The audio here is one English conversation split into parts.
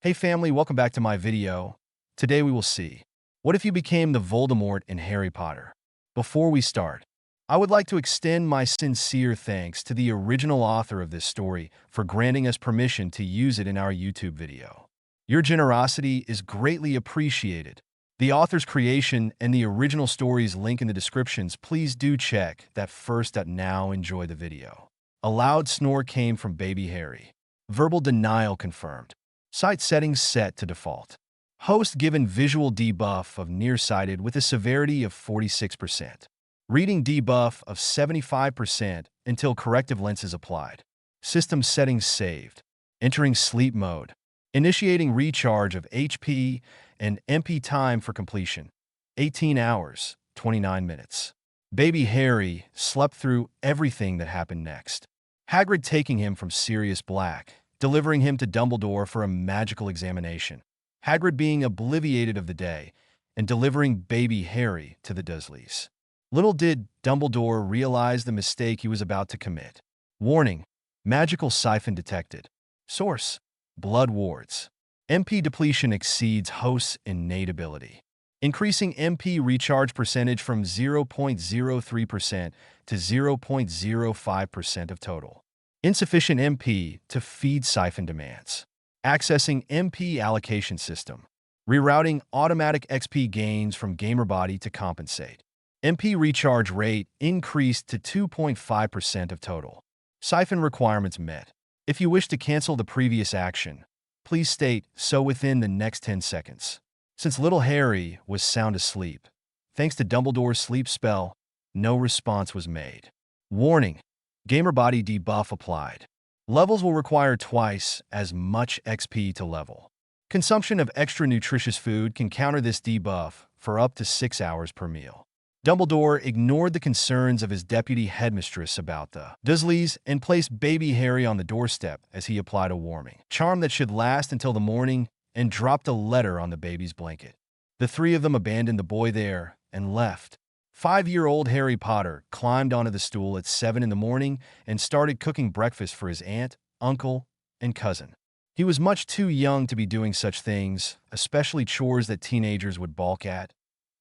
Hey family, welcome back to my video. Today we will see, what if you became the Voldemort in Harry Potter? Before we start, I would like to extend my sincere thanks to the original author of this story for granting us permission to use it in our YouTube video. Your generosity is greatly appreciated. The author's creation and the original story's link in the descriptions. Please do check that first. Now enjoy the video. A loud snore came from baby Harry. Verbal denial confirmed. Sight settings set to default. Host given visual debuff of nearsighted with a severity of 46%. Reading debuff of 75% until corrective lenses applied. System settings saved. Entering sleep mode. Initiating recharge of HP and MP time for completion. 18 hours, 29 minutes. Baby Harry slept through everything that happened next. Hagrid taking him from Sirius Black, delivering him to Dumbledore for a magical examination. Hagrid being obliviated of the day, and delivering baby Harry to the Dursleys. Little did Dumbledore realize the mistake he was about to commit. Warning: magical siphon detected. Source: blood wards. MP depletion exceeds host's innate ability. Increasing MP recharge percentage from 0.03% to 0.05% of total. Insufficient MP to feed siphon demands. Accessing MP allocation system. Rerouting automatic XP gains from GamerBody to compensate. MP recharge rate increased to 2.5% of total. Siphon requirements met. If you wish to cancel the previous action, please state so within the next 10 seconds. Since little Harry was sound asleep, thanks to Dumbledore's sleep spell, no response was made. Warning: GamerBody debuff applied. Levels will require twice as much XP to level. Consumption of extra nutritious food can counter this debuff for up to 6 hours per meal. Dumbledore ignored the concerns of his deputy headmistress about the Dursleys and placed baby Harry on the doorstep as he applied a warming charm that should last until the morning and dropped a letter on the baby's blanket. The three of them abandoned the boy there and left. 5-year-old Harry Potter climbed onto the stool at 7 in the morning and started cooking breakfast for his aunt, uncle, and cousin. He was much too young to be doing such things, especially chores that teenagers would balk at,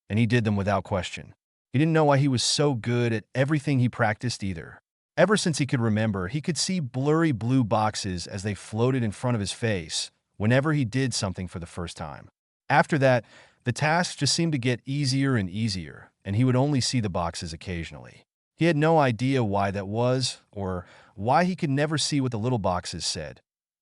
and he did them without question. He didn't know why he was so good at everything he practiced either. Ever since he could remember, he could see blurry blue boxes as they floated in front of his face whenever he did something for the first time. After that, the tasks just seemed to get easier and easier, and he would only see the boxes occasionally. He had no idea why that was, or why he could never see what the little boxes said.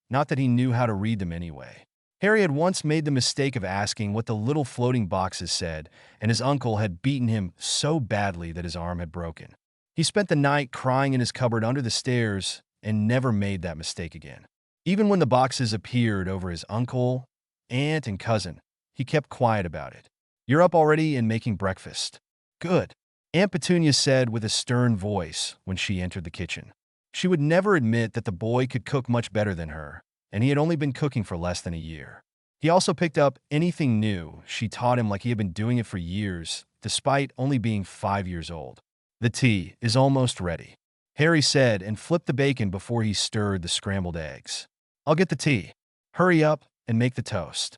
Not that he knew how to read them anyway. Harry had once made the mistake of asking what the little floating boxes said, and his uncle had beaten him so badly that his arm had broken. He spent the night crying in his cupboard under the stairs and never made that mistake again. Even when the boxes appeared over his uncle, aunt, and cousin, he kept quiet about it. "You're up already and making breakfast." "Good," Aunt Petunia said with a stern voice when she entered the kitchen. She would never admit that the boy could cook much better than her, and he had only been cooking for less than a year. He also picked up anything new she taught him like he had been doing it for years, despite only being 5 years old. "The tea is almost ready," Harry said and flipped the bacon before he stirred the scrambled eggs. "I'll get the tea. Hurry up and make the toast."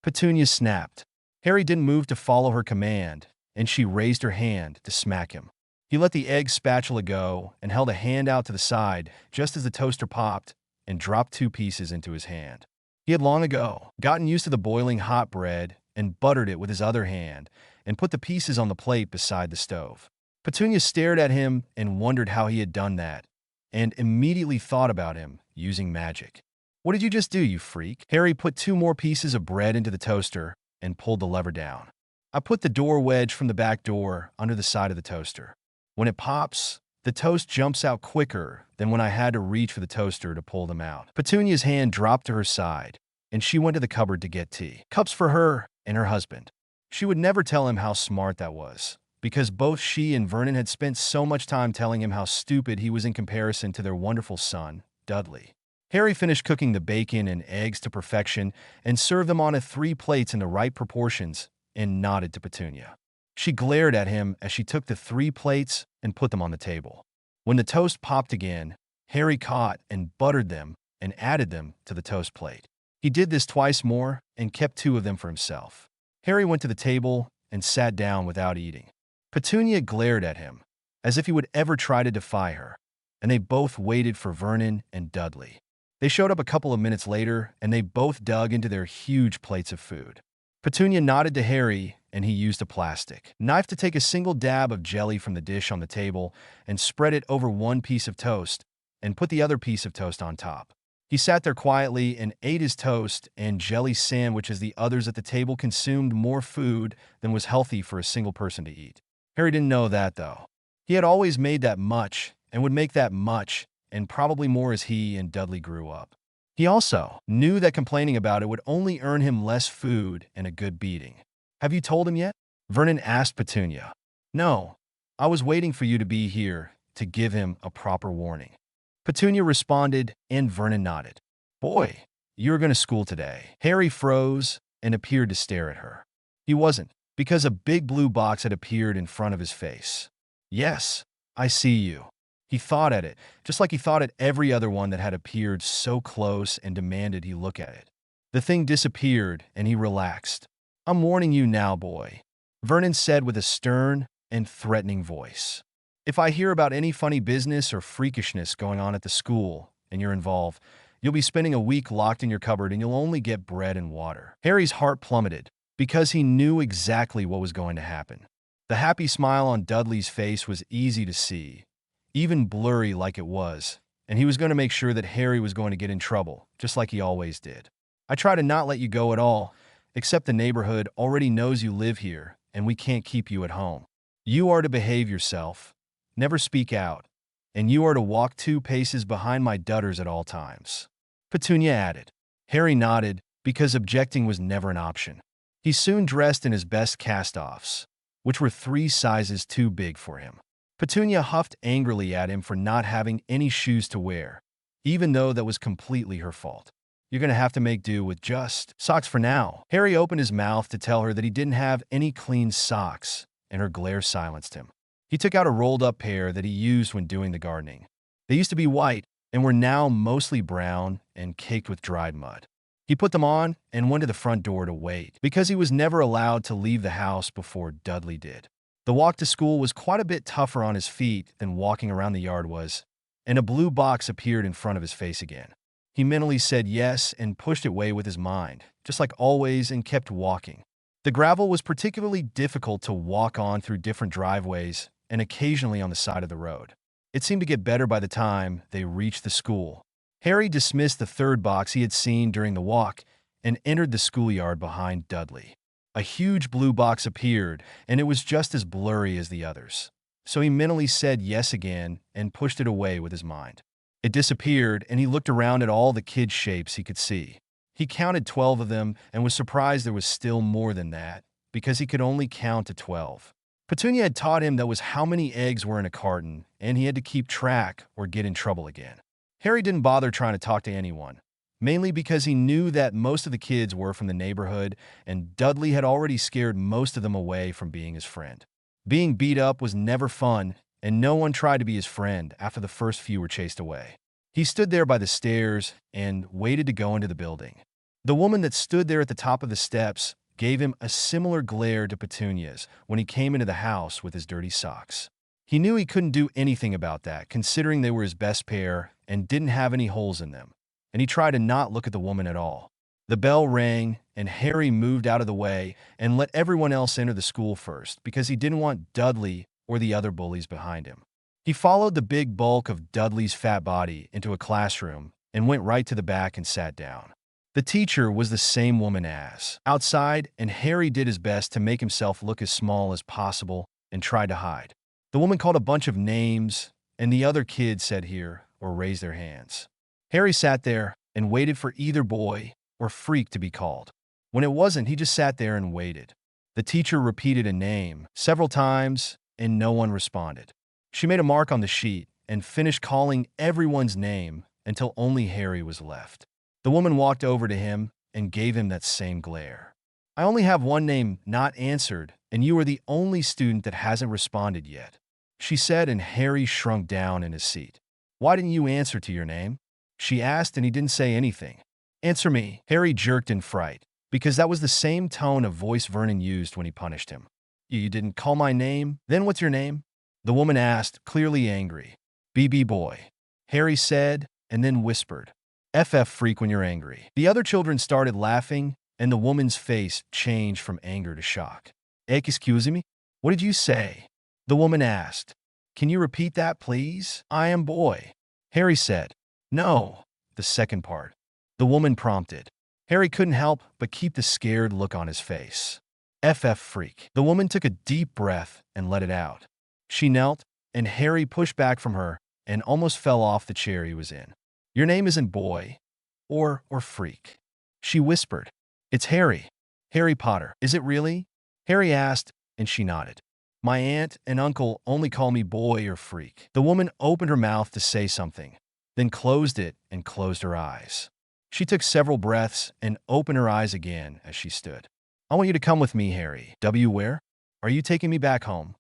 Petunia snapped. Harry didn't move to follow her command, and she raised her hand to smack him. He let the egg spatula go and held a hand out to the side just as the toaster popped and dropped 2 pieces into his hand. He had long ago gotten used to the boiling hot bread and buttered it with his other hand and put the pieces on the plate beside the stove. Petunia stared at him and wondered how he had done that, and immediately thought about him using magic. "What did you just do, you freak?" Harry put 2 more pieces of bread into the toaster and pulled the lever down. "I put the door wedge from the back door under the side of the toaster. When it pops, the toast jumps out quicker than when I had to reach for the toaster to pull them out." Petunia's hand dropped to her side, and she went to the cupboard to get tea. Cups for her and her husband. She would never tell him how smart that was, because both she and Vernon had spent so much time telling him how stupid he was in comparison to their wonderful son, Dudley. Harry finished cooking the bacon and eggs to perfection and served them on 3 plates in the right proportions and nodded to Petunia. She glared at him as she took the 3 plates and put them on the table. When the toast popped again, Harry caught and buttered them and added them to the toast plate. He did this twice more and kept 2 of them for himself. Harry went to the table and sat down without eating. Petunia glared at him, as if he would ever try to defy her, and they both waited for Vernon and Dudley. They showed up a couple of minutes later, and they both dug into their huge plates of food. Petunia nodded to Harry, and he used a plastic knife to take a single dab of jelly from the dish on the table and spread it over one piece of toast and put the other piece of toast on top. He sat there quietly and ate his toast and jelly sandwich as the others at the table consumed more food than was healthy for a single person to eat. Harry didn't know that, though. He had always made that much and would make that much and probably more as he and Dudley grew up. He also knew that complaining about it would only earn him less food and a good beating. "Have you told him yet?" Vernon asked Petunia. "No, I was waiting for you to be here to give him a proper warning." Petunia responded, and Vernon nodded. "Boy, you're going to school today." Harry froze and appeared to stare at her. He wasn't, because a big blue box had appeared in front of his face. "Yes, I see you." He thought at it, just like he thought at every other one that had appeared so close and demanded he look at it. The thing disappeared, and he relaxed. "I'm warning you now, boy," Vernon said with a stern and threatening voice. "If I hear about any funny business or freakishness going on at the school and you're involved, you'll be spending a week locked in your cupboard and you'll only get bread and water." Harry's heart plummeted because he knew exactly what was going to happen. The happy smile on Dudley's face was easy to see, even blurry like it was, and he was going to make sure that Harry was going to get in trouble, just like he always did. "I try to not let you go at all, except the neighborhood already knows you live here and we can't keep you at home. You are to behave yourself, never speak out, and you are to walk 2 paces behind my dudders at all times," Petunia added. Harry nodded, because objecting was never an option. He soon dressed in his best cast-offs, which were 3 sizes too big for him. Petunia huffed angrily at him for not having any shoes to wear, even though that was completely her fault. "You're going to have to make do with just socks for now." Harry opened his mouth to tell her that he didn't have any clean socks, and her glare silenced him. He took out a rolled-up pair that he used when doing the gardening. They used to be white and were now mostly brown and caked with dried mud. He put them on and went to the front door to wait, because he was never allowed to leave the house before Dudley did. The walk to school was quite a bit tougher on his feet than walking around the yard was, and a blue box appeared in front of his face again. He mentally said yes and pushed it away with his mind, just like always, and kept walking. The gravel was particularly difficult to walk on through different driveways and occasionally on the side of the road. It seemed to get better by the time they reached the school. Harry dismissed the 3rd box he had seen during the walk and entered the schoolyard behind Dudley. A huge blue box appeared, and it was just as blurry as the others. So he mentally said yes again and pushed it away with his mind. It disappeared, and he looked around at all the kid shapes he could see. He counted 12 of them and was surprised there was still more than that, because he could only count to 12. Petunia had taught him that was how many eggs were in a carton, and he had to keep track or get in trouble again. Harry didn't bother trying to talk to anyone, mainly because he knew that most of the kids were from the neighborhood, and Dudley had already scared most of them away from being his friend. Being beat up was never fun, and no one tried to be his friend after the first few were chased away. He stood there by the stairs and waited to go into the building. The woman that stood there at the top of the steps gave him a similar glare to Petunia's when he came into the house with his dirty socks. He knew he couldn't do anything about that, considering they were his best pair and didn't have any holes in them, and he tried to not look at the woman at all. The bell rang, and Harry moved out of the way and let everyone else enter the school first, because he didn't want Dudley or the other bullies behind him. He followed the big bulk of Dudley's fat body into a classroom and went right to the back and sat down. The teacher was the same woman as outside, and Harry did his best to make himself look as small as possible and tried to hide. The woman called a bunch of names, and the other kids said here or raised their hands. Harry sat there and waited for either boy or freak to be called. When it wasn't, he just sat there and waited. The teacher repeated a name several times, and no one responded. She made a mark on the sheet and finished calling everyone's name until only Harry was left. The woman walked over to him and gave him that same glare. "I only have one name not answered, and you are the only student that hasn't responded yet," she said, and Harry shrunk down in his seat. "Why didn't you answer to your name?" she asked, and he didn't say anything. Answer me. Harry jerked in fright, because that was the same tone of voice Vernon used when he punished him. You didn't call my name? Then what's your name? The woman asked, clearly angry. BB boy. Harry said, and then whispered, FF freak when you're angry. The other children started laughing, and the woman's face changed from anger to shock. Excuse me? What did you say? The woman asked. Can you repeat that, please? I am boy. Harry said. No, the second part. The woman prompted. Harry couldn't help but keep the scared look on his face. FF freak. The woman took a deep breath and let it out. She knelt, and Harry pushed back from her and almost fell off the chair he was in. Your name isn't boy or freak. She whispered. It's Harry. Harry Potter. Is it really? Harry asked, and she nodded. My aunt and uncle only call me boy or freak. The woman opened her mouth to say something, then closed it and closed her eyes. She took several breaths and opened her eyes again as she stood. I want you to come with me, Harry. Where? Are you taking me back home?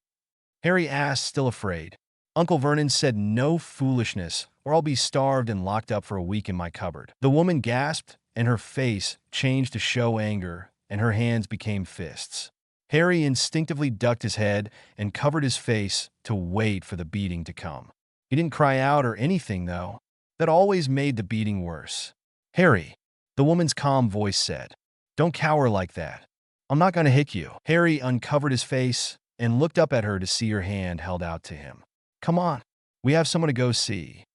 Harry asked, still afraid. Uncle Vernon said no foolishness, or I'll be starved and locked up for a week in my cupboard. The woman gasped, and her face changed to show anger, and her hands became fists. Harry instinctively ducked his head and covered his face to wait for the beating to come. He didn't cry out or anything, though. That always made the beating worse. Harry, the woman's calm voice said, don't cower like that. I'm not going to hit you. Harry uncovered his face and looked up at her to see her hand held out to him. Come on, we have someone to go see.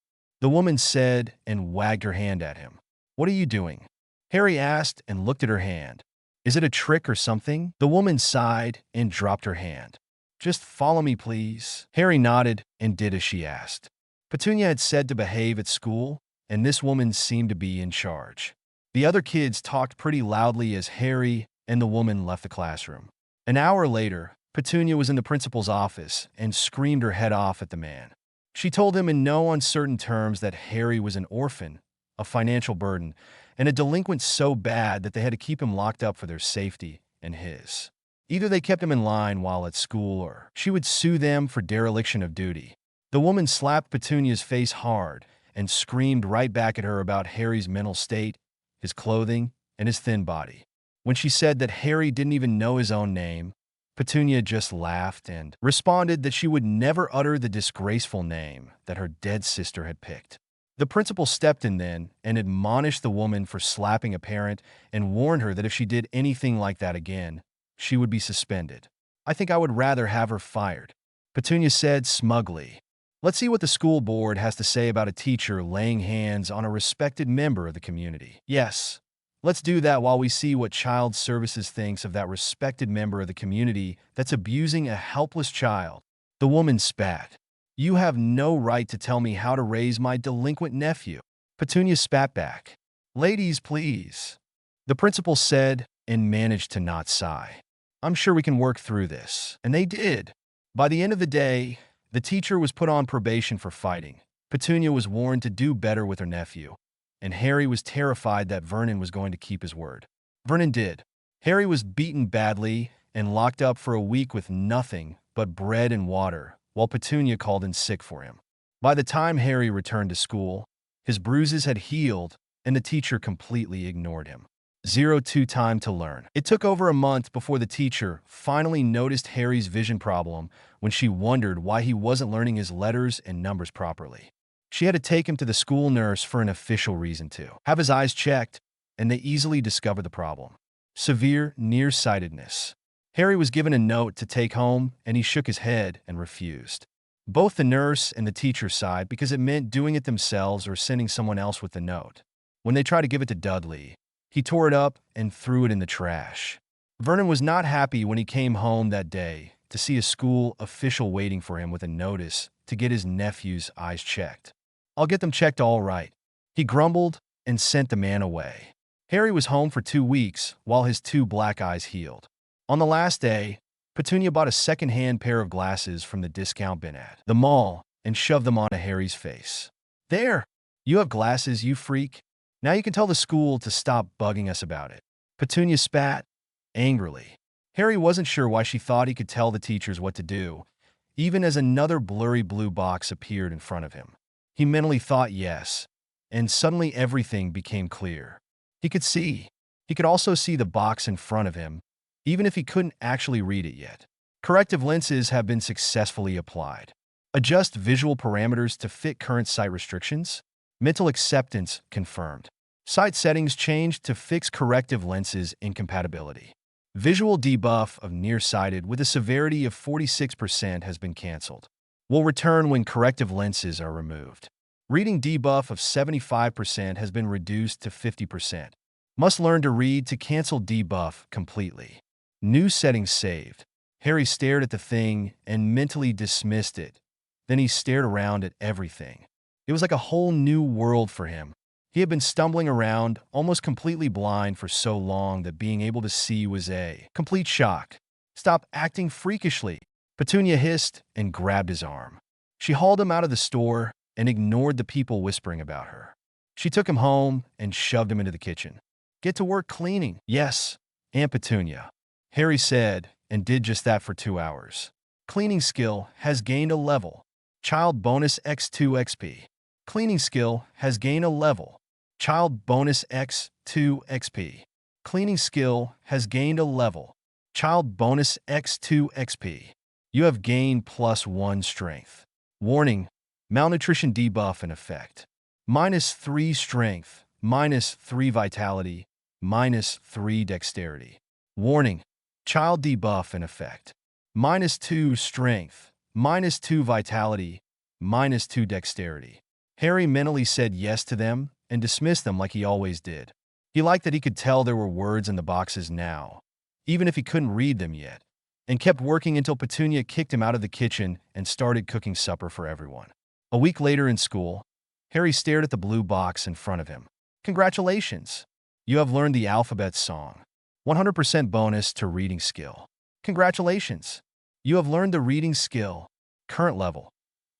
The woman said and wagged her hand at him. What are you doing? Harry asked and looked at her hand. Is it a trick or something? The woman sighed and dropped her hand. Just follow me, please. Harry nodded and did as she asked. Petunia had said to behave at school, and this woman seemed to be in charge. The other kids talked pretty loudly as Harry and the woman left the classroom. An hour later, Petunia was in the principal's office and screamed her head off at the man. She told him in no uncertain terms that Harry was an orphan, a financial burden, and a delinquent so bad that they had to keep him locked up for their safety and his. Either they kept him in line while at school, or she would sue them for dereliction of duty. The woman slapped Petunia's face hard and screamed right back at her about Harry's mental state, his clothing, and his thin body. When she said that Harry didn't even know his own name, Petunia just laughed and responded that she would never utter the disgraceful name that her dead sister had picked. The principal stepped in then and admonished the woman for slapping a parent and warned her that if she did anything like that again, she would be suspended. I think I would rather have her fired, Petunia said smugly. Let's see what the school board has to say about a teacher laying hands on a respected member of the community. Yes, let's do that while we see what Child Services thinks of that respected member of the community that's abusing a helpless child. The woman spat. You have no right to tell me how to raise my delinquent nephew. Petunia spat back. Ladies, please. The principal said and managed to not sigh. I'm sure we can work through this. And they did. By the end of the day, the teacher was put on probation for fighting. Petunia was warned to do better with her nephew, and Harry was terrified that Vernon was going to keep his word. Vernon did. Harry was beaten badly and locked up for a week with nothing but bread and water, while Petunia called in sick for him. By the time Harry returned to school, his bruises had healed, and the teacher completely ignored him. 02 time to learn. It took over a month before the teacher finally noticed Harry's vision problem when she wondered why he wasn't learning his letters and numbers properly. She had to take him to the school nurse for an official reason to have his eyes checked, and they easily discovered the problem. Severe nearsightedness. Harry was given a note to take home, and he shook his head and refused. Both the nurse and the teacher sighed because it meant doing it themselves or sending someone else with the note. When they tried to give it to Dudley, he tore it up and threw it in the trash. Vernon was not happy when he came home that day to see a school official waiting for him with a notice to get his nephew's eyes checked. I'll get them checked all right, he grumbled and sent the man away. Harry was home for 2 weeks while his 2 black eyes healed. On the last day, Petunia bought a second-hand pair of glasses from the discount bin at the mall and shoved them onto Harry's face. There, you have glasses, you freak. Now you can tell the school to stop bugging us about it. Petunia spat angrily. Harry wasn't sure why she thought he could tell the teachers what to do, even as another blurry blue box appeared in front of him. He mentally thought yes, and suddenly everything became clear. He could see. He could also see the box in front of him, even if he couldn't actually read it yet. Corrective lenses have been successfully applied. Adjust visual parameters to fit current sight restrictions. Mental acceptance confirmed. Sight settings changed to fix corrective lenses incompatibility. Visual debuff of nearsighted with a severity of 46% has been canceled. Will return when corrective lenses are removed. Reading debuff of 75% has been reduced to 50%. Must learn to read to cancel debuff completely. New settings saved. Harry stared at the thing and mentally dismissed it. Then he stared around at everything. It was like a whole new world for him. He had been stumbling around, almost completely blind for so long that being able to see was a complete shock. Stop acting freakishly, Petunia hissed and grabbed his arm. She hauled him out of the store and ignored the people whispering about her. She took him home and shoved him into the kitchen. Get to work cleaning. Yes, Aunt Petunia. Harry said, and did just that for 2 hours. Cleaning skill has gained a level. Child bonus X2 XP. Cleaning skill has gained a level. Child bonus X2 XP. Cleaning skill has gained a level. Child bonus X2 XP. You have gained +1 strength. Warning, malnutrition debuff in effect. -3 strength, -3 vitality, -3 dexterity. Warning, child debuff in effect. -2 strength, -2 vitality, -2 dexterity. Harry mentally said yes to them and dismissed them like he always did. He liked that he could tell there were words in the boxes now, even if he couldn't read them yet, and kept working until Petunia kicked him out of the kitchen and started cooking supper for everyone. A week later in school, Harry stared at the blue box in front of him. Congratulations! You have learned the alphabet song. 100% bonus to reading skill. Congratulations! You have learned the reading skill. Current level.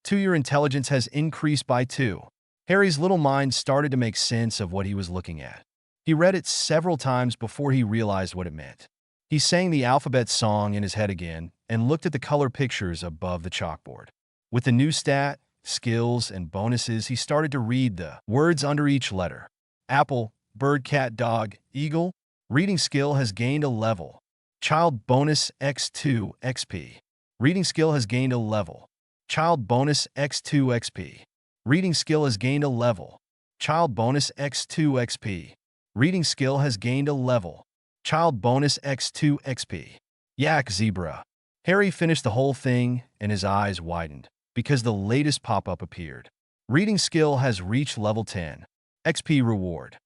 2. Your intelligence has increased by 2. Harry's little mind started to make sense of what he was looking at. He read it several times before he realized what it meant. He sang the alphabet song in his head again and looked at the color pictures above the chalkboard. With the new stat, skills, and bonuses, he started to read the words under each letter. Apple, bird, cat, dog, eagle. Reading skill has gained a level. Child bonus X2 XP. Reading skill has gained a level. Child bonus X2 XP. Reading skill has gained a level. Child bonus X2 XP. Reading skill has gained a level. Child bonus X2 XP. Yak zebra. Harry finished the whole thing and his eyes widened because the latest pop-up appeared. Reading skill has reached level 10. XP reward.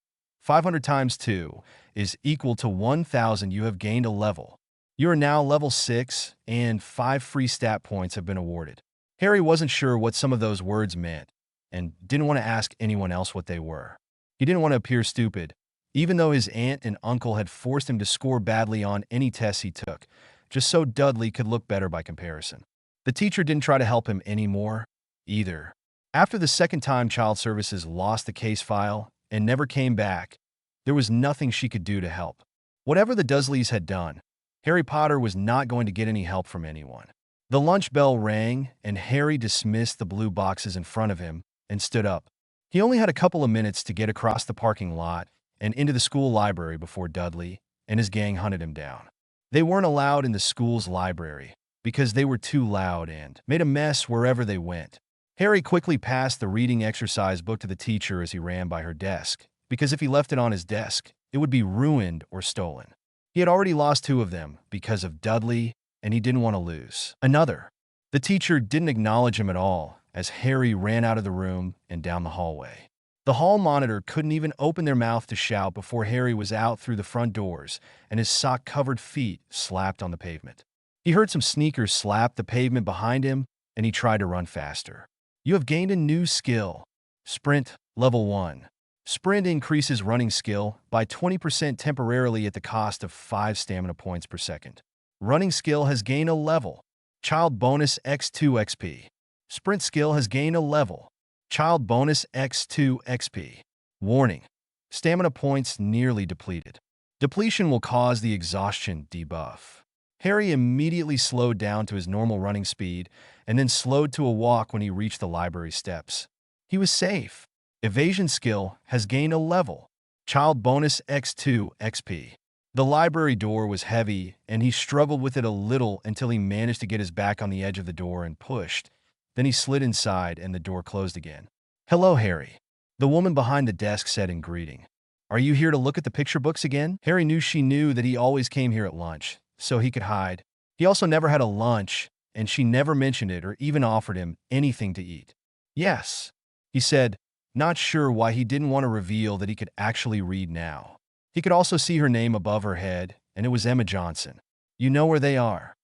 500 times 2 is equal to 1,000. You have gained a level. You are now level 6 and 5 free stat points have been awarded. Harry wasn't sure what some of those words meant and didn't want to ask anyone else what they were. He didn't want to appear stupid, even though his aunt and uncle had forced him to score badly on any tests he took, just so Dudley could look better by comparison. The teacher didn't try to help him anymore, either. After the second time Child Services lost the case file and never came back, there was nothing she could do to help. Whatever the Dursleys had done, Harry Potter was not going to get any help from anyone. The lunch bell rang, and Harry dismissed the blue boxes in front of him and stood up. He only had a couple of minutes to get across the parking lot and into the school library before Dudley and his gang hunted him down. They weren't allowed in the school's library because they were too loud and made a mess wherever they went. Harry quickly passed the reading exercise book to the teacher as he ran by her desk, because if he left it on his desk, it would be ruined or stolen. He had already lost 2 of them because of Dudley, and he didn't want to lose another. The teacher didn't acknowledge him at all as Harry ran out of the room and down the hallway. The hall monitor couldn't even open their mouth to shout before Harry was out through the front doors and his sock-covered feet slapped on the pavement. He heard some sneakers slap the pavement behind him, and he tried to run faster. You have gained a new skill. Sprint, level 1. Sprint increases running skill by 20% temporarily at the cost of 5 stamina points per second. Running skill has gained a level. Child bonus X2 XP. Sprint skill has gained a level. Child bonus X2 XP. Warning. Stamina points nearly depleted. Depletion will cause the exhaustion debuff. Harry immediately slowed down to his normal running speed and then slowed to a walk when he reached the library steps. He was safe. Evasion skill has gained a level. Child bonus X2 XP. The library door was heavy, and he struggled with it a little until he managed to get his back on the edge of the door and pushed. Then he slid inside, and the door closed again. "Hello, Harry," the woman behind the desk said in greeting. "Are you here to look at the picture books again?" Harry knew she knew that he always came here at lunch, so he could hide. He also never had a lunch, and she never mentioned it or even offered him anything to eat. "Yes," he said, not sure why he didn't want to reveal that he could actually read now. He could also see her name above her head, and it was Emma Johnson. "You know where they are,"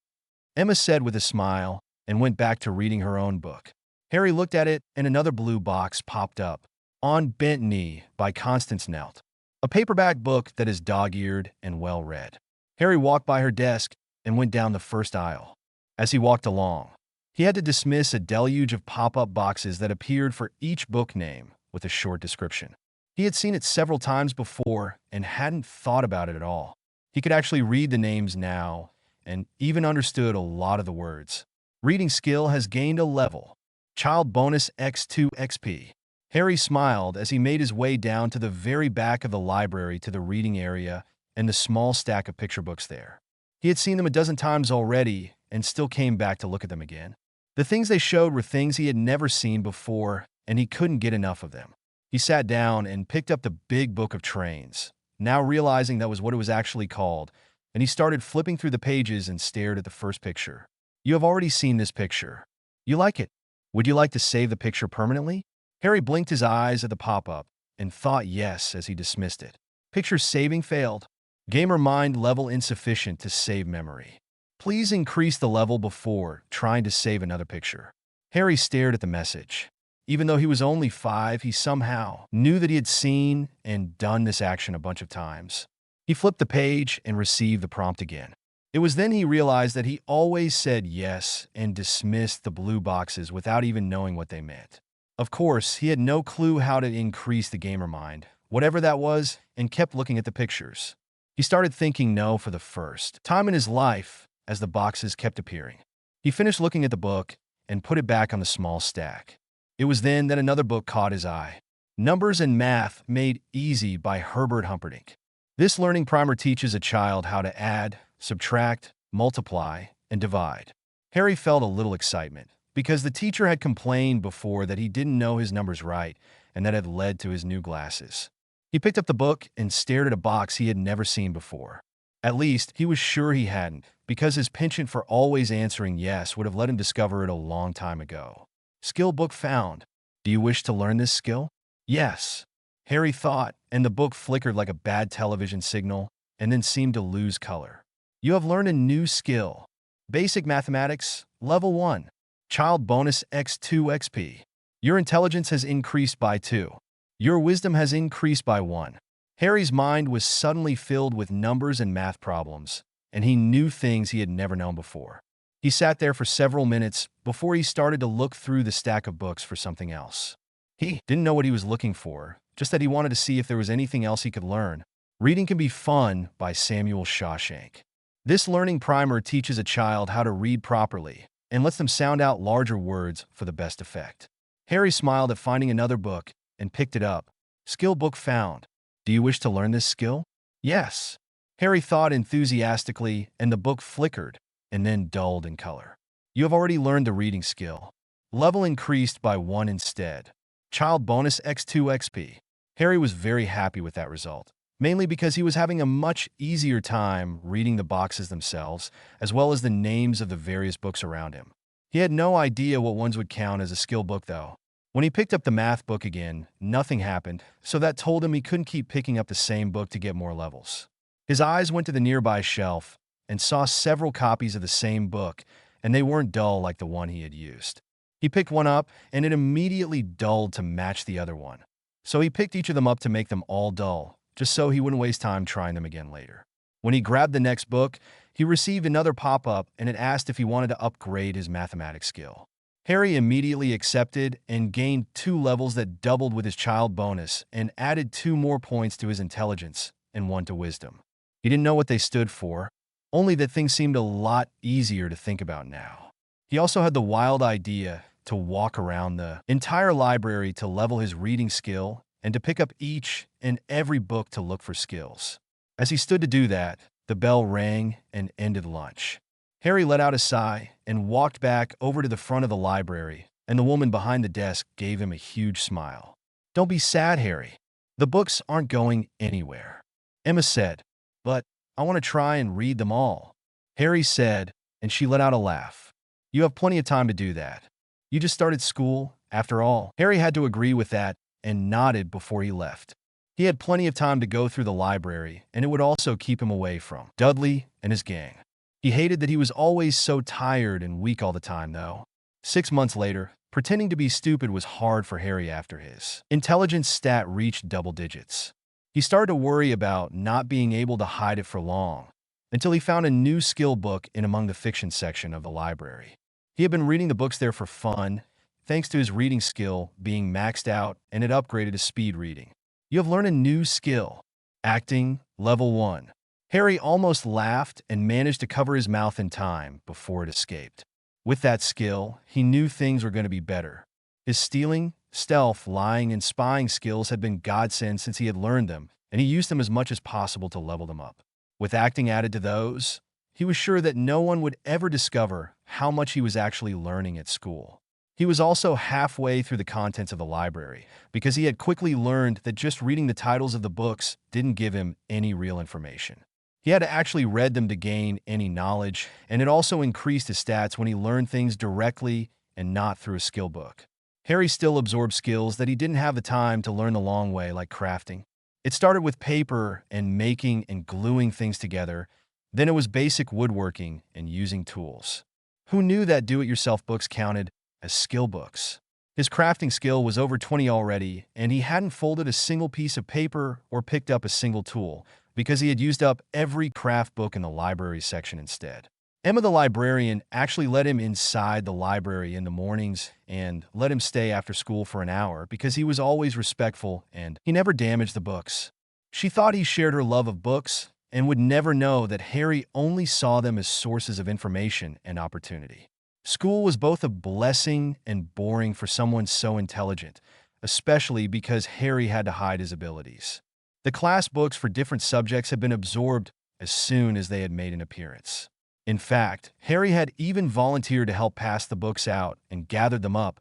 Emma said with a smile, and went back to reading her own book. Harry looked at it, and another blue box popped up. On Bent Knee by Constance Nelt. A paperback book that is dog-eared and well-read. Harry walked by her desk and went down the first aisle. As he walked along, he had to dismiss a deluge of pop-up boxes that appeared for each book name with a short description. He had seen it several times before and hadn't thought about it at all. He could actually read the names now and even understood a lot of the words. Reading skill has gained a level. Child bonus X2 XP. Harry smiled as he made his way down to the very back of the library to the reading area and the small stack of picture books there. He had seen them a dozen times already and still came back to look at them again. The things they showed were things he had never seen before, and he couldn't get enough of them. He sat down and picked up the big book of trains, now realizing that was what it was actually called, and he started flipping through the pages and stared at the first picture. "You have already seen this picture. You like it. Would you like to save the picture permanently?" Harry blinked his eyes at the pop-up and thought yes as he dismissed it. Picture saving failed. Gamer mind level insufficient to save memory. Please increase the level before trying to save another picture. Harry stared at the message. Even though he was only 5, he somehow knew that he had seen and done this action a bunch of times. He flipped the page and received the prompt again. It was then he realized that he always said yes and dismissed the blue boxes without even knowing what they meant. Of course, he had no clue how to increase the gamer mind, whatever that was, and kept looking at the pictures. He started thinking no for the first time in his life as the boxes kept appearing. He finished looking at the book and put it back on the small stack. It was then that another book caught his eye. Numbers and Math Made Easy by Herbert Humperdinck. This learning primer teaches a child how to add, subtract, multiply, and divide. Harry felt a little excitement because the teacher had complained before that he didn't know his numbers right, and that had led to his new glasses. He picked up the book and stared at a box he had never seen before. At least, he was sure he hadn't, because his penchant for always answering yes would have let him discover it a long time ago. Skill book found. Do you wish to learn this skill? Yes, Harry thought, and the book flickered like a bad television signal and then seemed to lose color. You have learned a new skill. Basic Mathematics, Level 1. Child bonus X2 XP. Your intelligence has increased by 2. Your wisdom has increased by 1. Harry's mind was suddenly filled with numbers and math problems, and he knew things he had never known before. He sat there for several minutes before he started to look through the stack of books for something else. He didn't know what he was looking for, just that he wanted to see if there was anything else he could learn. Reading Can Be Fun by Samuel Shawshank. This learning primer teaches a child how to read properly and lets them sound out larger words for the best effect. Harry smiled at finding another book and picked it up. Skill book found. Do you wish to learn this skill? Yes. Harry thought enthusiastically, and the book flickered and then dulled in color. You have already learned the reading skill. Level increased by 1 instead. Child bonus X2 XP. Harry was very happy with that result, mainly because he was having a much easier time reading the boxes themselves, as well as the names of the various books around him. He had no idea what ones would count as a skill book, though. When he picked up the math book again, nothing happened, so that told him he couldn't keep picking up the same book to get more levels. His eyes went to the nearby shelf and saw several copies of the same book, and they weren't dull like the one he had used. He picked one up, and it immediately dulled to match the other one. So he picked each of them up to make them all dull, just so he wouldn't waste time trying them again later. When he grabbed the next book, he received another pop-up, and it asked if he wanted to upgrade his mathematics skill. Harry immediately accepted and gained 2 levels that doubled with his child bonus and added 2 more points to his intelligence and 1 to wisdom. He didn't know what they stood for, only that things seemed a lot easier to think about now. He also had the wild idea to walk around the entire library to level his reading skill and to pick up each and every book to look for skills. As he stood to do that, the bell rang and ended lunch. Harry let out a sigh and walked back over to the front of the library, and the woman behind the desk gave him a huge smile. "Don't be sad, Harry. The books aren't going anywhere," Emma said, "but I want to try and read them all," Harry said, and she let out a laugh. "You have plenty of time to do that. You just started school, after all." Harry had to agree with that and nodded before he left. He had plenty of time to go through the library, and it would also keep him away from Dudley and his gang. He hated that he was always so tired and weak all the time, though. 6 months later, pretending to be stupid was hard for Harry after his intelligence stat reached double digits. He started to worry about not being able to hide it for long, until he found a new skill book in among the fiction section of the library. He had been reading the books there for fun, thanks to his reading skill being maxed out and had upgraded to speed reading. "You have learned a new skill. Acting, level 1. Harry almost laughed and managed to cover his mouth in time before it escaped. With that skill, he knew things were going to be better. His stealing, stealth, lying, and spying skills had been godsend since he had learned them, and he used them as much as possible to level them up. With acting added to those, he was sure that no one would ever discover how much he was actually learning at school. He was also halfway through the contents of the library, because he had quickly learned that just reading the titles of the books didn't give him any real information. He had actually read them to gain any knowledge, and it also increased his stats when he learned things directly and not through a skill book. Harry still absorbed skills that he didn't have the time to learn the long way, like crafting. It started with paper and making and gluing things together. Then it was basic woodworking and using tools. Who knew that do-it-yourself books counted as skill books? His crafting skill was over 20 already, and he hadn't folded a single piece of paper or picked up a single tool, because he had used up every craft book in the library section instead. Emma the librarian actually let him inside the library in the mornings and let him stay after school for an hour because he was always respectful and he never damaged the books. She thought he shared her love of books and would never know that Harry only saw them as sources of information and opportunity. School was both a blessing and boring for someone so intelligent, especially because Harry had to hide his abilities. The class books for different subjects had been absorbed as soon as they had made an appearance. In fact, Harry had even volunteered to help pass the books out and gathered them up,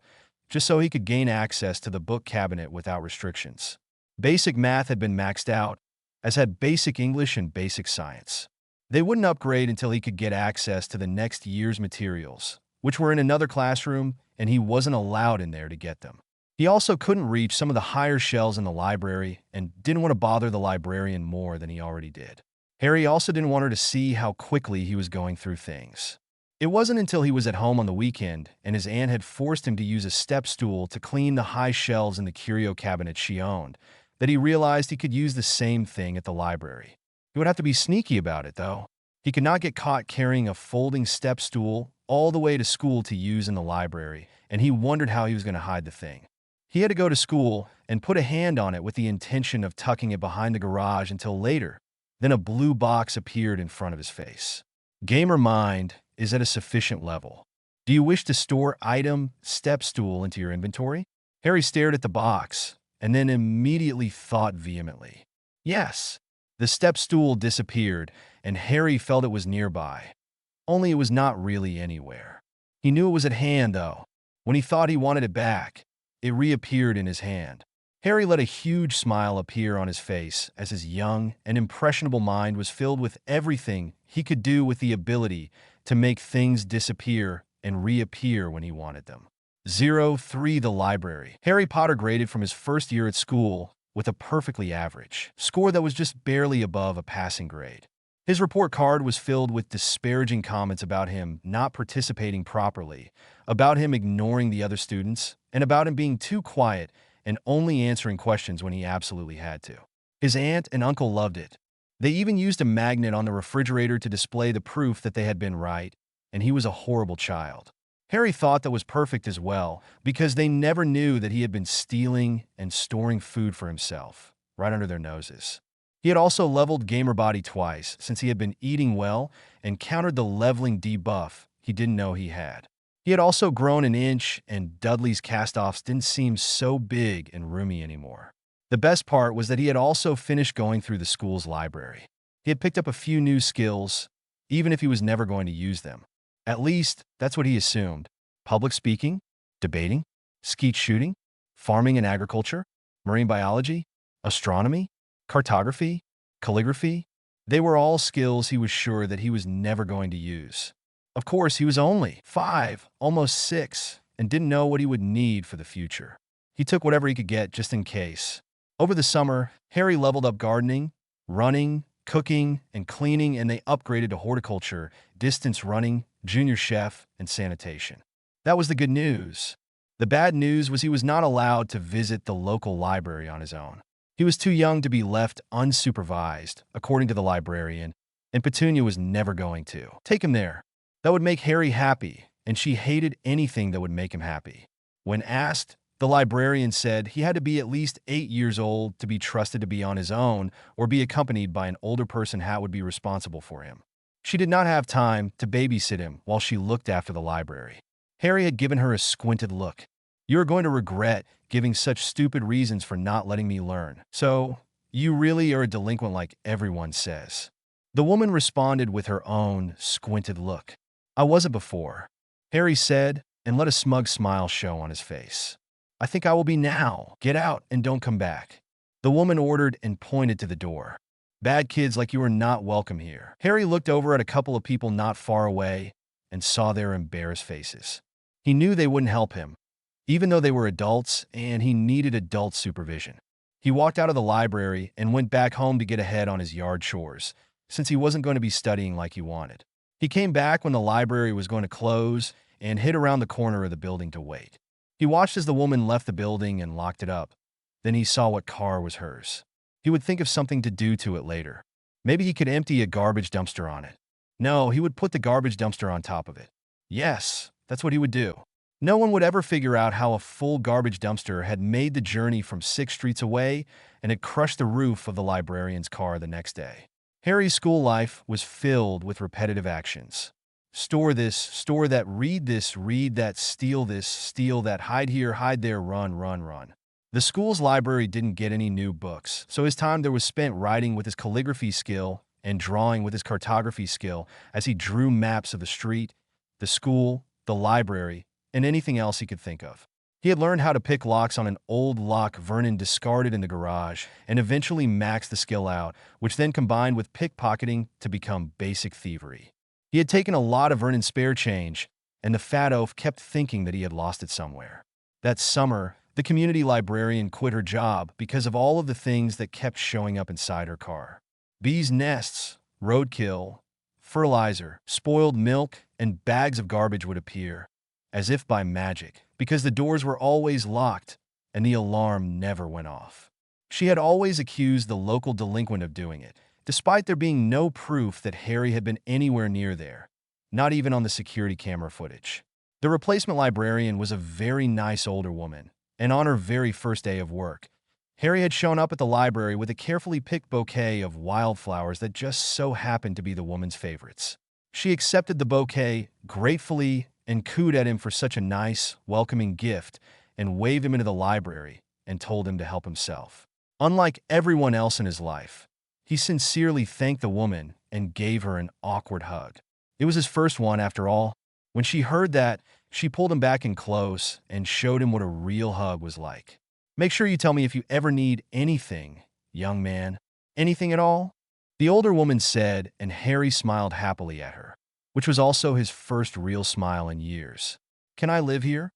just so he could gain access to the book cabinet without restrictions. Basic math had been maxed out, as had basic English and basic science. They wouldn't upgrade until he could get access to the next year's materials, which were in another classroom, and he wasn't allowed in there to get them. He also couldn't reach some of the higher shelves in the library and didn't want to bother the librarian more than he already did. Harry also didn't want her to see how quickly he was going through things. It wasn't until he was at home on the weekend and his aunt had forced him to use a step stool to clean the high shelves in the curio cabinet she owned that he realized he could use the same thing at the library. He would have to be sneaky about it, though. He could not get caught carrying a folding step stool all the way to school to use in the library, and he wondered how he was going to hide the thing. He had to go to school and put a hand on it with the intention of tucking it behind the garage until later. Then a blue box appeared in front of his face. Gamer mind is at a sufficient level. Do you wish to store item step stool into your inventory? Harry stared at the box and then immediately thought vehemently. Yes. The step stool disappeared and Harry felt it was nearby. Only it was not really anywhere. He knew it was at hand, though. When he thought he wanted it back, it reappeared in his hand. Harry let a huge smile appear on his face as his young and impressionable mind was filled with everything he could do with the ability to make things disappear and reappear when he wanted them. 03 The library. Harry Potter graded from his first year at school with a perfectly average score that was just barely above a passing grade. His report card was filled with disparaging comments about him not participating properly, about him ignoring the other students, and about him being too quiet and only answering questions when he absolutely had to. His aunt and uncle loved it. They even used a magnet on the refrigerator to display the proof that they had been right, and he was a horrible child. Harry thought that was perfect as well, because they never knew that he had been stealing and storing food for himself, right under their noses. He had also leveled Gamer Body twice since he had been eating well and countered the leveling debuff he didn't know he had. He had also grown an inch, and Dudley's cast-offs didn't seem so big and roomy anymore. The best part was that he had also finished going through the school's library. He had picked up a few new skills, even if he was never going to use them. At least, that's what he assumed. Public speaking, debating, skeet shooting, farming and agriculture, marine biology, astronomy, cartography, calligraphy. They were all skills he was sure that he was never going to use. Of course, he was only 5, almost 6, and didn't know what he would need for the future. He took whatever he could get just in case. Over the summer, Harry leveled up gardening, running, cooking, and cleaning, and they upgraded to horticulture, distance running, junior chef, and sanitation. That was the good news. The bad news was he was not allowed to visit the local library on his own. He was too young to be left unsupervised, according to the librarian, and Petunia was never going to take him there. That would make Harry happy, and she hated anything that would make him happy. When asked, the librarian said he had to be at least 8 years old to be trusted to be on his own or be accompanied by an older person who would be responsible for him. She did not have time to babysit him while she looked after the library. Harry had given her a squinted look. "You are going to regret giving such stupid reasons for not letting me learn. So, you really are a delinquent like everyone says." The woman responded with her own squinted look. "I wasn't before," Harry said, and let a smug smile show on his face. "I think I will be now. Get out and don't come back." The woman ordered and pointed to the door. "Bad kids like you are not welcome here." Harry looked over at a couple of people not far away and saw their embarrassed faces. He knew they wouldn't help him, even though they were adults and he needed adult supervision. He walked out of the library and went back home to get ahead on his yard chores, since he wasn't going to be studying like he wanted. He came back when the library was going to close and hid around the corner of the building to wait. He watched as the woman left the building and locked it up. Then he saw what car was hers. He would think of something to do to it later. Maybe he could empty a garbage dumpster on it. No, he would put the garbage dumpster on top of it. Yes, that's what he would do. No one would ever figure out how a full garbage dumpster had made the journey from 6 streets away and had crushed the roof of the librarian's car the next day. Harry's school life was filled with repetitive actions. Store this, store that, read this, read that, steal this, steal that, hide here, hide there, run, run, run. The school's library didn't get any new books, so his time there was spent writing with his calligraphy skill and drawing with his cartography skill as he drew maps of the street, the school, the library, and anything else he could think of. He had learned how to pick locks on an old lock Vernon discarded in the garage and eventually maxed the skill out, which then combined with pickpocketing to become basic thievery. He had taken a lot of Vernon's spare change, and the fat oaf kept thinking that he had lost it somewhere. That summer, the community librarian quit her job because of all of the things that kept showing up inside her car. Bees' nests, roadkill, fertilizer, spoiled milk, and bags of garbage would appear, as if by magic, because the doors were always locked and the alarm never went off. She had always accused the local delinquent of doing it, despite there being no proof that Harry had been anywhere near there, not even on the security camera footage. The replacement librarian was a very nice older woman, and on her very first day of work, Harry had shown up at the library with a carefully picked bouquet of wildflowers that just so happened to be the woman's favorites. She accepted the bouquet gratefully and cooed at him for such a nice, welcoming gift and waved him into the library and told him to help himself. Unlike everyone else in his life, he sincerely thanked the woman and gave her an awkward hug. It was his first one, after all. When she heard that, she pulled him back in close and showed him what a real hug was like. "Make sure you tell me if you ever need anything, young man. Anything at all?" The older woman said, and Harry smiled happily at her, which was also his first real smile in years. "Can I live here?"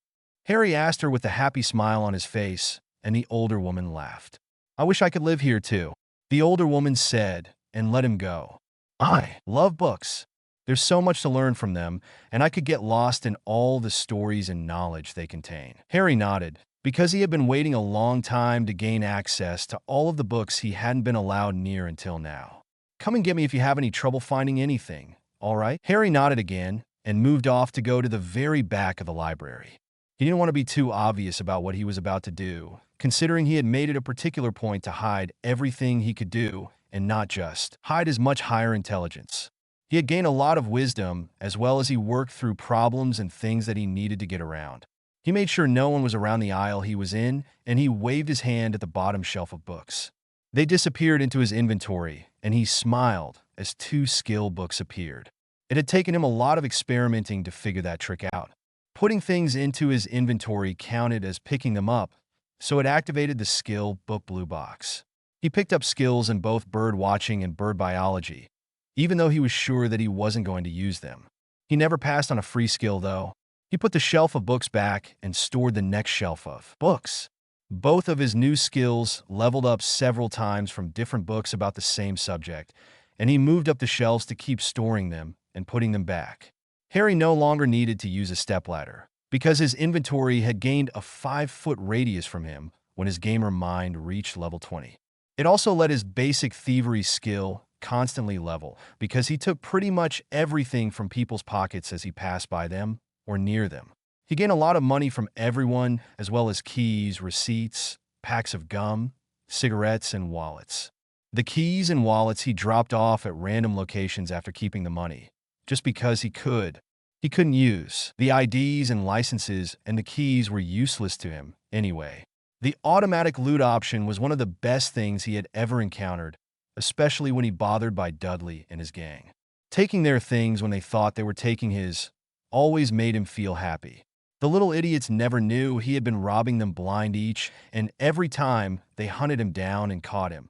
Harry asked her with a happy smile on his face, and the older woman laughed. "I wish I could live here too," the older woman said, and let him go. "I love books. There's so much to learn from them, and I could get lost in all the stories and knowledge they contain." Harry nodded, because he had been waiting a long time to gain access to all of the books he hadn't been allowed near until now. "Come and get me if you have any trouble finding anything, all right?" Harry nodded again and moved off to go to the very back of the library. He didn't want to be too obvious about what he was about to do, considering he had made it a particular point to hide everything he could do and not just hide his much higher intelligence. He had gained a lot of wisdom as well as he worked through problems and things that he needed to get around. He made sure no one was around the aisle he was in, and he waved his hand at the bottom shelf of books. They disappeared into his inventory, and he smiled as two skill books appeared. It had taken him a lot of experimenting to figure that trick out. Putting things into his inventory counted as picking them up, so it activated the skill book blue box. He picked up skills in both bird watching and bird biology, even though he was sure that he wasn't going to use them. He never passed on a free skill, though. He put the shelf of books back and stored the next shelf of books. Both of his new skills leveled up several times from different books about the same subject, and he moved up the shelves to keep storing them and putting them back. Harry no longer needed to use a stepladder, because his inventory had gained a 5-foot radius from him when his gamer mind reached level 20. It also let his basic thievery skill constantly level, because he took pretty much everything from people's pockets as he passed by them or near them. He gained a lot of money from everyone, as well as keys, receipts, packs of gum, cigarettes, and wallets. The keys and wallets he dropped off at random locations after keeping the money, just because he could. He couldn't use the IDs and licenses, and the keys were useless to him anyway. The automatic loot option was one of the best things he had ever encountered, especially when he bothered by Dudley and his gang. Taking their things when they thought they were taking his always made him feel happy. The little idiots never knew he had been robbing them blind each and every time they hunted him down and caught him,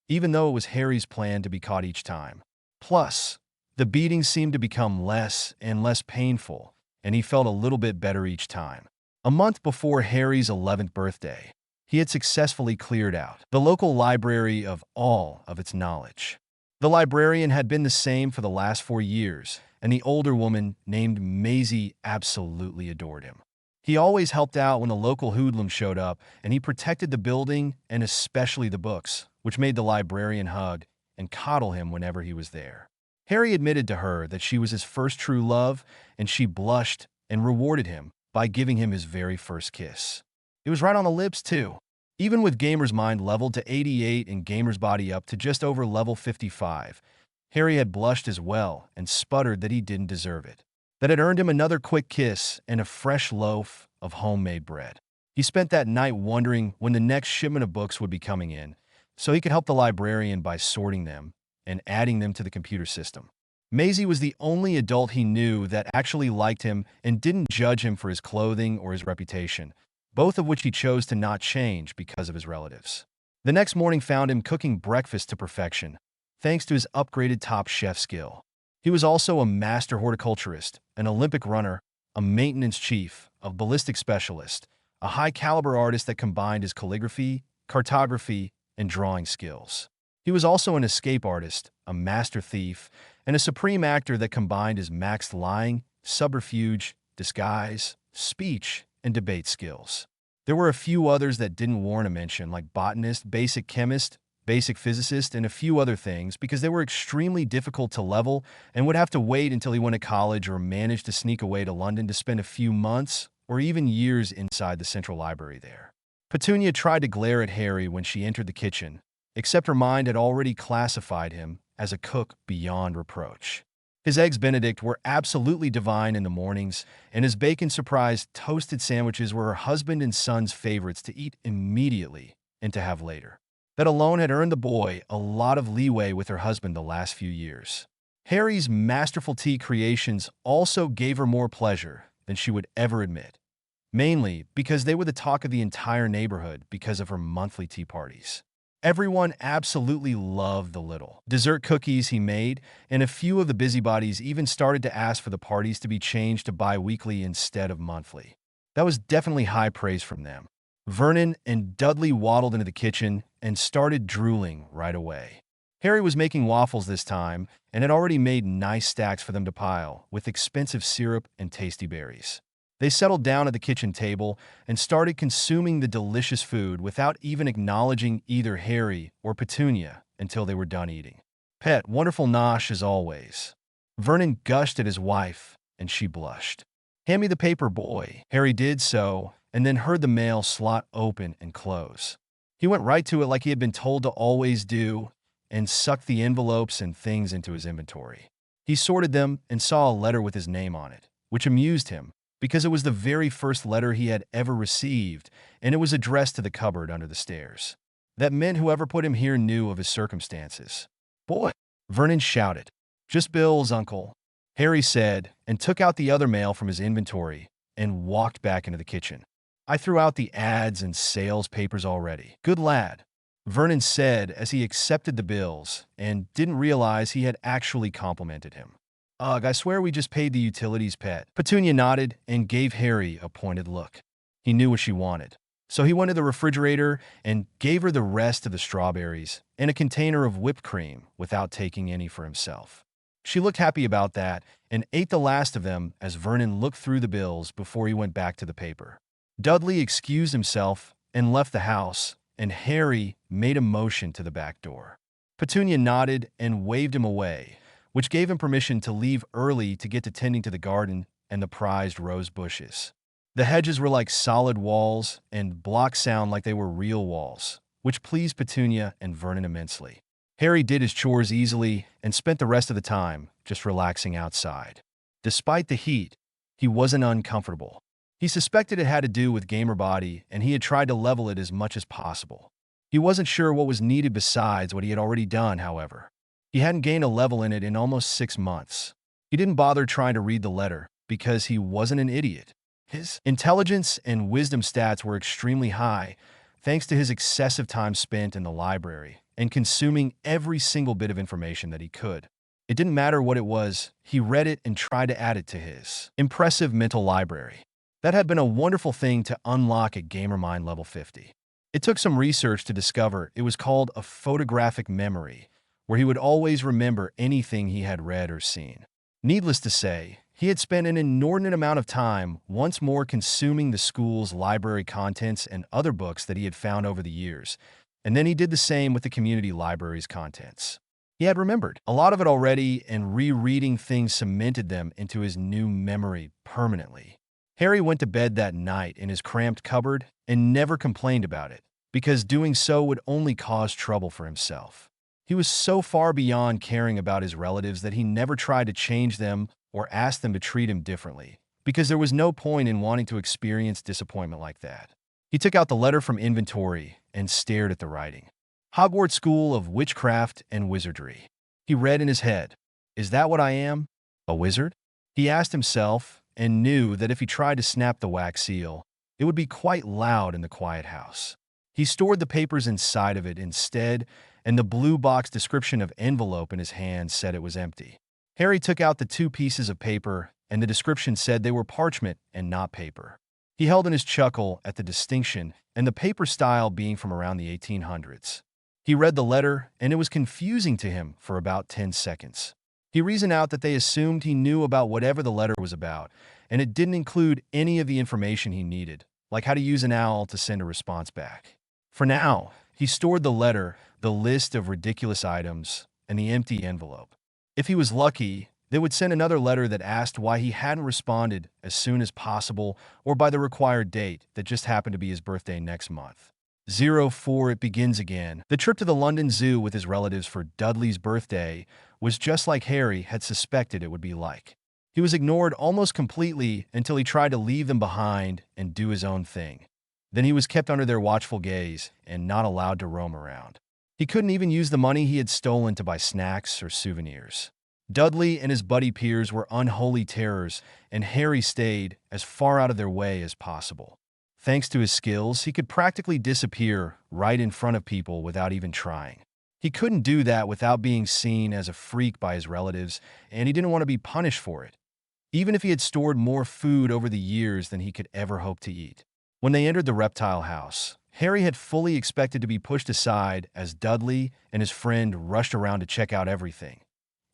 even though it was Harry's plan to be caught each time. Plus, the beatings seemed to become less and less painful, and he felt a little bit better each time. A month before Harry's 11th birthday, he had successfully cleared out the local library of all of its knowledge. The librarian had been the same for the last 4 years, and the older woman named Maisie absolutely adored him. He always helped out when the local hoodlum showed up, and he protected the building and especially the books, which made the librarian hug and coddle him whenever he was there. Harry admitted to her that she was his first true love, and she blushed and rewarded him by giving him his very first kiss. It was right on the lips, too. Even with Gamer's mind leveled to 88 and Gamer's body up to just over level 55, Harry had blushed as well and sputtered that he didn't deserve it. That had earned him another quick kiss and a fresh loaf of homemade bread. He spent that night wondering when the next shipment of books would be coming in, so he could help the librarian by sorting them and adding them to the computer system. Maisie was the only adult he knew that actually liked him and didn't judge him for his clothing or his reputation, both of which he chose to not change because of his relatives. The next morning found him cooking breakfast to perfection, thanks to his upgraded top chef skill. He was also a master horticulturist, an Olympic runner, a maintenance chief, a ballistic specialist, a high-caliber artist that combined his calligraphy, cartography, and drawing skills. He was also an escape artist, a master thief, and a supreme actor that combined his maxed lying, subterfuge, disguise, speech, and debate skills. There were a few others that didn't warrant a mention, like botanist, basic chemist, basic physicist, and a few other things, because they were extremely difficult to level and would have to wait until he went to college or managed to sneak away to London to spend a few months or even years inside the central library there. Petunia tried to glare at Harry when she entered the kitchen, except her mind had already classified him as a cook beyond reproach. His eggs Benedict were absolutely divine in the mornings, and his bacon surprise toasted sandwiches were her husband and son's favorites to eat immediately and to have later. That alone had earned the boy a lot of leeway with her husband the last few years. Harry's masterful tea creations also gave her more pleasure than she would ever admit, mainly because they were the talk of the entire neighborhood because of her monthly tea parties. Everyone absolutely loved the little dessert cookies he made, and a few of the busybodies even started to ask for the parties to be changed to bi-weekly instead of monthly. That was definitely high praise from them. Vernon and Dudley waddled into the kitchen and started drooling right away. Harry was making waffles this time and had already made nice stacks for them to pile, with expensive syrup and tasty berries. They settled down at the kitchen table and started consuming the delicious food without even acknowledging either Harry or Petunia until they were done eating. "Pet, wonderful nosh as always." Vernon gushed at his wife, and she blushed. "Hand me the paper, boy." Harry did so, and then heard the mail slot open and close. He went right to it like he had been told to always do, and sucked the envelopes and things into his inventory. He sorted them and saw a letter with his name on it, which amused him, because it was the very first letter he had ever received, and it was addressed to the cupboard under the stairs. That meant whoever put him here knew of his circumstances. "Boy," Vernon shouted. "Just bills, Uncle," Harry said, and took out the other mail from his inventory and walked back into the kitchen. "I threw out the ads and sales papers already." "Good lad," Vernon said as he accepted the bills and didn't realize he had actually complimented him. "Ugh, I swear we just paid the utilities, pet." Petunia nodded and gave Harry a pointed look. He knew what she wanted. So he went to the refrigerator and gave her the rest of the strawberries and a container of whipped cream without taking any for himself. She looked happy about that and ate the last of them as Vernon looked through the bills before he went back to the paper. Dudley excused himself and left the house, and Harry made a motion to the back door. Petunia nodded and waved him away, which gave him permission to leave early to get to tending to the garden and the prized rose bushes. The hedges were like solid walls and blocks sound like they were real walls, which pleased Petunia and Vernon immensely. Harry did his chores easily and spent the rest of the time just relaxing outside. Despite the heat, he wasn't uncomfortable. He suspected it had to do with gamer body, and he had tried to level it as much as possible. He wasn't sure what was needed besides what he had already done, however. He hadn't gained a level in it in almost 6 months. He didn't bother trying to read the letter because he wasn't an idiot. His intelligence and wisdom stats were extremely high, thanks to his excessive time spent in the library and consuming every single bit of information that he could. It didn't matter what it was, he read it and tried to add it to his impressive mental library. That had been a wonderful thing to unlock at GamerMind level 50. It took some research to discover it was called a photographic memory, where he would always remember anything he had read or seen. Needless to say, he had spent an inordinate amount of time once more consuming the school's library contents and other books that he had found over the years, and then he did the same with the community library's contents. He had remembered a lot of it already, and rereading things cemented them into his new memory permanently. Harry went to bed that night in his cramped cupboard and never complained about it, because doing so would only cause trouble for himself. He was so far beyond caring about his relatives that he never tried to change them or ask them to treat him differently, because there was no point in wanting to experience disappointment like that. He took out the letter from inventory and stared at the writing. Hogwarts School of Witchcraft and Wizardry. He read in his head, "Is that what I am? A wizard?" He asked himself, and knew that if he tried to snap the wax seal, it would be quite loud in the quiet house. He stored the papers inside of it instead, and the blue box description of envelope in his hand said it was empty. Harry took out the 2 pieces of paper, and the description said they were parchment and not paper. He held in his chuckle at the distinction and the paper style being from around the 1800s. He read the letter, and it was confusing to him for about 10 seconds. He reasoned out that they assumed he knew about whatever the letter was about, and it didn't include any of the information he needed, like how to use an owl to send a response back. For now, he stored the letter, the list of ridiculous items, and the empty envelope. If he was lucky, they would send another letter that asked why he hadn't responded as soon as possible or by the required date that just happened to be his birthday next month. 04 It begins again. The trip to the London Zoo with his relatives for Dudley's birthday was just like Harry had suspected it would be like. He was ignored almost completely until he tried to leave them behind and do his own thing. Then he was kept under their watchful gaze and not allowed to roam around. He couldn't even use the money he had stolen to buy snacks or souvenirs. Dudley and his buddy peers were unholy terrors, and Harry stayed as far out of their way as possible. Thanks to his skills, he could practically disappear right in front of people without even trying. He couldn't do that without being seen as a freak by his relatives, and he didn't want to be punished for it, even if he had stored more food over the years than he could ever hope to eat. When they entered the reptile house, Harry had fully expected to be pushed aside as Dudley and his friend rushed around to check out everything,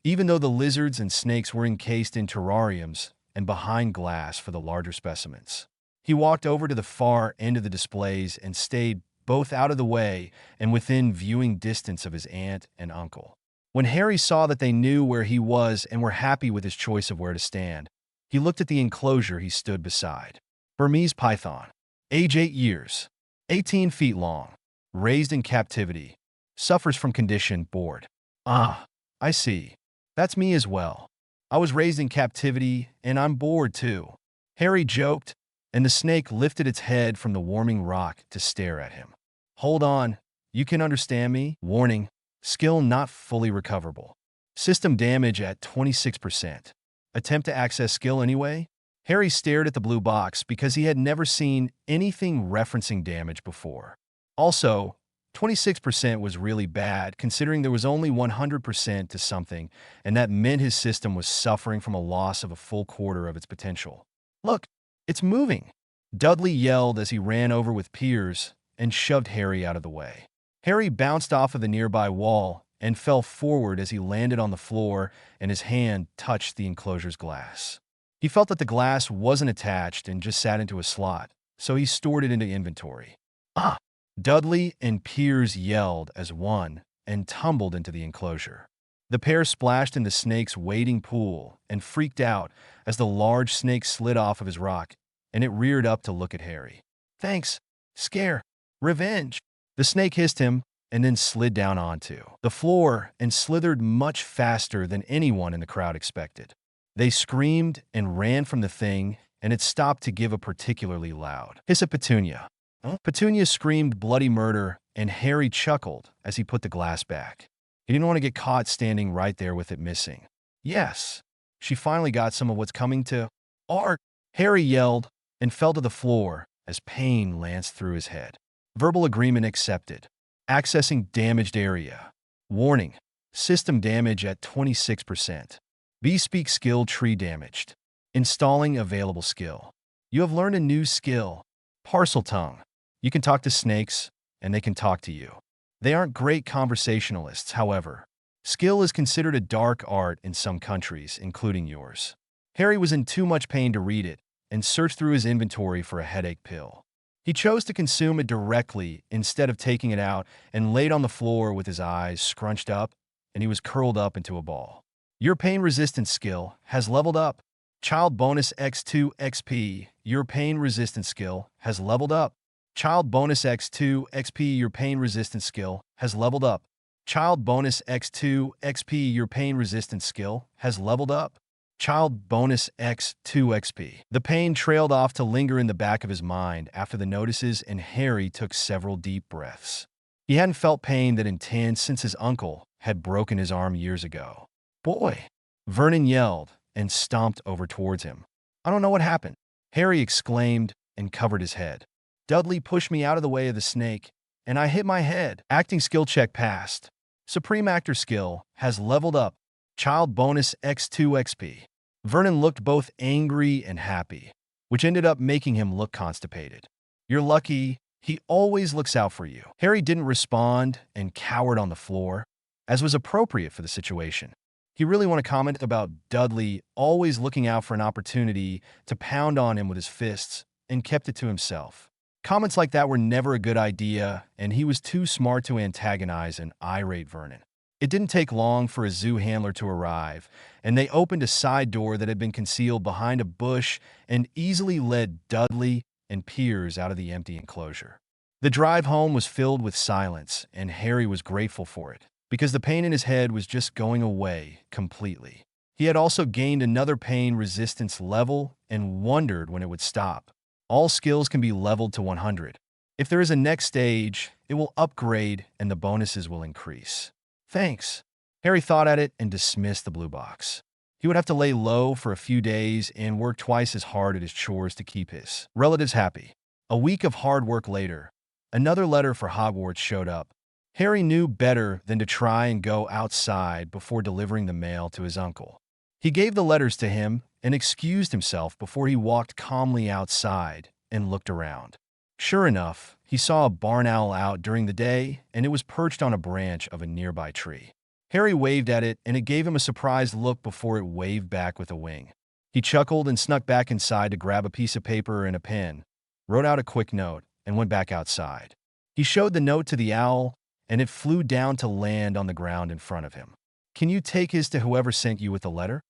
even though the lizards and snakes were encased in terrariums and behind glass for the larger specimens. He walked over to the far end of the displays and stayed both out of the way and within viewing distance of his aunt and uncle. When Harry saw that they knew where he was and were happy with his choice of where to stand, he looked at the enclosure he stood beside. Burmese python. Age 8 years. 18 feet long. Raised in captivity. Suffers from condition bored. Ah, I see. That's me as well. I was raised in captivity, and I'm bored too. Harry joked, and the snake lifted its head from the warming rock to stare at him. Hold on, you can understand me? Warning, skill not fully recoverable. System damage at 26%. Attempt to access skill anyway? Harry stared at the blue box because he had never seen anything referencing damage before. Also, 26% was really bad considering there was only 100% to something, and that meant his system was suffering from a loss of a full quarter of its potential. Look, it's moving! Dudley yelled as he ran over with Piers and shoved Harry out of the way. Harry bounced off of the nearby wall and fell forward as he landed on the floor and his hand touched the enclosure's glass. He felt that the glass wasn't attached and just sat into a slot, so he stored it into inventory. Ah! Dudley and Piers yelled as one and tumbled into the enclosure. The pair splashed in the snake's wading pool and freaked out as the large snake slid off of his rock and it reared up to look at Harry. Thanks. Scare. Revenge. The snake hissed him and then slid down onto the floor and slithered much faster than anyone in the crowd expected. They screamed and ran from the thing, and it stopped to give a particularly loud hiss at Petunia. Petunia screamed bloody murder, and Harry chuckled as he put the glass back. He didn't want to get caught standing right there with it missing. Yes, she finally got some of what's coming to Art. Harry yelled and fell to the floor as pain lanced through his head. Verbal agreement accepted. Accessing damaged area. Warning, system damage at 26%. Bespeak skill tree damaged. Installing available skill. You have learned a new skill, Parcel Tongue. You can talk to snakes, and they can talk to you. They aren't great conversationalists, however. Skill is considered a dark art in some countries, including yours. Harry was in too much pain to read it, and searched through his inventory for a headache pill. He chose to consume it directly instead of taking it out and laid on the floor with his eyes scrunched up, and he was curled up into a ball. Your pain resistance skill has leveled up. Child bonus X2 XP. Your pain resistance skill has leveled up. Child bonus X2 XP. Your pain resistance skill has leveled up. Child bonus X2 XP. Your pain resistance skill has leveled up. Child bonus X2 XP. The pain trailed off to linger in the back of his mind after the notices, and Harry took several deep breaths. He hadn't felt pain that intense since his uncle had broken his arm years ago. Boy! Vernon yelled and stomped over towards him. I don't know what happened, Harry exclaimed and covered his head. Dudley pushed me out of the way of the snake, and I hit my head. Acting skill check passed. Supreme actor skill has leveled up. Child bonus X2 XP. Vernon looked both angry and happy, which ended up making him look constipated. You're lucky. He always looks out for you. Harry didn't respond and cowered on the floor, as was appropriate for the situation. He really wanted to comment about Dudley always looking out for an opportunity to pound on him with his fists, and kept it to himself. Comments like that were never a good idea, and he was too smart to antagonize an irate Vernon. It didn't take long for a zoo handler to arrive, and they opened a side door that had been concealed behind a bush and easily led Dudley and Piers out of the empty enclosure. The drive home was filled with silence, and Harry was grateful for it, because the pain in his head was just going away completely. He had also gained another pain resistance level and wondered when it would stop. All skills can be leveled to 100. If there is a next stage, it will upgrade and the bonuses will increase. Thanks. Harry thought at it and dismissed the blue box. He would have to lay low for a few days and work twice as hard at his chores to keep his relatives happy. A week of hard work later, another letter for Hogwarts showed up. Harry knew better than to try and go outside before delivering the mail to his uncle. He gave the letters to him and excused himself before he walked calmly outside and looked around. Sure enough, he saw a barn owl out during the day, and it was perched on a branch of a nearby tree. Harry waved at it, and it gave him a surprised look before it waved back with a wing. He chuckled and snuck back inside to grab a piece of paper and a pen, wrote out a quick note, and went back outside. He showed the note to the owl, and it flew down to land on the ground in front of him. Can you take his to whoever sent you with the letter?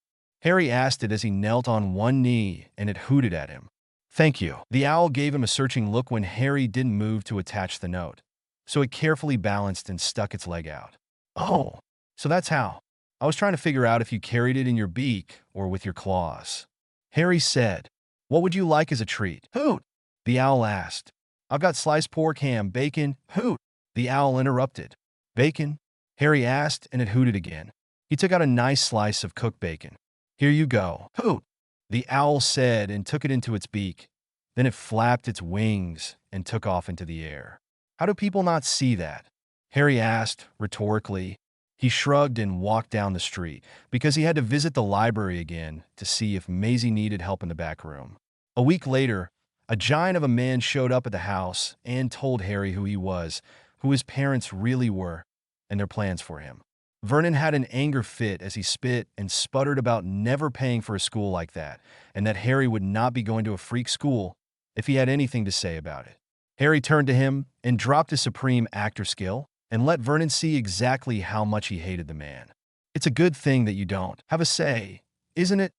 Harry asked it as he knelt on one knee, and it hooted at him. Thank you. The owl gave him a searching look when Harry didn't move to attach the note, so it carefully balanced and stuck its leg out. Oh, so that's how. I was trying to figure out if you carried it in your beak or with your claws. Harry said, What would you like as a treat? Hoot! The owl asked. I've got sliced pork, ham, bacon. Hoot! The owl interrupted. Bacon? Harry asked, and it hooted again. He took out a nice slice of cooked bacon. Here you go. Hoot! The owl said and took it into its beak. Then it flapped its wings and took off into the air. How do people not see that? Harry asked, rhetorically. He shrugged and walked down the street because he had to visit the library again to see if Maisie needed help in the back room. A week later, a giant of a man showed up at the house and told Harry who he was, who his parents really were, and their plans for him. Vernon had an anger fit as he spit and sputtered about never paying for a school like that, and that Harry would not be going to a freak school if he had anything to say about it. Harry turned to him and dropped his supreme actor skill and let Vernon see exactly how much he hated the man. It's a good thing that you don't have a say, isn't it?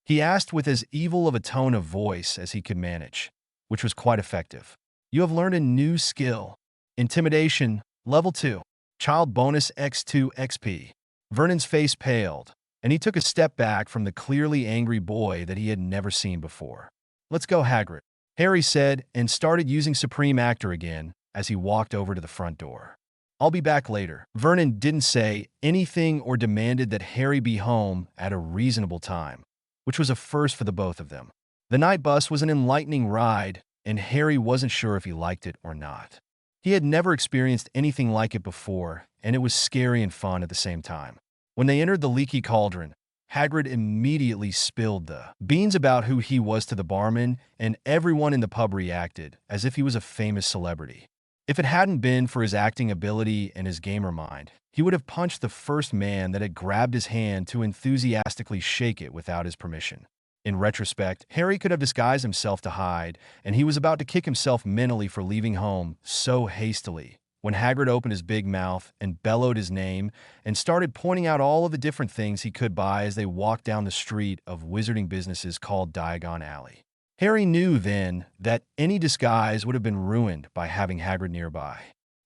He asked with as evil of a tone of voice as he could manage, which was quite effective. You have learned a new skill. Intimidation, level 2. Child bonus X2 XP. Vernon's face paled, and he took a step back from the clearly angry boy that he had never seen before. Let's go, Hagrid, Harry said, and started using Supreme Actor again as he walked over to the front door. I'll be back later. Vernon didn't say anything or demanded that Harry be home at a reasonable time, which was a first for the both of them. The night bus was an enlightening ride, and Harry wasn't sure if he liked it or not. He had never experienced anything like it before, and it was scary and fun at the same time. When they entered the leaky cauldron, Hagrid immediately spilled the beans about who he was to the barman, and everyone in the pub reacted as if he was a famous celebrity. If it hadn't been for his acting ability and his gamer mind, he would have punched the first man that had grabbed his hand to enthusiastically shake it without his permission. In retrospect, Harry could have disguised himself to hide, and he was about to kick himself mentally for leaving home so hastily when Hagrid opened his big mouth and bellowed his name and started pointing out all of the different things he could buy as they walked down the street of wizarding businesses called Diagon Alley. Harry knew then that any disguise would have been ruined by having Hagrid nearby.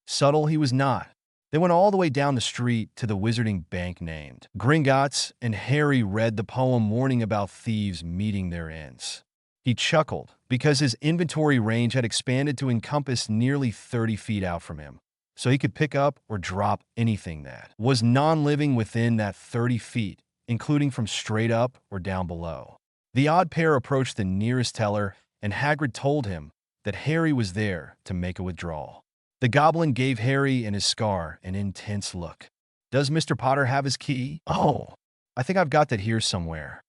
Subtle he was not. They went all the way down the street to the wizarding bank named Gringotts, and Harry read the poem warning about thieves meeting their ends. He chuckled because his inventory range had expanded to encompass nearly 30 feet out from him, so he could pick up or drop anything that was non-living within that 30 feet, including from straight up or down below. The odd pair approached the nearest teller, and Hagrid told him that Harry was there to make a withdrawal. The goblin gave Harry and his scar an intense look. Does Mr. Potter have his key? Oh, I think I've got that here somewhere,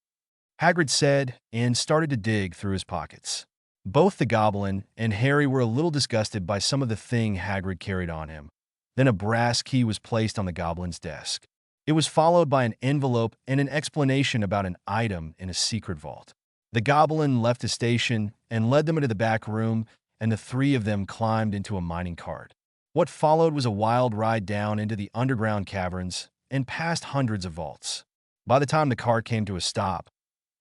Hagrid said, and started to dig through his pockets. Both the goblin and Harry were a little disgusted by some of the thing Hagrid carried on him. Then a brass key was placed on the goblin's desk. It was followed by an envelope and an explanation about an item in a secret vault. The goblin left his station and led them into the back room, and the three of them climbed into a mining cart. What followed was a wild ride down into the underground caverns and past hundreds of vaults. By the time the cart came to a stop,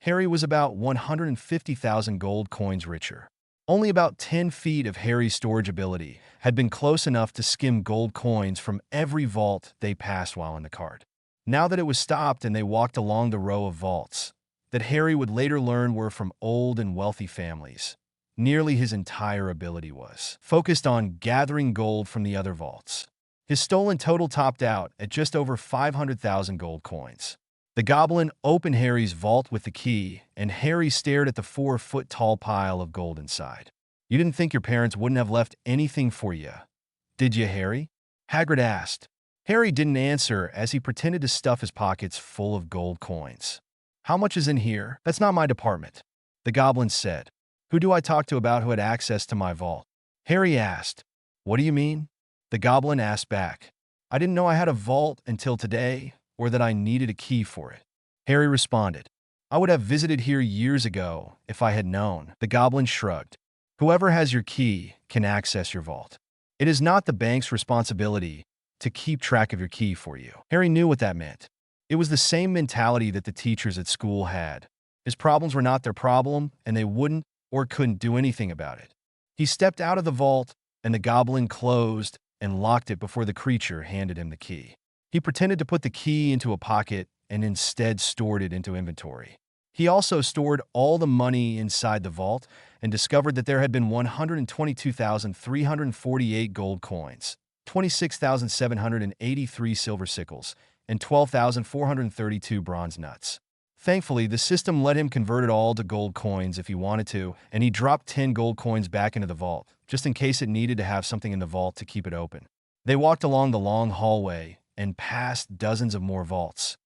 Harry was about 150,000 gold coins richer. Only about 10 feet of Harry's storage ability had been close enough to skim gold coins from every vault they passed while in the cart. Now that it was stopped and they walked along the row of vaults that Harry would later learn were from old and wealthy families, nearly his entire ability was focused on gathering gold from the other vaults. His stolen total topped out at just over 500,000 gold coins. The goblin opened Harry's vault with the key, and Harry stared at the 4-foot-tall pile of gold inside. You didn't think your parents wouldn't have left anything for you, did you, Harry? Hagrid asked. Harry didn't answer as he pretended to stuff his pockets full of gold coins. How much is in here? That's not my department, the goblin said. Who do I talk to about who had access to my vault? Harry asked. What do you mean? The goblin asked back. I didn't know I had a vault until today, or that I needed a key for it. Harry responded. I would have visited here years ago if I had known. The goblin shrugged. Whoever has your key can access your vault. It is not the bank's responsibility to keep track of your key for you. Harry knew what that meant. It was the same mentality that the teachers at school had. His problems were not their problem, and they wouldn't or couldn't do anything about it. He stepped out of the vault, and the goblin closed and locked it before the creature handed him the key. He pretended to put the key into a pocket and instead stored it into inventory. He also stored all the money inside the vault and discovered that there had been 122,348 gold coins, 26,783 silver sickles, and 12,432 bronze nuts. Thankfully, the system let him convert it all to gold coins if he wanted to, and he dropped 10 gold coins back into the vault, just in case it needed to have something in the vault to keep it open. They walked along the long hallway and past dozens of more vaults.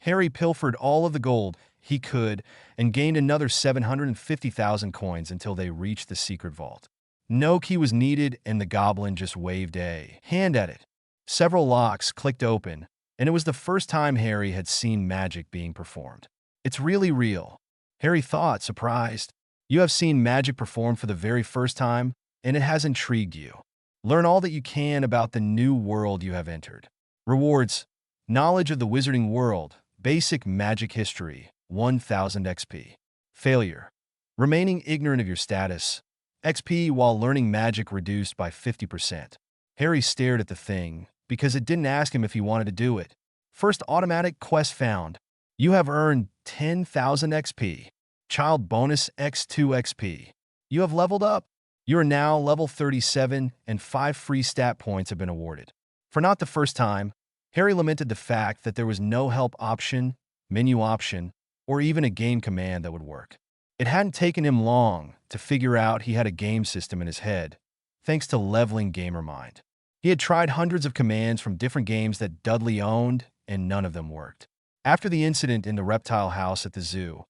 Harry pilfered all of the gold he could and gained another 750,000 coins until they reached the secret vault. No key was needed, and the goblin just waved a hand at it. Several locks clicked open, and it was the first time Harry had seen magic being performed. "It's really real," Harry thought, surprised. "You have seen magic performed for the very first time, and it has intrigued you. Learn all that you can about the new world you have entered. Rewards: knowledge of the wizarding world, basic magic history, 1000 XP. Failure: remaining ignorant of your status, XP while learning magic reduced by 50%. Harry stared at the thing, because it didn't ask him if he wanted to do it. First automatic quest found. You have earned 10,000 XP. Child bonus X2 XP. You have leveled up. You are now level 37, and 5 free stat points have been awarded. For not the first time, Harry lamented the fact that there was no help option, menu option, or even a game command that would work. It hadn't taken him long to figure out he had a game system in his head, thanks to leveling Gamermind. He had tried hundreds of commands from different games that Dudley owned, and none of them worked. After the incident in the reptile house at the zoo,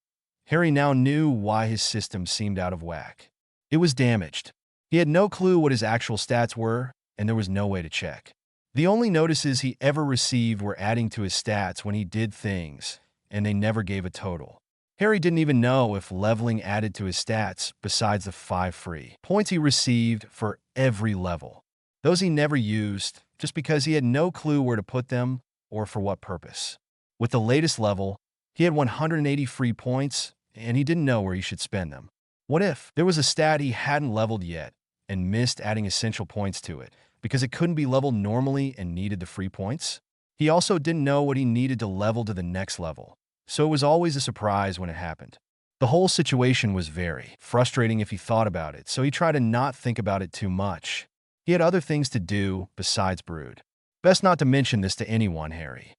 Harry now knew why his system seemed out of whack. It was damaged. He had no clue what his actual stats were, and there was no way to check. The only notices he ever received were adding to his stats when he did things, and they never gave a total. Harry didn't even know if leveling added to his stats besides the 5 free points he received for every level. Those he never used, just because he had no clue where to put them or for what purpose. With the latest level, he had 180 free points, and he didn't know where he should spend them. What if there was a stat he hadn't leveled yet and missed adding essential points to it because it couldn't be leveled normally and needed the free points? He also didn't know what he needed to level to the next level, so it was always a surprise when it happened. The whole situation was very frustrating if he thought about it, so he tried to not think about it too much. He had other things to do besides brood. "Best not to mention this to anyone, Harry,"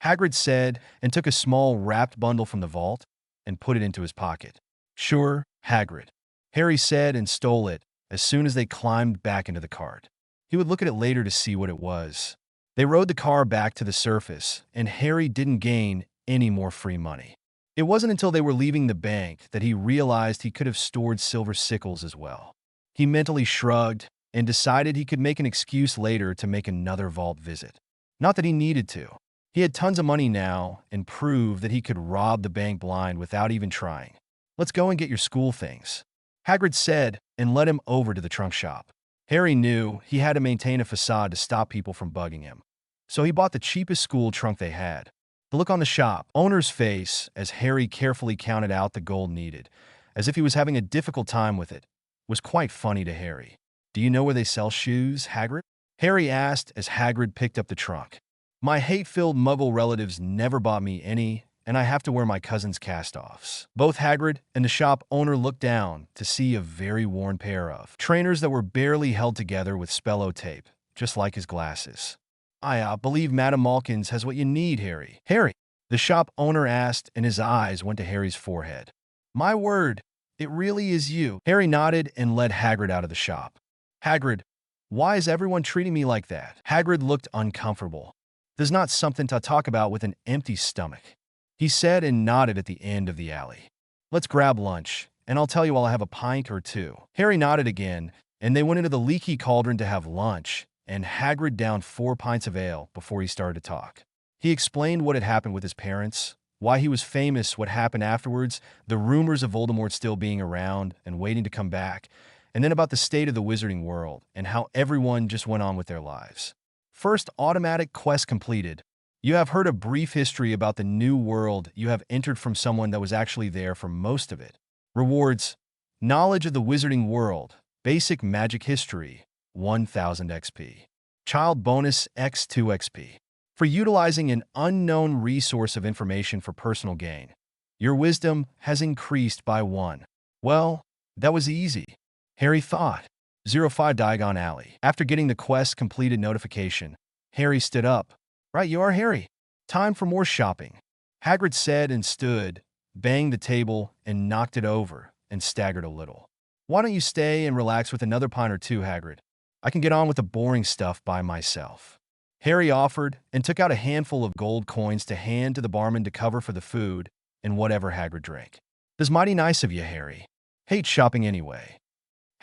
Hagrid said, and took a small wrapped bundle from the vault and put it into his pocket. "Sure, Hagrid," Harry said, and stole it as soon as they climbed back into the cart. He would look at it later to see what it was. They rode the car back to the surface, and Harry didn't gain any more free money. It wasn't until they were leaving the bank that he realized he could have stored silver sickles as well. He mentally shrugged and decided he could make an excuse later to make another vault visit. Not that he needed to. He had tons of money now and proved that he could rob the bank blind without even trying. "Let's go and get your school things," Hagrid said, and led him over to the trunk shop. Harry knew he had to maintain a facade to stop people from bugging him, so he bought the cheapest school trunk they had. The look on the shop owner's face as Harry carefully counted out the gold needed, as if he was having a difficult time with it, was quite funny to Harry. "Do you know where they sell shoes, Hagrid?" Harry asked as Hagrid picked up the trunk. "My hate-filled muggle relatives never bought me any, and I have to wear my cousin's cast-offs." Both Hagrid and the shop owner looked down to see a very worn pair of trainers that were barely held together with Spello tape, just like his glasses. "I believe Madame Malkins has what you need, Harry." "Harry?" the shop owner asked, and his eyes went to Harry's forehead. "My word, it really is you." Harry nodded and led Hagrid out of the shop. "Hagrid, why is everyone treating me like that?" Hagrid looked uncomfortable. "There's not something to talk about with an empty stomach," he said, and nodded at the end of the alley. "Let's grab lunch, and I'll tell you while I have a pint or two." Harry nodded again, and they went into the leaky cauldron to have lunch, and Hagrid downed 4 pints of ale before he started to talk. He explained what had happened with his parents, why he was famous, what happened afterwards, the rumors of Voldemort still being around and waiting to come back, and then about the state of the wizarding world and how everyone just went on with their lives. First automatic quest completed. You have heard a brief history about the new world you have entered from someone that was actually there for most of it. Rewards: knowledge of the wizarding world, basic magic history, 1000 XP. Child bonus X2 XP. For utilizing an unknown resource of information for personal gain. Your wisdom has increased by 1. Well, that was easy, Harry thought. 05 Diagon Alley. After getting the quest completed notification, Harry stood up. Right you are, Harry. Time for more shopping. Hagrid said and stood, banged the table, and knocked it over, and staggered a little. Why don't you stay and relax with another pint or two, Hagrid? I can get on with the boring stuff by myself. Harry offered and took out a handful of gold coins to hand to the barman to cover for the food and whatever Hagrid drank. That's mighty nice of you, Harry. Hate shopping anyway.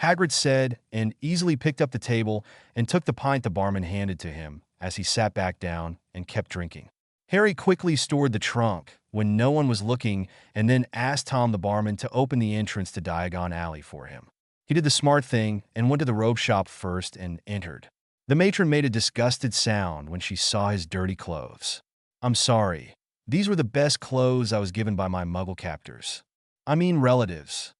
Hagrid said and easily picked up the table and took the pint the barman handed to him as he sat back down and kept drinking. Harry quickly stored the trunk when no one was looking and then asked Tom the barman to open the entrance to Diagon Alley for him. He did the smart thing and went to the robe shop first and entered. The matron made a disgusted sound when she saw his dirty clothes. I'm sorry. These were the best clothes I was given by my muggle captors. I mean relatives.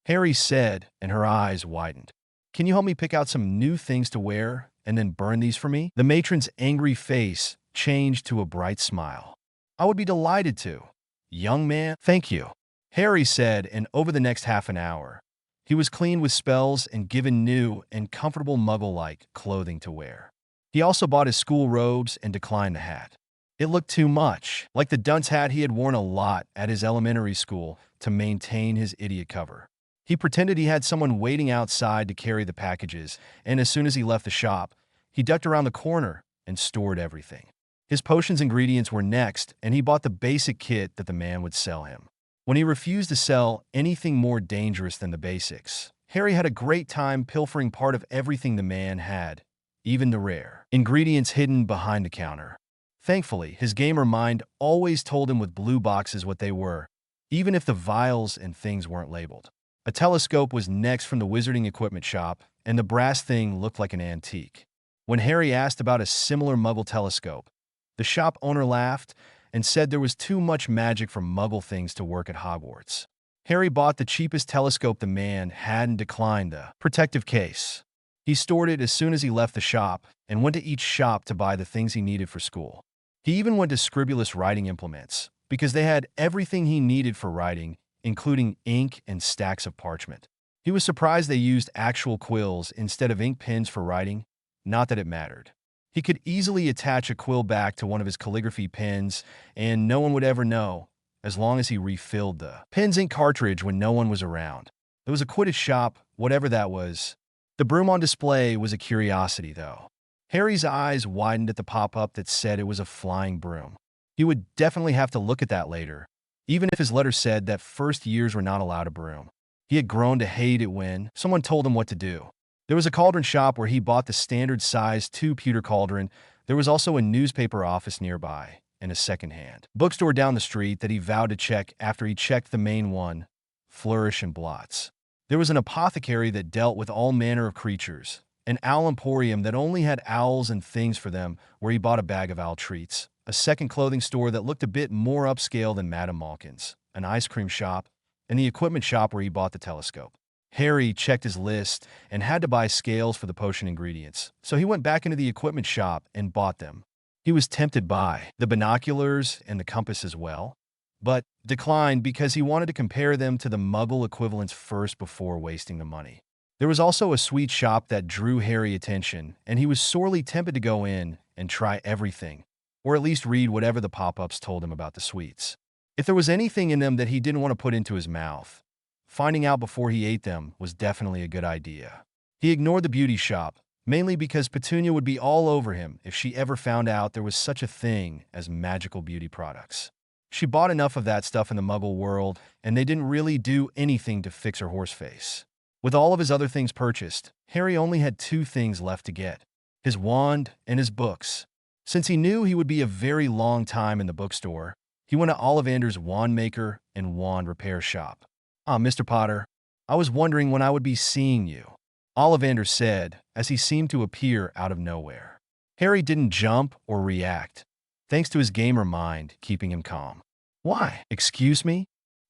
Harry said, and her eyes widened. Can you help me pick out some new things to wear and then burn these for me? The matron's angry face changed to a bright smile. I would be delighted to. Young man, thank you, Harry said, and over the next half an hour, he was cleaned with spells and given new and comfortable muggle-like clothing to wear. He also bought his school robes and declined the hat. It looked too much, like the dunce hat he had worn a lot at his elementary school to maintain his idiot cover. He pretended he had someone waiting outside to carry the packages, and as soon as he left the shop, he ducked around the corner and stored everything. His potions ingredients were next, and he bought the basic kit that the man would sell him. When he refused to sell anything more dangerous than the basics, Harry had a great time pilfering part of everything the man had, even the rare ingredients hidden behind the counter. Thankfully, his gamer mind always told him with blue boxes what they were, even if the vials and things weren't labeled. A telescope was next from the wizarding equipment shop, and the brass thing looked like an antique. When Harry asked about a similar Muggle telescope, the shop owner laughed and said there was too much magic for Muggle things to work at Hogwarts. Harry bought the cheapest telescope the man had and declined the protective case. He stored it as soon as he left the shop and went to each shop to buy the things he needed for school. He even went to Scribulus writing implements because they had everything he needed for writing, including ink and stacks of parchment. He was surprised they used actual quills instead of ink pens for writing, not that it mattered. He could easily attach a quill back to one of his calligraphy pens, and no one would ever know, as long as he refilled the pen's ink cartridge when no one was around. It was a Quidditch shop, whatever that was. The broom on display was a curiosity, though. Harry's eyes widened at the pop-up that said it was a flying broom. He would definitely have to look at that later, even if his letter said that first years were not allowed a broom. He had grown to hate it when someone told him what to do. There was a cauldron shop where he bought the standard-sized 2-pewter cauldron. There was also a newspaper office nearby and a second-hand bookstore down the street that he vowed to check after he checked the main one, Flourish and Blots. There was an apothecary that dealt with all manner of creatures, an owl emporium that only had owls and things for them where he bought a bag of owl treats, a second clothing store that looked a bit more upscale than Madame Malkin's, an ice cream shop, and the equipment shop where he bought the telescope. Harry checked his list and had to buy scales for the potion ingredients, so he went back into the equipment shop and bought them. He was tempted by the binoculars and the compass as well, but declined because he wanted to compare them to the Muggle equivalents first before wasting the money. There was also a sweet shop that drew Harry's attention, and he was sorely tempted to go in and try everything, or at least read whatever the pop-ups told him about the sweets. If there was anything in them that he didn't want to put into his mouth, finding out before he ate them was definitely a good idea. He ignored the beauty shop, mainly because Petunia would be all over him if she ever found out there was such a thing as magical beauty products. She bought enough of that stuff in the Muggle world, and they didn't really do anything to fix her horse face. With all of his other things purchased, Harry only had 2 things left to get: his wand and his books. Since he knew he would be a very long time in the bookstore, he went to Ollivander's wand maker and wand repair shop. "Ah, Mr. Potter, I was wondering when I would be seeing you," Ollivander said as he seemed to appear out of nowhere. Harry didn't jump or react, thanks to his gamer mind keeping him calm. "Why? Excuse me?"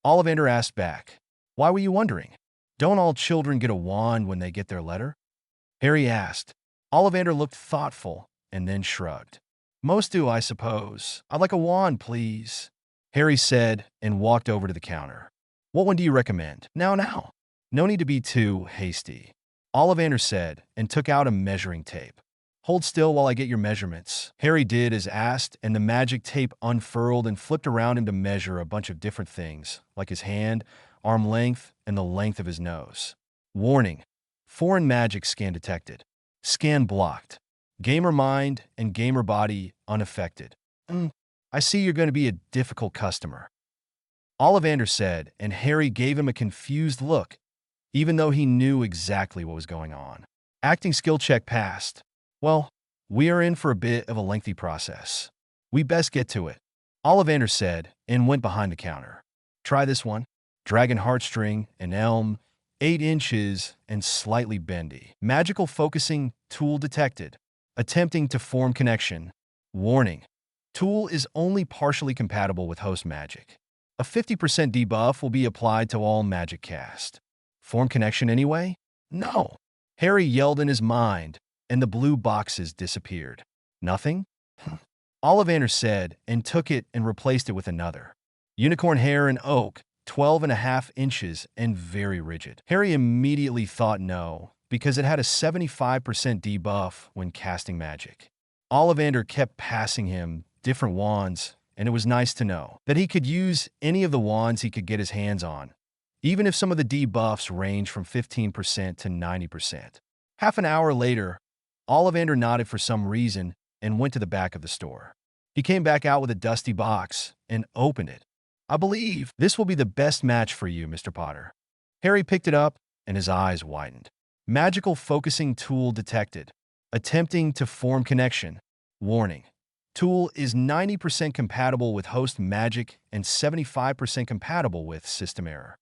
Ollivander asked back. "Why were you wondering? Don't all children get a wand when they get their letter?" Harry asked. Ollivander looked thoughtful and then shrugged. "Most do, I suppose. I'd like a wand, please." Harry said and walked over to the counter. What one do you recommend? Now. No need to be too hasty, Ollivander said and took out a measuring tape. Hold still while I get your measurements. Harry did as asked, and the magic tape unfurled and flipped around him to measure a bunch of different things, like his hand, arm length, and the length of his nose. Warning: foreign magic scan detected. Scan blocked. Gamer mind and gamer body unaffected. I see you're going to be a difficult customer, Ollivander said, and Harry gave him a confused look, even though he knew exactly what was going on. Acting skill check passed. Well, we are in for a bit of a lengthy process. We best get to it, Ollivander said and went behind the counter. Try this one. Dragon heartstring, an elm, 8 inches and slightly bendy. Magical focusing tool detected. Attempting to form connection. Warning: tool is only partially compatible with host magic. A 50% debuff will be applied to all magic cast. Form connection anyway? No. Harry yelled in his mind, and the blue boxes disappeared. Nothing? Ollivander said and took it and replaced it with another. Unicorn hair and oak, 12.5 inches and very rigid. Harry immediately thought no, because it had a 75% debuff when casting magic. Ollivander kept passing him different wands, and it was nice to know that he could use any of the wands he could get his hands on, even if some of the debuffs range from 15% to 90%. Half an hour later, Ollivander nodded for some reason and went to the back of the store. He came back out with a dusty box and opened it. I believe this will be the best match for you, Mr. Potter. Harry picked it up, and his eyes widened. Magical focusing tool detected. Attempting to form connection. Warning: tool is 90% compatible with host magic and 75% compatible with system error.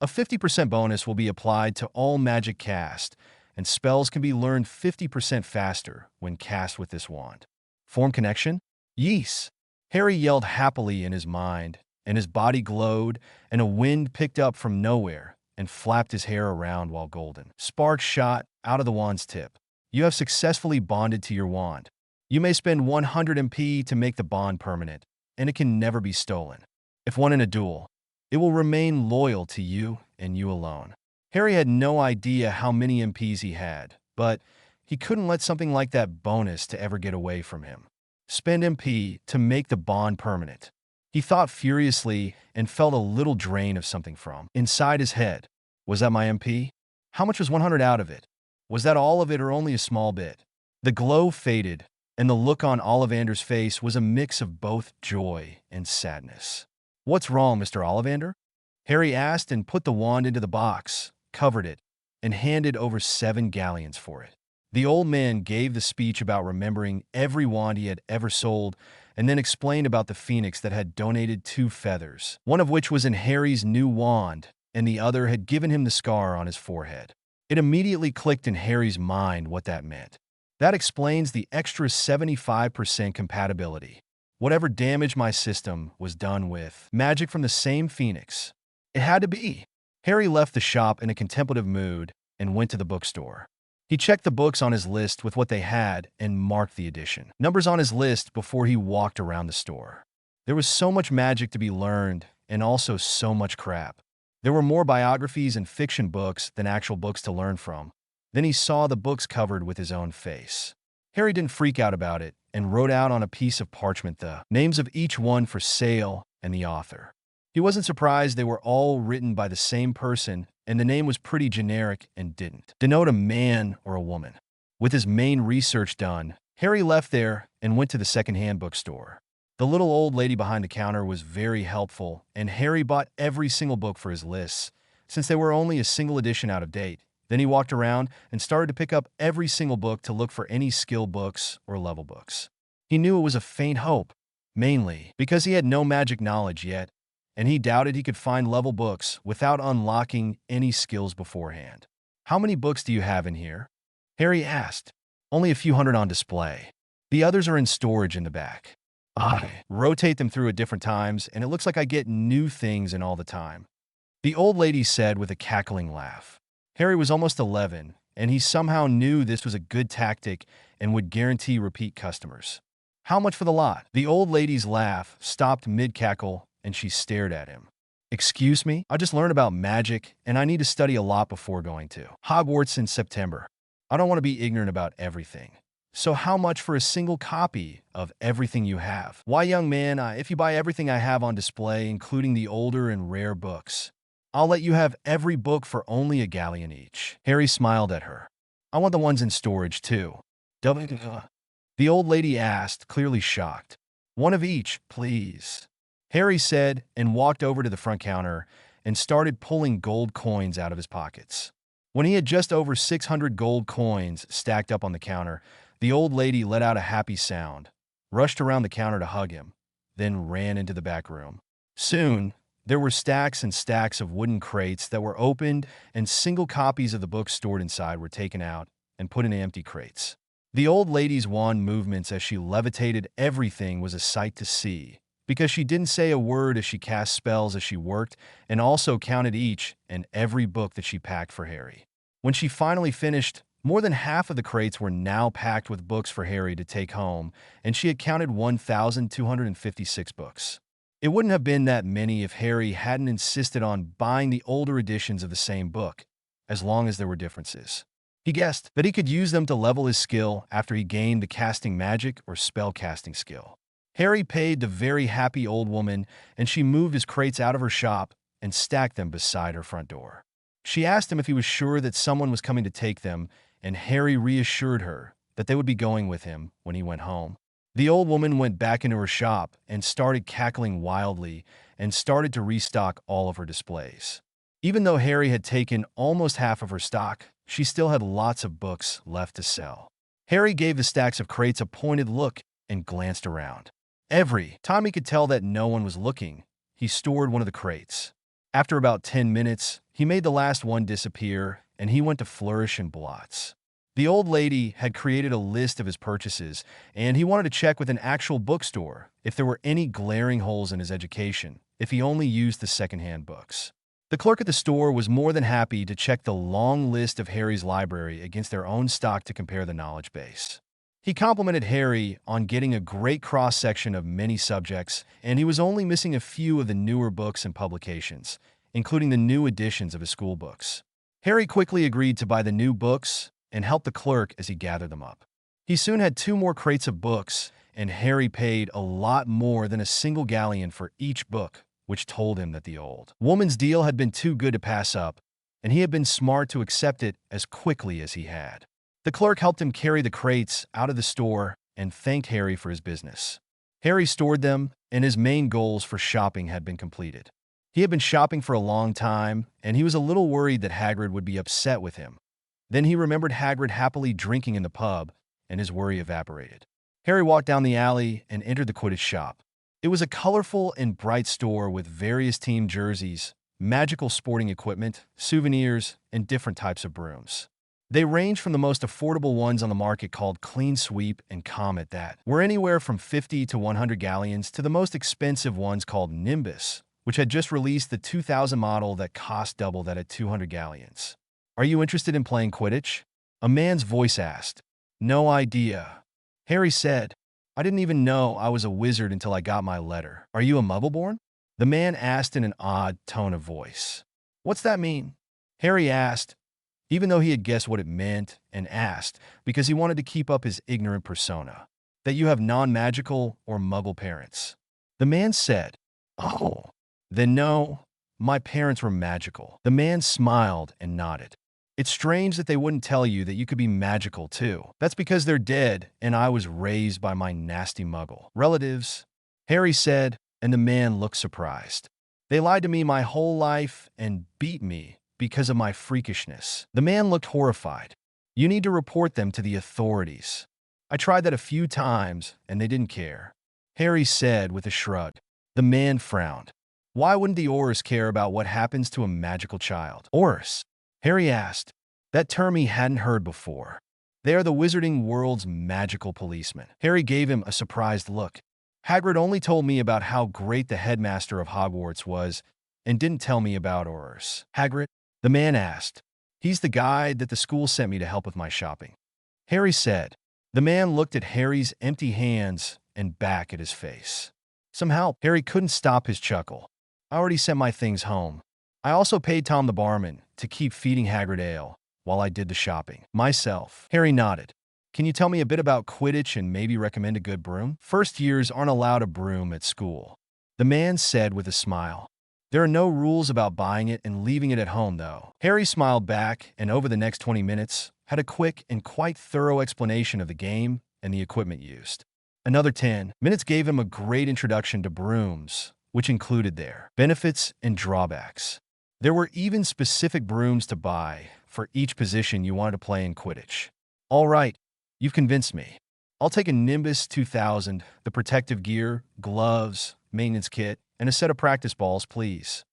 A 50% bonus will be applied to all magic cast, and spells can be learned 50% faster when cast with this wand. Form connection? Yes! Harry yelled happily in his mind, and his body glowed, and a wind picked up from nowhere and flapped his hair around while golden. Sparks shot out of the wand's tip. You have successfully bonded to your wand. You may spend 100 MP to make the bond permanent, and it can never be stolen. If won in a duel, it will remain loyal to you and you alone. Harry had no idea how many MPs he had, but he couldn't let something like that bonus to ever get away from him. Spend MP to make the bond permanent. He thought furiously and felt a little drain of something from inside his head. Was that my MP? How much was 100 out of it? Was that all of it or only a small bit? The glow faded, and the look on Ollivander's face was a mix of both joy and sadness. What's wrong, Mr. Ollivander? Harry asked and put the wand into the box, covered it, and handed over 7 galleons for it. The old man gave the speech about remembering every wand he had ever sold, and then explained about the phoenix that had donated 2 feathers, one of which was in Harry's new wand, and the other had given him the scar on his forehead. It immediately clicked in Harry's mind what that meant. That explains the extra 75% compatibility. Whatever damage my system was done with, magic from the same phoenix. It had to be. Harry left the shop in a contemplative mood and went to the bookstore. He checked the books on his list with what they had and marked the edition numbers on his list before he walked around the store. There was so much magic to be learned and also so much crap. There were more biographies and fiction books than actual books to learn from. Then he saw the books covered with his own face. Harry didn't freak out about it and wrote out on a piece of parchment the names of each one for sale and the author. He wasn't surprised they were all written by the same person, and the name was pretty generic and didn't denote a man or a woman. With his main research done, Harry left there and went to the second-hand bookstore. The little old lady behind the counter was very helpful, and Harry bought every single book for his lists, since they were only a single edition out of date. Then he walked around and started to pick up every single book to look for any skill books or level books. He knew it was a faint hope, mainly because he had no magic knowledge yet, and he doubted he could find level books without unlocking any skills beforehand. How many books do you have in here? Harry asked. Only a few hundred on display. The others are in storage in the back. I rotate them through at different times, and it looks like I get new things in all the time, the old lady said with a cackling laugh. Harry was almost 11, and he somehow knew this was a good tactic and would guarantee repeat customers. How much for the lot? The old lady's laugh stopped mid-cackle, and she stared at him. Excuse me? I just learned about magic, and I need to study a lot before going to Hogwarts in September. I don't want to be ignorant about everything. So how much for a single copy of everything you have? Why, young man, if you buy everything I have on display, including the older and rare books, I'll let you have every book for only a galleon each. Harry smiled at her. I want the ones in storage, too. The old lady asked, clearly shocked. One of each, please. Harry said and walked over to the front counter and started pulling gold coins out of his pockets. When he had just over 600 gold coins stacked up on the counter, the old lady let out a happy sound, rushed around the counter to hug him, then ran into the back room. Soon, there were stacks and stacks of wooden crates that were opened, and single copies of the books stored inside were taken out and put in empty crates. The old lady's wand movements as she levitated everything was a sight to see, because she didn't say a word as she cast spells as she worked and also counted each and every book that she packed for Harry. When she finally finished, more than half of the crates were now packed with books for Harry to take home, and she had counted 1,256 books. It wouldn't have been that many if Harry hadn't insisted on buying the older editions of the same book, as long as there were differences. He guessed that he could use them to level his skill after he gained the casting magic or spell casting skill. Harry paid the very happy old woman, and she moved his crates out of her shop and stacked them beside her front door. She asked him if he was sure that someone was coming to take them, and Harry reassured her that they would be going with him when he went home. The old woman went back into her shop and started cackling wildly and started to restock all of her displays. Even though Harry had taken almost half of her stock, she still had lots of books left to sell. Harry gave the stacks of crates a pointed look and glanced around. Every time he could tell that no one was looking, he stored one of the crates. After about 10 minutes, he made the last one disappear, and he went to flourish and blots. The old lady had created a list of his purchases, and he wanted to check with an actual bookstore if there were any glaring holes in his education, if he only used the secondhand books. The clerk at the store was more than happy to check the long list of Harry's library against their own stock to compare the knowledge base. He complimented Harry on getting a great cross-section of many subjects, and he was only missing a few of the newer books and publications, including the new editions of his school books. Harry quickly agreed to buy the new books and helped the clerk as he gathered them up. He soon had 2 more crates of books, and Harry paid a lot more than a single galleon for each book, which told him that the old woman's deal had been too good to pass up, and he had been smart to accept it as quickly as he had. The clerk helped him carry the crates out of the store and thanked Harry for his business. Harry stored them, and his main goals for shopping had been completed. He had been shopping for a long time, and he was a little worried that Hagrid would be upset with him. Then he remembered Hagrid happily drinking in the pub, and his worry evaporated. Harry walked down the alley and entered the Quidditch shop. It was a colorful and bright store with various team jerseys, magical sporting equipment, souvenirs, and different types of brooms. They ranged from the most affordable ones on the market called Clean Sweep and Comet that were anywhere from 50 to 100 galleons to the most expensive ones called Nimbus, which had just released the 2000 model that cost double that at 200 galleons. "Are you interested in playing Quidditch?" a man's voice asked. "No idea." Harry said, "I didn't even know I was a wizard until I got my letter." "Are you a Muggleborn?" the man asked in an odd tone of voice. "What's that mean?" Harry asked, even though he had guessed what it meant and asked because he wanted to keep up his ignorant persona. "That you have non-magical or Muggle parents." The man said, "Oh, then no, my parents were magical." The man smiled and nodded. "It's strange that they wouldn't tell you that you could be magical too. That's because they're dead and I was raised by my nasty Muggle relatives," Harry said, and the man looked surprised. "They lied to me my whole life and beat me because of my freakishness." The man looked horrified. "You need to report them to the authorities." "I tried that a few times and they didn't care," Harry said with a shrug. The man frowned. "Why wouldn't the Aurors care about what happens to a magical child?" "Aurors?" Harry asked. That term he hadn't heard before. "They are the wizarding world's magical policemen." Harry gave him a surprised look. "Hagrid only told me about how great the headmaster of Hogwarts was and didn't tell me about Aurors." "Hagrid?" the man asked. "He's the guy that the school sent me to help with my shopping," Harry said. The man looked at Harry's empty hands and back at his face. Some help. Harry couldn't stop his chuckle. I already sent my things home. I also paid Tom the barman to keep feeding Hagrid ale while I did the shopping. Myself. Harry nodded. Can you tell me a bit about Quidditch and maybe recommend a good broom? First years aren't allowed a broom at school, the man said with a smile. There are no rules about buying it and leaving it at home, though. Harry smiled back and over the next 20 minutes had a quick and quite thorough explanation of the game and the equipment used. Another 10 minutes gave him a great introduction to brooms, which included their benefits and drawbacks. There were even specific brooms to buy for each position you wanted to play in Quidditch. All right, you've convinced me. I'll take a Nimbus 2000, the protective gear, gloves, maintenance kit, and a set of practice balls, please.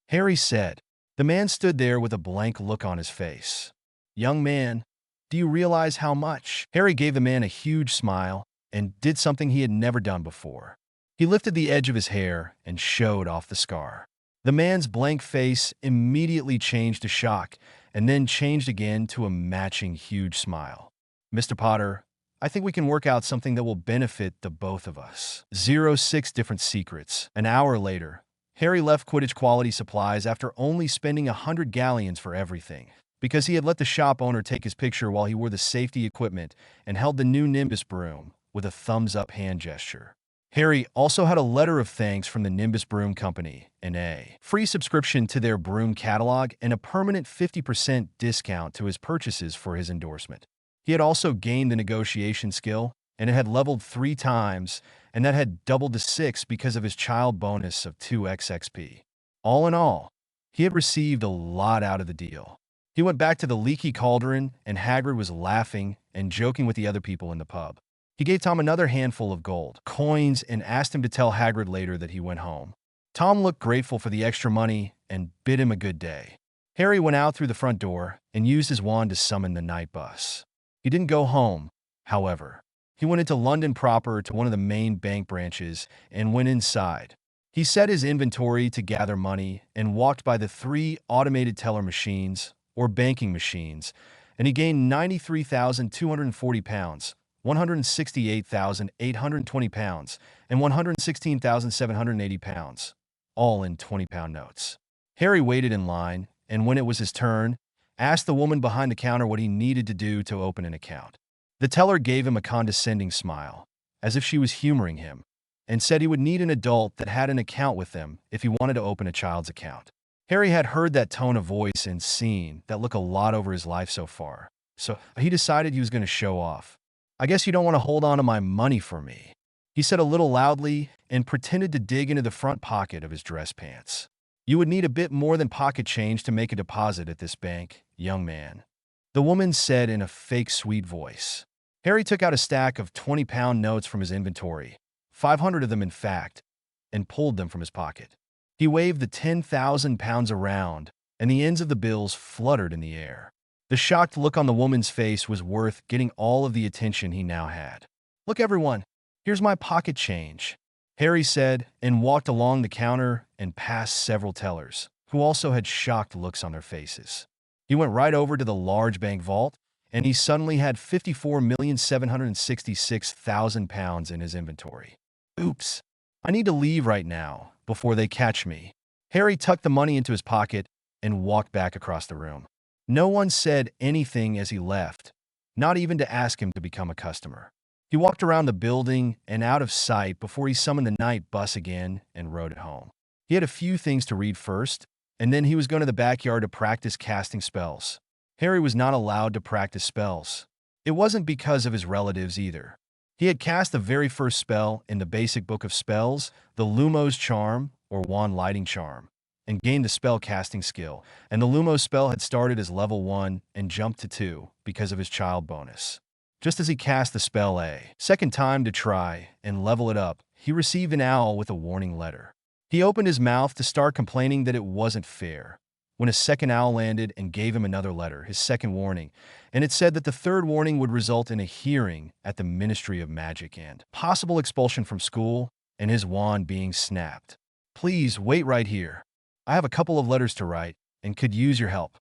Harry said. The man stood there with a blank look on his face. Young man, do you realize how much? Harry gave the man a huge smile and did something he had never done before. He lifted the edge of his hair and showed off the scar. The man's blank face immediately changed to shock and then changed again to a matching huge smile. Mr. Potter, I think we can work out something that will benefit the both of us. 06 different secrets. An hour later, Harry left Quidditch Quality Supplies after only spending 100 galleons for everything, because he had let the shop owner take his picture while he wore the safety equipment and held the new Nimbus broom with a thumbs-up hand gesture. Harry also had a letter of thanks from the Nimbus Broom Company and a free subscription to their broom catalog and a permanent 50% discount to his purchases for his endorsement. He had also gained the negotiation skill, and it had leveled 3 times, and that had doubled to 6 because of his child bonus of 2x XP. All in all, he had received a lot out of the deal. He went back to the leaky cauldron, and Hagrid was laughing and joking with the other people in the pub. He gave Tom another handful of gold coins and asked him to tell Hagrid later that he went home. Tom looked grateful for the extra money and bid him a good day. Harry went out through the front door and used his wand to summon the night bus. He didn't go home, however. He went into London proper to one of the main bank branches and went inside. He set his inventory to gather money and walked by the 3 automated teller machines, or banking machines, and he gained 93,240 pounds, 168,820 pounds, and 116,780 pounds, all in 20-pound notes. Harry waited in line, and when it was his turn, asked the woman behind the counter what he needed to do to open an account. The teller gave him a condescending smile, as if she was humoring him, and said he would need an adult that had an account with them if he wanted to open a child's account. Harry had heard that tone of voice and seen that look a lot over his life so far, so he decided he was going to show off. I guess you don't want to hold on to my money for me, he said a little loudly and pretended to dig into the front pocket of his dress pants. You would need a bit more than pocket change to make a deposit at this bank, young man, the woman said in a fake sweet voice. Harry took out a stack of 20-pound notes from his inventory, 500 of them in fact, and pulled them from his pocket. He waved the 10,000 pounds around, and the ends of the bills fluttered in the air. The shocked look on the woman's face was worth getting all of the attention he now had. Look, everyone, here's my pocket change, Harry said, and walked along the counter and past several tellers, who also had shocked looks on their faces. He went right over to the large bank vault, and he suddenly had 54,766,000 pounds in his inventory. Oops, I need to leave right now, before they catch me. Harry tucked the money into his pocket and walked back across the room. No one said anything as he left, not even to ask him to become a customer. He walked around the building and out of sight before he summoned the night bus again and rode it home. He had a few things to read first, and then he was going to the backyard to practice casting spells. Harry was not allowed to practice spells. It wasn't because of his relatives either. He had cast the very first spell in the basic book of spells, the Lumos Charm, or Wand Lighting Charm, and gained the spell casting skill, and the Lumos spell had started as level 1 and jumped to 2 because of his child bonus. Just as he cast the spell a second time to try and level it up, he received an owl with a warning letter. He opened his mouth to start complaining that it wasn't fair, when a second owl landed and gave him another letter, his second warning, and it said that the third warning would result in a hearing at the Ministry of Magic and possible expulsion from school and his wand being snapped. Please wait right here. I have a couple of letters to write and could use your help,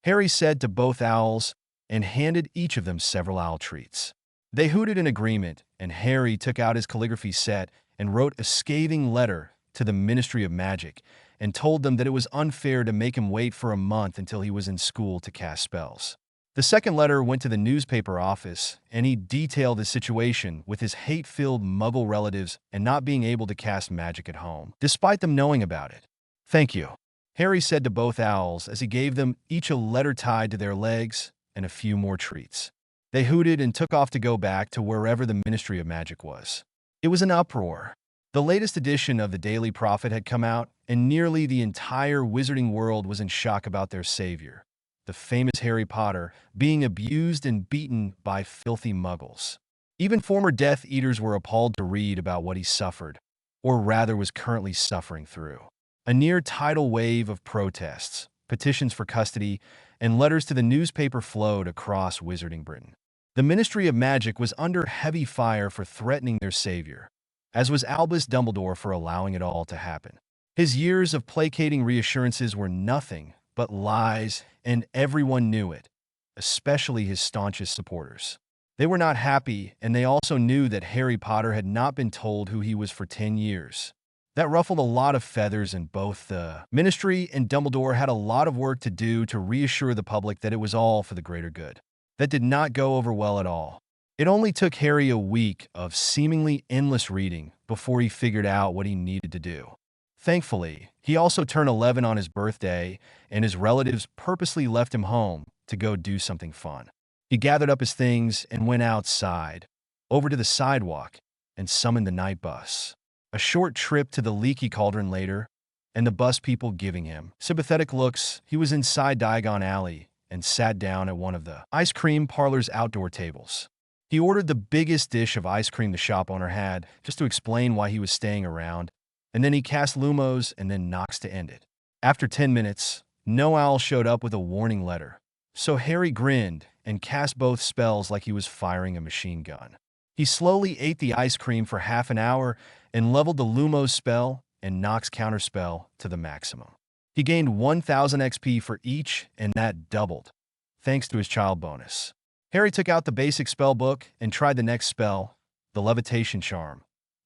Harry said to both owls and handed each of them several owl treats. They hooted in agreement, and Harry took out his calligraphy set and wrote a scathing letter to the Ministry of Magic and told them that it was unfair to make him wait for a month until he was in school to cast spells. The second letter went to the newspaper office, and he detailed his situation with his hate-filled Muggle relatives and not being able to cast magic at home, despite them knowing about it. "Thank you," Harry said to both owls as he gave them each a letter tied to their legs and a few more treats. They hooted and took off to go back to wherever the Ministry of Magic was. It was an uproar. The latest edition of the Daily Prophet had come out, and nearly the entire wizarding world was in shock about their savior, the famous Harry Potter, being abused and beaten by filthy muggles. Even former Death Eaters were appalled to read about what he suffered, or rather was currently suffering through. A near-tidal wave of protests, petitions for custody, and letters to the newspaper flowed across Wizarding Britain. The Ministry of Magic was under heavy fire for threatening their savior, as was Albus Dumbledore for allowing it all to happen. His years of placating reassurances were nothing but lies, and everyone knew it, especially his staunchest supporters. They were not happy, and they also knew that Harry Potter had not been told who he was for 10 years. That ruffled a lot of feathers, and both the Ministry and Dumbledore had a lot of work to do to reassure the public that it was all for the greater good. That did not go over well at all. It only took Harry a week of seemingly endless reading before he figured out what he needed to do. Thankfully, he also turned 11 on his birthday, and his relatives purposely left him home to go do something fun. He gathered up his things and went outside, over to the sidewalk, and summoned the night bus. A short trip to the Leaky Cauldron later, and the bus people giving him sympathetic looks, he was inside Diagon Alley and sat down at one of the ice cream parlor's outdoor tables. He ordered the biggest dish of ice cream the shop owner had, just to explain why he was staying around, and then he cast Lumos and then Nox to end it. After 10 minutes, no owl showed up with a warning letter, so Harry grinned and cast both spells like he was firing a machine gun. He slowly ate the ice cream for half an hour and leveled the Lumos spell and Nox counterspell to the maximum. He gained 1,000 XP for each, and that doubled, thanks to his child bonus. Harry took out the basic spell book and tried the next spell, the Levitation Charm,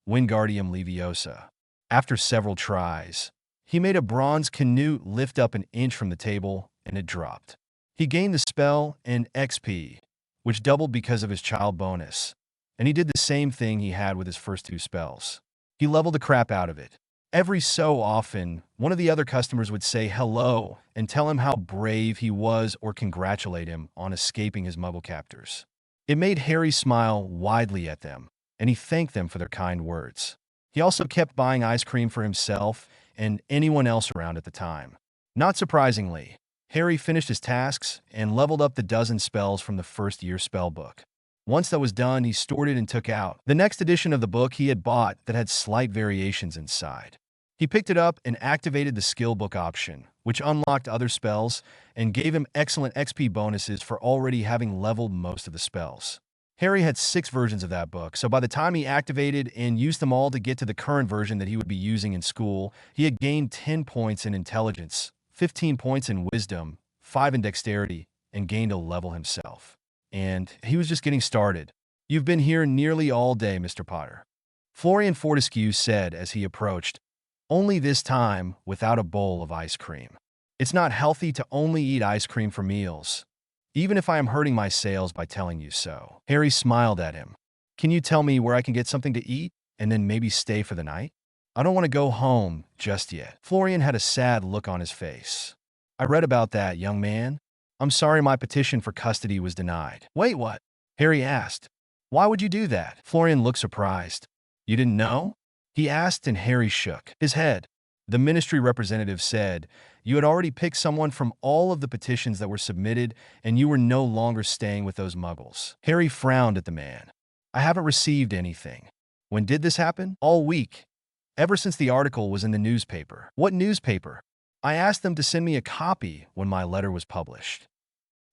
Wingardium Leviosa. After several tries, he made a bronze Canute lift up an inch from the table, and it dropped. He gained the spell and XP, which doubled because of his child bonus, and he did the same thing he had with his first two spells. He leveled the crap out of it. Every so often, one of the other customers would say hello and tell him how brave he was or congratulate him on escaping his Muggle captors. It made Harry smile widely at them, and he thanked them for their kind words. He also kept buying ice cream for himself and anyone else around at the time. Not surprisingly, Harry finished his tasks and leveled up the dozen spells from the first year spell book. Once that was done, he stored it and took out the next edition of the book he had bought that had slight variations inside. He picked it up and activated the skill book option, which unlocked other spells and gave him excellent XP bonuses for already having leveled most of the spells. Harry had 6 versions of that book, so by the time he activated and used them all to get to the current version that he would be using in school, he had gained 10 points in intelligence, 15 points in wisdom, 5 in dexterity, and gained a level himself. And he was just getting started. "You've been here nearly all day, Mr. Potter," Florian Fortescue said as he approached, only this time without a bowl of ice cream. "It's not healthy to only eat ice cream for meals, even if I am hurting my sales by telling you so." Harry smiled at him. "Can you tell me where I can get something to eat and then maybe stay for the night? I don't want to go home just yet." Florian had a sad look on his face. "I read about that, young man. I'm sorry my petition for custody was denied." "Wait, what?" Harry asked. "Why would you do that?" Florian looked surprised. "You didn't know?" he asked, and Harry shook his head. The ministry representative said, "You had already picked someone from all of the petitions that were submitted, and you were no longer staying with those muggles." Harry frowned at the man. "I haven't received anything." "When did this happen?" "All week. Ever since the article was in the newspaper." "What newspaper?" "I asked them to send me a copy when my letter was published,"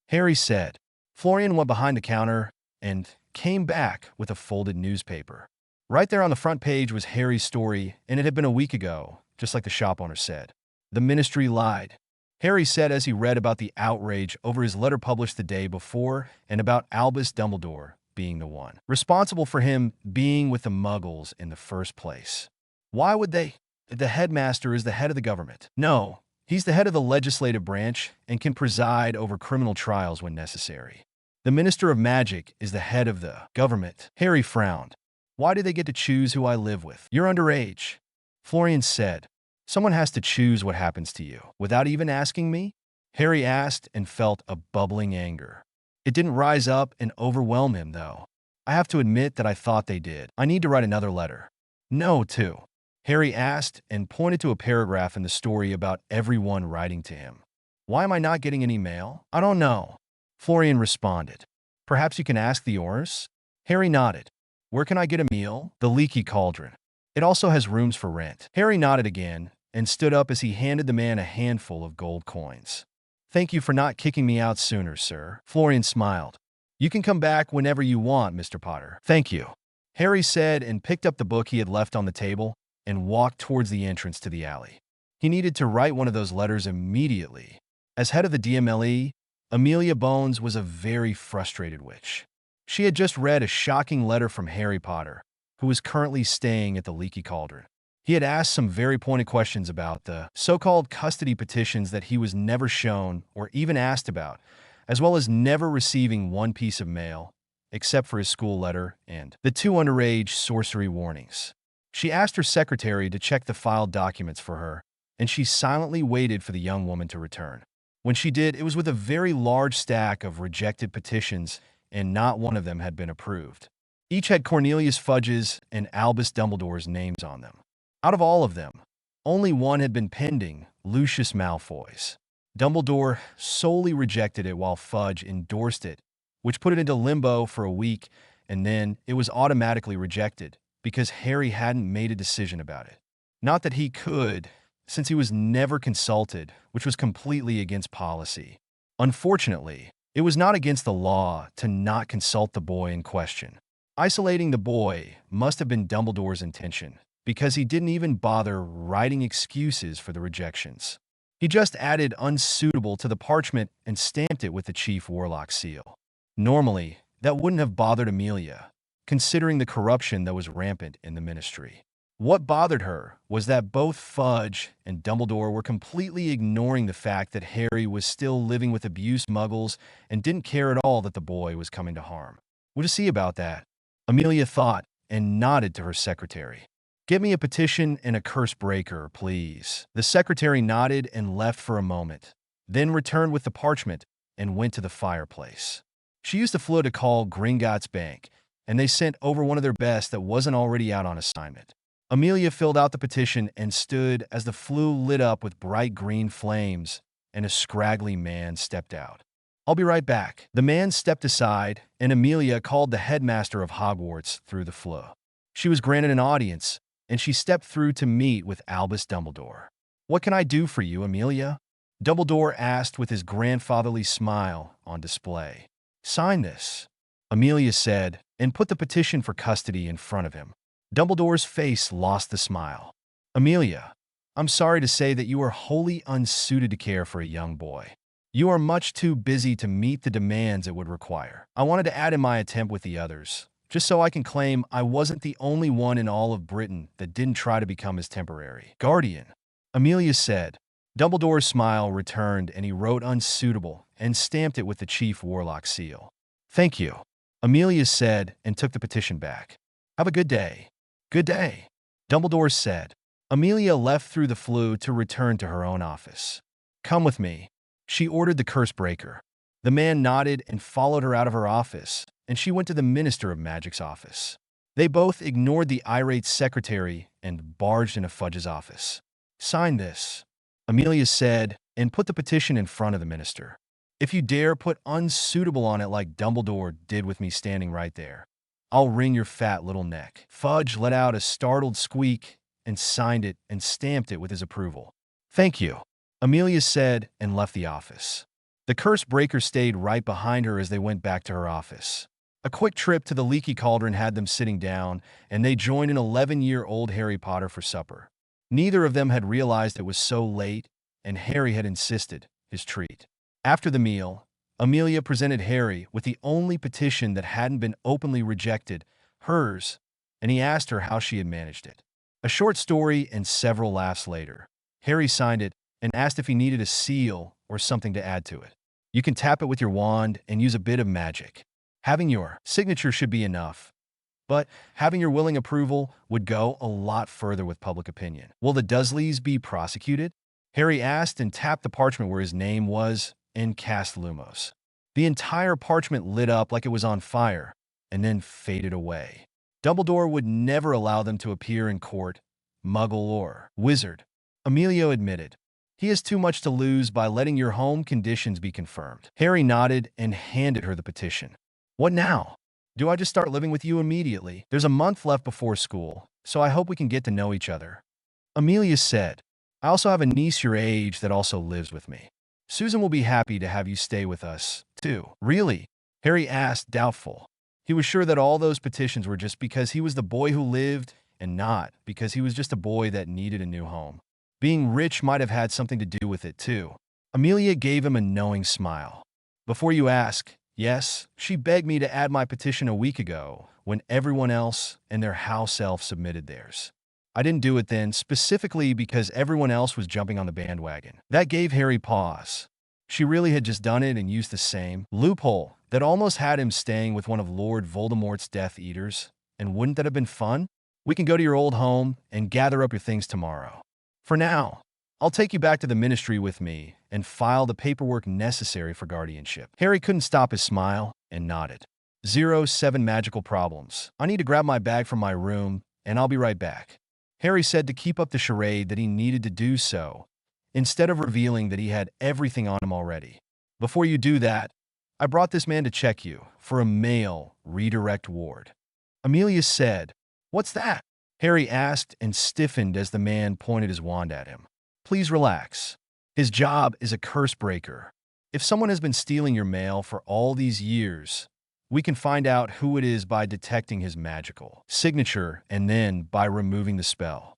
Harry said. Florian went behind the counter and came back with a folded newspaper. Right there on the front page was Harry's story, and it had been a week ago, just like the shop owner said. The ministry lied, Harry said as he read about the outrage over his letter published the day before and about Albus Dumbledore being the one responsible for him being with the Muggles in the first place. Why would they? The headmaster is the head of the government. No, he's the head of the legislative branch and can preside over criminal trials when necessary. The Minister of Magic is the head of the government. Harry frowned. Why do they get to choose who I live with? You're underage. Florian said. Someone has to choose what happens to you. Without even asking me? Harry asked and felt a bubbling anger. It didn't rise up and overwhelm him, though. I have to admit that I thought they did. I need to write another letter. No, too. Harry asked and pointed to a paragraph in the story about everyone writing to him. Why am I not getting any mail? I don't know. Florian responded. Perhaps you can ask the Aurors? Harry nodded. Where can I get a meal? The Leaky Cauldron. It also has rooms for rent. Harry nodded again and stood up as he handed the man a handful of gold coins. Thank you for not kicking me out sooner, sir. Florian smiled. You can come back whenever you want, Mr. Potter. Thank you. Harry said and picked up the book he had left on the table and walked towards the entrance to the alley. He needed to write one of those letters immediately. As head of the DMLE, Amelia Bones was a very frustrated witch. She had just read a shocking letter from Harry Potter, who was currently staying at the Leaky Cauldron. He had asked some very pointed questions about the so-called custody petitions that he was never shown or even asked about, as well as never receiving one piece of mail, except for his school letter and the 2 underage sorcery warnings. She asked her secretary to check the filed documents for her, and she silently waited for the young woman to return. When she did, it was with a very large stack of rejected petitions, and not one of them had been approved. Each had Cornelius Fudge's and Albus Dumbledore's names on them. Out of all of them, only one had been pending, Lucius Malfoy's. Dumbledore solely rejected it while Fudge endorsed it, which put it into limbo for a week, and then it was automatically rejected because Harry hadn't made a decision about it. Not that he could, since he was never consulted, which was completely against policy. Unfortunately, it was not against the law to not consult the boy in question. Isolating the boy must have been Dumbledore's intention, because he didn't even bother writing excuses for the rejections. He just added unsuitable to the parchment and stamped it with the Chief Warlock seal. Normally, that wouldn't have bothered Amelia, considering the corruption that was rampant in the ministry. What bothered her was that both Fudge and Dumbledore were completely ignoring the fact that Harry was still living with abused muggles and didn't care at all that the boy was coming to harm. We'll see about that, Amelia thought and nodded to her secretary. Get me a petition and a curse breaker, please. The secretary nodded and left for a moment, then returned with the parchment and went to the fireplace. She used the Floo to call Gringotts Bank, and they sent over one of their best that wasn't already out on assignment. Amelia filled out the petition and stood as the Floo lit up with bright green flames, and a scraggly man stepped out. I'll be right back. The man stepped aside, and Amelia called the headmaster of Hogwarts through the Floo. She was granted an audience, and she stepped through to meet with Albus Dumbledore. What can I do for you, Amelia? Dumbledore asked with his grandfatherly smile on display. Sign this, Amelia said, and put the petition for custody in front of him. Dumbledore's face lost the smile. Amelia, I'm sorry to say that you are wholly unsuited to care for a young boy. You are much too busy to meet the demands it would require. I wanted to add in my attempt with the others, just so I can claim I wasn't the only one in all of Britain that didn't try to become his temporary guardian. Amelia said. Dumbledore's smile returned and he wrote unsuitable and stamped it with the Chief Warlock seal. Thank you, Amelia said and took the petition back. Have a good day. Good day, Dumbledore said. Amelia left through the Floo to return to her own office. Come with me, she ordered the curse breaker. The man nodded and followed her out of her office, and she went to the Minister of Magic's office. They both ignored the irate secretary and barged into Fudge's office. Sign this, Amelia said, and put the petition in front of the minister. If you dare put unsuitable on it like Dumbledore did with me standing right there, I'll wring your fat little neck. Fudge let out a startled squeak and signed it and stamped it with his approval. Thank you, Amelia said and left the office. The curse breaker stayed right behind her as they went back to her office. A quick trip to the Leaky Cauldron had them sitting down, and they joined an 11-year-old Harry Potter for supper. Neither of them had realized it was so late, and Harry had insisted his treat. After the meal, Amelia presented Harry with the only petition that hadn't been openly rejected, hers, and he asked her how she had managed it. A short story and several laughs later, Harry signed it and asked if he needed a seal or something to add to it. You can tap it with your wand and use a bit of magic. Having your signature should be enough, but having your willing approval would go a lot further with public opinion. Will the Dursleys be prosecuted? Harry asked and tapped the parchment where his name was and cast Lumos. The entire parchment lit up like it was on fire and then faded away. Dumbledore would never allow them to appear in court, Muggle or Wizard, Amelia admitted. He has too much to lose by letting your home conditions be confirmed. Harry nodded and handed her the petition. What now? Do I just start living with you immediately? There's a month left before school, so I hope we can get to know each other. Amelia said, I also have a niece your age that also lives with me. Susan will be happy to have you stay with us, too. Really? Harry asked, doubtful. He was sure that all those petitions were just because he was the boy who lived and not because he was just a boy that needed a new home. Being rich might have had something to do with it, too. Amelia gave him a knowing smile. Before you ask, yes, she begged me to add my petition a week ago when everyone else and their house elf submitted theirs. I didn't do it then, specifically because everyone else was jumping on the bandwagon. That gave Harry pause. She really had just done it and used the same loophole that almost had him staying with one of Lord Voldemort's Death Eaters. And wouldn't that have been fun? We can go to your old home and gather up your things tomorrow. For now, I'll take you back to the ministry with me and file the paperwork necessary for guardianship. Harry couldn't stop his smile and nodded. 07 magical problems. I need to grab my bag from my room and I'll be right back. Harry said to keep up the charade that he needed to do so, instead of revealing that he had everything on him already. Before you do that, I brought this man to check you for a male redirect ward. Amelia said, What's that? Harry asked and stiffened as the man pointed his wand at him. Please relax. His job is a curse breaker. If someone has been stealing your mail for all these years, we can find out who it is by detecting his magical signature and then by removing the spell.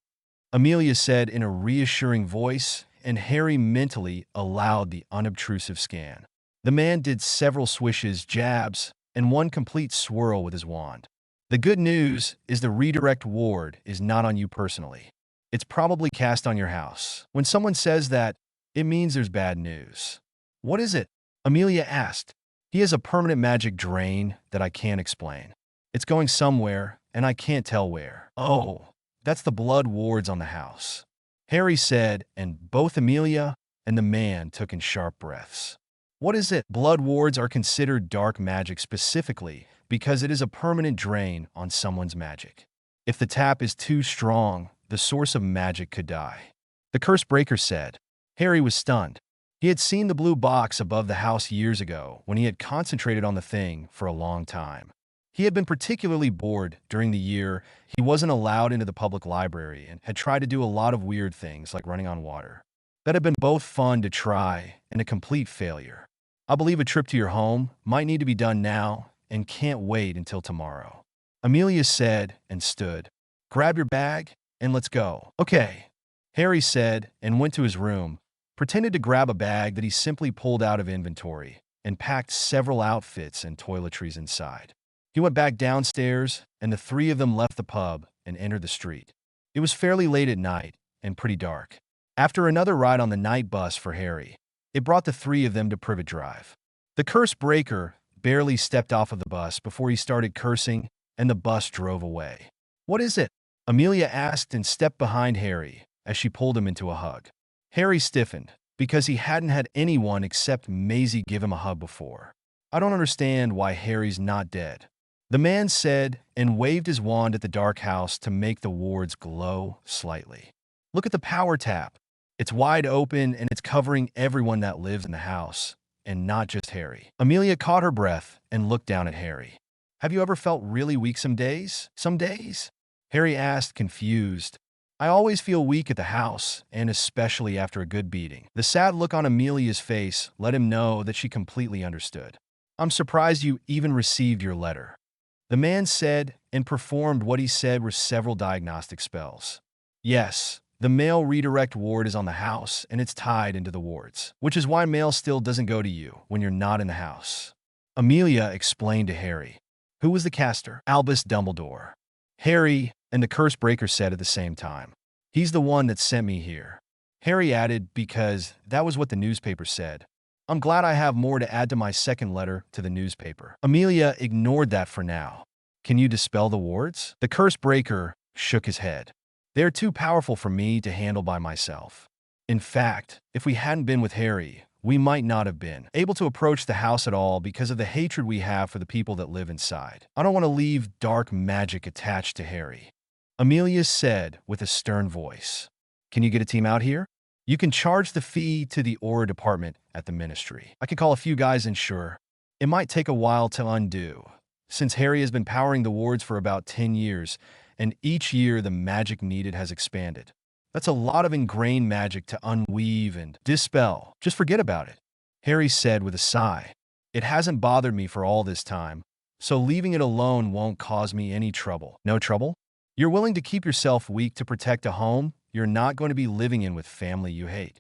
Amelia said in a reassuring voice, and Harry mentally allowed the unobtrusive scan. The man did several swishes, jabs, and one complete swirl with his wand. The good news is the redirect ward is not on you personally. It's probably cast on your house. When someone says that, it means there's bad news. What is it? Amelia asked. He has a permanent magic drain that I can't explain. It's going somewhere, and I can't tell where. Oh, that's the blood wards on the house. Harry said, and both Amelia and the man took in sharp breaths. What is it? Blood wards are considered dark magic specifically because it is a permanent drain on someone's magic. If the tap is too strong, the source of magic could die. The curse breaker said. Harry was stunned. He had seen the blue box above the house years ago when he had concentrated on the thing for a long time. He had been particularly bored during the year he wasn't allowed into the public library and had tried to do a lot of weird things like running on water. That had been both fun to try and a complete failure. I believe a trip to your home might need to be done now and can't wait until tomorrow. Amelia said and stood. Grab your bag and let's go. Okay, Harry said and went to his room, pretended to grab a bag that he simply pulled out of inventory, and packed several outfits and toiletries inside. He went back downstairs, and the three of them left the pub and entered the street. It was fairly late at night and pretty dark. After another ride on the night bus for Harry, it brought the three of them to Privet Drive. The curse breaker barely stepped off of the bus before he started cursing, and the bus drove away. What is it? Amelia asked and stepped behind Harry as she pulled him into a hug. Harry stiffened because he hadn't had anyone except Maisie give him a hug before. I don't understand why Harry's not dead. The man said and waved his wand at the dark house to make the wards glow slightly. Look at the power tap. It's wide open and it's covering everyone that lives in the house, and not just Harry. Amelia caught her breath and looked down at Harry. Have you ever felt really weak some days? Some days? Harry asked, confused. I always feel weak at the house, and especially after a good beating. The sad look on Amelia's face let him know that she completely understood. I'm surprised you even received your letter. The man said and performed what he said were several diagnostic spells. Yes, The mail redirect ward is on the house, and it's tied into the wards, which is why mail still doesn't go to you when you're not in the house. Amelia explained to Harry. Who was the caster? Albus Dumbledore. Harry and the curse breaker said at the same time. He's the one that sent me here. Harry added, because that was what the newspaper said. I'm glad I have more to add to my second letter to the newspaper. Amelia ignored that for now. Can you dispel the wards? The curse breaker shook his head. They're too powerful for me to handle by myself. In fact, if we hadn't been with Harry, we might not have been able to approach the house at all because of the hatred we have for the people that live inside. I don't want to leave dark magic attached to Harry. Amelia said with a stern voice. Can you get a team out here? You can charge the fee to the Aura department at the ministry. I can call a few guys and sure, it might take a while to undo, since Harry has been powering the wards for about 10 years, and each year the magic needed has expanded. That's a lot of ingrained magic to unweave and dispel. Just forget about it, Harry said with a sigh. It hasn't bothered me for all this time, so leaving it alone won't cause me any trouble. No trouble? You're willing to keep yourself weak to protect a home you're not going to be living in with family you hate?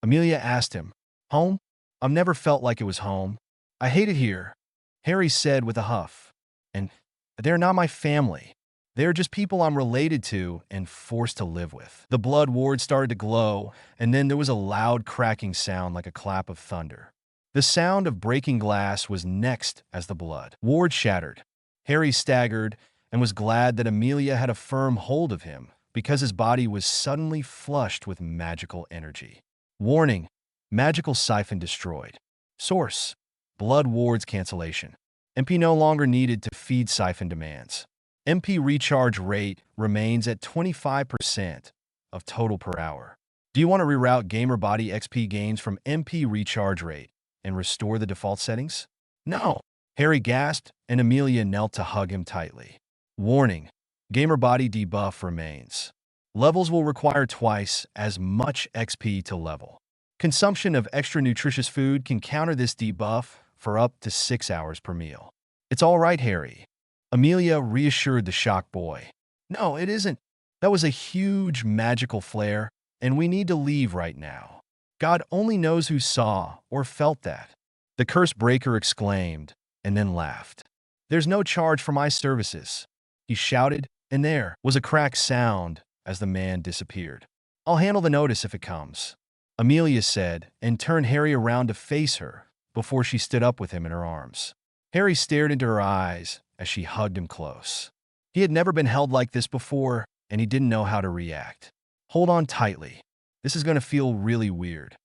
Amelia asked him. Home? I've never felt like it was home. I hate it here, Harry said with a huff. And they're not my family. They're just people I'm related to and forced to live with. The blood ward started to glow, and then there was a loud cracking sound like a clap of thunder. The sound of breaking glass was next as the blood ward shattered. Harry staggered and was glad that Amelia had a firm hold of him because his body was suddenly flushed with magical energy. Warning: magical siphon destroyed. Source: blood wards cancellation. MP no longer needed to feed siphon demands. MP recharge rate remains at 25% of total per hour. Do you want to reroute gamer body XP gains from MP recharge rate and restore the default settings? No, Harry gasped, and Amelia knelt to hug him tightly. Warning: gamer body debuff remains. Levels will require twice as much XP to level. Consumption of extra nutritious food can counter this debuff for up to 6 hours per meal. It's all right, Harry, Amelia reassured the shocked boy. No, it isn't. That was a huge magical flare, and we need to leave right now. God only knows who saw or felt that. The curse breaker exclaimed, and then laughed. There's no charge for my services, he shouted, and there was a cracked sound as the man disappeared. I'll handle the notice if it comes, Amelia said, and turned Harry around to face her before she stood up with him in her arms. Harry stared into her eyes as she hugged him close. He had never been held like this before, and he didn't know how to react. Hold on tightly. This is going to feel really weird,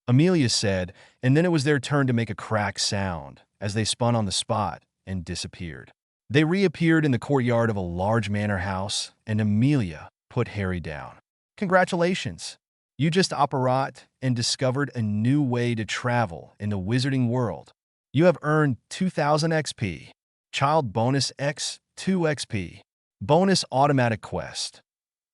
Amelia said, and then it was their turn to make a cracked sound as they spun on the spot and disappeared. They reappeared in the courtyard of a large manor house, and Amelia put Harry down. Congratulations. You just operat and discovered a new way to travel in the wizarding world. You have earned 2,000 XP. Child bonus X 2 XP. Bonus automatic quest.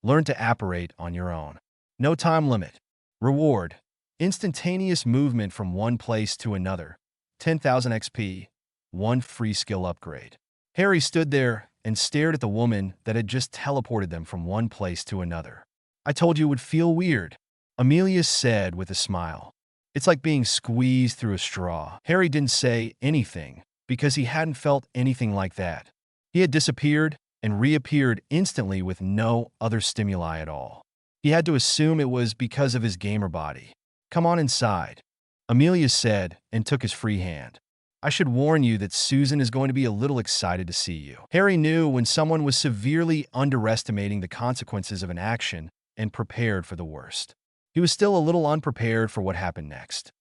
Learn to apparate on your own. No time limit. Reward: instantaneous movement from one place to another. 10,000 XP. 1 free skill upgrade. Harry stood there and stared at the woman that had just teleported them from one place to another. I told you it would feel weird, Amelia said with a smile. It's like being squeezed through a straw. Harry didn't say anything because he hadn't felt anything like that. He had disappeared and reappeared instantly with no other stimuli at all. He had to assume it was because of his gamer body. Come on inside, Amelia said and took his free hand. I should warn you that Susan is going to be a little excited to see you. Harry knew when someone was severely underestimating the consequences of an action and prepared for the worst. He was still a little unprepared for what happened next.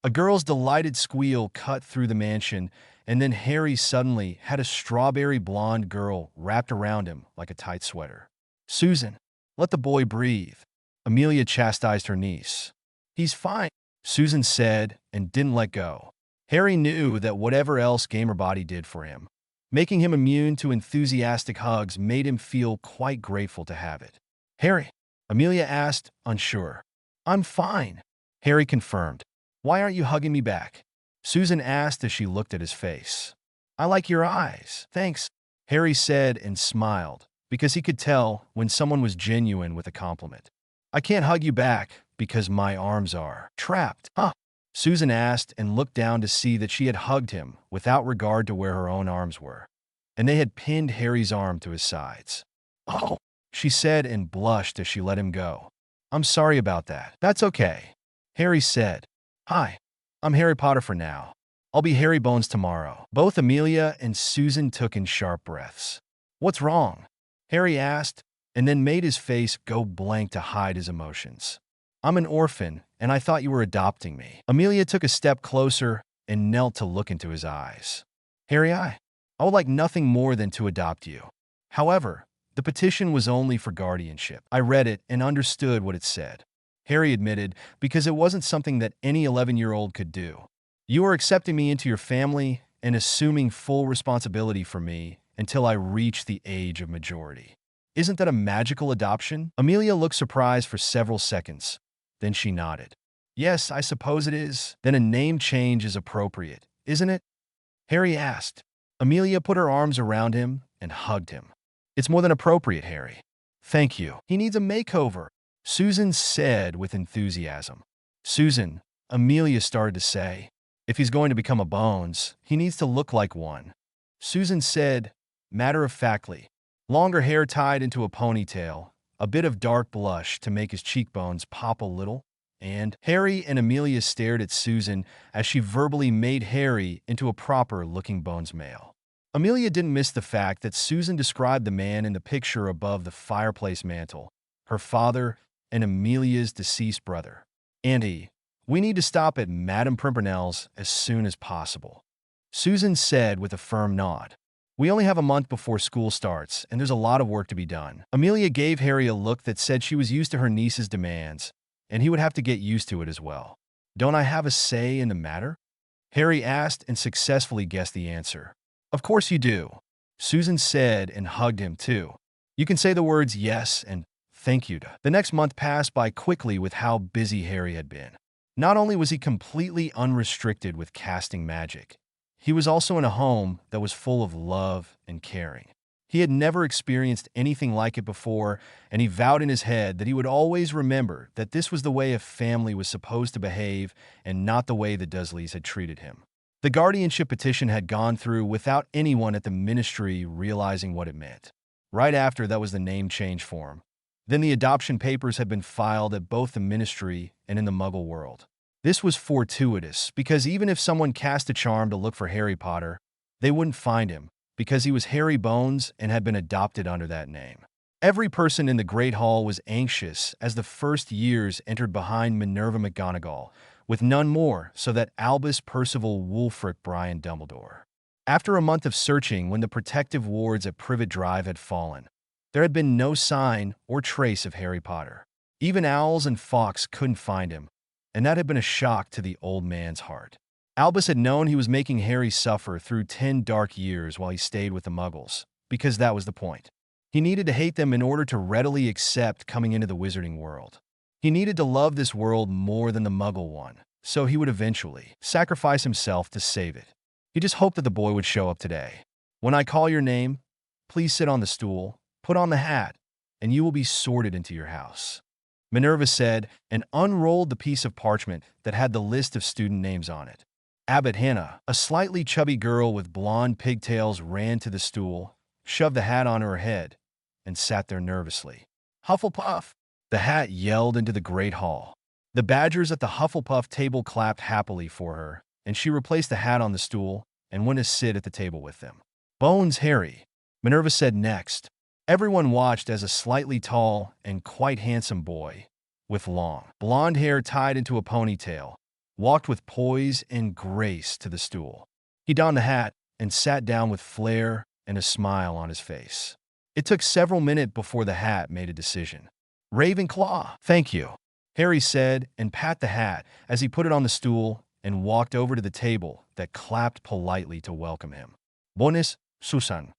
A girl's delighted squeal cut through the mansion, and then Harry suddenly had a strawberry blonde girl wrapped around him like a tight sweater. Susan, let the boy breathe, Amelia chastised her niece. He's fine, Susan said, and didn't let go. Harry knew that whatever else Gamerbody did for him, making him immune to enthusiastic hugs made him feel quite grateful to have it. Harry, Amelia asked, unsure. I'm fine, Harry confirmed. Why aren't you hugging me back? Susan asked as she looked at his face. I like your eyes. Thanks, Harry said and smiled, because he could tell when someone was genuine with a compliment. I can't hug you back because my arms are trapped. Huh? Susan asked and looked down to see that she had hugged him without regard to where her own arms were, and they had pinned Harry's arm to his sides. Oh, she said and blushed as she let him go. I'm sorry about that. That's okay. Harry said, Hi, I'm Harry Potter for now. I'll be Harry Bones tomorrow. Both Amelia and Susan took in sharp breaths. What's wrong? Harry asked, and then made his face go blank to hide his emotions. I'm an orphan, and I thought you were adopting me. Amelia took a step closer and knelt to look into his eyes. Harry, I would like nothing more than to adopt you. However, the petition was only for guardianship. I read it and understood what it said. Harry admitted, because it wasn't something that any 11-year-old could do. You are accepting me into your family and assuming full responsibility for me until I reach the age of majority. Isn't that a magical adoption? Amelia looked surprised for several seconds. Then she nodded. Yes, I suppose it is. Then a name change is appropriate, isn't it? Harry asked. Amelia put her arms around him and hugged him. It's more than appropriate, Harry. Thank you. He needs a makeover, Susan said with enthusiasm. Susan, Amelia started to say, if he's going to become a Bones, he needs to look like one. Susan said, matter-of-factly, longer hair tied into a ponytail, a bit of dark blush to make his cheekbones pop a little, and Harry and Amelia stared at Susan as she verbally made Harry into a proper-looking Bones male. Amelia didn't miss the fact that Susan described the man in the picture above the fireplace mantel, her father and Amelia's deceased brother. Auntie, we need to stop at Madame Pimpernel's as soon as possible, Susan said with a firm nod. We only have a month before school starts, and there's a lot of work to be done. Amelia gave Harry a look that said she was used to her niece's demands, and he would have to get used to it as well. Don't I have a say in the matter? Harry asked and successfully guessed the answer. Of course you do, Susan said and hugged him too. You can say the words yes and thank you. The next month passed by quickly with how busy Harry had been. Not only was he completely unrestricted with casting magic, he was also in a home that was full of love and caring. He had never experienced anything like it before, and he vowed in his head that he would always remember that this was the way a family was supposed to behave and not the way the Dursleys had treated him. The guardianship petition had gone through without anyone at the ministry realizing what it meant. Right after that was the name change form. Then the adoption papers had been filed at both the ministry and in the Muggle world. This was fortuitous because even if someone cast a charm to look for Harry Potter, they wouldn't find him because he was Harry Bones and had been adopted under that name. Every person in the Great Hall was anxious as the first years entered behind Minerva McGonagall, with none more so that Albus Percival Wulfric Brian Dumbledore. After a month of searching when the protective wards at Privet Drive had fallen, there had been no sign or trace of Harry Potter. Even owls and fox couldn't find him, and that had been a shock to the old man's heart. Albus had known he was making Harry suffer through 10 dark years while he stayed with the Muggles, because that was the point. He needed to hate them in order to readily accept coming into the wizarding world. He needed to love this world more than the Muggle one, so he would eventually sacrifice himself to save it. He just hoped that the boy would show up today. When I call your name, please sit on the stool, put on the hat, and you will be sorted into your house, Minerva said, and unrolled the piece of parchment that had the list of student names on it. Abbot Hannah, a slightly chubby girl with blonde pigtails, ran to the stool, shoved the hat on her head, and sat there nervously. Hufflepuff! The hat yelled into the Great Hall. The Badgers at the Hufflepuff table clapped happily for her, and she replaced the hat on the stool and went to sit at the table with them. Bones Harry, Minerva said next. Everyone watched as a slightly tall and quite handsome boy, with long, blonde hair tied into a ponytail, walked with poise and grace to the stool. He donned the hat and sat down with flair and a smile on his face. It took several minutes before the hat made a decision. Ravenclaw, thank you, Harry said and pat the hat as he put it on the stool and walked over to the table that clapped politely to welcome him. Bonus, Susan,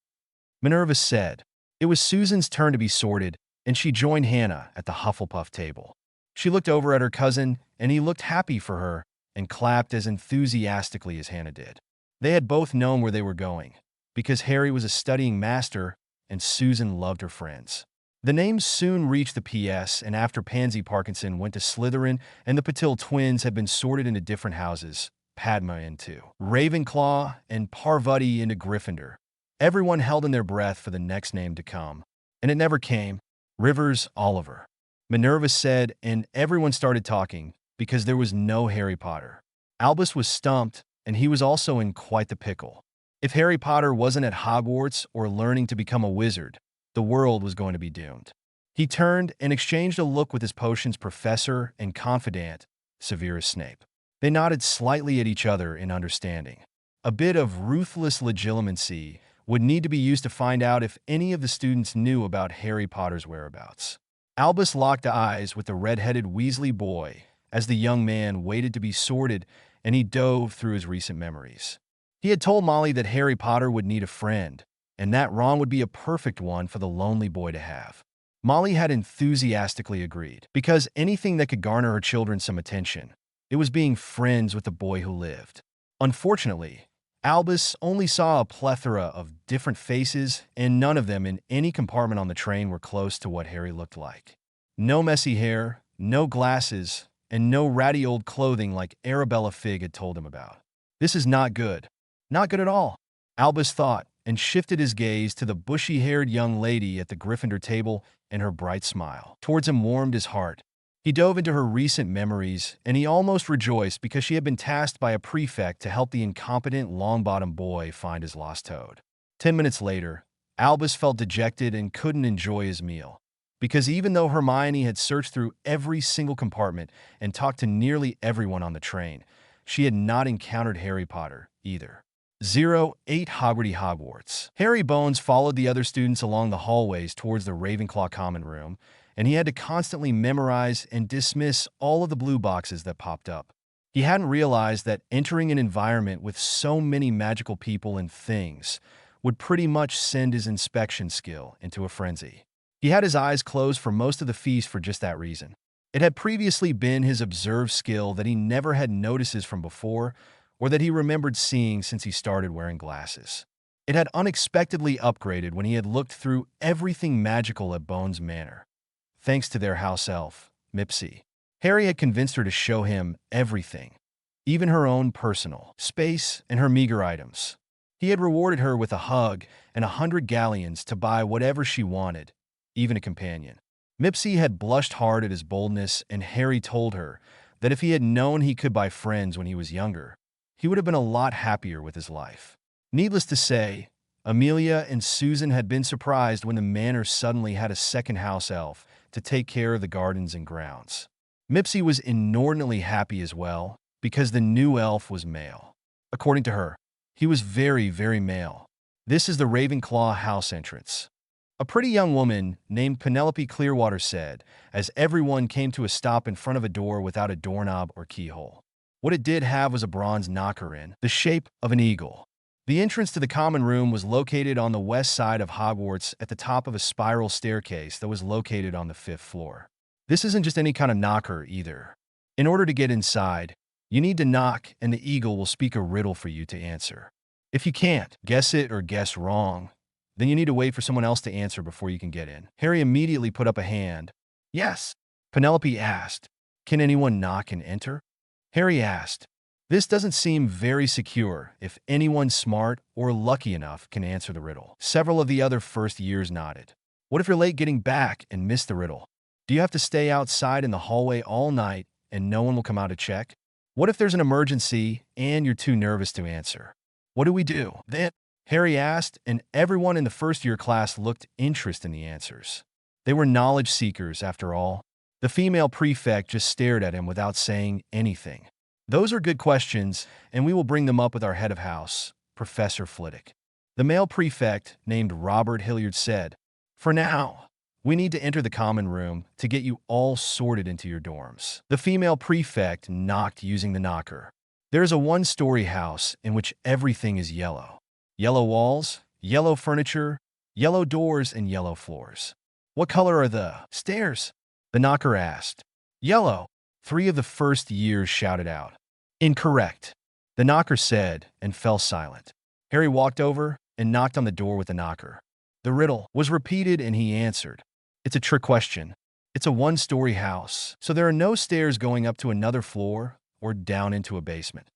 Minerva said. It was Susan's turn to be sorted, and she joined Hannah at the Hufflepuff table. She looked over at her cousin, and he looked happy for her and clapped as enthusiastically as Hannah did. They had both known where they were going, because Harry was a studying master and Susan loved her friends. The names soon reached the PS, and after Pansy Parkinson went to Slytherin and the Patil twins had been sorted into different houses, Padma into Ravenclaw and Parvati into Gryffindor, everyone held in their breath for the next name to come. And it never came. Rivers Oliver. Minerva said, and everyone started talking, because there was no Harry Potter. Albus was stumped, and he was also in quite the pickle. If Harry Potter wasn't at Hogwarts or learning to become a wizard, the world was going to be doomed. He turned and exchanged a look with his potions professor and confidant, Severus Snape. They nodded slightly at each other in understanding. A bit of ruthless legitimacy would need to be used to find out if any of the students knew about Harry Potter's whereabouts. Albus locked eyes with the red-headed Weasley boy as the young man waited to be sorted, and he dove through his recent memories. He had told Molly that Harry Potter would need a friend, and that Ron would be a perfect one for the lonely boy to have. Molly had enthusiastically agreed, because anything that could garner her children some attention, it was being friends with the boy who lived. Unfortunately, Albus only saw a plethora of different faces, and none of them in any compartment on the train were close to what Harry looked like. No messy hair, no glasses, and no ratty old clothing like Arabella Figg had told him about. This is not good. Not good at all, Albus thought, and shifted his gaze to the bushy-haired young lady at the Gryffindor table, and her bright smile towards him warmed his heart. He dove into her recent memories, and he almost rejoiced because she had been tasked by a prefect to help the incompetent Longbottom boy find his lost toad. 10 minutes later, Albus felt dejected and couldn't enjoy his meal, because even though Hermione had searched through every single compartment and talked to nearly everyone on the train, she had not encountered Harry Potter either. 08 Hogwarts. Harry Bones followed the other students along the hallways towards the Ravenclaw common room, and he had to constantly memorize and dismiss all of the blue boxes that popped up. He hadn't realized that entering an environment with so many magical people and things would pretty much send his inspection skill into a frenzy. He had his eyes closed for most of the feast for just that reason. It had previously been his observe skill that he never had notices from before, or that he remembered seeing since he started wearing glasses. It had unexpectedly upgraded when he had looked through everything magical at Bones Manor, thanks to their house elf, Mipsy. Harry had convinced her to show him everything, even her own personal space and her meager items. He had rewarded her with a hug and 100 galleons to buy whatever she wanted, even a companion. Mipsy had blushed hard at his boldness, and Harry told her that if he had known he could buy friends when he was younger, he would have been a lot happier with his life. Needless to say, Amelia and Susan had been surprised when the manor suddenly had a second house elf to take care of the gardens and grounds. Mipsy was inordinately happy as well, because the new elf was male. According to her, he was very, very male. This is the Ravenclaw house entrance. A pretty young woman named Penelope Clearwater said, as everyone came to a stop in front of a door without a doorknob or keyhole. What it did have was a bronze knocker in the shape of an eagle. The entrance to the common room was located on the west side of Hogwarts at the top of a spiral staircase that was located on the 5th floor. This isn't just any kind of knocker either. In order to get inside, you need to knock, and the eagle will speak a riddle for you to answer. If you can't guess it or guess wrong, then you need to wait for someone else to answer before you can get in. Harry immediately put up a hand. Yes. Penelope asked, "Can anyone knock and enter?" Harry asked, "This doesn't seem very secure if anyone smart or lucky enough can answer the riddle." Several of the other first years nodded. What if you're late getting back and miss the riddle? Do you have to stay outside in the hallway all night and no one will come out to check? What if there's an emergency and you're too nervous to answer? What do we do then? Harry asked, and everyone in the first-year class looked interest in the answers. They were knowledge seekers, after all. The female prefect just stared at him without saying anything. Those are good questions, and we will bring them up with our head of house, Professor Flitwick. The male prefect, named Robert Hilliard, said, "For now, we need to enter the common room to get you all sorted into your dorms." The female prefect knocked using the knocker. There is a one-story house in which everything is yellow. Yellow walls, yellow furniture, yellow doors, and yellow floors. What color are the stairs? The knocker asked. Yellow. 3 of the first years shouted out. Incorrect, the knocker said, and fell silent. Harry walked over and knocked on the door with the knocker. The riddle was repeated and he answered. It's a trick question. It's a one-story house, so there are no stairs going up to another floor or down into a basement.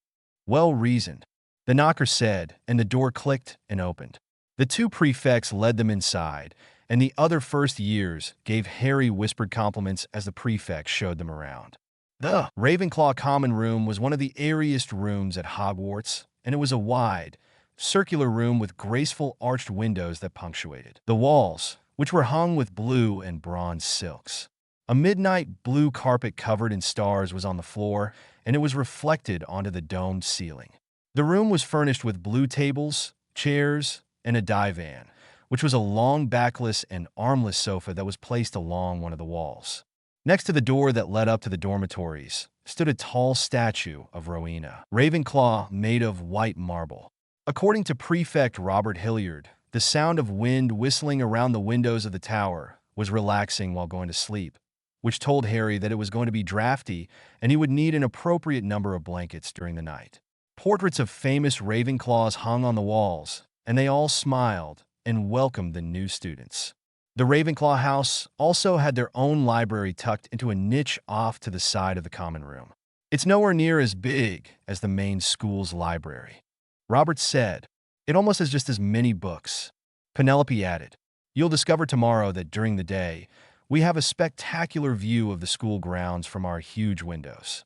Well reasoned, the knocker said, and the door clicked and opened. The two prefects led them inside, and the other first years gave Harry whispered compliments as the prefects showed them around. The Ravenclaw common room was one of the airiest rooms at Hogwarts, and it was a wide, circular room with graceful arched windows that punctuated the walls, which were hung with blue and bronze silks. A midnight blue carpet covered in stars was on the floor, and it was reflected onto the domed ceiling. The room was furnished with blue tables, chairs, and a divan, which was a long backless and armless sofa that was placed along one of the walls. Next to the door that led up to the dormitories stood a tall statue of Rowena Ravenclaw made of white marble. According to Prefect Robert Hilliard, the sound of wind whistling around the windows of the tower was relaxing while going to sleep, which told Harry that it was going to be drafty and he would need an appropriate number of blankets during the night. Portraits of famous Ravenclaws hung on the walls, and they all smiled and welcomed the new students. The Ravenclaw house also had their own library tucked into a niche off to the side of the common room. It's nowhere near as big as the main school's library, Robert said. It almost has just as many books. Penelope added, You'll discover tomorrow that during the day, we have a spectacular view of the school grounds from our huge windows.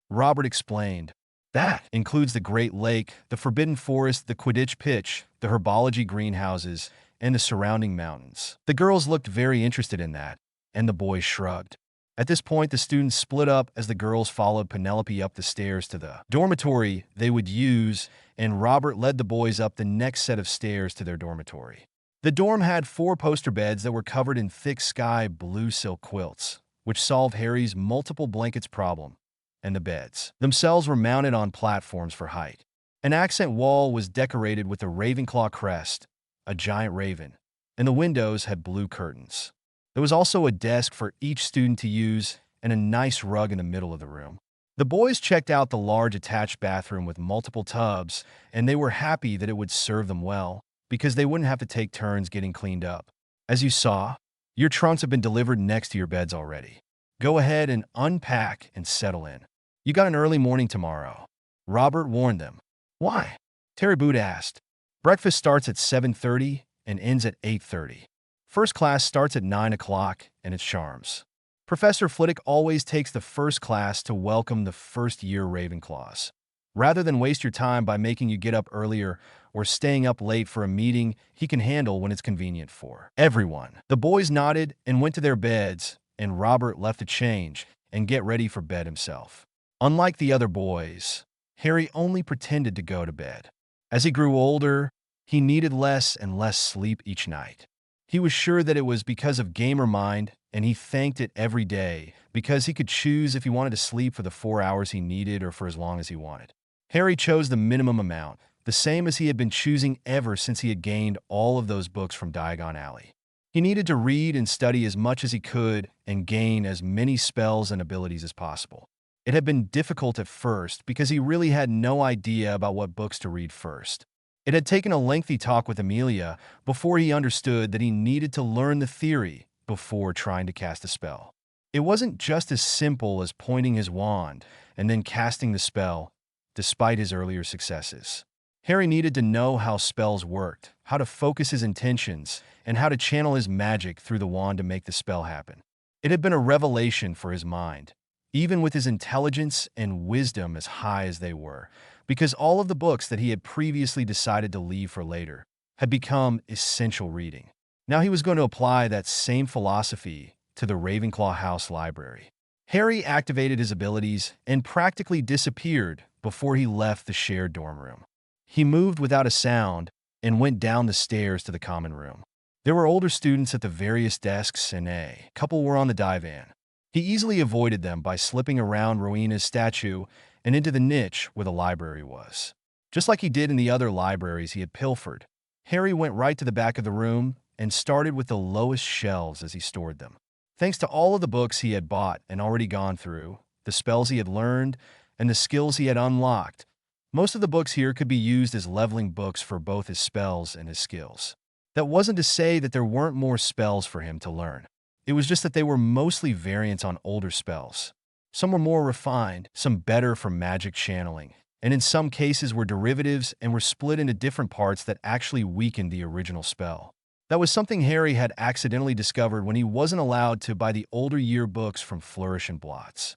Robert explained, That includes the Great Lake, the Forbidden Forest, the Quidditch pitch, the herbology greenhouses, and the surrounding mountains. The girls looked very interested in that, and the boys shrugged. At this point, the students split up as the girls followed Penelope up the stairs to the dormitory they would use, and Robert led the boys up the next set of stairs to their dormitory. The dorm had 4 poster beds that were covered in thick sky blue silk quilts, which solved Harry's multiple blankets problem, and the beds themselves were mounted on platforms for height. An accent wall was decorated with the Ravenclaw crest, a giant raven, and the windows had blue curtains. There was also a desk for each student to use and a nice rug in the middle of the room. The boys checked out the large attached bathroom with multiple tubs, and they were happy that it would serve them well, because they wouldn't have to take turns getting cleaned up. As you saw, your trunks have been delivered next to your beds already. Go ahead and unpack and settle in. You got an early morning tomorrow, Robert warned them. Why? Terry Boot asked. Breakfast starts at 7:30 and ends at 8:30. First class starts at 9 o'clock, and it's charms. Professor Flitwick always takes the first class to welcome the first-year Ravenclaws. Rather than waste your time by making you get up earlier or staying up late for a meeting he can handle when it's convenient for everyone. The boys nodded and went to their beds, and Robert left to change and get ready for bed himself. Unlike the other boys, Harry only pretended to go to bed. As he grew older, he needed less and less sleep each night. He was sure that it was because of gamer mind, and he thanked it every day because he could choose if he wanted to sleep for the 4 hours he needed or for as long as he wanted. Harry chose the minimum amount, the same as he had been choosing ever since he had gained all of those books from Diagon Alley. He needed to read and study as much as he could and gain as many spells and abilities as possible. It had been difficult at first because he really had no idea about what books to read first. It had taken a lengthy talk with Amelia before he understood that he needed to learn the theory before trying to cast a spell. It wasn't just as simple as pointing his wand and then casting the spell, despite his earlier successes. Harry needed to know how spells worked, how to focus his intentions, and how to channel his magic through the wand to make the spell happen. It had been a revelation for his mind, even with his intelligence and wisdom as high as they were, because all of the books that he had previously decided to leave for later had become essential reading. Now he was going to apply that same philosophy to the Ravenclaw House library. Harry activated his abilities and practically disappeared before he left the shared dorm room. He moved without a sound and went down the stairs to the common room. There were older students at the various desks and a couple were on the divan. He easily avoided them by slipping around Rowena's statue and into the niche where the library was. Just like he did in the other libraries he had pilfered, Harry went right to the back of the room and started with the lowest shelves as he stored them. Thanks to all of the books he had bought and already gone through, the spells he had learned, and the skills he had unlocked, most of the books here could be used as leveling books for both his spells and his skills. That wasn't to say that there weren't more spells for him to learn. It was just that they were mostly variants on older spells. Some were more refined, some better for magic channeling, and in some cases were derivatives and were split into different parts that actually weakened the original spell. That was something Harry had accidentally discovered when he wasn't allowed to buy the older yearbooks from Flourish and Blots.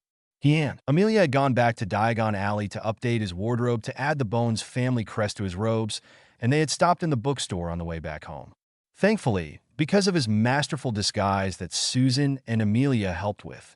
Amelia had gone back to Diagon Alley to update his wardrobe to add the Bones family crest to his robes, and they had stopped in the bookstore on the way back home. Thankfully, because of his masterful disguise that Susan and Amelia helped with,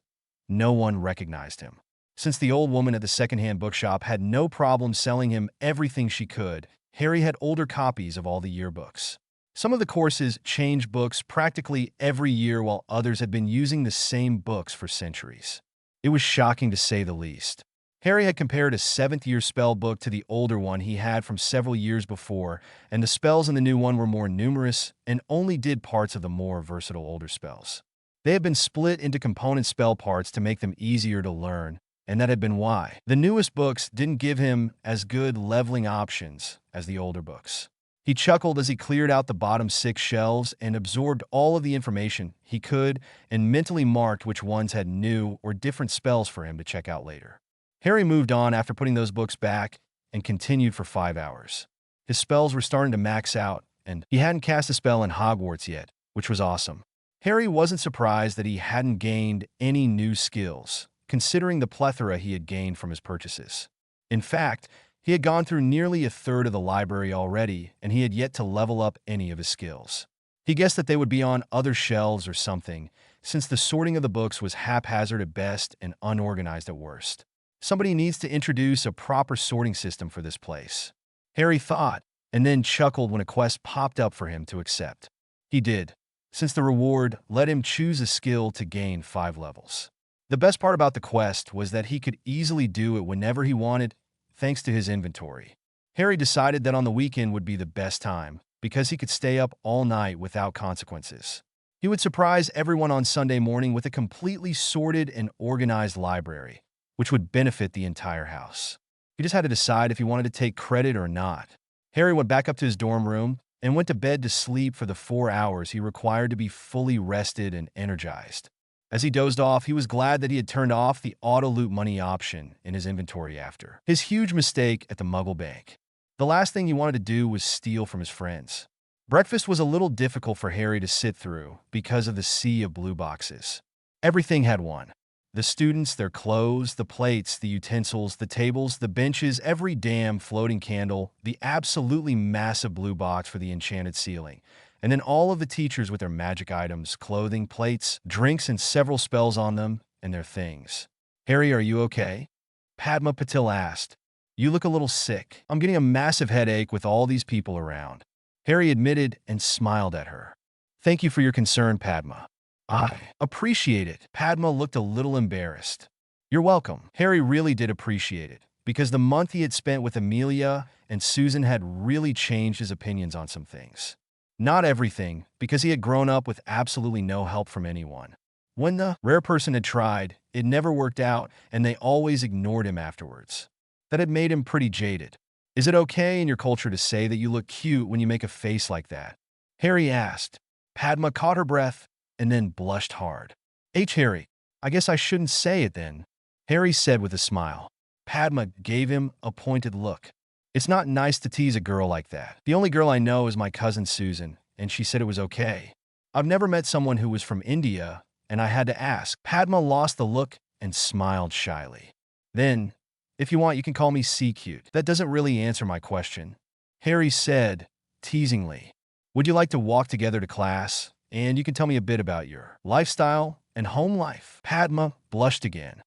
no one recognized him. Since the old woman at the secondhand bookshop had no problem selling him everything she could, Harry had older copies of all the yearbooks. Some of the courses changed books practically every year while others had been using the same books for centuries. It was shocking to say the least. Harry had compared a 7th-year spell book to the older one he had from several years before, and the spells in the new one were more numerous and only did parts of the more versatile older spells. They had been split into component spell parts to make them easier to learn, and that had been why the newest books didn't give him as good leveling options as the older books. He chuckled as he cleared out the bottom 6 shelves and absorbed all of the information he could and mentally marked which ones had new or different spells for him to check out later. Harry moved on after putting those books back and continued for 5 hours. His spells were starting to max out, and he hadn't cast a spell in Hogwarts yet, which was awesome. Harry wasn't surprised that he hadn't gained any new skills, considering the plethora he had gained from his purchases. In fact, he had gone through nearly a third of the library already, and he had yet to level up any of his skills. He guessed that they would be on other shelves or something, since the sorting of the books was haphazard at best and unorganized at worst. Somebody needs to introduce a proper sorting system for this place, Harry thought, and then chuckled when a quest popped up for him to accept. He did, since the reward let him choose a skill to gain 5 levels. The best part about the quest was that he could easily do it whenever he wanted, thanks to his inventory. Harry decided that on the weekend would be the best time, because he could stay up all night without consequences. He would surprise everyone on Sunday morning with a completely sorted and organized library, which would benefit the entire house. He just had to decide if he wanted to take credit or not. Harry went back up to his dorm room and went to bed to sleep for the 4 hours he required to be fully rested and energized. As he dozed off, he was glad that he had turned off the auto-loot money option in his inventory after his huge mistake at the Muggle Bank. The last thing he wanted to do was steal from his friends. Breakfast was a little difficult for Harry to sit through because of the sea of blue boxes. Everything had one. The students, their clothes, the plates, the utensils, the tables, the benches, every damn floating candle, the absolutely massive blue box for the enchanted ceiling, and then all of the teachers with their magic items, clothing, plates, drinks, and several spells on them, and their things. "Harry, are you okay?" Padma Patil asked. "You look a little sick." "I'm getting a massive headache with all these people around," Harry admitted and smiled at her. "Thank you for your concern, Padma. I appreciate it." Padma looked a little embarrassed. "You're welcome." Harry really did appreciate it, because the month he had spent with Amelia and Susan had really changed his opinions on some things. Not everything, because he had grown up with absolutely no help from anyone. When the rare person had tried, it never worked out, and they always ignored him afterwards. That had made him pretty jaded. "Is it okay in your culture to say that you look cute when you make a face like that?" Harry asked. Padma caught her breath and then blushed hard. Harry, I guess I shouldn't say it then," Harry said with a smile. Padma gave him a pointed look. "It's not nice to tease a girl like that. The only girl I know is my cousin Susan, and she said it was okay. I've never met someone who was from India, and I had to ask." Padma lost the look and smiled shyly. "Then, if you want, you can call me C-Cute. That doesn't really answer my question," Harry said, teasingly. "Would you like to walk together to class? And you can tell me a bit about your lifestyle and home life." Padma blushed again.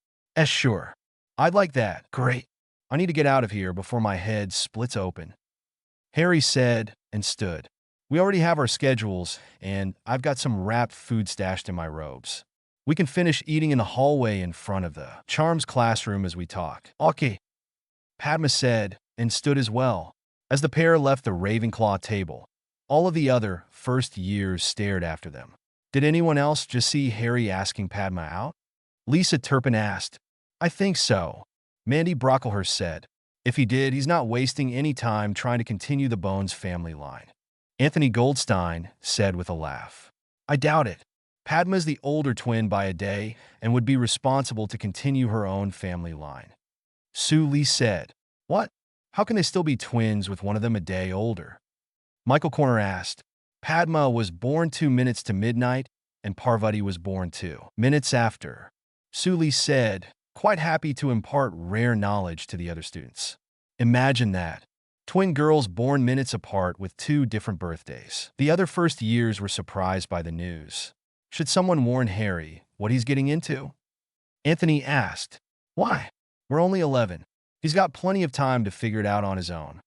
Sure. I'd like that." "Great. I need to get out of here before my head splits open," Harry said and stood. "We already have our schedules, and I've got some wrapped food stashed in my robes. We can finish eating in the hallway in front of the Charms classroom as we talk." "Okay," Padma said and stood as well. As the pair left the Ravenclaw table, all of the other first years stared after them. Did anyone else just see Harry asking Padma out? Lisa Turpin asked. "I think so," Mandy Brocklehurst said. "If he did, he's not wasting any time trying to continue the Bones family line." Anthony Goldstein said with a laugh. I doubt it. Padma's the older twin by a day and would be responsible to continue her own family line. Sue Lee said, What? How can they still be twins with one of them a day older? Michael Corner asked, Padma was born 2 minutes to midnight, and Parvati was born 2 minutes after. Sue Lee said, quite happy to impart rare knowledge to the other students. Imagine that. Twin girls born minutes apart with 2 different birthdays. The other first years were surprised by the news. Should someone warn Harry what he's getting into? Anthony asked, Why? We're only 11. He's got plenty of time to figure it out on his own.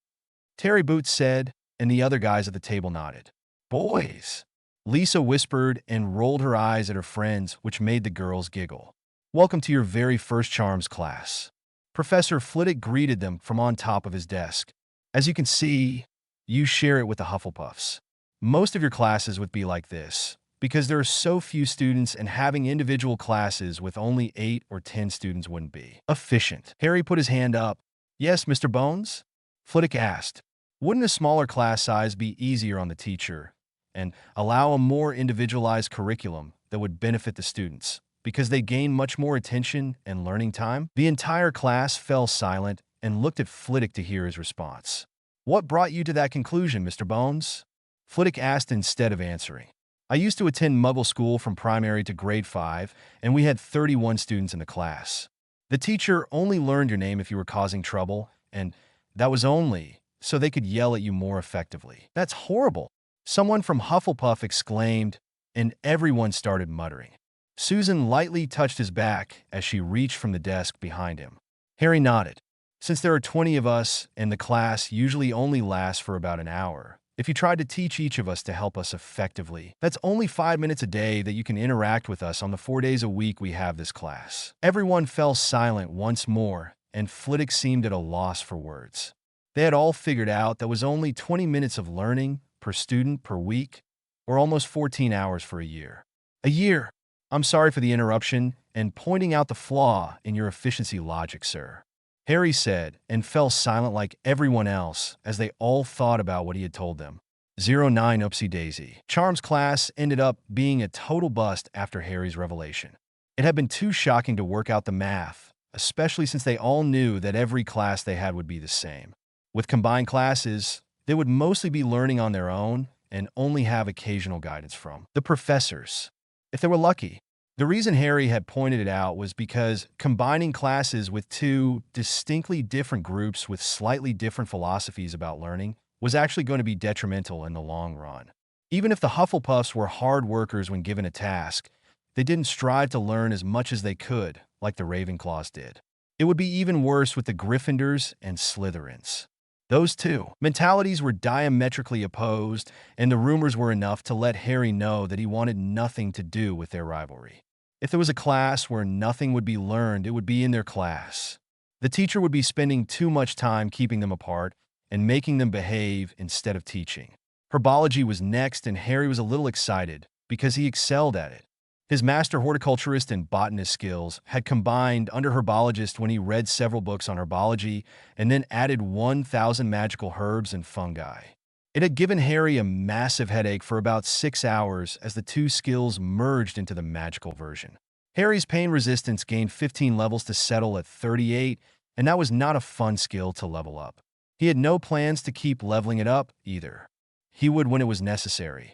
Terry Boots said, and the other guys at the table nodded. Boys! Lisa whispered and rolled her eyes at her friends, which made the girls giggle. Welcome to your very first charms class. Professor Flitwick greeted them from on top of his desk. As you can see, you share it with the Hufflepuffs. Most of your classes would be like this, because there are so few students and having individual classes with only 8 or 10 students wouldn't be efficient. Harry put his hand up. Yes, Mr. Bones? Flitwick asked. Wouldn't a smaller class size be easier on the teacher and allow a more individualized curriculum that would benefit the students, because they gain much more attention and learning time? The entire class fell silent and looked at Flitwick to hear his response. What brought you to that conclusion, Mr. Bones? Flitwick asked instead of answering. I used to attend Muggle school from primary to grade 5, and we had 31 students in the class. The teacher only learned your name if you were causing trouble, and that was only so they could yell at you more effectively. That's horrible, someone from Hufflepuff exclaimed, and everyone started muttering. Susan lightly touched his back as she reached from the desk behind him. Harry nodded. Since there are 20 of us, and the class usually only lasts for about an hour, if you tried to teach each of us to help us effectively, that's only 5 minutes a day that you can interact with us on the 4 days a week we have this class. Everyone fell silent once more, and Flitwick seemed at a loss for words. They had all figured out that was only 20 minutes of learning per student per week, or almost 14 hours for a year. A year! I'm sorry for the interruption and pointing out the flaw in your efficiency logic, sir. Harry said, and fell silent like everyone else as they all thought about what he had told them. 09 Oopsie Daisy. Charms class ended up being a total bust after Harry's revelation. It had been too shocking to work out the math, especially since they all knew that every class they had would be the same. With combined classes, they would mostly be learning on their own and only have occasional guidance from the professors, if they were lucky. The reason Harry had pointed it out was because combining classes with 2 distinctly different groups with slightly different philosophies about learning was actually going to be detrimental in the long run. Even if the Hufflepuffs were hard workers when given a task, they didn't strive to learn as much as they could, like the Ravenclaws did. It would be even worse with the Gryffindors and Slytherins. Those 2 mentalities were diametrically opposed, and the rumors were enough to let Harry know that he wanted nothing to do with their rivalry. If there was a class where nothing would be learned, it would be in their class. The teacher would be spending too much time keeping them apart and making them behave instead of teaching. Herbology was next, and Harry was a little excited because he excelled at it. His master horticulturist and botanist skills had combined under herbologist when he read several books on herbology and then added 1,000 magical herbs and fungi. It had given Harry a massive headache for about 6 hours as the 2 skills merged into the magical version. Harry's pain resistance gained 15 levels to settle at 38, and that was not a fun skill to level up. He had no plans to keep leveling it up either. He would when it was necessary.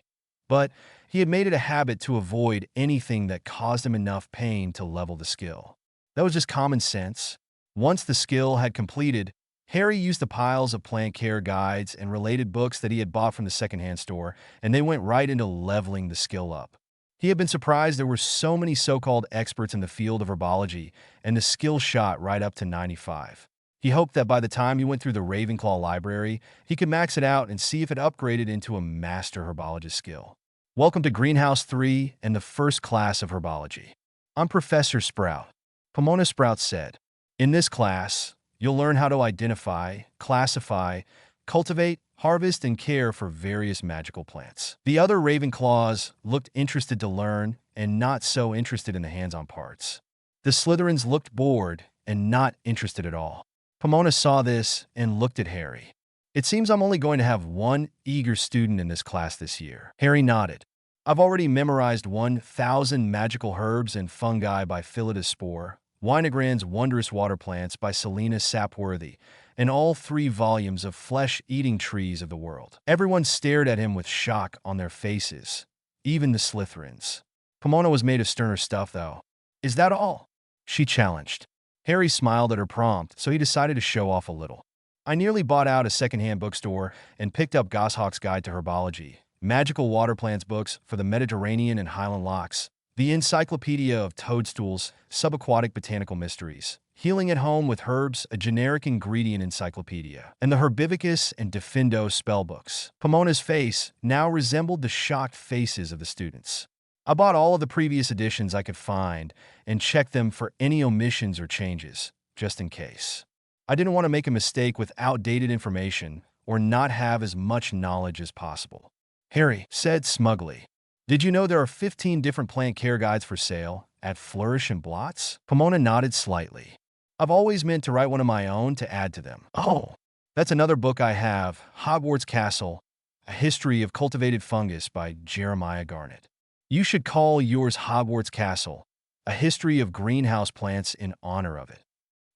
But he had made it a habit to avoid anything that caused him enough pain to level the skill. That was just common sense. Once the skill had completed, Harry used the piles of plant care guides and related books that he had bought from the secondhand store, and they went right into leveling the skill up. He had been surprised there were so many so-called experts in the field of herbology, and the skill shot right up to 95. He hoped that by the time he went through the Ravenclaw library, he could max it out and see if it upgraded into a master herbologist skill. Welcome to Greenhouse 3 and the first class of herbology. I'm Professor Sprout. Pomona Sprout said, in this class, you'll learn how to identify, classify, cultivate, harvest, and care for various magical plants. The other Ravenclaws looked interested to learn and not so interested in the hands-on parts. The Slytherins looked bored and not interested at all. Pomona saw this and looked at Harry. It seems I'm only going to have one eager student in this class this year. Harry nodded. I've already memorized 1,000 Magical Herbs and Fungi by Philetus Spore, Winogran's Wondrous Water Plants by Selena Sapworthy, and all 3 volumes of Flesh-Eating Trees of the World. Everyone stared at him with shock on their faces, even the Slytherins. Pomona was made of sterner stuff, though. Is that all? She challenged. Harry smiled at her prompt, so he decided to show off a little. I nearly bought out a secondhand bookstore and picked up Goshawk's Guide to Herbology, Magical Water Plants books for the Mediterranean and Highland Lochs, the Encyclopedia of Toadstools, Subaquatic Botanical Mysteries, Healing at Home with Herbs, a Generic Ingredient Encyclopedia, and the Herbivicus and Defindo spellbooks. Pomona's face now resembled the shocked faces of the students. I bought all of the previous editions I could find and checked them for any omissions or changes, just in case. I didn't want to make a mistake with outdated information or not have as much knowledge as possible. Harry said smugly, "Did you know there are 15 different plant care guides for sale at Flourish and Blots?" Pomona nodded slightly. I've always meant to write one of my own to add to them. Oh, that's another book I have, Hogwarts Castle, A History of Cultivated Fungus by Jeremiah Garnett. You should call yours Hogwarts Castle, A History of Greenhouse Plants in honor of it.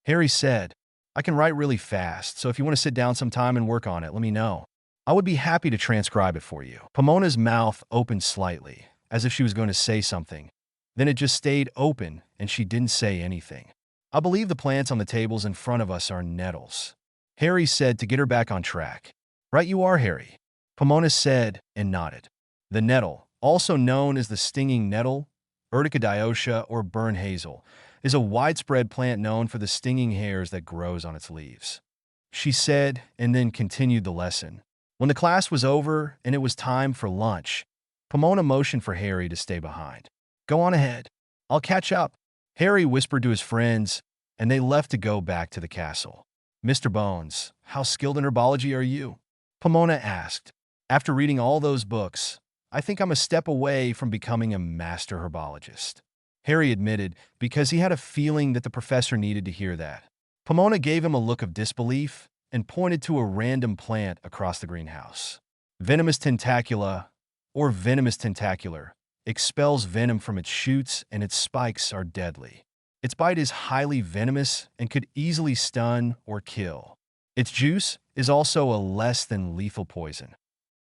Harry said, I can write really fast, so if you want to sit down sometime and work on it, let me know. I would be happy to transcribe it for you. Pomona's mouth opened slightly, as if she was going to say something. Then it just stayed open, and she didn't say anything. I believe the plants on the tables in front of us are nettles. Harry said to get her back on track. Right you are, Harry. Pomona said and nodded. The nettle, also known as the stinging nettle, Urtica dioica or burn hazel, is a widespread plant known for the stinging hairs that grows on its leaves. She said, and then continued the lesson. When the class was over and it was time for lunch, Pomona motioned for Harry to stay behind. Go on ahead. I'll catch up. Harry whispered to his friends, and they left to go back to the castle. Mr. Bones, how skilled in herbology are you? Pomona asked. After reading all those books, I think I'm a step away from becoming a master herbologist. Harry admitted, because he had a feeling that the professor needed to hear that. Pomona gave him a look of disbelief and pointed to a random plant across the greenhouse. Venomous tentacula, or venomous tentacular, expels venom from its shoots and its spikes are deadly. Its bite is highly venomous and could easily stun or kill. Its juice is also a less than lethal poison.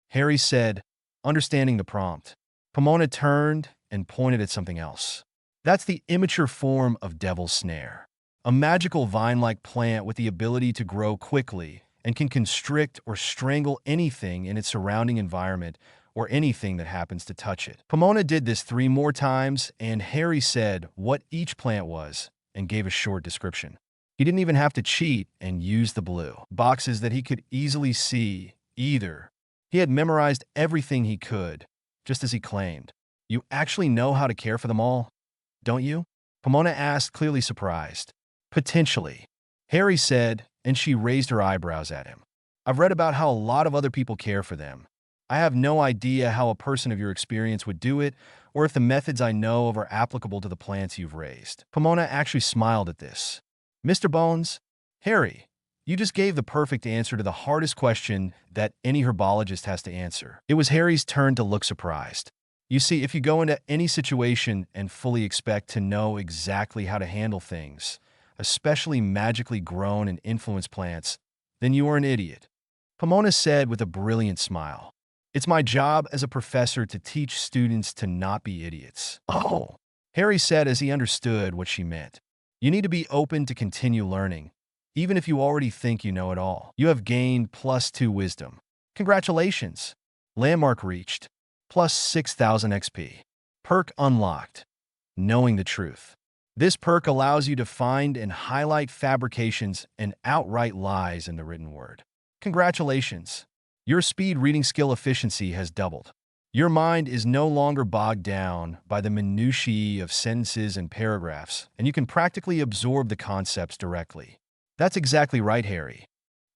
Harry said, understanding the prompt. Pomona turned and pointed at something else. That's the immature form of Devil's Snare, a magical vine-like plant with the ability to grow quickly and can constrict or strangle anything in its surrounding environment or anything that happens to touch it. Pomona did this 3 more times, and Harry said what each plant was and gave a short description. He didn't even have to cheat and use the blue boxes that he could easily see either. He had memorized everything he could, just as he claimed. You actually know how to care for them all, don't you? Pomona asked, clearly surprised. Potentially, Harry said, and she raised her eyebrows at him. I've read about how a lot of other people care for them. I have no idea how a person of your experience would do it, or if the methods I know of are applicable to the plants you've raised. Pomona actually smiled at this. Mr. Bones, Harry, you just gave the perfect answer to the hardest question that any herbologist has to answer. It was Harry's turn to look surprised. You see, if you go into any situation and fully expect to know exactly how to handle things, especially magically grown and influenced plants, then you are an idiot. Pomona said with a brilliant smile. It's my job as a professor to teach students to not be idiots. Oh, Harry said as he understood what she meant. You need to be open to continue learning, even if you already think you know it all. You have gained +2 wisdom. Congratulations. Landmark reached. Plus 6,000 XP. Perk unlocked. Knowing the truth. This perk allows you to find and highlight fabrications and outright lies in the written word. Congratulations. Your speed reading skill efficiency has doubled. Your mind is no longer bogged down by the minutiae of sentences and paragraphs, and you can practically absorb the concepts directly. That's exactly right, Harry.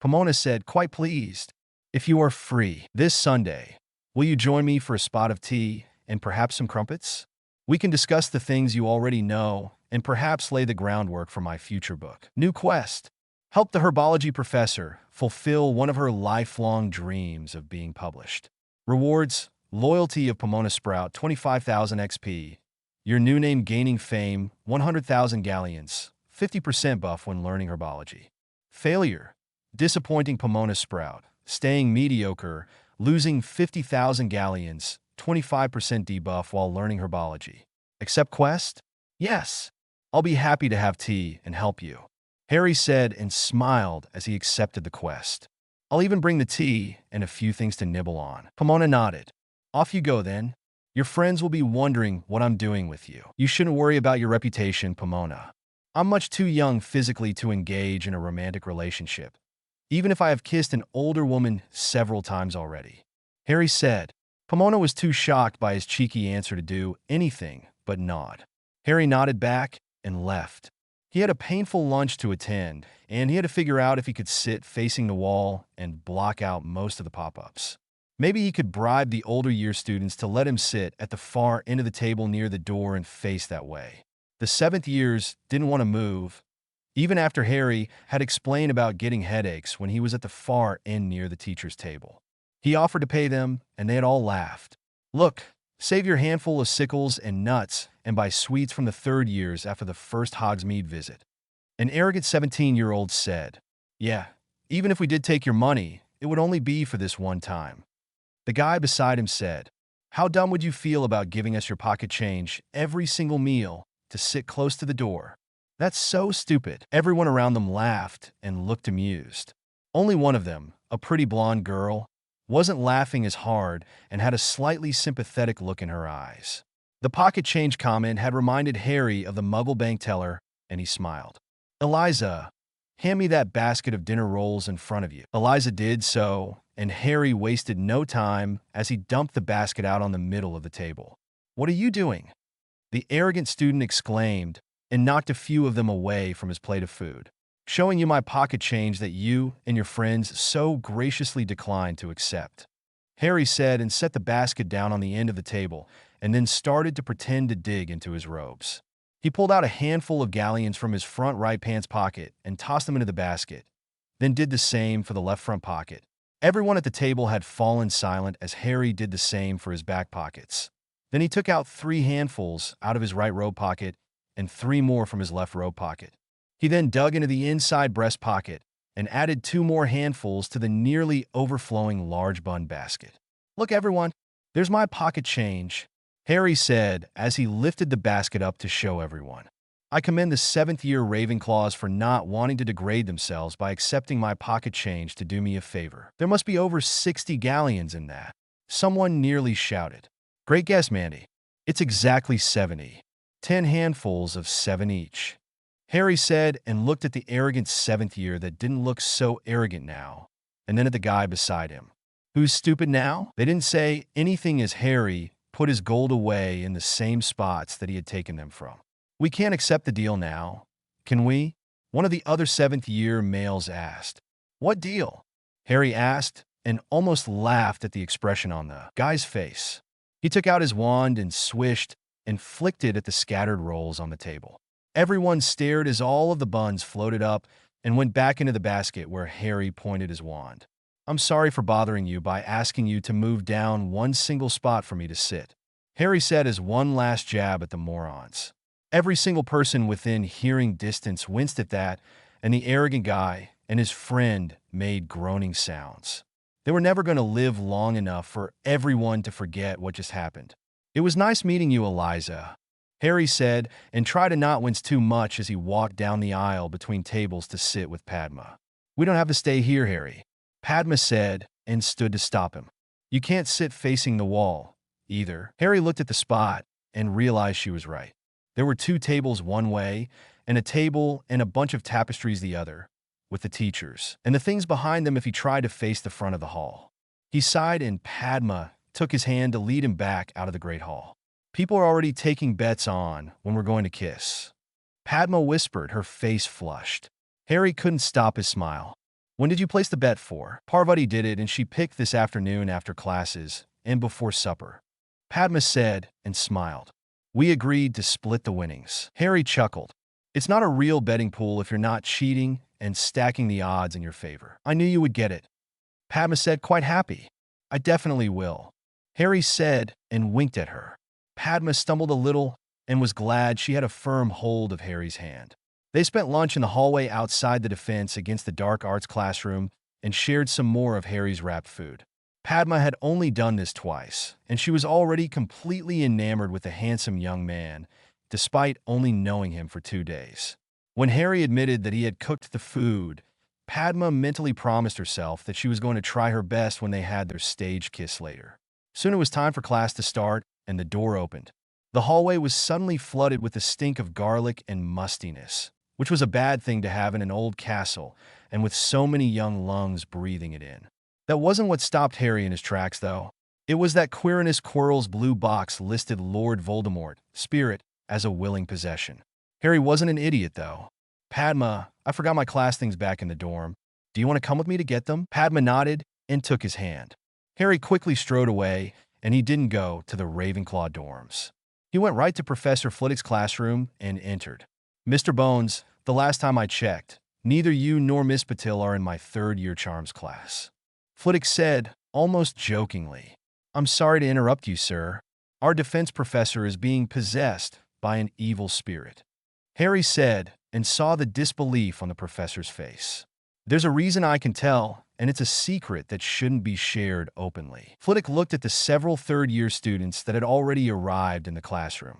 Pomona said, quite pleased. If you are free this Sunday, will you join me for a spot of tea and perhaps some crumpets? We can discuss the things you already know and perhaps lay the groundwork for my future book. New quest. helped the herbology professor fulfill one of her lifelong dreams of being published. Rewards: loyalty of Pomona Sprout, 25,000 XP. Your new name gaining fame, 100,000 galleons, 50% buff when learning herbology. Failure: disappointing Pomona Sprout, staying mediocre, losing 50,000 galleons, 25% debuff while learning herbology. Accept quest? Yes. I'll be happy to have tea and help you, Harry said and smiled as he accepted the quest. I'll even bring the tea and a few things to nibble on. Pomona nodded. Off you go then. Your friends will be wondering what I'm doing with you. You shouldn't worry about your reputation, Pomona. I'm much too young physically to engage in a romantic relationship, even if I have kissed an older woman several times already, Harry said. Pomona was too shocked by his cheeky answer to do anything but nod. Harry nodded back and left. He had a painful lunch to attend, and he had to figure out if he could sit facing the wall and block out most of the pop-ups. Maybe he could bribe the older year students to let him sit at the far end of the table near the door and face that way. The seventh years didn't want to move, even after Harry had explained about getting headaches when he was at the far end near the teacher's table. He offered to pay them, and they had all laughed. Look, save your handful of sickles and nuts and buy sweets from the third years after the first Hogsmeade visit. An arrogant 17-year-old said, Yeah, even if we did take your money, it would only be for this one time. The guy beside him said, How dumb would you feel about giving us your pocket change every single meal to sit close to the door? That's so stupid. Everyone around them laughed and looked amused. Only one of them, a pretty blonde girl, wasn't laughing as hard and had a slightly sympathetic look in her eyes. The pocket change comment had reminded Harry of the Muggle bank teller, and he smiled. Eliza, hand me that basket of dinner rolls in front of you. Eliza did so, and Harry wasted no time as he dumped the basket out on the middle of the table. What are you doing? The arrogant student exclaimed and knocked a few of them away from his plate of food. Showing you my pocket change that you and your friends so graciously declined to accept, Harry said and set the basket down on the end of the table and then started to pretend to dig into his robes. He pulled out a handful of galleons from his front right pants pocket and tossed them into the basket, then did the same for the left front pocket. Everyone at the table had fallen silent as Harry did the same for his back pockets. Then he took out 3 handfuls out of his right robe pocket and 3 more from his left robe pocket. He then dug into the inside breast pocket and added 2 more handfuls to the nearly overflowing large bun basket. Look, everyone, there's my pocket change, Harry said as he lifted the basket up to show everyone. I commend the 7th-year Ravenclaws for not wanting to degrade themselves by accepting my pocket change to do me a favor. There must be over 60 galleons in that. Someone nearly shouted. Great guess, Mandy. It's exactly 70. 10 handfuls of 7 each, Harry said and looked at the arrogant 7th year that didn't look so arrogant now, and then at the guy beside him. Who's stupid now? They didn't say anything as Harry put his gold away in the same spots that he had taken them from. We can't accept the deal now, can we? One of the other 7th-year males asked. What deal? Harry asked and almost laughed at the expression on the guy's face. He took out his wand and swished and flicked it at the scattered rolls on the table. Everyone stared as all of the buns floated up and went back into the basket where Harry pointed his wand. I'm sorry for bothering you by asking you to move down one single spot for me to sit, Harry said as one last jab at the morons. Every single person within hearing distance winced at that, and the arrogant guy and his friend made groaning sounds. They were never going to live long enough for everyone to forget what just happened. It was nice meeting you, Eliza, Harry said, and tried to not wince too much as he walked down the aisle between tables to sit with Padma. We don't have to stay here, Harry, Padma said, and stood to stop him. You can't sit facing the wall, either. Harry looked at the spot and realized she was right. There were 2 tables one way, and a table and a bunch of tapestries the other, with the teachers, and the things behind them if he tried to face the front of the hall. He sighed and Padma took his hand to lead him back out of the Great Hall. People are already taking bets on when we're going to kiss, Padma whispered, her face flushed. Harry couldn't stop his smile. When did you place the bet for? Parvati did it, and she picked this afternoon after classes and before supper, Padma said and smiled. We agreed to split the winnings. Harry chuckled. It's not a real betting pool if you're not cheating and stacking the odds in your favor. I knew you would get it. Padma said, quite happy. I definitely will. Harry said and winked at her. Padma stumbled a little and was glad she had a firm hold of Harry's hand. They spent lunch in the hallway outside the defense against the dark arts classroom and shared some more of Harry's wrapped food. Padma had only done this twice, and she was already completely enamored with the handsome young man, despite only knowing him for 2 days. When Harry admitted that he had cooked the food, Padma mentally promised herself that she was going to try her best when they had their stage kiss later. Soon it was time for class to start, and the door opened. The hallway was suddenly flooded with the stink of garlic and mustiness, which was a bad thing to have in an old castle, and with so many young lungs breathing it in. That wasn't what stopped Harry in his tracks, though. It was that Quirinus Quirrell's blue box listed Lord Voldemort, spirit, as a willing possession. Harry wasn't an idiot, though. Padma, I forgot my class things back in the dorm. Do you want to come with me to get them? Padma nodded and took his hand. Harry quickly strode away, and he didn't go to the Ravenclaw dorms. He went right to Professor Flitwick's classroom and entered. Mr. Bones, the last time I checked, neither you nor Miss Patil are in my third-year charms class. Flitwick said, almost jokingly. I'm sorry to interrupt you, sir. Our defense professor is being possessed by an evil spirit. Harry said, and saw the disbelief on the professor's face. There's a reason I can tell, and it's a secret that shouldn't be shared openly. Flitwick looked at the several third-year students that had already arrived in the classroom.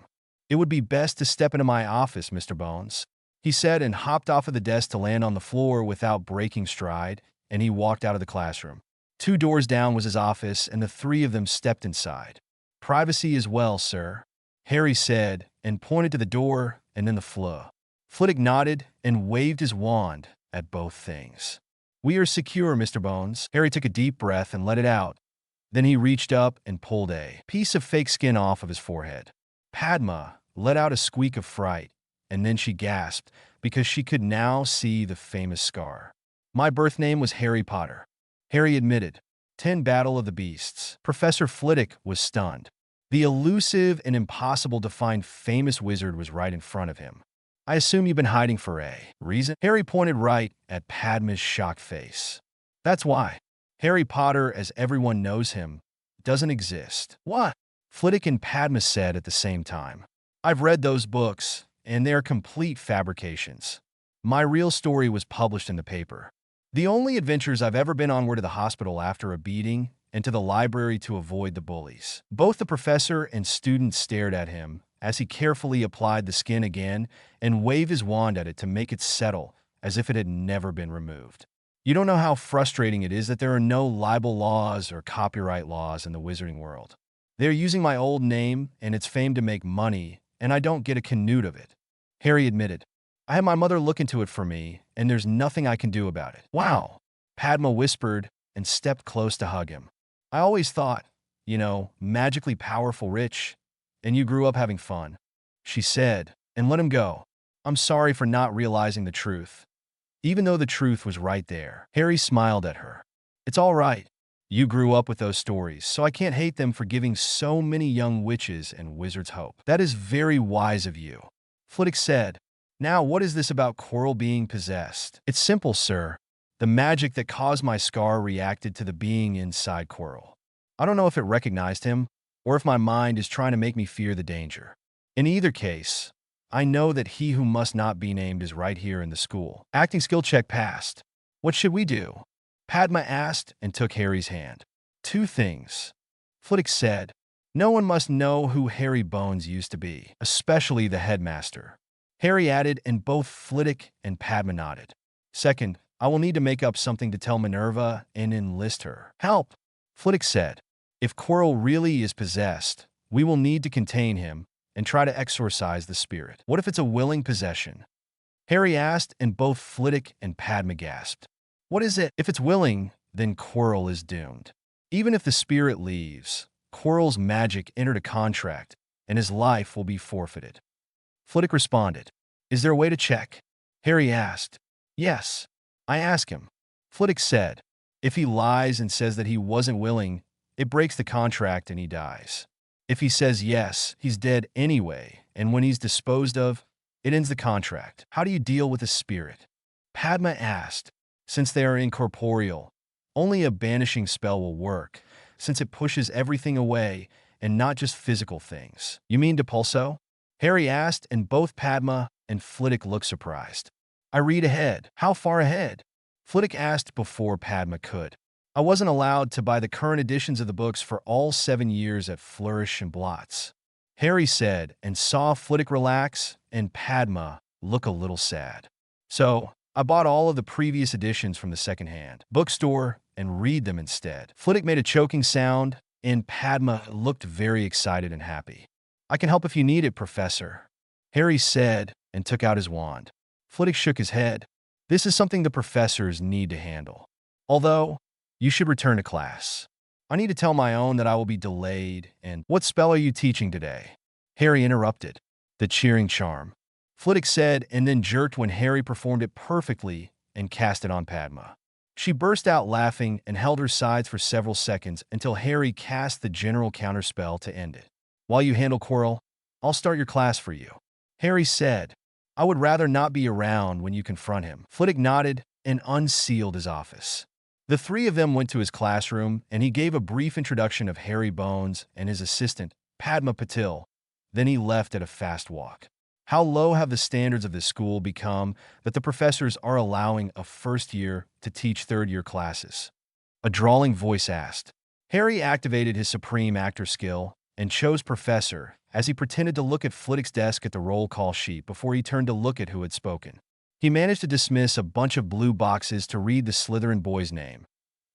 It would be best to step into my office, Mr. Bones, he said, and hopped off of the desk to land on the floor without breaking stride, and he walked out of the classroom. 2 doors down was his office, and the 3 of them stepped inside. Privacy as well, sir, Harry said, and pointed to the door and then the floor. Flitwick nodded and waved his wand at both things. We are secure, Mr. Bones. Harry took a deep breath and let it out. Then he reached up and pulled a piece of fake skin off of his forehead. Padma let out a squeak of fright, and then she gasped because she could now see the famous scar. My birth name was Harry Potter, Harry admitted. 10 Battle of the Beasts. Professor Flitwick was stunned. The elusive and impossible to find famous wizard was right in front of him. I assume you've been hiding for a reason? Harry pointed right at Padma's shocked face. That's why. Harry Potter, as everyone knows him, doesn't exist. What? Flitwick and Padma said at the same time. I've read those books, and they're complete fabrications. My real story was published in the paper. The only adventures I've ever been on were to the hospital after a beating and to the library to avoid the bullies. Both the professor and students stared at him as he carefully applied the skin again and waved his wand at it to make it settle as if it had never been removed. You don't know how frustrating it is that there are no libel laws or copyright laws in the wizarding world. They're using my old name and its fame to make money, and I don't get a canute of it, Harry admitted. I had my mother look into it for me, and there's nothing I can do about it. Wow, Padma whispered and stepped close to hug him. I always thought, magically powerful rich, and you grew up having fun, she said, and let him go. I'm sorry for not realizing the truth. Even though the truth was right there, Harry smiled at her. It's all right. You grew up with those stories, so I can't hate them for giving so many young witches and wizards hope. That is very wise of you, Flitwick said. Now, what is this about Quirrell being possessed? It's simple, sir. The magic that caused my scar reacted to the being inside Quirrell. I don't know if it recognized him, or if my mind is trying to make me fear the danger. In either case, I know that he who must not be named is right here in the school. Acting skill check passed. What should we do? Padma asked and took Harry's hand. 2 things, Flitwick said. No one must know who Harry Bones used to be, especially the headmaster, Harry added, and both Flitwick and Padma nodded. Second, I will need to make up something to tell Minerva and enlist her help, Flitwick said. If Quirrell really is possessed, we will need to contain him and try to exorcise the spirit. What if it's a willing possession? Harry asked, and both Flitwick and Padma gasped. What is it? If it's willing, then Quirrell is doomed. Even if the spirit leaves, Quirrell's magic entered a contract, and his life will be forfeited. Flitwick responded. Is there a way to check? Harry asked. Yes. I ask him. Flitwick said. If he lies and says that he wasn't willing, it breaks the contract and he dies. If he says yes, he's dead anyway, and when he's disposed of, it ends the contract. How do you deal with a spirit? Padma asked. Since they are incorporeal, only a banishing spell will work, since it pushes everything away and not just physical things. You mean Depulso? Harry asked, and both Padma and Flitwick looked surprised. I read ahead. How far ahead? Flitwick asked before Padma could. I wasn't allowed to buy the current editions of the books for all 7 years at Flourish and Blots. Harry said, and saw Flitwick relax and Padma look a little sad. So, I bought all of the previous editions from the second-hand bookstore and read them instead. Flitwick made a choking sound, and Padma looked very excited and happy. I can help if you need it, Professor, Harry said and took out his wand. Flitwick shook his head. This is something the professors need to handle. Although, you should return to class. I need to tell my own that I will be delayed, and what spell are you teaching today? Harry interrupted. The cheering charm. Flitwick said, and then jerked when Harry performed it perfectly and cast it on Padma. She burst out laughing and held her sides for several seconds until Harry cast the general counterspell to end it. While you handle Quirrell, I'll start your class for you. Harry said, I would rather not be around when you confront him. Flitwick nodded and unsealed his office. The three of them went to his classroom, and he gave a brief introduction of Harry Bones and his assistant, Padma Patil. Then he left at a fast walk. How low have the standards of this school become that the professors are allowing a first year to teach third-year classes? A drawling voice asked. Harry activated his supreme actor skill and chose Professor as he pretended to look at Flitwick's desk at the roll call sheet before he turned to look at who had spoken. He managed to dismiss a bunch of blue boxes to read the Slytherin boy's name,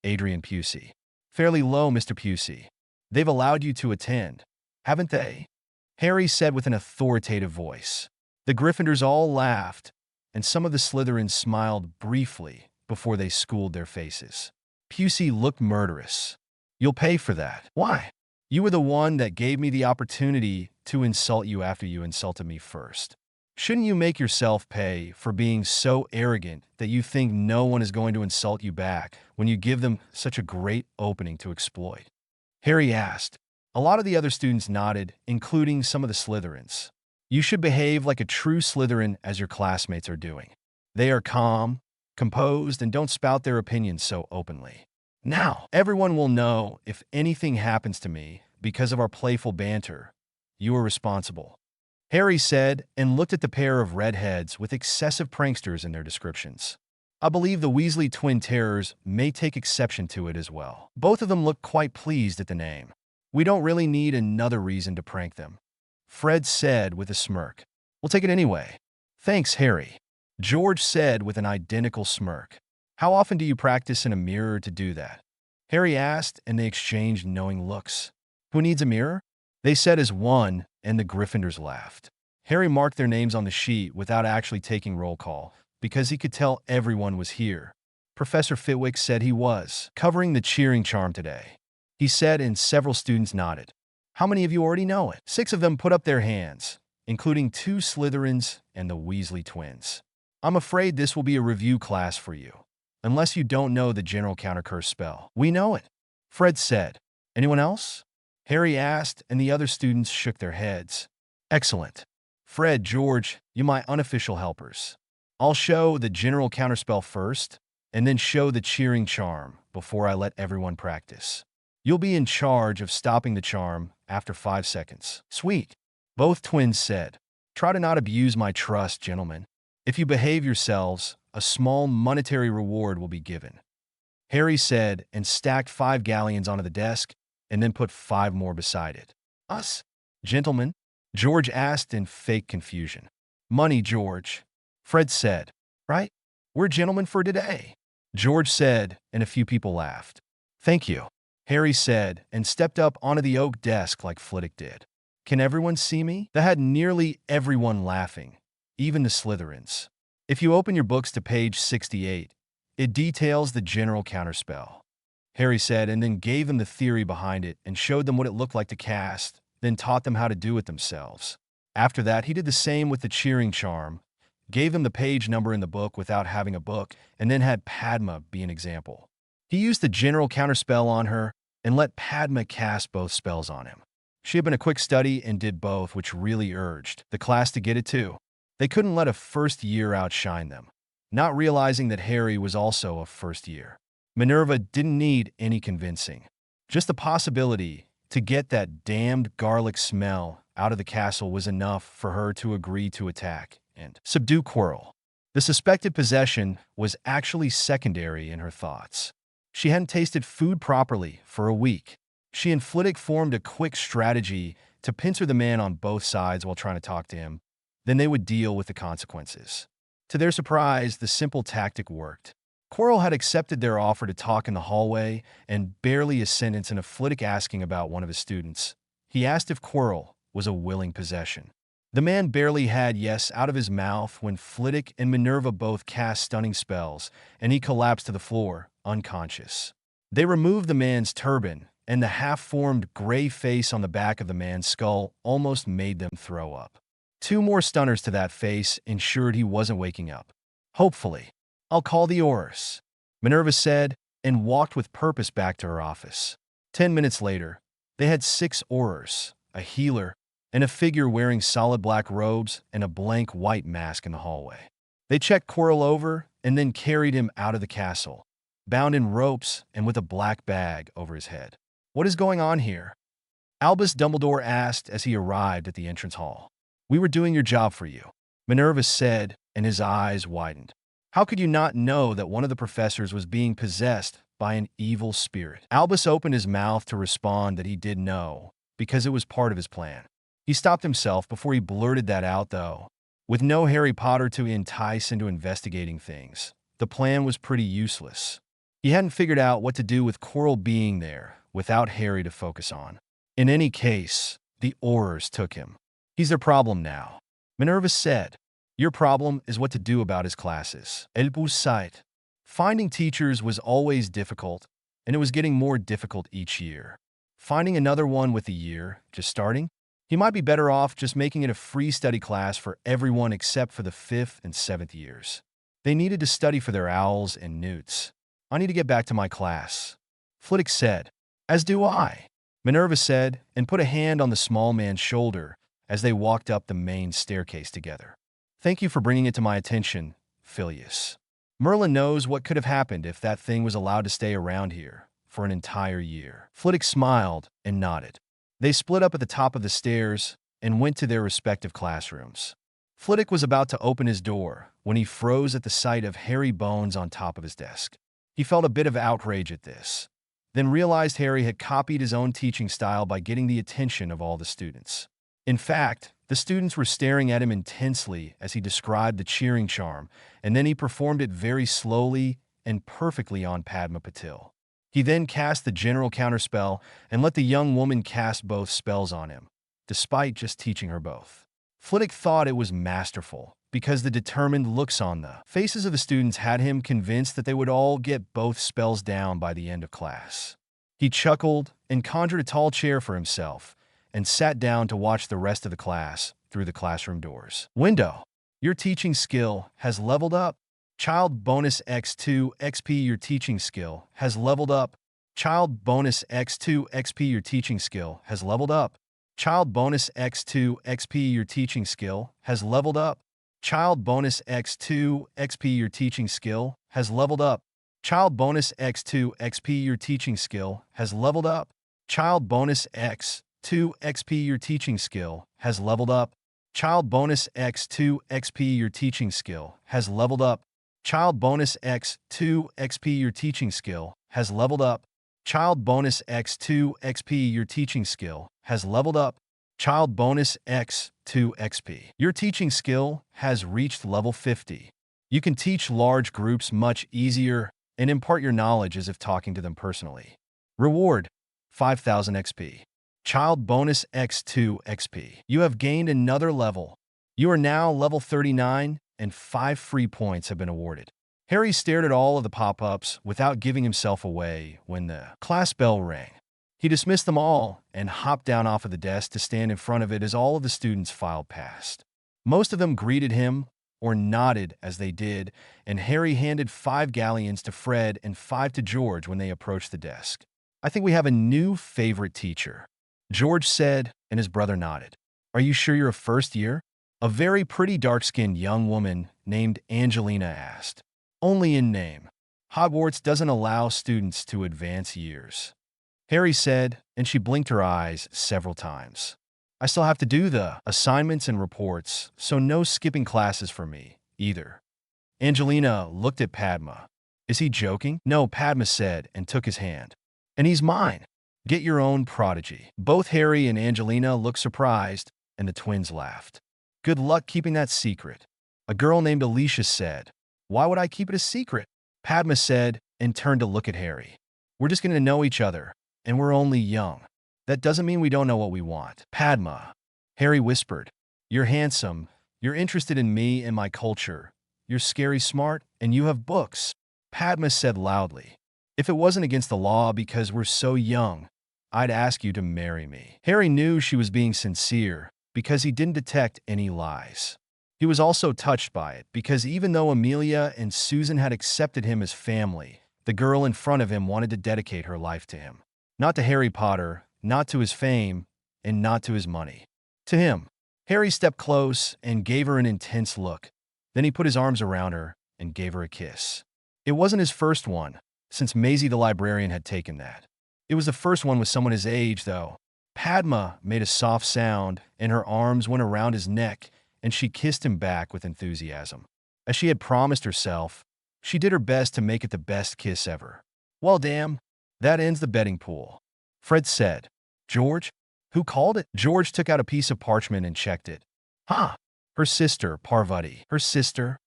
Adrian Pusey. Fairly low, Mr. Pusey. They've allowed you to attend, haven't they? Harry said with an authoritative voice. The Gryffindors all laughed, and some of the Slytherins smiled briefly before they schooled their faces. Pusey looked murderous. You'll pay for that. Why? You were the one that gave me the opportunity to insult you after you insulted me first. Shouldn't you make yourself pay for being so arrogant that you think no one is going to insult you back when you give them such a great opening to exploit? Harry asked. A lot of the other students nodded, including some of the Slytherins. You should behave like a true Slytherin as your classmates are doing. They are calm, composed, and don't spout their opinions so openly. Now, everyone will know if anything happens to me because of our playful banter, you are responsible. Harry said and looked at the pair of redheads with excessive pranksters in their descriptions. I believe the Weasley twin terrors may take exception to it as well. Both of them looked quite pleased at the name. We don't really need another reason to prank them, Fred said with a smirk. We'll take it anyway. Thanks, Harry, George said with an identical smirk. How often do you practice in a mirror to do that? Harry asked, and they exchanged knowing looks. Who needs a mirror? They said as one, and the Gryffindors laughed. Harry marked their names on the sheet without actually taking roll call, because he could tell everyone was here. Professor Flitwick said he was covering the cheering charm today. He said, and several students nodded. How many of you already know it? 6 of them put up their hands, including 2 Slytherins and the Weasley twins. I'm afraid this will be a review class for you, unless you don't know the general countercurse spell. We know it, Fred said. Anyone else? Harry asked, and the other students shook their heads. Excellent. Fred, George, you my unofficial helpers. I'll show the general counterspell first, and then show the cheering charm before I let everyone practice. You'll be in charge of stopping the charm after 5 seconds. Sweet, both twins said. Try to not abuse my trust, gentlemen. If you behave yourselves, a small monetary reward will be given. Harry said and stacked 5 galleons onto the desk and then put 5 more beside it. Us? Gentlemen? George asked in fake confusion. Money, George, Fred said. Right? We're gentlemen for today, George said, and a few people laughed. Thank you, Harry said, and stepped up onto the oak desk like Flitwick did. Can everyone see me? That had nearly everyone laughing, even the Slytherins. If you open your books to page 68, it details the general counterspell, Harry said, and then gave them the theory behind it and showed them what it looked like to cast, then taught them how to do it themselves. After that, he did the same with the cheering charm, gave them the page number in the book without having a book, and then had Padma be an example. He used the general counterspell on her and let Padma cast both spells on him. She had been a quick study and did both, which really urged the class to get it too. They couldn't let a first year outshine them. not realizing that Harry was also a first year. Minerva didn't need any convincing. Just the possibility to get that damned garlic smell out of the castle was enough for her to agree to attack and subdue Quirrell. The suspected possession was actually secondary in her thoughts. She hadn't tasted food properly for a week. She and Flitwick formed a quick strategy to pincer the man on both sides while trying to talk to him. Then they would deal with the consequences. To their surprise, the simple tactic worked. Quirrell had accepted their offer to talk in the hallway, and barely a sentence into Flitwick asking about one of his students. He asked if Quirrell was a willing possession. The man barely had yes out of his mouth when Flitwick and Minerva both cast stunning spells, and he collapsed to the floor, unconscious. They removed the man's turban, and the half-formed gray face on the back of the man's skull almost made them throw up. 2 more stunners to that face ensured he wasn't waking up. Hopefully. I'll call the Aurors, Minerva said, and walked with purpose back to her office. 10 minutes later, they had 6 Aurors, a healer, and a figure wearing solid black robes and a blank white mask in the hallway. They checked Quirrell over and then carried him out of the castle, bound in ropes and with a black bag over his head. What is going on here? Albus Dumbledore asked as he arrived at the entrance hall. We were doing your job for you, Minerva said, and his eyes widened. How could you not know that one of the professors was being possessed by an evil spirit? Albus opened his mouth to respond that he did know, because it was part of his plan. He stopped himself before he blurted that out, though. With no Harry Potter to entice into investigating things, the plan was pretty useless. He hadn't figured out what to do with Quirrell being there without Harry to focus on. In any case, the Aurors took him. He's their problem now, Minerva said. Your problem is what to do about his classes. Elbus sighed. Finding teachers was always difficult, and it was getting more difficult each year. Finding another one with a year just starting? He might be better off just making it a free study class for everyone except for the 5th and 7th years. They needed to study for their owls and newts. I need to get back to my class, Flitwick said. As do I, Minerva said, and put a hand on the small man's shoulder as they walked up the main staircase together. Thank you for bringing it to my attention, Phileas. Merlin knows what could have happened if that thing was allowed to stay around here for an entire year. Flitwick smiled and nodded. They split up at the top of the stairs and went to their respective classrooms. Flitwick was about to open his door when he froze at the sight of hairy bones on top of his desk. He felt a bit of outrage at this, then realized Harry had copied his own teaching style by getting the attention of all the students. In fact, the students were staring at him intensely as he described the cheering charm, and then he performed it very slowly and perfectly on Padma Patil. He then cast the general counterspell and let the young woman cast both spells on him, despite just teaching her both. Flitwick thought it was masterful, because the determined looks on the faces of the students had him convinced that they would all get both spells down by the end of class. He chuckled and conjured a tall chair for himself, and sat down to watch the rest of the class through the classroom doors. Window, your teaching skill has leveled up. Child bonus X2 XP, your teaching skill has leveled up. Child bonus X2 XP, your teaching skill has leveled up. Child bonus X2 XP, your teaching skill has leveled up. Child bonus X2 XP, your teaching skill has leveled up. Child bonus X2 XP, your teaching skill has leveled up. Child bonus X2 XP, your teaching skill has leveled up. Child bonus X2 XP, your teaching skill has leveled up. Child bonus X2 XP, your teaching skill has leveled up. Child bonus X2 XP, your teaching skill has leveled up. Child bonus X2 XP. Your teaching skill has reached level 50. You can teach large groups much easier and impart your knowledge as if talking to them personally. Reward, 5,000 XP. Child bonus X2 XP. You have gained another level. You are now level 39, and 5 free points have been awarded. Harry stared at all of the pop-ups without giving himself away when the class bell rang. He dismissed them all and hopped down off of the desk to stand in front of it as all of the students filed past. Most of them greeted him or nodded as they did, and Harry handed 5 galleons to Fred and 5 to George when they approached the desk. I think we have a new favorite teacher, George said, and his brother nodded. Are you sure you're a first year? A very pretty dark-skinned young woman named Angelina asked. Only in name. Hogwarts doesn't allow students to advance years, Harry said, and she blinked her eyes several times. I still have to do the assignments and reports, so no skipping classes for me, either. Angelina looked at Padma. Is he joking? No, Padma said and took his hand. And he's mine. Get your own prodigy. Both Harry and Angelina looked surprised, and the twins laughed. Good luck keeping that secret. A girl named Alicia said. Why would I keep it a secret? Padma said and turned to look at Harry. We're just going to know each other, and we're only young. That doesn't mean we don't know what we want. Padma. Harry whispered. You're handsome. You're interested in me and my culture. You're scary smart, and you have books. Padma said loudly. If it wasn't against the law because we're so young, I'd ask you to marry me. Harry knew she was being sincere because he didn't detect any lies. He was also touched by it because even though Amelia and Susan had accepted him as family, the girl in front of him wanted to dedicate her life to him. Not to Harry Potter, not to his fame, and not to his money. To him. Harry stepped close and gave her an intense look. Then he put his arms around her and gave her a kiss. It wasn't his first one, since Maisie the librarian had taken that. It was the first one with someone his age, though. Padma made a soft sound, and her arms went around his neck, and she kissed him back with enthusiasm. As she had promised herself, she did her best to make it the best kiss ever. Well, damn, that ends the betting pool. Fred said. George? Who called it? George took out a piece of parchment and checked it. Huh? Her sister, Parvati. Her sister?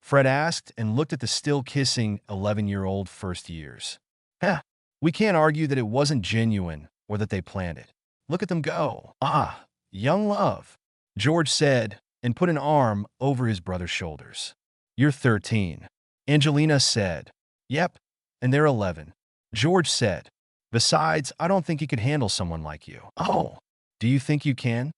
Fred asked and looked at the still kissing 11-year-old first years. Heh, we can't argue that it wasn't genuine or that they planned it. Look at them go. Ah, young love, George said and put an arm over his brother's shoulders. You're 13, Angelina said. Yep, and they're 11, George said. Besides, I don't think he could handle someone like you. Oh, do you think you can?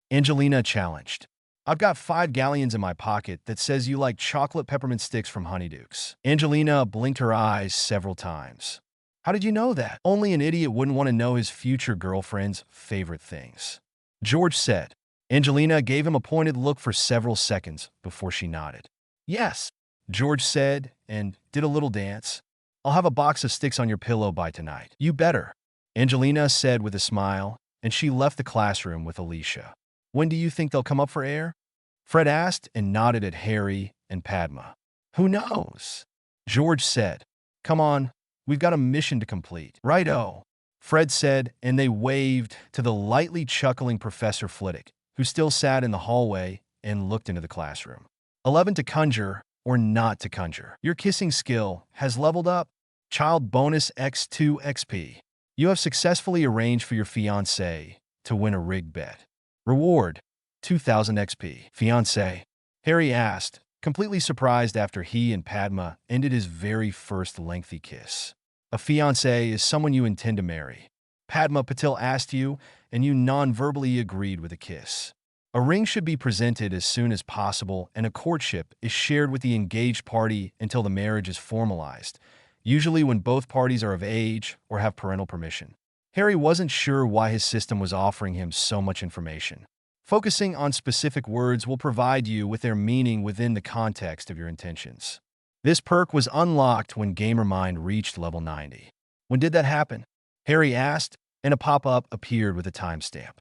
Angelina challenged. I've got 5 galleons in my pocket that says you like chocolate peppermint sticks from Honeydukes. Angelina blinked her eyes several times. How did you know that? Only an idiot wouldn't want to know his future girlfriend's favorite things, George said. Angelina gave him a pointed look for several seconds before she nodded. Yes, George said and did a little dance. I'll have a box of sticks on your pillow by tonight. You better, Angelina said with a smile, and she left the classroom with Alicia. When do you think they'll come up for air? Fred asked and nodded at Harry and Padma. Who knows? George said. Come on, we've got a mission to complete. Righto, Fred said, and they waved to the lightly chuckling Professor Flitwick, who still sat in the hallway and looked into the classroom. 11 to conjure or not to conjure. Your kissing skill has leveled up. Child bonus X2 XP. You have successfully arranged for your fiancé to win a rigged bet. Reward, 2,000 XP. Fiancé? Harry asked, completely surprised after he and Padma ended his very first lengthy kiss. A fiancé is someone you intend to marry. Padma Patil asked you, and you non-verbally agreed with a kiss. A ring should be presented as soon as possible, and a courtship is shared with the engaged party until the marriage is formalized, usually when both parties are of age or have parental permission. Harry wasn't sure why his system was offering him so much information. Focusing on specific words will provide you with their meaning within the context of your intentions. This perk was unlocked when GamerMind reached level 90. When did that happen? Harry asked, and a pop-up appeared with a timestamp.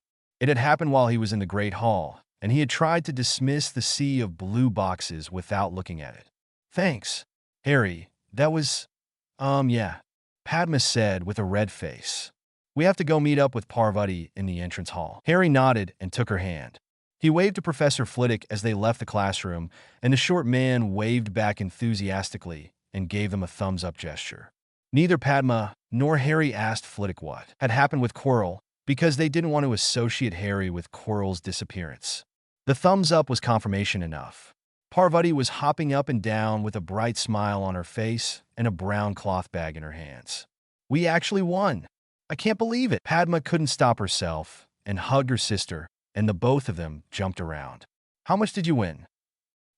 It had happened while he was in the Great Hall, and he had tried to dismiss the sea of blue boxes without looking at it. Thanks, Harry. That was… yeah, Padma said with a red face. We have to go meet up with Parvati in the entrance hall. Harry nodded and took her hand. He waved to Professor Flitwick as they left the classroom, and the short man waved back enthusiastically and gave them a thumbs-up gesture. Neither Padma nor Harry asked Flitwick what had happened with Quirrell because they didn't want to associate Harry with Quirrell's disappearance. The thumbs-up was confirmation enough. Parvati was hopping up and down with a bright smile on her face and a brown cloth bag in her hands. We actually won. I can't believe it. Padma couldn't stop herself and hugged her sister, and the both of them jumped around. How much did you win?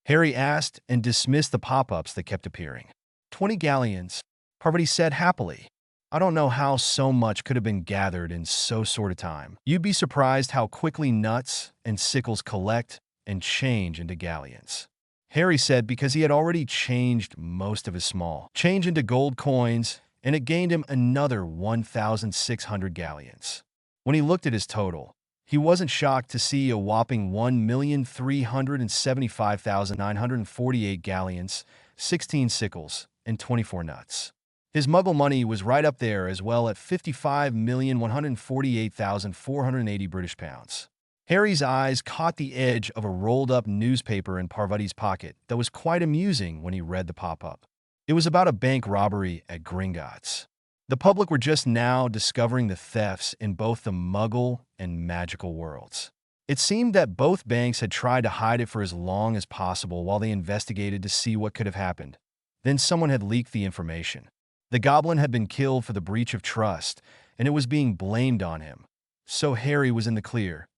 Harry asked and dismissed the pop-ups that kept appearing. 20 galleons, Parvati said happily. I don't know how so much could have been gathered in so short a time. You'd be surprised how quickly nuts and sickles collect and change into galleons. Harry said because he had already changed most of his small change into gold coins, and it gained him another 1,600 galleons. When he looked at his total, he wasn't shocked to see a whopping 1,375,948 galleons, 16 sickles, and 24 nuts. His muggle money was right up there as well at 55,148,480 British pounds. Harry's eyes caught the edge of a rolled-up newspaper in Parvati's pocket that was quite amusing when he read the pop-up. It was about a bank robbery at Gringotts. The public were just now discovering the thefts in both the Muggle and magical worlds. It seemed that both banks had tried to hide it for as long as possible while they investigated to see what could have happened. Then someone had leaked the information. The goblin had been killed for the breach of trust, and it was being blamed on him. So Harry was in the clear,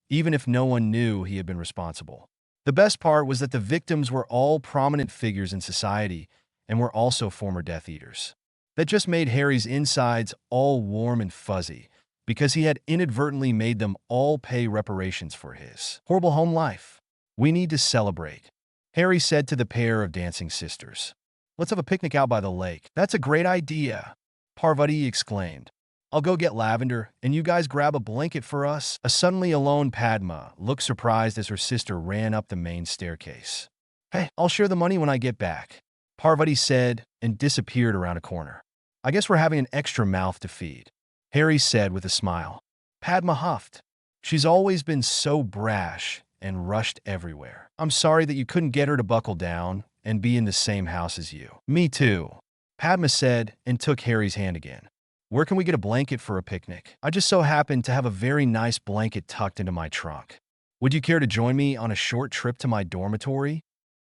even if no one knew he had been responsible. The best part was that the victims were all prominent figures in society and were also former Death Eaters. That just made Harry's insides all warm and fuzzy, because he had inadvertently made them all pay reparations for his horrible home life. "We need to celebrate," Harry said to the pair of dancing sisters. "Let's have a picnic out by the lake." "That's a great idea," Parvati exclaimed. "I'll go get lavender, and you guys grab a blanket for us." A suddenly alone Padma looked surprised as her sister ran up the main staircase. "Hey, I'll share the money when I get back," Parvati said and disappeared around a corner. "I guess we're having an extra mouth to feed," Harry said with a smile. Padma huffed. "She's always been so brash and rushed everywhere. I'm sorry that you couldn't get her to buckle down and be in the same house as you." "Me too," Padma said and took Harry's hand again. "Where can we get a blanket for a picnic? I just so happen to have a very nice blanket tucked into my trunk. Would you care to join me on a short trip to my dormitory?"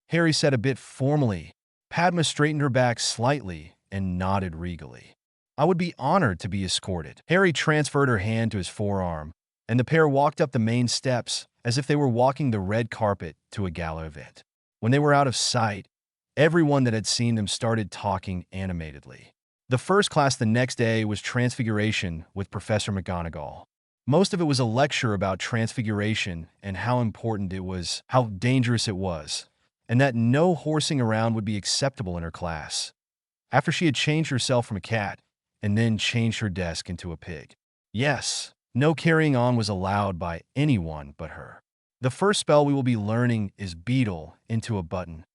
Harry said a bit formally. Padma straightened her back slightly and nodded regally. "I would be honored to be escorted." Harry transferred her hand to his forearm, and the pair walked up the main steps as if they were walking the red carpet to a gala event. When they were out of sight, everyone that had seen them started talking animatedly. The first class the next day was Transfiguration with Professor McGonagall. Most of it was a lecture about transfiguration and how important it was, how dangerous it was, and that no horsing around would be acceptable in her class. After she had changed herself from a cat and then changed her desk into a pig. Yes, no carrying on was allowed by anyone but her. "The first spell we will be learning is Beetle into a button,"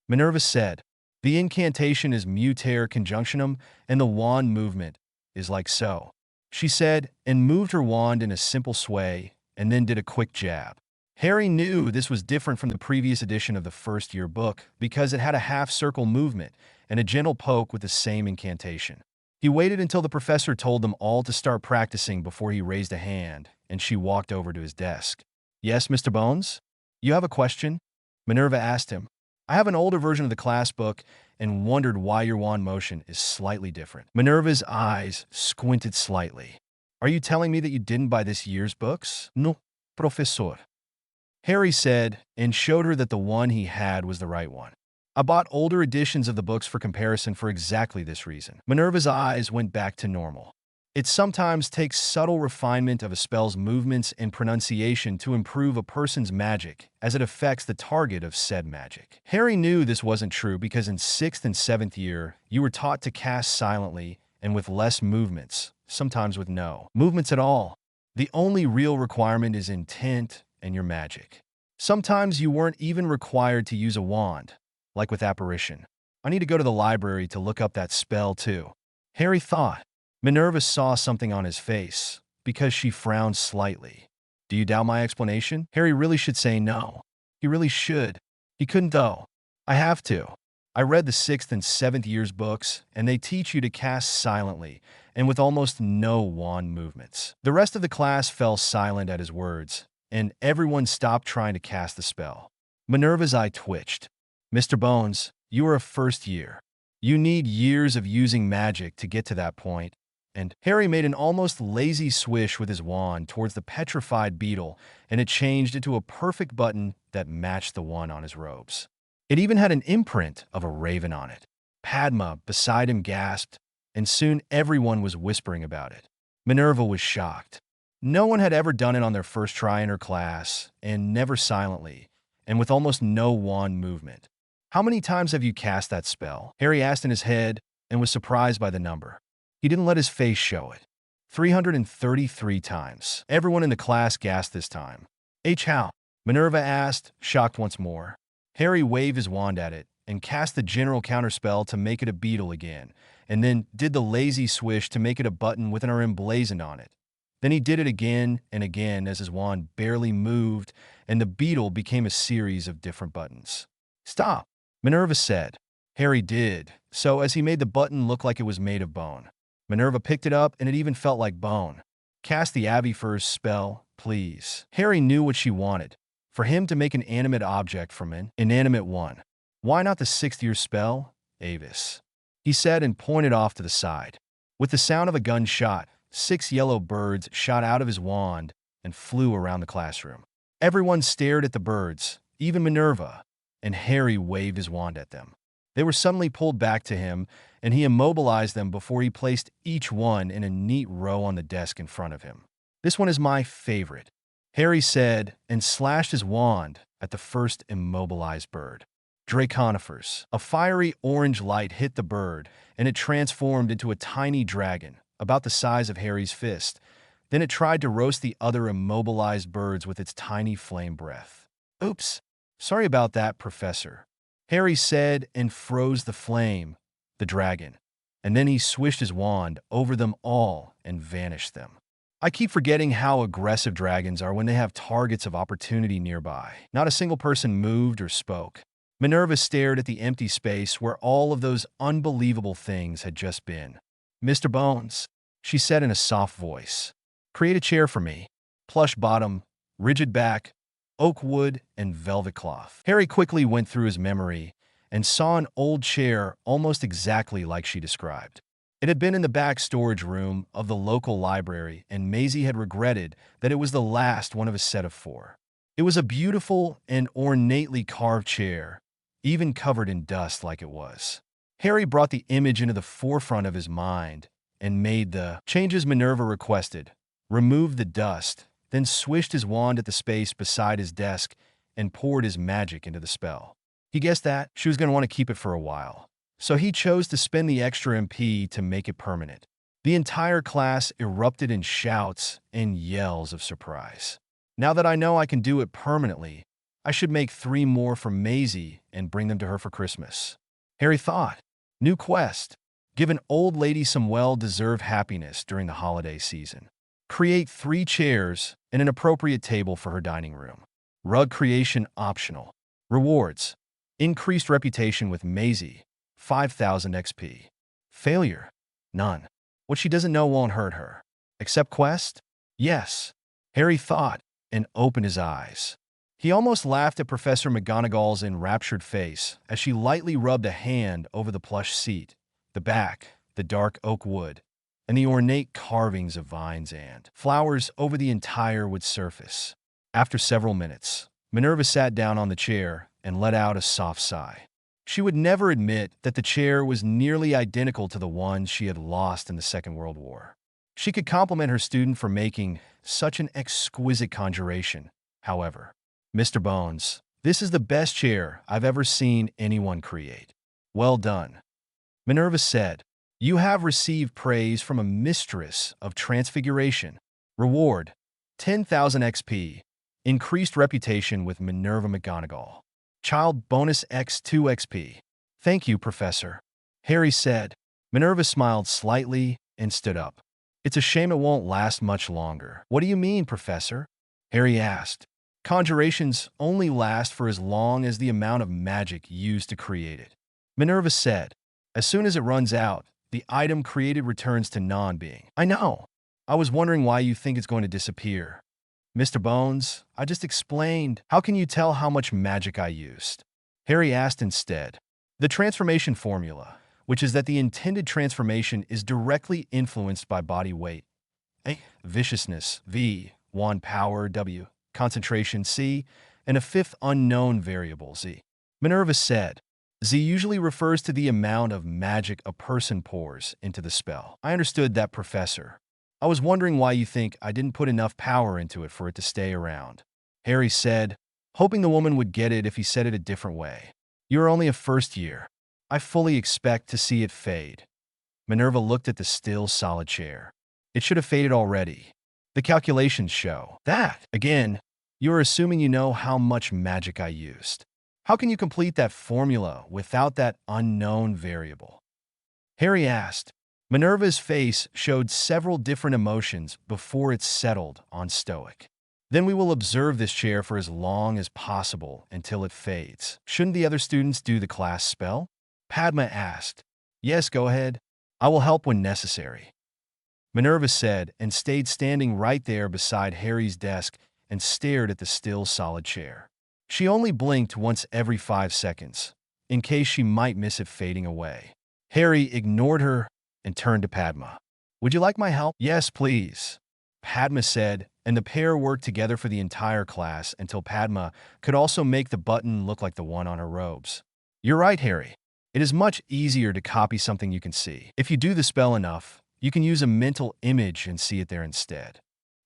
Minerva said. "The incantation is Mutare Conjunctionum, and the wand movement is like so," she said, and moved her wand in a simple sway, and then did a quick jab. Harry knew this was different from the previous edition of the first-year book because it had a half-circle movement and a gentle poke with the same incantation. He waited until the professor told them all to start practicing before he raised a hand, and she walked over to his desk. "Yes, Mr. Bones? You have a question?" Minerva asked him. "I have an older version of the class book and wondered why your wand motion is slightly different." Minerva's eyes squinted slightly. "Are you telling me that you didn't buy this year's books?" "No, professor," Harry said, and showed her that the one he had was the right one. "I bought older editions of the books for comparison for exactly this reason." Minerva's eyes went back to normal. It sometimes takes subtle refinement of a spell's movements and pronunciation to improve a person's magic as it affects the target of said magic. Harry knew this wasn't true because in 6th and 7th year, you were taught to cast silently and with less movements, sometimes with no movements at all. The only real requirement is intent and your magic. Sometimes you weren't even required to use a wand, like with apparition. "I need to go to the library to look up that spell too," Harry thought. Minerva saw something on his face because she frowned slightly. "Do you doubt my explanation?" Harry really should say no. He really should. He couldn't though. "I have to. I read the 6th and 7th year's books, and they teach you to cast silently and with almost no wand movements." The rest of the class fell silent at his words, and everyone stopped trying to cast the spell. Minerva's eye twitched. "Mr. Bones, you are a first year. You need years of using magic to get to that point." And Harry made an almost lazy swish with his wand towards the petrified beetle, and it changed into a perfect button that matched the one on his robes. It even had an imprint of a raven on it. Padma, beside him, gasped, and soon everyone was whispering about it. Minerva was shocked. No one had ever done it on their first try in her class, and never silently, and with almost no wand movement. How many times have you cast that spell? Harry asked in his head and was surprised by the number. He didn't let his face show it. 333 times. Everyone in the class gasped this time. How? Minerva asked, shocked once more. Harry waved his wand at it and cast the general counterspell to make it a beetle again, and then did the lazy swish to make it a button with an R emblazoned on it. Then he did it again and again as his wand barely moved, and the beetle became a series of different buttons. Stop, Minerva said. Harry did, so as he made the button look like it was made of bone. Minerva picked it up, and it even felt like bone. Cast the Avifer's spell, please. Harry knew what she wanted, for him to make an animate object from an inanimate one. Why not the sixth-year spell, Avis? He said and pointed off to the side. With the sound of a gunshot, 6 yellow birds shot out of his wand and flew around the classroom. Everyone stared at the birds, even Minerva, and Harry waved his wand at them. They were suddenly pulled back to him, and he immobilized them before he placed each one in a neat row on the desk in front of him. This one is my favorite, Harry said, and slashed his wand at the first immobilized bird. Draconifers. A fiery orange light hit the bird, and it transformed into a tiny dragon, about the size of Harry's fist. Then it tried to roast the other immobilized birds with its tiny flame breath. Oops. Sorry about that, Professor, Harry said and froze the flame, the dragon, and then he swished his wand over them all and vanished them. I keep forgetting how aggressive dragons are when they have targets of opportunity nearby. Not a single person moved or spoke. Minerva stared at the empty space where all of those unbelievable things had just been. Mr. Bones, she said in a soft voice, create a chair for me. Plush bottom, rigid back, oak wood, and velvet cloth. Harry quickly went through his memory and saw an old chair almost exactly like she described. It had been in the back storage room of the local library, and Maisie had regretted that it was the last one of a set of 4. It was a beautiful and ornately carved chair, even covered in dust like it was. Harry brought the image into the forefront of his mind and made the changes Minerva requested, removed the dust, then swished his wand at the space beside his desk and poured his magic into the spell. He guessed that she was going to want to keep it for a while, so he chose to spend the extra MP to make it permanent. The entire class erupted in shouts and yells of surprise. Now that I know I can do it permanently, I should make 3 more for Maisie and bring them to her for Christmas. Harry thought. New quest. Give an old lady some well-deserved happiness during the holiday season. Create 3 chairs and an appropriate table for her dining room. Rug creation optional. Rewards. Increased reputation with Maisie, 5,000 XP. Failure. None. What she doesn't know won't hurt her. Accept quest? Yes. Harry thought and opened his eyes. He almost laughed at Professor McGonagall's enraptured face as she lightly rubbed a hand over the plush seat, the back, the dark oak wood, and the ornate carvings of vines and flowers over the entire wood surface. After several minutes, Minerva sat down on the chair and let out a soft sigh. She would never admit that the chair was nearly identical to the one she had lost in the Second World War. She could compliment her student for making such an exquisite conjuration, however. Mr. Bones, this is the best chair I've ever seen anyone create. Well done. Minerva said, you have received praise from a mistress of transfiguration. Reward, 10,000 XP. Increased reputation with Minerva McGonagall. Child bonus X2 XP. Thank you, Professor, Harry said. Minerva smiled slightly and stood up. It's a shame it won't last much longer. What do you mean, Professor? Harry asked. Conjurations only last for as long as the amount of magic used to create it. Minerva said, as soon as it runs out, the item created returns to non-being. I know. I was wondering why you think it's going to disappear. Mr. Bones, I just explained. How can you tell how much magic I used? Harry asked instead. The transformation formula, which is that the intended transformation is directly influenced by body weight. A. Viciousness, V. Wand power, W. Concentration, C. And a 5th unknown variable, Z. Minerva said. Z usually refers to the amount of magic a person pours into the spell. I understood that, Professor. I was wondering why you think I didn't put enough power into it for it to stay around. Harry said, hoping the woman would get it if he said it a different way. "You're only a first year. I fully expect to see it fade." Minerva looked at the still, solid chair. "It should have faded already. The calculations show that." "Again, you're assuming you know how much magic I used. How can you complete that formula without that unknown variable?" Harry asked. Minerva's face showed several different emotions before it settled on stoic. "Then we will observe this chair for as long as possible until it fades. Shouldn't the other students do the class spell?" Padma asked. "Yes, go ahead. I will help when necessary," Minerva said, and stayed standing right there beside Harry's desk and stared at the still solid chair. She only blinked once every 5 seconds, in case she might miss it fading away. Harry ignored her and turned to Padma. "Would you like my help?" "Yes, please," Padma said, and the pair worked together for the entire class until Padma could also make the button look like the one on her robes. "You're right, Harry. It is much easier to copy something you can see. If you do the spell enough, you can use a mental image and see it there instead,"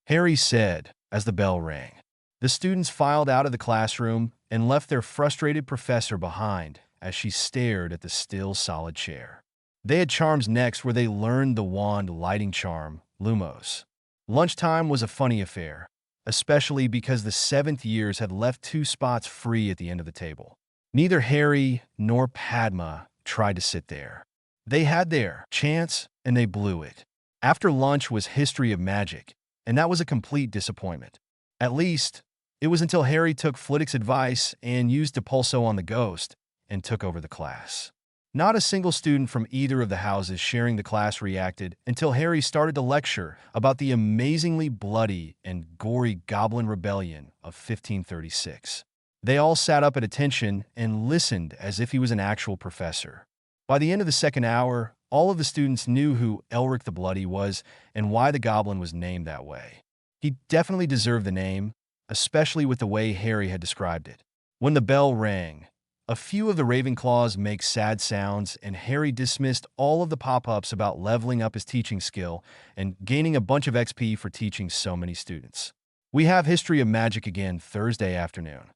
Harry said as the bell rang. The students filed out of the classroom and left their frustrated professor behind as she stared at the still solid chair. They had charms next where they learned the wand lighting charm, Lumos. Lunchtime was a funny affair, especially because the 7th years had left 2 spots free at the end of the table. Neither Harry nor Padma tried to sit there. They had their chance, and they blew it. After lunch was history of magic, and that was a complete disappointment. At least, it was until Harry took Flitwick's advice and used Depulso on the ghost and took over the class. Not a single student from either of the houses sharing the class reacted until Harry started to lecture about the amazingly bloody and gory Goblin Rebellion of 1536. They all sat up at attention and listened as if he was an actual professor. By the end of the second hour, all of the students knew who Elric the Bloody was and why the goblin was named that way. He definitely deserved the name, especially with the way Harry had described it. When the bell rang, a few of the Ravenclaws make sad sounds, and Harry dismissed all of the pop-ups about leveling up his teaching skill and gaining a bunch of XP for teaching so many students. "We have History of Magic again Thursday afternoon,"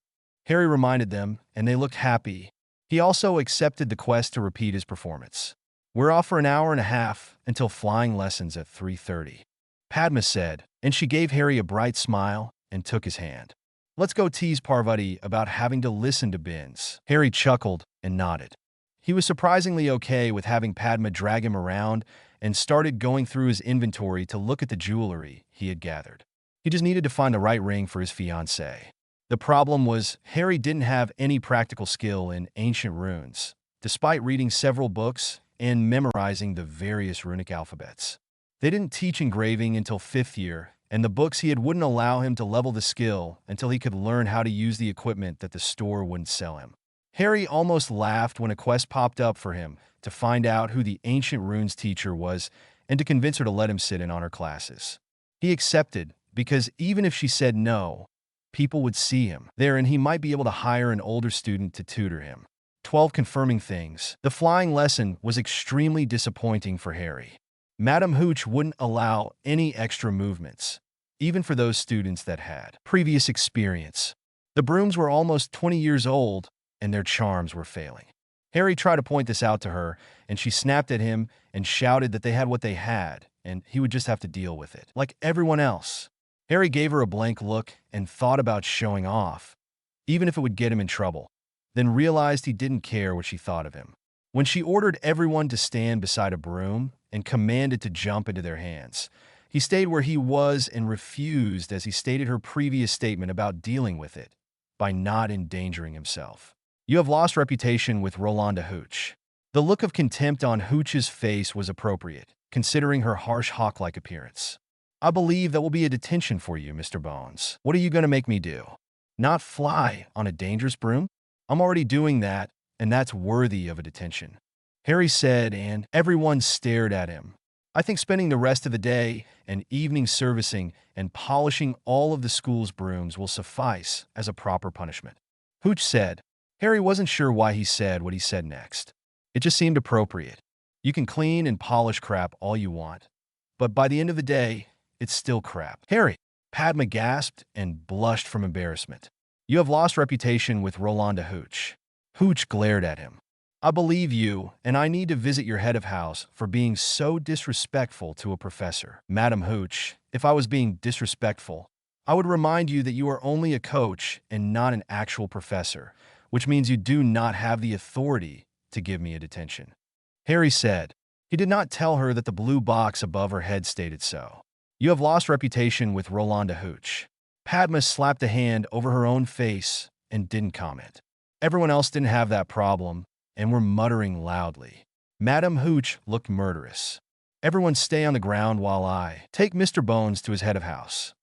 Harry reminded them, and they looked happy. He also accepted the quest to repeat his performance. "We're off for an hour and a half until flying lessons at 3:30, Padma said, and she gave Harry a bright smile and took his hand. "Let's go tease Parvati about having to listen to bins." Harry chuckled and nodded. He was surprisingly okay with having Padma drag him around and started going through his inventory to look at the jewelry he had gathered. He just needed to find the right ring for his fiancée. The problem was Harry didn't have any practical skill in ancient runes, despite reading several books and memorizing the various runic alphabets. They didn't teach engraving until 5th year, and the books he had wouldn't allow him to level the skill until he could learn how to use the equipment that the store wouldn't sell him. Harry almost laughed when a quest popped up for him to find out who the ancient runes teacher was and to convince her to let him sit in on her classes. He accepted because even if she said no, people would see him there and he might be able to hire an older student to tutor him. 12 confirming things. The flying lesson was extremely disappointing for Harry. Madame Hooch wouldn't allow any extra movements, even for those students that had previous experience. The brooms were almost 20 years old, and their charms were failing. Harry tried to point this out to her, and she snapped at him and shouted that they had what they had, and he would just have to deal with it, like everyone else. Harry gave her a blank look and thought about showing off, even if it would get him in trouble, then realized he didn't care what she thought of him. When she ordered everyone to stand beside a broom and commanded to jump into their hands, he stayed where he was and refused as he stated her previous statement about dealing with it by not endangering himself. "You have lost reputation with Rolanda Hooch." The look of contempt on Hooch's face was appropriate, considering her harsh hawk-like appearance. "I believe that will be a detention for you, Mr. Bones. What are you going to make me do? Not fly on a dangerous broom? I'm already doing that, and that's worthy of a detention," Harry said, and everyone stared at him. "I think spending the rest of the day and evening servicing and polishing all of the school's brooms will suffice as a proper punishment," Hooch said. Harry wasn't sure why he said what he said next. It just seemed appropriate. You can clean and polish crap all you want, but by the end of the day, it's still crap. "Harry," Padma gasped and blushed from embarrassment. You have lost reputation with Rolanda Hooch. Hooch glared at him. I believe you, and I need to visit your head of house for being so disrespectful to a professor. Madam Hooch, if I was being disrespectful, I would remind you that you are only a coach and not an actual professor, which means you do not have the authority to give me a detention. Harry said. He did not tell her that the blue box above her head stated so. You have lost reputation with Rolanda Hooch. Padma slapped a hand over her own face and didn't comment. Everyone else didn't have that problem and were muttering loudly. Madam Hooch looked murderous. Everyone stay on the ground while I take Mr. Bones to his head of house,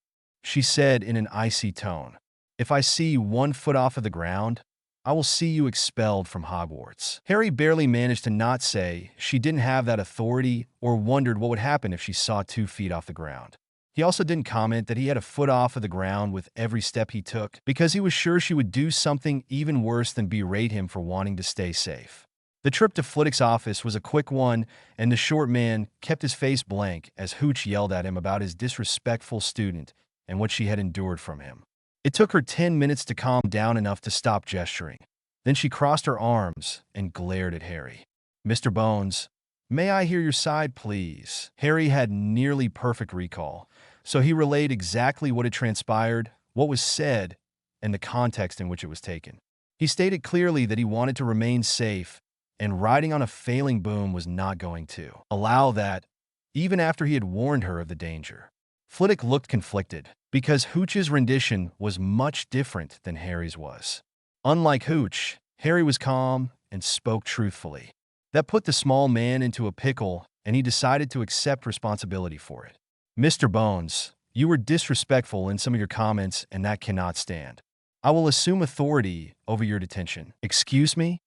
she said in an icy tone. If I see you 1 foot off of the ground, I will see you expelled from Hogwarts. Harry barely managed to not say she didn't have that authority or wondered what would happen if she saw 2 feet off the ground. He also didn't comment that he had a foot off of the ground with every step he took because he was sure she would do something even worse than berate him for wanting to stay safe. The trip to Flitwick's office was a quick one, and the short man kept his face blank as Hooch yelled at him about his disrespectful student and what she had endured from him. It took her 10 minutes to calm down enough to stop gesturing. Then she crossed her arms and glared at Harry. Mr. Bones, may I hear your side, please? Harry had nearly perfect recall, so he relayed exactly what had transpired, what was said, and the context in which it was taken. He stated clearly that he wanted to remain safe, and riding on a failing boom was not going to allow that, even after he had warned her of the danger. Flitwick looked conflicted, because Hooch's rendition was much different than Harry's was. Unlike Hooch, Harry was calm and spoke truthfully. That put the small man into a pickle, and he decided to accept responsibility for it. Mr. Bones, you were disrespectful in some of your comments, and that cannot stand. I will assume authority over your detention. Excuse me?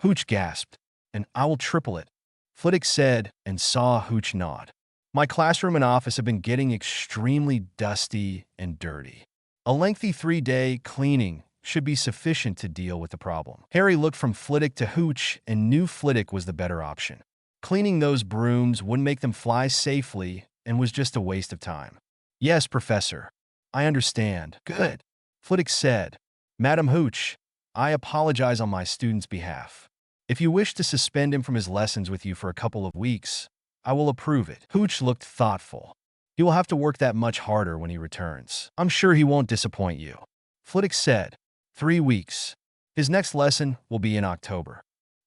Hooch gasped, and I will triple it, Flitwick said, and saw Hooch nod. My classroom and office have been getting extremely dusty and dirty. A lengthy 3-day cleaning should be sufficient to deal with the problem. Harry looked from Flitwick to Hooch and knew Flitwick was the better option. Cleaning those brooms wouldn't make them fly safely and was just a waste of time. Yes, Professor. I understand. Good, Flitwick said. Madam Hooch, I apologize on my student's behalf. If you wish to suspend him from his lessons with you for a couple of weeks, I will approve it. Hooch looked thoughtful. He will have to work that much harder when he returns. I'm sure he won't disappoint you. Flitwick said. 3 weeks. His next lesson will be in October.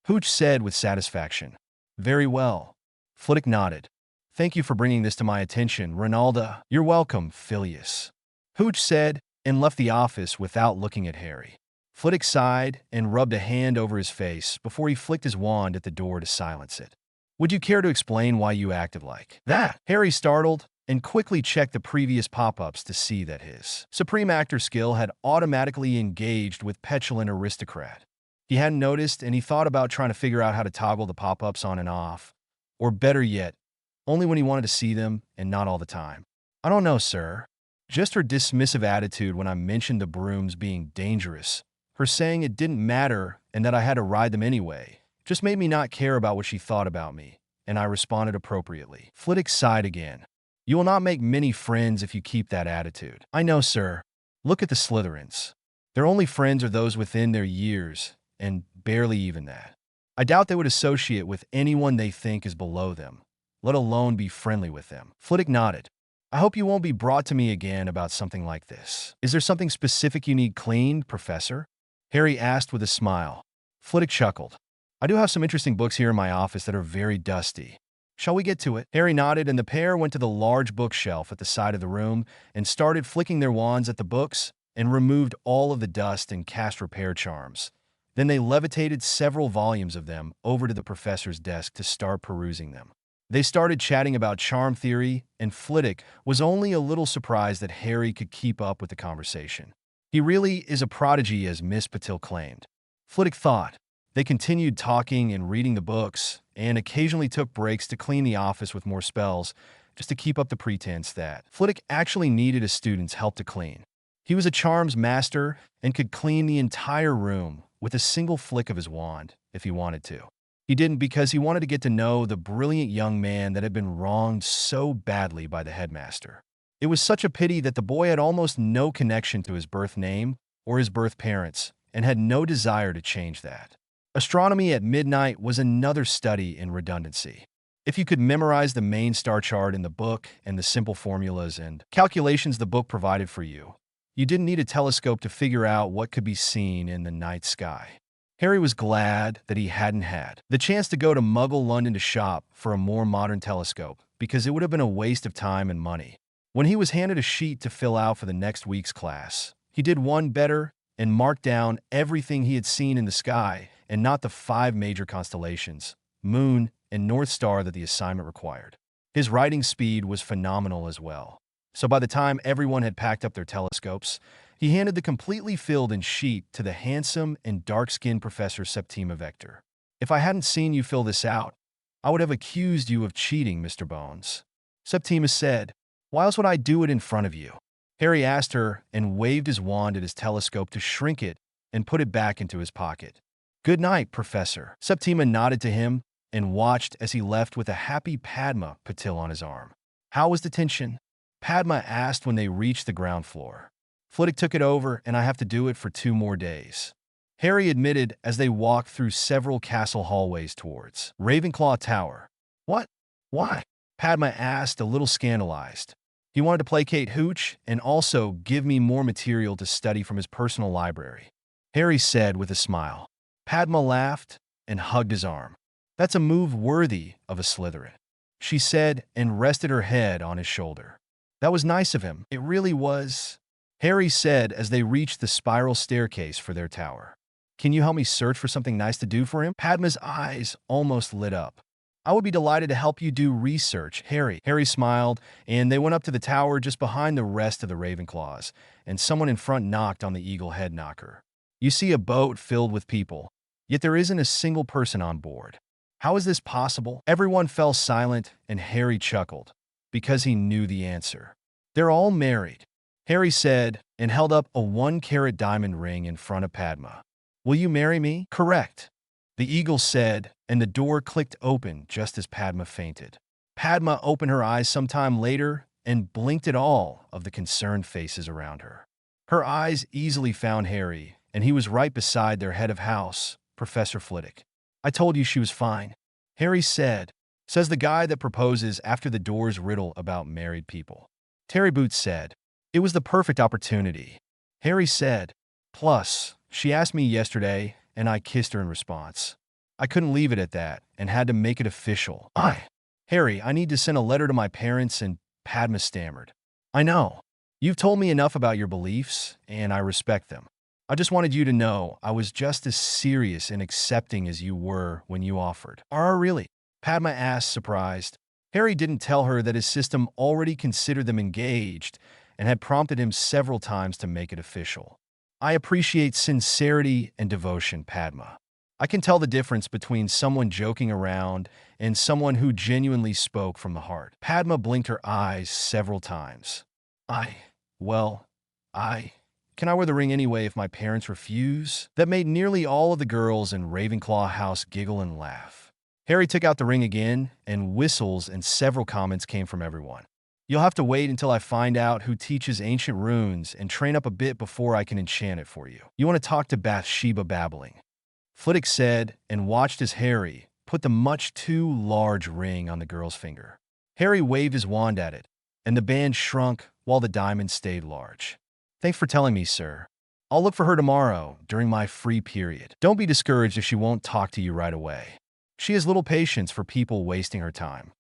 Hooch said with satisfaction. Very well. Flitwick nodded. Thank you for bringing this to my attention, Ronalda. You're welcome, Phileas. Hooch said and left the office without looking at Harry. Flitwick sighed and rubbed a hand over his face before he flicked his wand at the door to silence it. Would you care to explain why you acted like that? Harry startled and quickly checked the previous pop-ups to see that his Supreme Actor skill had automatically engaged with Petulant Aristocrat. He hadn't noticed, and he thought about trying to figure out how to toggle the pop-ups on and off, or better yet, only when he wanted to see them and not all the time. I don't know, sir. Just her dismissive attitude when I mentioned the brooms being dangerous, her saying it didn't matter and that I had to ride them anyway, just made me not care about what she thought about me, and I responded appropriately. Flitwick sighed again. You will not make many friends if you keep that attitude. I know, sir. Look at the Slytherins. Their only friends are those within their years, and barely even that. I doubt they would associate with anyone they think is below them, let alone be friendly with them. Flitwick nodded. I hope you won't be brought to me again about something like this. Is there something specific you need cleaned, Professor? Harry asked with a smile. Flitwick chuckled. I do have some interesting books here in my office that are very dusty. Shall we get to it? Harry nodded, and the pair went to the large bookshelf at the side of the room and started flicking their wands at the books and removed all of the dust and cast repair charms. Then they levitated several volumes of them over to the professor's desk to start perusing them. They started chatting about charm theory, and Flitwick was only a little surprised that Harry could keep up with the conversation. He really is a prodigy, as Miss Patil claimed. Flitwick thought. They continued talking and reading the books, and occasionally took breaks to clean the office with more spells, just to keep up the pretense that Flitwick actually needed a student's help to clean. He was a charms master and could clean the entire room with a single flick of his wand if he wanted to. He didn't because he wanted to get to know the brilliant young man that had been wronged so badly by the headmaster. It was such a pity that the boy had almost no connection to his birth name or his birth parents, and had no desire to change that. Astronomy at midnight was another study in redundancy. If you could memorize the main star chart in the book and the simple formulas and calculations the book provided for you, you didn't need a telescope to figure out what could be seen in the night sky. Harry was glad that he hadn't had the chance to go to Muggle London to shop for a more modern telescope, because it would have been a waste of time and money. When he was handed a sheet to fill out for the next week's class, he did one better and marked down everything he had seen in the sky and not the 5 major constellations, Moon, and North Star that the assignment required. His writing speed was phenomenal as well. So by the time everyone had packed up their telescopes, he handed the completely filled-in sheet to the handsome and dark-skinned Professor Septima Vector. "If I hadn't seen you fill this out, I would have accused you of cheating, Mr. Bones," Septima said. "Why else would I do it in front of you?" Harry asked her and waved his wand at his telescope to shrink it and put it back into his pocket. "Good night, Professor." Septima nodded to him and watched as he left with a happy Padma Patil on his arm. "How was detention?" Padma asked when they reached the ground floor. "Flitwick took it over, and I have to do it for 2 more days," Harry admitted as they walked through several castle hallways towards Ravenclaw Tower. "What? Why?" Padma asked, a little scandalized. "He wanted to placate Hooch and also give me more material to study from his personal library," Harry said with a smile. Padma laughed and hugged his arm. "That's a move worthy of a Slytherin," she said and rested her head on his shoulder. "That was nice of him. It really was," Harry said as they reached the spiral staircase for their tower. "Can you help me search for something nice to do for him?" Padma's eyes almost lit up. "I would be delighted to help you do research, Harry." Harry smiled, and they went up to the tower just behind the rest of the Ravenclaws, and someone in front knocked on the eagle head knocker. "You see a boat filled with people, yet there isn't a single person on board. How is this possible?" Everyone fell silent, and Harry chuckled, because he knew the answer. "They're all married," Harry said, and held up a 1-carat diamond ring in front of Padma. "Will you marry me?" "Correct," the eagle said, and the door clicked open just as Padma fainted. Padma opened her eyes sometime later and blinked at all of the concerned faces around her. Her eyes easily found Harry, and he was right beside their head of house, Professor Flitwick. "I told you she was fine," Harry said, says the guy that proposes after the doors riddle about married people. Terry Boots said, "It was the perfect opportunity," Harry said. "Plus, she asked me yesterday, and I kissed her in response. I couldn't leave it at that and had to make it official." Harry, I need to send a letter to my parents," and Padma stammered. "I know. You've told me enough about your beliefs, and I respect them. I just wanted you to know I was just as serious and accepting as you were when you offered." "Are really?" Padma asked, surprised. Harry didn't tell her that his system already considered them engaged and had prompted him several times to make it official. "I appreciate sincerity and devotion, Padma. I can tell the difference between someone joking around and someone who genuinely spoke from the heart." Padma blinked her eyes several times. Can I wear the ring anyway if my parents refuse?" That made nearly all of the girls in Ravenclaw House giggle and laugh. Harry took out the ring again, and whistles and several comments came from everyone. "You'll have to wait until I find out who teaches ancient runes and train up a bit before I can enchant it for you. You want to talk to Bathsheba babbling," Flitwick said, and watched as Harry put the much too large ring on the girl's finger. Harry waved his wand at it, and the band shrunk while the diamond stayed large. "Thanks for telling me, sir. I'll look for her tomorrow during my free period. Don't be discouraged if she won't talk to you right away. She has little patience for people wasting her time,"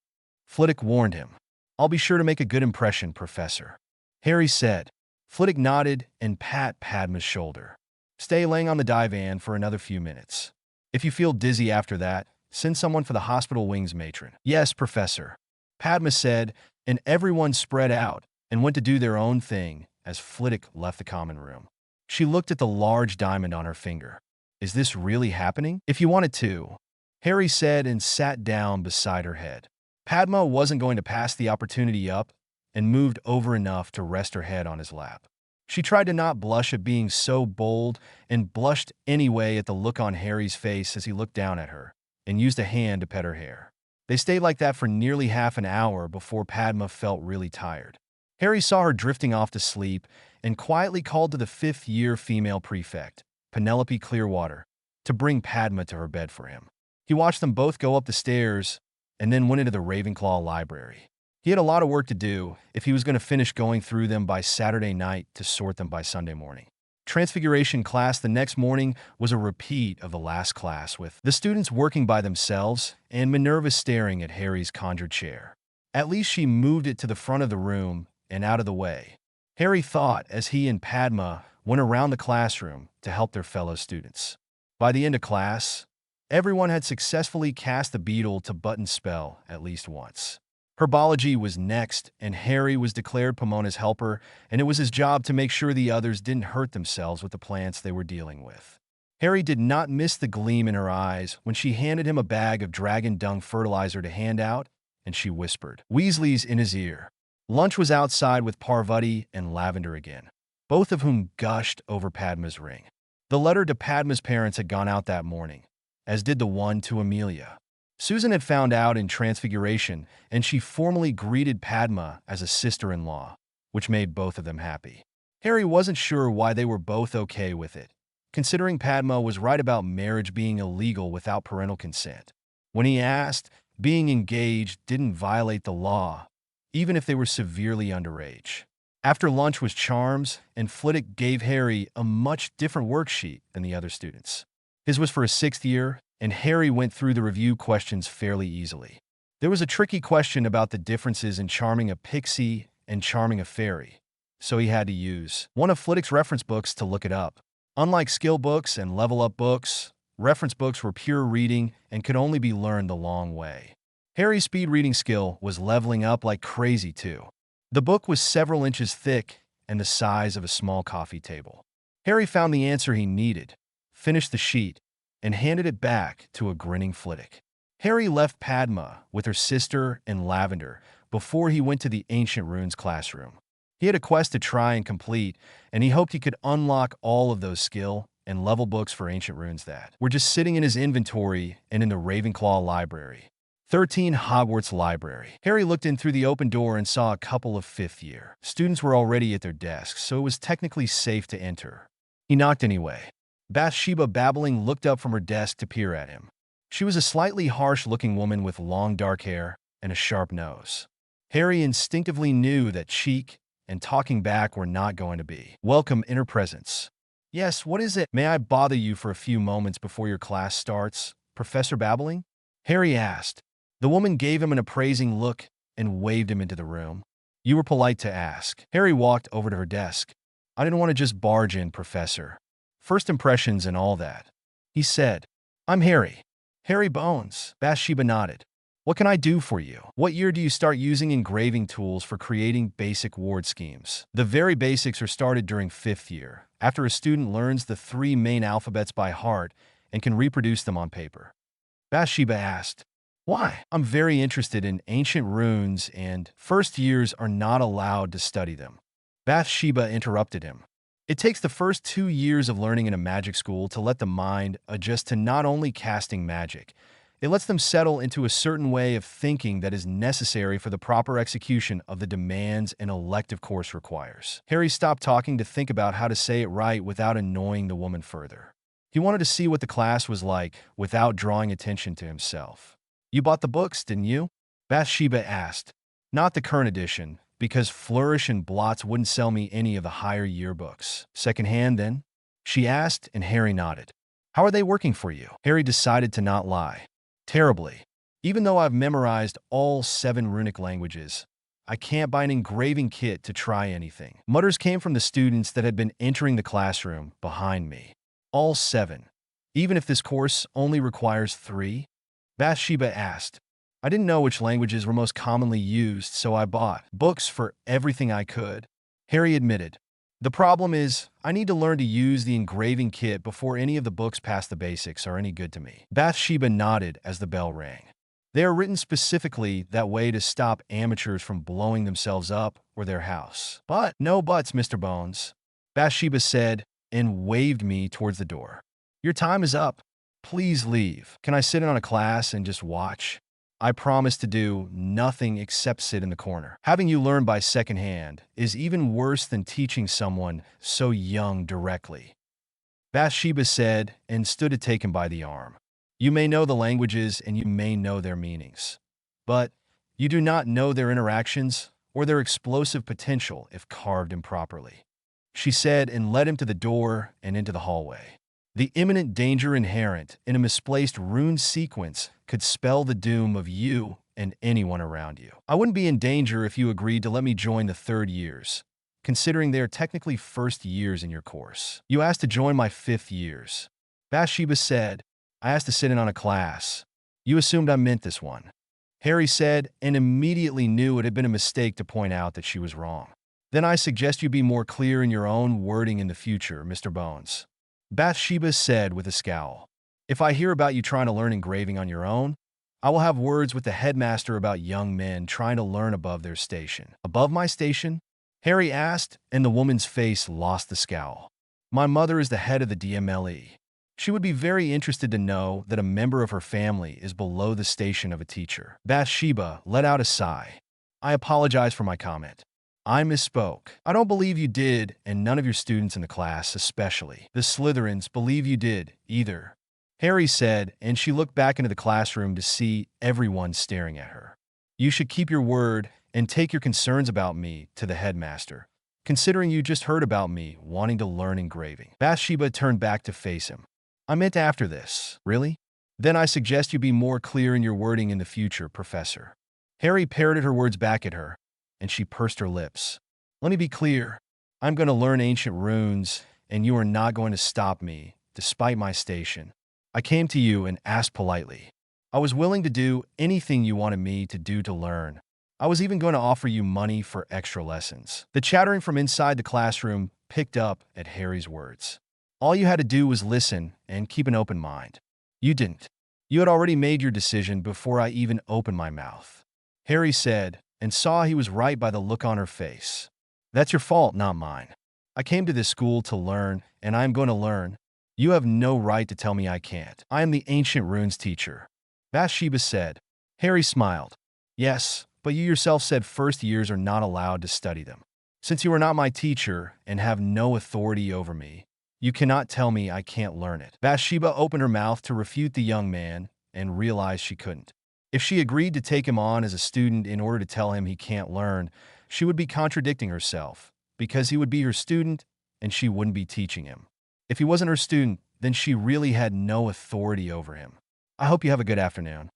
Flitwick warned him. "I'll be sure to make a good impression, Professor," Harry said. Flitwick nodded and pat Padma's shoulder. "Stay laying on the divan for another few minutes. If you feel dizzy after that, send someone for the hospital wings matron." "Yes, Professor," Padma said, and everyone spread out and went to do their own thing as Flitwick left the common room. She looked at the large diamond on her finger. "Is this really happening?" "If you wanted to," Harry said and sat down beside her head. Padma wasn't going to pass the opportunity up and moved over enough to rest her head on his lap. She tried to not blush at being so bold and blushed anyway at the look on Harry's face as he looked down at her and used a hand to pet her hair. They stayed like that for nearly half an hour before Padma felt really tired. Harry saw her drifting off to sleep and quietly called to the fifth-year female prefect, Penelope Clearwater, to bring Padma to her bed for him. He watched them both go up the stairs and then went into the Ravenclaw library. He had a lot of work to do if he was going to finish going through them by Saturday night to sort them by Sunday morning. Transfiguration class the next morning was a repeat of the last class, with the students working by themselves and Minerva staring at Harry's conjured chair. At least she moved it to the front of the room and out of the way, Harry thought as he and Padma went around the classroom to help their fellow students. By the end of class, everyone had successfully cast the beetle to button spell at least once. Herbology was next, and Harry was declared Pomona's helper, and it was his job to make sure the others didn't hurt themselves with the plants they were dealing with. Harry did not miss the gleam in her eyes when she handed him a bag of dragon dung fertilizer to hand out, and she whispered, "Weasley's in his ear." Lunch was outside with Parvati and Lavender again, both of whom gushed over Padma's ring. The letter to Padma's parents had gone out that morning, as did the one to Amelia. Susan had found out in Transfiguration, and she formally greeted Padma as a sister-in-law, which made both of them happy. Harry wasn't sure why they were both okay with it, considering Padma was right about marriage being illegal without parental consent. When he asked, being engaged didn't violate the law, even if they were severely underage. After lunch was charms, and Flitwick gave Harry a much different worksheet than the other students. His was for a sixth year, and Harry went through the review questions fairly easily. There was a tricky question about the differences in charming a pixie and charming a fairy, so he had to use one of Flitwick's reference books to look it up. Unlike skill books and level-up books, reference books were pure reading and could only be learned the long way. Harry's speed reading skill was leveling up like crazy, too. The book was several inches thick and the size of a small coffee table. Harry found the answer he needed, finished the sheet, and handed it back to a grinning Flitwick. Harry left Padma with her sister and Lavender before he went to the Ancient Runes classroom. He had a quest to try and complete, and he hoped he could unlock all of those skill and level books for Ancient Runes that were just sitting in his inventory and in the Ravenclaw library. 13 Hogwarts Library. Harry looked in through the open door and saw a couple of fifth-year students were already at their desks, so it was technically safe to enter. He knocked anyway. Bathsheba, babbling, looked up from her desk to peer at him. She was a slightly harsh-looking woman with long dark hair and a sharp nose. Harry instinctively knew that cheek and talking back were not going to be welcome in her presence. "Yes, what is it? May I bother you for a few moments before your class starts, Professor Babbling?" Harry asked. The woman gave him an appraising look and waved him into the room. "You were polite to ask." Harry walked over to her desk. "I didn't want to just barge in, Professor. First impressions and all that," he said. "I'm Harry. Harry Bones." Bathsheba nodded. "What can I do for you? What year do you start using engraving tools for creating basic word schemes?" "The very basics are started during fifth year, after a student learns the 3 main alphabets by heart and can reproduce them on paper." Bathsheba asked, "Why?" "I'm very interested in ancient runes, and first years are not allowed to study them." Bathsheba interrupted him. "It takes the first 2 years of learning in a magic school to let the mind adjust to not only casting magic, it lets them settle into a certain way of thinking that is necessary for the proper execution of the demands an elective course requires." Harry stopped talking to think about how to say it right without annoying the woman further. He wanted to see what the class was like without drawing attention to himself. "You bought the books, didn't you?" Bathsheba asked. "Not the current edition, because Flourish and Blots wouldn't sell me any of the higher yearbooks." "Secondhand, then?" she asked, and Harry nodded. "How are they working for you?" Harry decided to not lie. "Terribly. Even though I've memorized all 7 runic languages, I can't buy an engraving kit to try anything." Mutters came from the students that had been entering the classroom behind me. "All 7. Even if this course only requires 3? Bathsheba asked. "I didn't know which languages were most commonly used, so I bought books for everything I could," Harry admitted. "The problem is, I need to learn to use the engraving kit before any of the books past the basics are any good to me." Bathsheba nodded as the bell rang. "They are written specifically that way to stop amateurs from blowing themselves up or their house." "But no buts, Mr. Bones," Bathsheba said and waved me towards the door. "Your time is up. Please leave. Can I sit in on a class and just watch?" I promise to do nothing except sit in the corner. Having you learn by secondhand is even worse than teaching someone so young directly, Bathsheba said, and stood to take him by the arm. You may know the languages and you may know their meanings, but you do not know their interactions or their explosive potential if carved improperly, she said, and led him to the door and into the hallway. The imminent danger inherent in a misplaced rune sequence could spell the doom of you and anyone around you. I wouldn't be in danger if you agreed to let me join the third years, considering they are technically first years in your course. You asked to join my fifth years, Bathsheba said. I asked to sit in on a class. You assumed I meant this one, Harry said, and immediately knew it had been a mistake to point out that she was wrong. Then I suggest you be more clear in your own wording in the future, Mr. Bones, Bathsheba said with a scowl. If I hear about you trying to learn engraving on your own, I will have words with the headmaster about young men trying to learn above their station. Above my station? Harry asked, and the woman's face lost the scowl. My mother is the head of the DMLE. She would be very interested to know that a member of her family is below the station of a teacher. Bathsheba let out a sigh. I apologize for my comment. I misspoke. I don't believe you did, and none of your students in the class, especially the Slytherins, believe you did, either, Harry said, and she looked back into the classroom to see everyone staring at her. You should keep your word and take your concerns about me to the headmaster, considering you just heard about me wanting to learn engraving. Bathsheba turned back to face him. I meant after this. Really? Then I suggest you be more clear in your wording in the future, Professor. Harry parroted her words back at her, and she pursed her lips. Let me be clear. I'm going to learn ancient runes, and you are not going to stop me, despite my station. I came to you and asked politely. I was willing to do anything you wanted me to do to learn. I was even going to offer you money for extra lessons. The chattering from inside the classroom picked up at Harry's words. All you had to do was listen and keep an open mind. You didn't. You had already made your decision before I even opened my mouth, Harry said, and saw he was right by the look on her face. That's your fault, not mine. I came to this school to learn, and I am going to learn. You have no right to tell me I can't. I am the ancient runes teacher, Bathsheba said. Harry smiled. Yes, but you yourself said first years are not allowed to study them. Since you are not my teacher and have no authority over me, you cannot tell me I can't learn it. Bathsheba opened her mouth to refute the young man and realized she couldn't. If she agreed to take him on as a student in order to tell him he can't learn, she would be contradicting herself, because he would be her student and she wouldn't be teaching him. If he wasn't her student, then she really had no authority over him. I hope you have a good afternoon,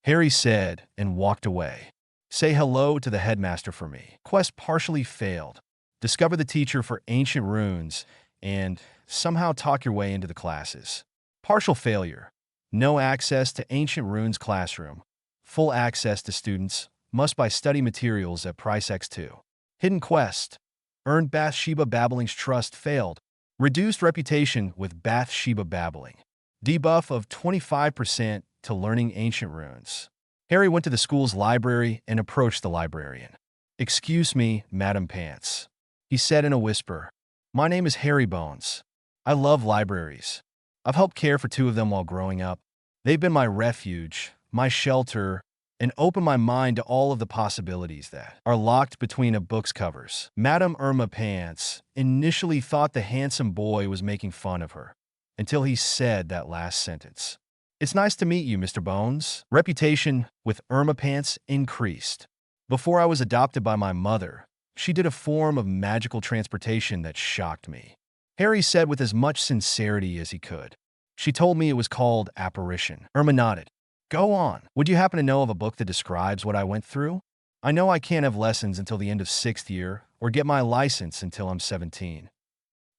Harry said and walked away. Say hello to the headmaster for me. Quest partially failed. Discover the teacher for ancient runes and somehow talk your way into the classes. Partial failure. No access to ancient runes classroom. Full access to students. Must buy study materials at price X2. Hidden quest. Earned Bathsheba Babbling's trust failed. Reduced reputation with Bathsheba Babbling. Debuff of 25% to learning ancient runes. Harry went to the school's library and approached the librarian. Excuse me, Madam Pants, he said in a whisper. My name is Harry Bones. I love libraries. I've helped care for 2 of them while growing up. They've been my refuge, my shelter, and opened my mind to all of the possibilities that are locked between a book's covers. Madam Irma Pants initially thought the handsome boy was making fun of her, until he said that last sentence. It's nice to meet you, Mr. Bones. Reputation with Irma Pants increased. Before I was adopted by my mother, she did a form of magical transportation that shocked me, Harry said with as much sincerity as he could. She told me it was called apparition. Irma nodded. Go on. Would you happen to know of a book that describes what I went through? I know I can't have lessons until the end of 6th year or get my license until I'm 17.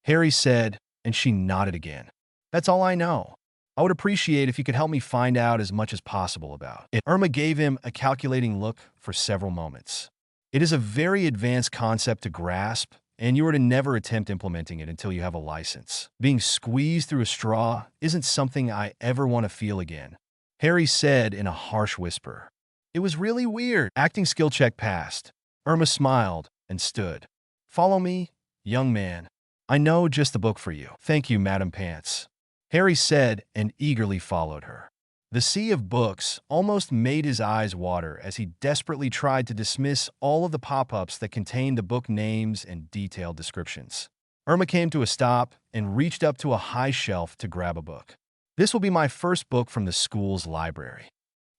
Harry said, and she nodded again. That's all I know. I would appreciate if you could help me find out as much as possible about it. Irma gave him a calculating look for several moments. It is a very advanced concept to grasp, and you are to never attempt implementing it until you have a license. Being squeezed through a straw isn't something I ever want to feel again, Harry said in a harsh whisper. It was really weird. Acting skill check passed. Irma smiled and stood. Follow me, young man. I know just the book for you. Thank you, Madam Pants, Harry said and eagerly followed her. The sea of books almost made his eyes water as he desperately tried to dismiss all of the pop-ups that contained the book names and detailed descriptions. Irma came to a stop and reached up to a high shelf to grab a book. "This will be my first book from the school's library,"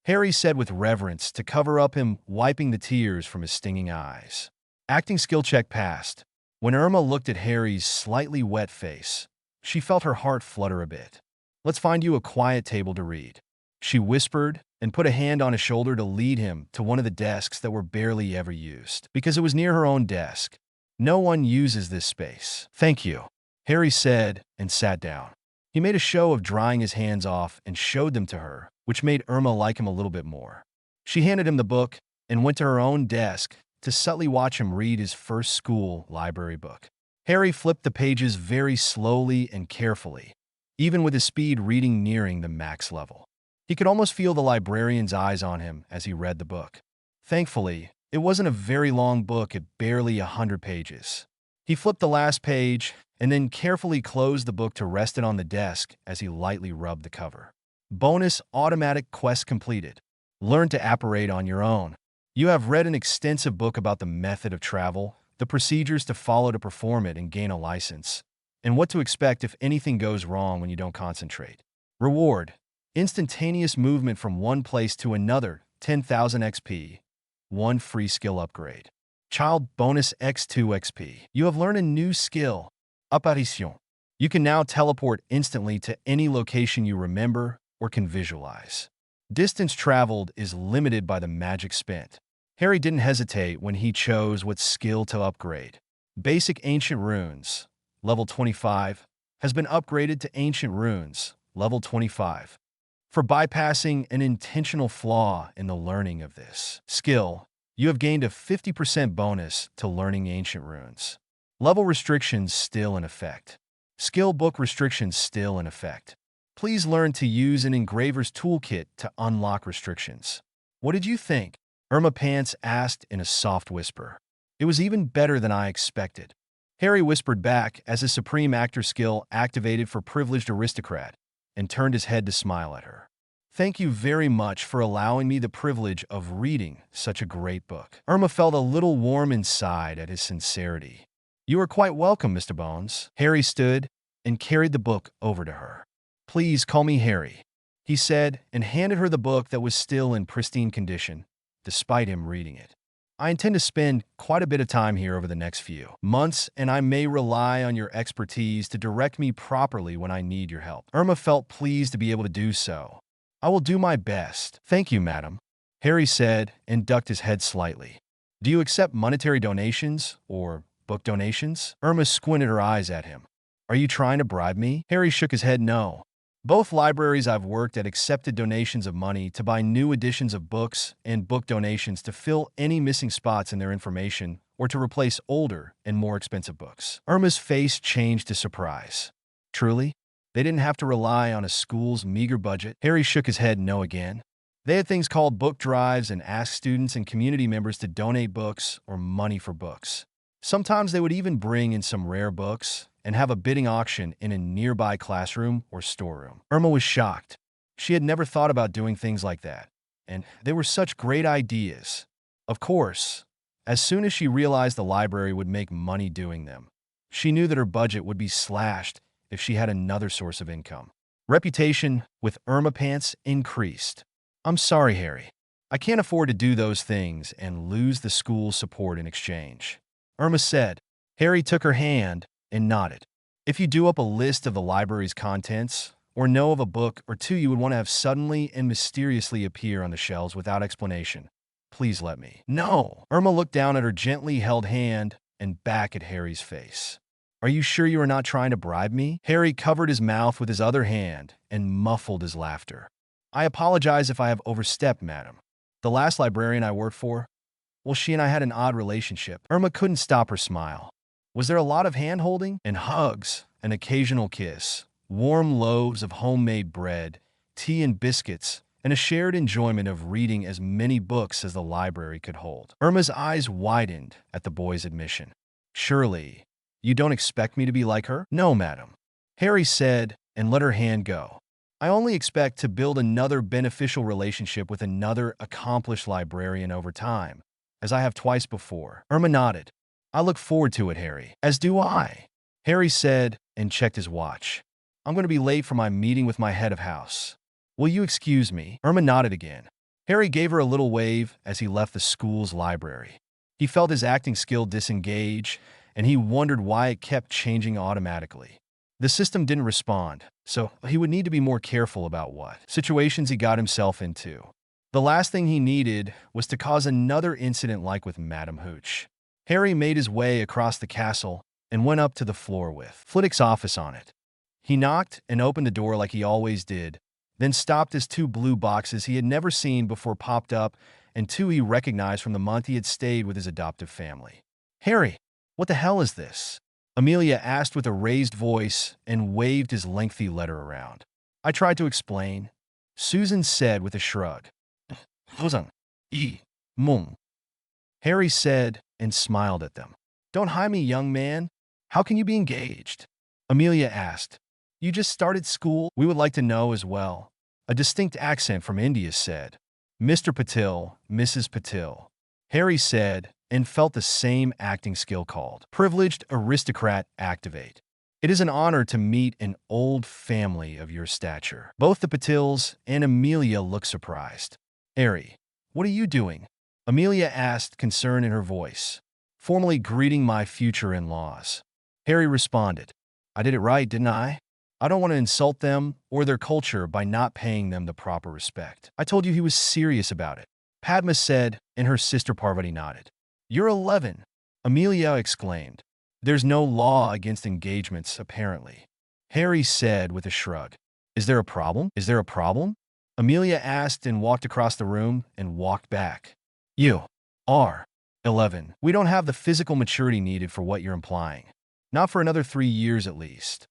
Harry said with reverence to cover up him wiping the tears from his stinging eyes. Acting skill check passed. When Irma looked at Harry's slightly wet face, she felt her heart flutter a bit. "Let's find you a quiet table to read," she whispered and put a hand on his shoulder to lead him to one of the desks that were barely ever used, because it was near her own desk. "No one uses this space." "Thank you," Harry said and sat down. He made a show of drying his hands off and showed them to her, which made Irma like him a little bit more. She handed him the book and went to her own desk to subtly watch him read his first school library book. Harry flipped the pages very slowly and carefully, even with his speed reading nearing the max level. He could almost feel the librarian's eyes on him as he read the book. Thankfully, it wasn't a very long book at barely 100 pages. He flipped the last page and then carefully closed the book to rest it on the desk as he lightly rubbed the cover. Bonus automatic quest completed. Learn to apparate on your own. You have read an extensive book about the method of travel, the procedures to follow to perform it and gain a license, and what to expect if anything goes wrong when you don't concentrate. Reward: instantaneous movement from one place to another, 10,000 XP. 1 free skill upgrade. Child bonus X2 XP. You have learned a new skill, apparition. You can now teleport instantly to any location you remember or can visualize. Distance traveled is limited by the magic spent. Harry didn't hesitate when he chose what skill to upgrade. Basic Ancient Runes, level 25, has been upgraded to Ancient Runes, level 25. For bypassing an intentional flaw in the learning of this skill, you have gained a 50% bonus to learning Ancient Runes. Level restrictions still in effect. Skill book restrictions still in effect. Please learn to use an engraver's toolkit to unlock restrictions. What did you think? Irma Pants asked in a soft whisper. "It was even better than I expected," Harry whispered back as his Supreme Actor skill activated for Privileged Aristocrat and turned his head to smile at her. "Thank you very much for allowing me the privilege of reading such a great book." Irma felt a little warm inside at his sincerity. "You are quite welcome, Mr. Bones." Harry stood and carried the book over to her. "Please call me Harry," he said and handed her the book that was still in pristine condition, despite him reading it. "I intend to spend quite a bit of time here over the next few months, and I may rely on your expertise to direct me properly when I need your help." Irma felt pleased to be able to do so. "I will do my best." "Thank you, madam," Harry said and ducked his head slightly. "Do you accept monetary donations or book donations?" Irma squinted her eyes at him. "Are you trying to bribe me?" Harry shook his head no. "Both libraries I've worked at accepted donations of money to buy new editions of books and book donations to fill any missing spots in their information or to replace older and more expensive books." Irma's face changed to surprise. "Truly? They didn't have to rely on a school's meager budget?" Harry shook his head no again. "They had things called book drives and asked students and community members to donate books or money for books. Sometimes they would even bring in some rare books and have a bidding auction in a nearby classroom or storeroom." Irma was shocked. She had never thought about doing things like that, and they were such great ideas. Of course, as soon as she realized the library would make money doing them, she knew that her budget would be slashed if she had another source of income. Reputation with Irma Pants increased. "I'm sorry, Harry. I can't afford to do those things and lose the school's support in exchange," Irma said. Harry took her hand and nodded. "If you do up a list of the library's contents, or know of a book or two you would want to have suddenly and mysteriously appear on the shelves without explanation, please let me." "No!" Irma looked down at her gently held hand and back at Harry's face. "Are you sure you are not trying to bribe me?" Harry covered his mouth with his other hand and muffled his laughter. "I apologize if I have overstepped, madam. The last librarian I worked for, well, she and I had an odd relationship." Irma couldn't stop her smile. Was there a lot of hand-holding and hugs, an occasional kiss, warm loaves of homemade bread, tea and biscuits, and a shared enjoyment of reading as many books as the library could hold? Irma's eyes widened at the boy's admission. "Surely, you don't expect me to be like her?" "No, madam," Harry said and let her hand go. I only expect to build another beneficial relationship with another accomplished librarian over time, as I have twice before. Irma nodded. I look forward to it, Harry. As do I, Harry said and checked his watch. I'm going to be late for my meeting with my head of house. Will you excuse me? Irma nodded again. Harry gave her a little wave as he left the school's library. He felt his acting skill disengage, and he wondered why it kept changing automatically. The system didn't respond, so he would need to be more careful about what situations he got himself into. The last thing he needed was to cause another incident like with Madame Hooch. Harry made his way across the castle and went up to the floor with Flitwick's office on it. He knocked and opened the door like he always did, then stopped as two blue boxes he had never seen before popped up and two he recognized from the month he had stayed with his adoptive family. Harry, what the hell is this? Amelia asked with a raised voice and waved his lengthy letter around. I tried to explain. Susan said with a shrug. Mum. Harry said and smiled at them. Don't hide me, young man. How can you be engaged? Amelia asked. You just started school? We would like to know as well. A distinct accent from India said. Mr. Patil, Mrs. Patil. Harry said, and felt the same acting skill called Privileged Aristocrat activate. It is an honor to meet an old family of your stature. Both the Patils and Amelia looked surprised. Harry, what are you doing? Amelia asked, concern in her voice. Formally greeting my future in-laws. Harry responded. I did it right, didn't I? I don't want to insult them or their culture by not paying them the proper respect. I told you he was serious about it. Padma said, and her sister Parvati nodded. You're 11, Amelia exclaimed. There's no law against engagements, apparently. Harry said with a shrug. Is there a problem? Is there a problem? Amelia asked and walked across the room and walked back. You are 11. We don't have the physical maturity needed for what you're implying. Not for another 3 years at least.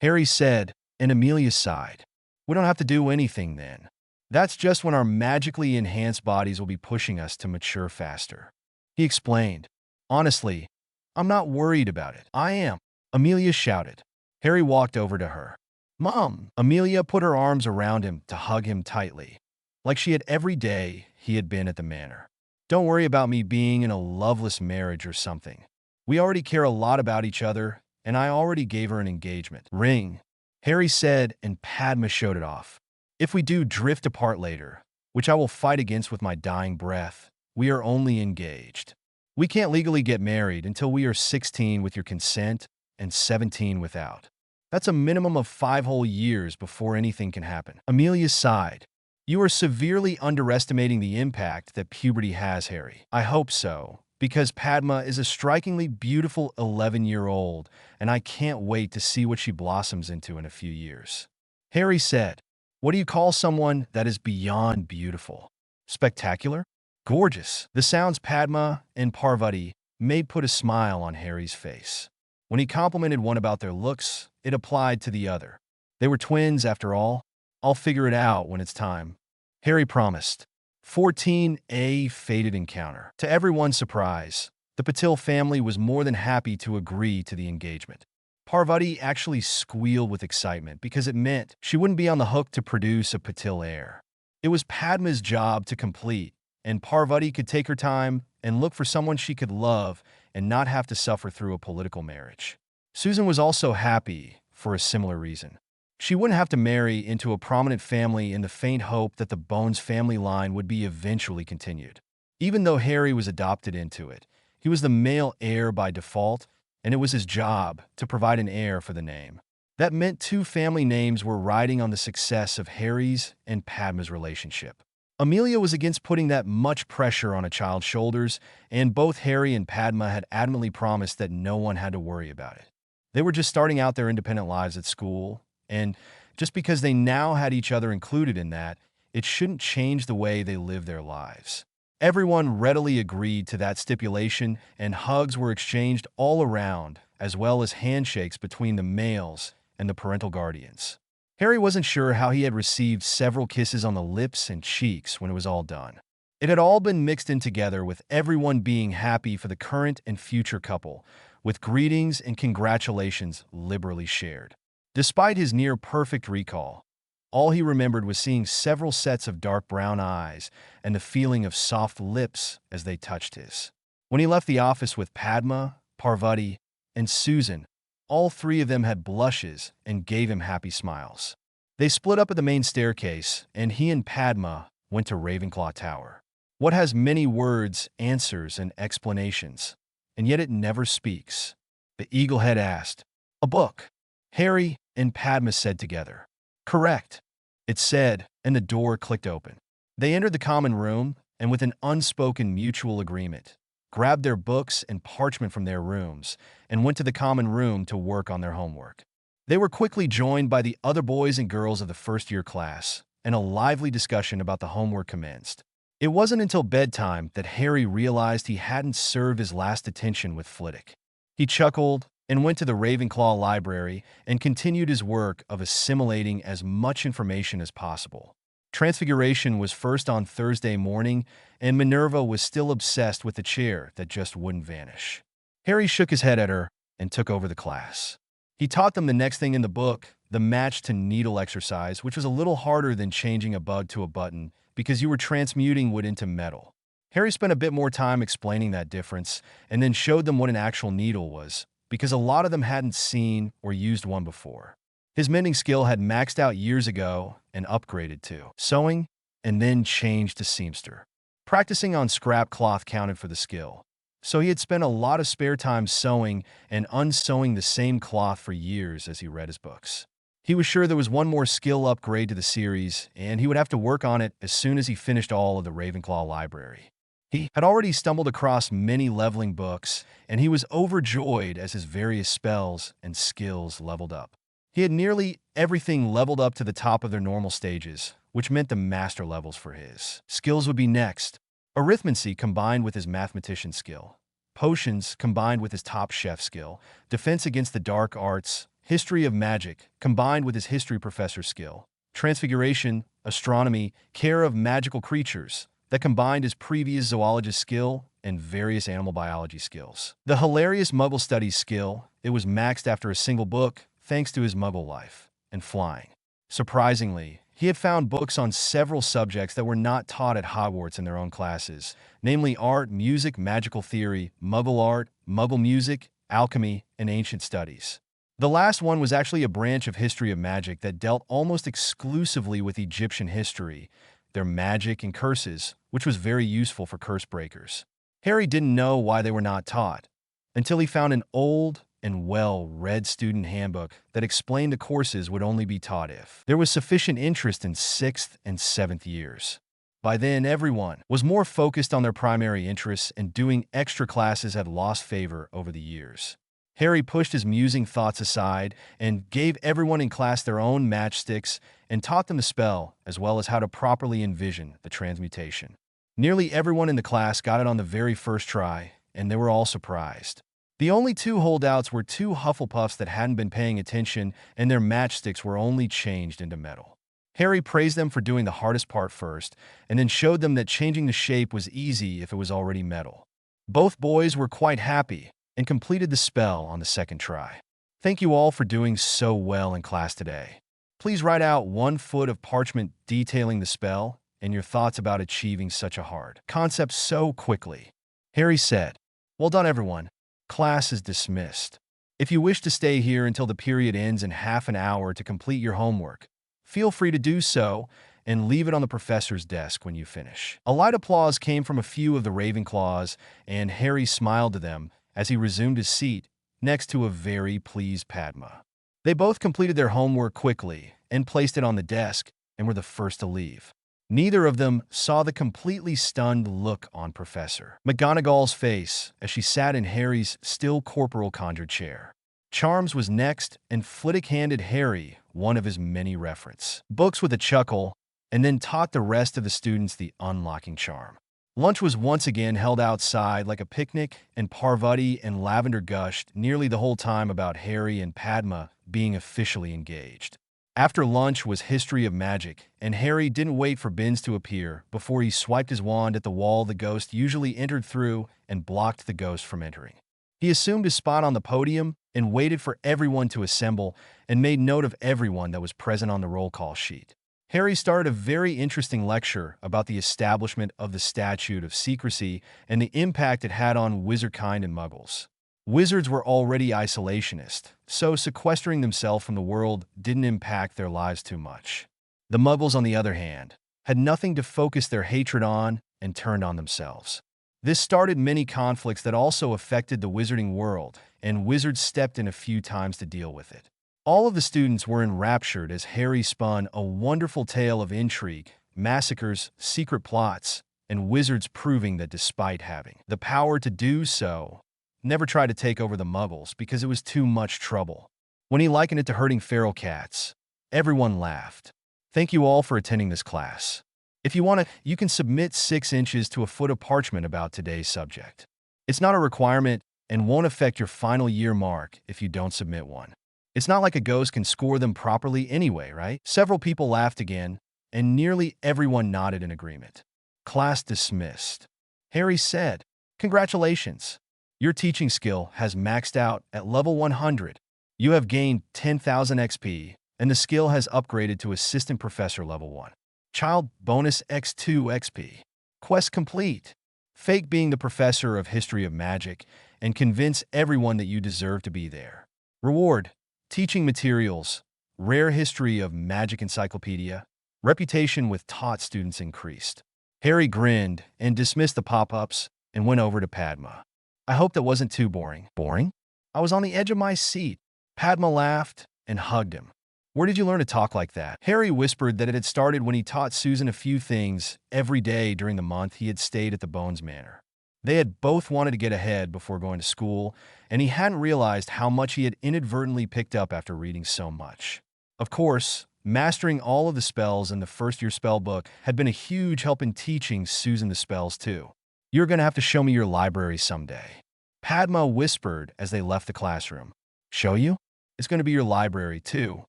Harry said, and Amelia sighed. We don't have to do anything then. That's just when our magically enhanced bodies will be pushing us to mature faster. He explained. Honestly, I'm not worried about it. I am. Amelia shouted. Harry walked over to her. Mom! Amelia put her arms around him to hug him tightly, like she had every day he had been at the manor. Don't worry about me being in a loveless marriage or something. We already care a lot about each other, and I already gave her an engagement ring, Harry said, and Padma showed it off. If we do drift apart later, which I will fight against with my dying breath, we are only engaged. We can't legally get married until we are 16 with your consent and 17 without. That's a minimum of 5 whole years before anything can happen. Amelia sighed. You are severely underestimating the impact that puberty has, Harry. I hope so, because Padma is a strikingly beautiful 11-year-old, and I can't wait to see what she blossoms into in a few years. Harry said, what do you call someone that is beyond beautiful? Spectacular? Gorgeous. The sounds Padma and Parvati made put a smile on Harry's face. When he complimented one about their looks, it applied to the other. They were twins, after all. I'll figure it out when it's time. Harry promised. 14A fated encounter. To everyone's surprise, the Patil family was more than happy to agree to the engagement. Parvati actually squealed with excitement because it meant she wouldn't be on the hook to produce a Patil heir. It was Padma's job to complete, and Parvati could take her time and look for someone she could love and not have to suffer through a political marriage. Susan was also happy for a similar reason. She wouldn't have to marry into a prominent family in the faint hope that the Bones family line would be eventually continued. Even though Harry was adopted into it, he was the male heir by default, and it was his job to provide an heir for the name. That meant 2 family names were riding on the success of Harry's and Padma's relationship. Amelia was against putting that much pressure on a child's shoulders, and both Harry and Padma had adamantly promised that no one had to worry about it. They were just starting out their independent lives at school, and just because they now had each other included in that, it shouldn't change the way they live their lives. Everyone readily agreed to that stipulation, and hugs were exchanged all around, as well as handshakes between the males and the parental guardians. Harry wasn't sure how he had received several kisses on the lips and cheeks when it was all done. It had all been mixed in together, with everyone being happy for the current and future couple, with greetings and congratulations liberally shared. Despite his near-perfect recall, All he remembered was seeing several sets of dark brown eyes and the feeling of soft lips as they touched his. When he left the office with Padma, Parvati, and Susan, all three of them had blushes and gave him happy smiles. They split up at the main staircase, and he and Padma went to Ravenclaw Tower. What has many words, answers, and explanations, and yet it never speaks? The eaglehead asked. A book, Harry and Padma said together. Correct, it said, and the door clicked open. They entered the common room, and with an unspoken mutual agreement, grabbed their books and parchment from their rooms, and went to the common room to work on their homework. They were quickly joined by the other boys and girls of the first-year class, and a lively discussion about the homework commenced. It wasn't until bedtime that Harry realized he hadn't served his last attention with Flitwick. He chuckled and went to the Ravenclaw library and continued his work of assimilating as much information as possible. Transfiguration was first on Thursday morning, and Minerva was still obsessed with the chair that just wouldn't vanish. Harry shook his head at her and took over the class. He taught them the next thing in the book, the match-to-needle exercise, which was a little harder than changing a bug to a button because you were transmuting wood into metal. Harry spent a bit more time explaining that difference and then showed them what an actual needle was, because a lot of them hadn't seen or used one before. His mending skill had maxed out years ago and upgraded to sewing and then changed to seamster. Practicing on scrap cloth counted for the skill, so he had spent a lot of spare time sewing and unsewing the same cloth for years as he read his books. He was sure there was one more skill upgrade to the series, and he would have to work on it as soon as he finished all of the Ravenclaw library. He had already stumbled across many leveling books, and he was overjoyed as his various spells and skills leveled up. He had nearly everything leveled up to the top of their normal stages, which meant the master levels for his skills would be next. Arithmancy combined with his mathematician skill, potions combined with his top chef skill, defense against the dark arts, history of magic combined with his history professor skill, transfiguration, astronomy, care of magical creatures that combined his previous zoologist skill and various animal biology skills. The hilarious Muggle studies skill, it was maxed after a single book, thanks to his Muggle life and flying. Surprisingly, he had found books on several subjects that were not taught at Hogwarts in their own classes, namely art, music, magical theory, Muggle art, Muggle music, alchemy, and ancient studies. The last one was actually a branch of history of magic that dealt almost exclusively with Egyptian history, their magic and curses, which was very useful for curse breakers. Harry didn't know why they were not taught, until he found an old and well-read student handbook that explained the courses would only be taught if there was sufficient interest in 6th and 7th years. By then, everyone was more focused on their primary interests, and doing extra classes had lost favor over the years. Harry pushed his musing thoughts aside and gave everyone in class their own matchsticks and taught them the spell as well as how to properly envision the transmutation. Nearly everyone in the class got it on the very first try, and they were all surprised. The only two holdouts were two Hufflepuffs that hadn't been paying attention, and their matchsticks were only changed into metal. Harry praised them for doing the hardest part first, and then showed them that changing the shape was easy if it was already metal. Both boys were quite happy and completed the spell on the second try. Thank you all for doing so well in class today. Please write out 1 foot of parchment detailing the spell and your thoughts about achieving such a hard concept so quickly. Harry said, "Well done, everyone. Class is dismissed. If you wish to stay here until the period ends in half an hour to complete your homework, feel free to do so and leave it on the professor's desk when you finish." A light applause came from a few of the Ravenclaws, and Harry smiled to them as he resumed his seat next to a very pleased Padma. They both completed their homework quickly and placed it on the desk and were the first to leave. Neither of them saw the completely stunned look on Professor McGonagall's face as she sat in Harry's still corporal conjured chair. Charms was next, and Flitwick handed Harry one of his many reference books with a chuckle, and then taught the rest of the students the unlocking charm. Lunch was once again held outside like a picnic, and Parvati and Lavender gushed nearly the whole time about Harry and Padma being officially engaged. After lunch was history of magic, and Harry didn't wait for Binns to appear before he swiped his wand at the wall the ghost usually entered through and blocked the ghost from entering. He assumed his spot on the podium and waited for everyone to assemble and made note of everyone that was present on the roll call sheet. Harry started a very interesting lecture about the establishment of the Statute of Secrecy and the impact it had on wizardkind and muggles. Wizards were already isolationist, so sequestering themselves from the world didn't impact their lives too much. The muggles, on the other hand, had nothing to focus their hatred on and turned on themselves. This started many conflicts that also affected the wizarding world, and wizards stepped in a few times to deal with it. All of the students were enraptured as Harry spun a wonderful tale of intrigue, massacres, secret plots, and wizards proving that despite having the power to do so, never tried to take over the muggles because it was too much trouble. When he likened it to herding feral cats, everyone laughed. Thank you all for attending this class. If you want to, you can submit 6 inches to a foot of parchment about today's subject. It's not a requirement and won't affect your final year mark if you don't submit one. It's not like a ghost can score them properly anyway, right? Several people laughed again, and nearly everyone nodded in agreement. Class dismissed. Harry said, "Congratulations. Your teaching skill has maxed out at level 100. You have gained 10,000 XP, and the skill has upgraded to Assistant Professor level 1. Child bonus X2 XP. Quest complete. Fake being the professor of History of Magic and convince everyone that you deserve to be there. Reward: teaching materials, rare History of Magic encyclopedia. Reputation with taught students increased." Harry grinned and dismissed the pop-ups and went over to Padma. "I hope that wasn't too boring." "Boring?" "I was on the edge of my seat." Padma laughed and hugged him. "Where did you learn to talk like that?" Harry whispered that it had started when he taught Susan a few things every day during the month he had stayed at the Bones Manor. They had both wanted to get ahead before going to school, and he hadn't realized how much he had inadvertently picked up after reading so much. Of course, mastering all of the spells in the first-year spell book had been a huge help in teaching Susan the spells too. "You're going to have to show me your library someday," Padma whispered as they left the classroom. "Show you? It's going to be your library too,"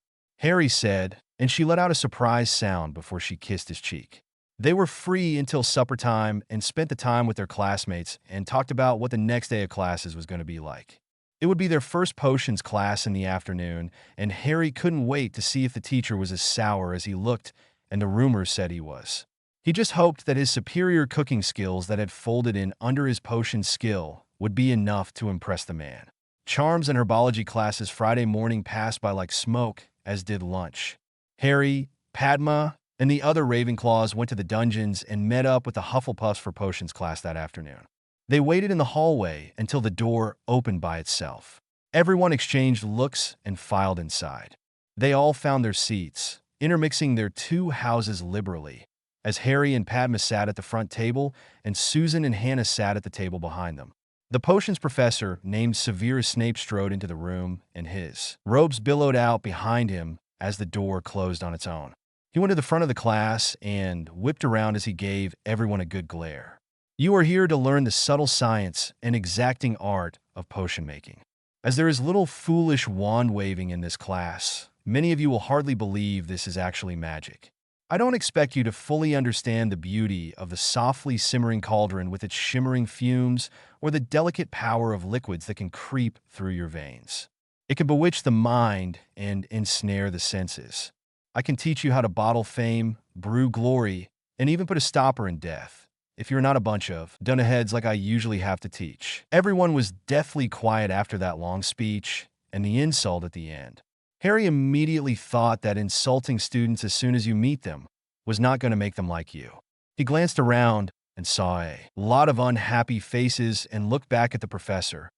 Harry said, and she let out a surprise sound before she kissed his cheek. They were free until supper time and spent the time with their classmates and talked about what the next day of classes was going to be like. It would be their first potions class in the afternoon, and Harry couldn't wait to see if the teacher was as sour as he looked, and the rumors said he was. He just hoped that his superior cooking skills that had folded in under his potion skill would be enough to impress the man. Charms and herbology classes Friday morning passed by like smoke, as did lunch. Harry, Padma, and the other Ravenclaws went to the dungeons and met up with the Hufflepuffs for potions class that afternoon. They waited in the hallway until the door opened by itself. Everyone exchanged looks and filed inside. They all found their seats, intermixing their two houses liberally, as Harry and Padma sat at the front table and Susan and Hannah sat at the table behind them. The potions professor, named Severus Snape, strode into the room, and his robes billowed out behind him as the door closed on its own. He went to the front of the class and whipped around as he gave everyone a good glare. "You are here to learn the subtle science and exacting art of potion making. As there is little foolish wand waving in this class, many of you will hardly believe this is actually magic. I don't expect you to fully understand the beauty of the softly simmering cauldron with its shimmering fumes or the delicate power of liquids that can creep through your veins. It can bewitch the mind and ensnare the senses. I can teach you how to bottle fame, brew glory, and even put a stopper in death, if you're not a bunch of dunderheads like I usually have to teach." Everyone was deathly quiet after that long speech and the insult at the end. Harry immediately thought that insulting students as soon as you meet them was not going to make them like you. He glanced around and saw a lot of unhappy faces and looked back at the professor,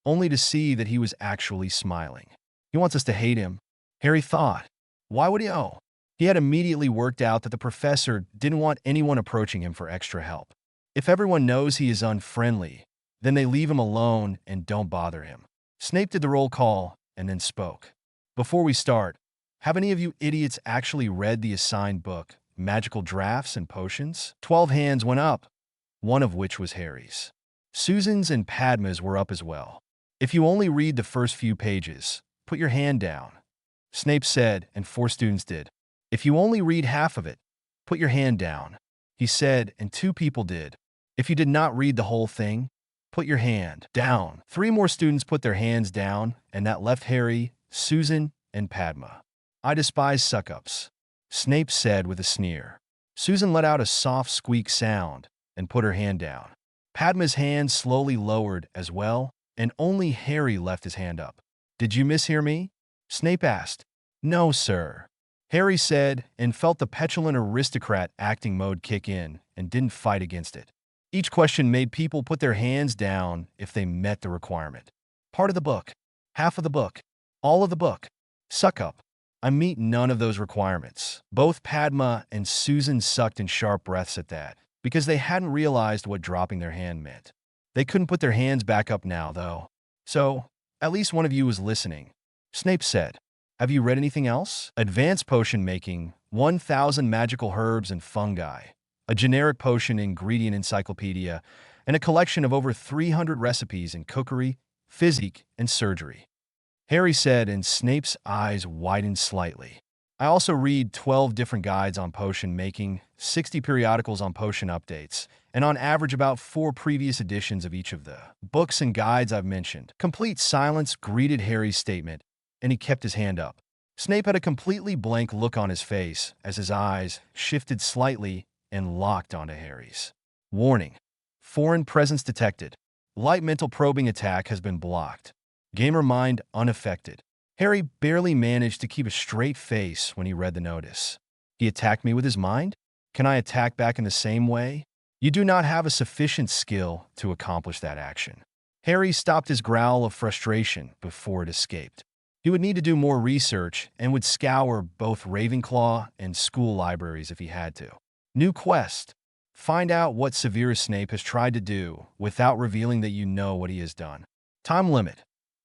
only to see that he was actually smiling. "He wants us to hate him," Harry thought. Why would he? Oh, he had immediately worked out that the professor didn't want anyone approaching him for extra help. If everyone knows he is unfriendly, then they leave him alone and don't bother him. Snape did the roll call and then spoke. "Before we start, have any of you idiots actually read the assigned book, Magical Drafts and Potions?" 12 hands went up, one of which was Harry's. Susan's and Padma's were up as well. "If you only read the first few pages, put your hand down," Snape said, and 4 students did. "If you only read half of it, put your hand down," he said, and 2 people did. "If you did not read the whole thing, put your hand down." 3 more students put their hands down, and that left Harry, Susan, and Padma. "I despise suck-ups. Snape said with a sneer. Susan let out a soft squeak sound and put her hand down. Padma's hand slowly lowered as well, and only Harry left his hand up. Did you mishear me? Snape asked. No, sir. Harry said, and felt the petulant aristocrat acting mode kick in and didn't fight against it. Each question made people put their hands down if they met the requirement. Part of the book. Half of the book. All of the book. Suck up. I meet none of those requirements. Both Padma and Susan sucked in sharp breaths at that, because they hadn't realized what dropping their hand meant. They couldn't put their hands back up now, though. So, at least one of you was listening. Snape said, have you read anything else? Advanced Potion Making, 1,000 Magical Herbs and Fungi, a generic potion ingredient encyclopedia, and a collection of over 300 recipes in cookery, physique, and surgery. Harry said, and Snape's eyes widened slightly. I also read 12 different guides on potion making, 60 periodicals on potion updates, and on average about 4 previous editions of each of the books and guides I've mentioned. Complete silence greeted Harry's statement, and he kept his hand up. Snape had a completely blank look on his face as his eyes shifted slightly and locked onto Harry's. Warning. Foreign presence detected. Light mental probing attack has been blocked. Gamer mind unaffected. Harry barely managed to keep a straight face when he read the notice. He attacked me with his mind? Can I attack back in the same way? You do not have a sufficient skill to accomplish that action. Harry stopped his growl of frustration before it escaped. He would need to do more research and would scour both Ravenclaw and school libraries if he had to. New quest. Find out what Severus Snape has tried to do without revealing that you know what he has done. Time limit.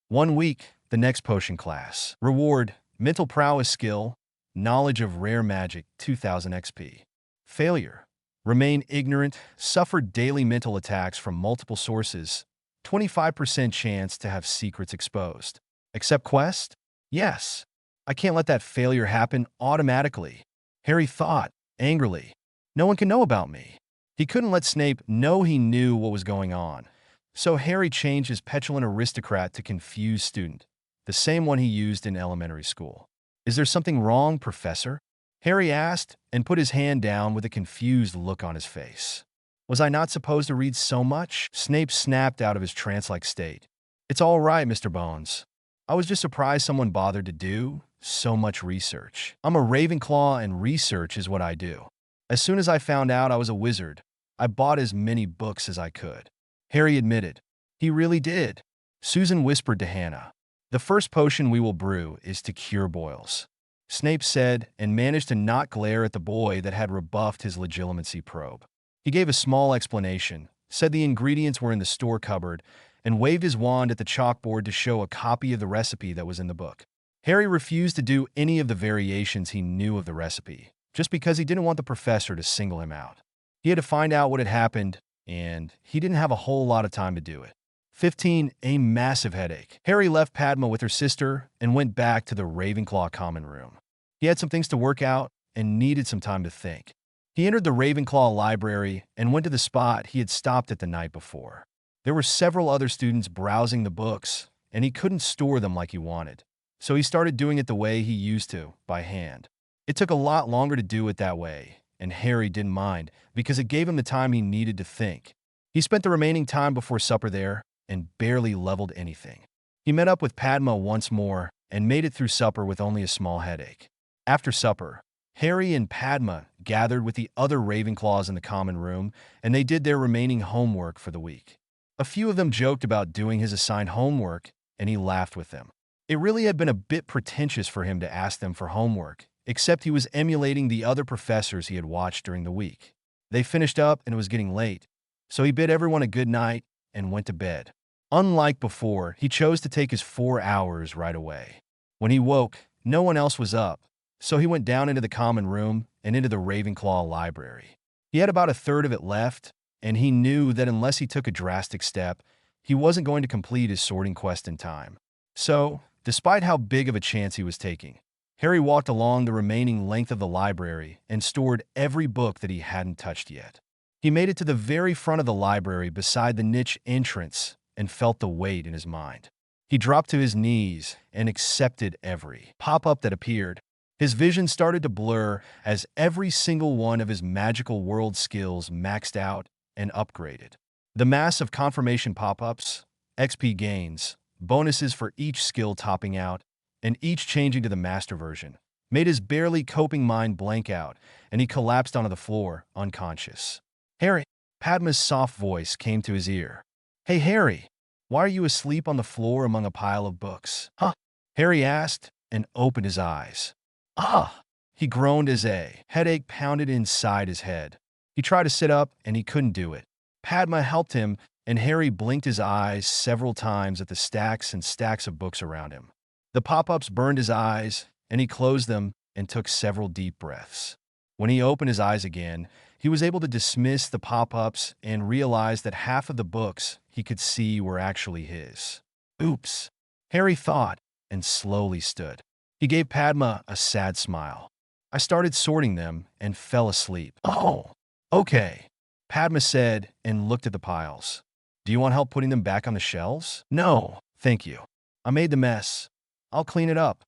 1 week, the next potion class. Reward, mental prowess skill, knowledge of rare magic, 2000 XP. Failure. Remain ignorant, suffer daily mental attacks from multiple sources, 25% chance to have secrets exposed. Accept quest? Yes. I can't let that failure happen automatically. Harry thought, angrily. No one can know about me. He couldn't let Snape know he knew what was going on. So Harry changed his petulant aristocrat to confused student, the same one he used in elementary school. Is there something wrong, Professor? Harry asked and put his hand down with a confused look on his face. Was I not supposed to read so much? Snape snapped out of his trance-like state. It's all right, Mr. Bones. I was just surprised someone bothered to do so much research. I'm a Ravenclaw and research is what I do. As soon as I found out I was a wizard, I bought as many books as I could. Harry admitted. He really did. Susan whispered to Hannah. The first potion we will brew is to cure boils. Snape said and managed to not glare at the boy that had rebuffed his legitimacy probe. He gave a small explanation, said the ingredients were in the store cupboard, and waved his wand at the chalkboard to show a copy of the recipe that was in the book. Harry refused to do any of the variations he knew of the recipe, just because he didn't want the professor to single him out. He had to find out what had happened, and he didn't have a whole lot of time to do it. 15. A massive headache. Harry left Padma with her sister and went back to the Ravenclaw common room. He had some things to work out and needed some time to think. He entered the Ravenclaw library and went to the spot he had stopped at the night before. There were several other students browsing the books, and he couldn't store them like he wanted. So he started doing it the way he used to, by hand. It took a lot longer to do it that way, and Harry didn't mind because it gave him the time he needed to think. He spent the remaining time before supper there and barely leveled anything. He met up with Padma once more and made it through supper with only a small headache. After supper, Harry and Padma gathered with the other Ravenclaws in the common room, and they did their remaining homework for the week. A few of them joked about doing his assigned homework, and he laughed with them. It really had been a bit pretentious for him to ask them for homework, except he was emulating the other professors he had watched during the week. They finished up and it was getting late, so he bid everyone a good night and went to bed. Unlike before, he chose to take his 4 hours right away. When he woke, no one else was up, so he went down into the common room and into the Ravenclaw library. He had about a third of it left, and he knew that unless he took a drastic step, he wasn't going to complete his sorting quest in time. So, despite how big of a chance he was taking, Harry walked along the remaining length of the library and stored every book that he hadn't touched yet. He made it to the very front of the library beside the niche entrance and felt the weight in his mind. He dropped to his knees and accepted every pop-up that appeared. His vision started to blur as every single one of his magical world skills maxed out and upgraded. The mass of confirmation pop-ups, XP gains, bonuses for each skill topping out, and each changing to the master version, made his barely coping mind blank out, and he collapsed onto the floor, unconscious. Harry, Padma's soft voice came to his ear. Hey, Harry, why are you asleep on the floor among a pile of books? Huh? Harry asked and opened his eyes. Ah! He groaned as a headache pounded inside his head. He tried to sit up and he couldn't do it. Padma helped him, and Harry blinked his eyes several times at the stacks and stacks of books around him. The pop-ups burned his eyes, and he closed them and took several deep breaths. When he opened his eyes again, he was able to dismiss the pop-ups and realize that half of the books he could see were actually his. Oops, Harry thought, and slowly stood. He gave Padma a sad smile. I started sorting them and fell asleep. Oh, okay, Padma said and looked at the piles. Do you want help putting them back on the shelves? No, thank you. I made the mess. I'll clean it up.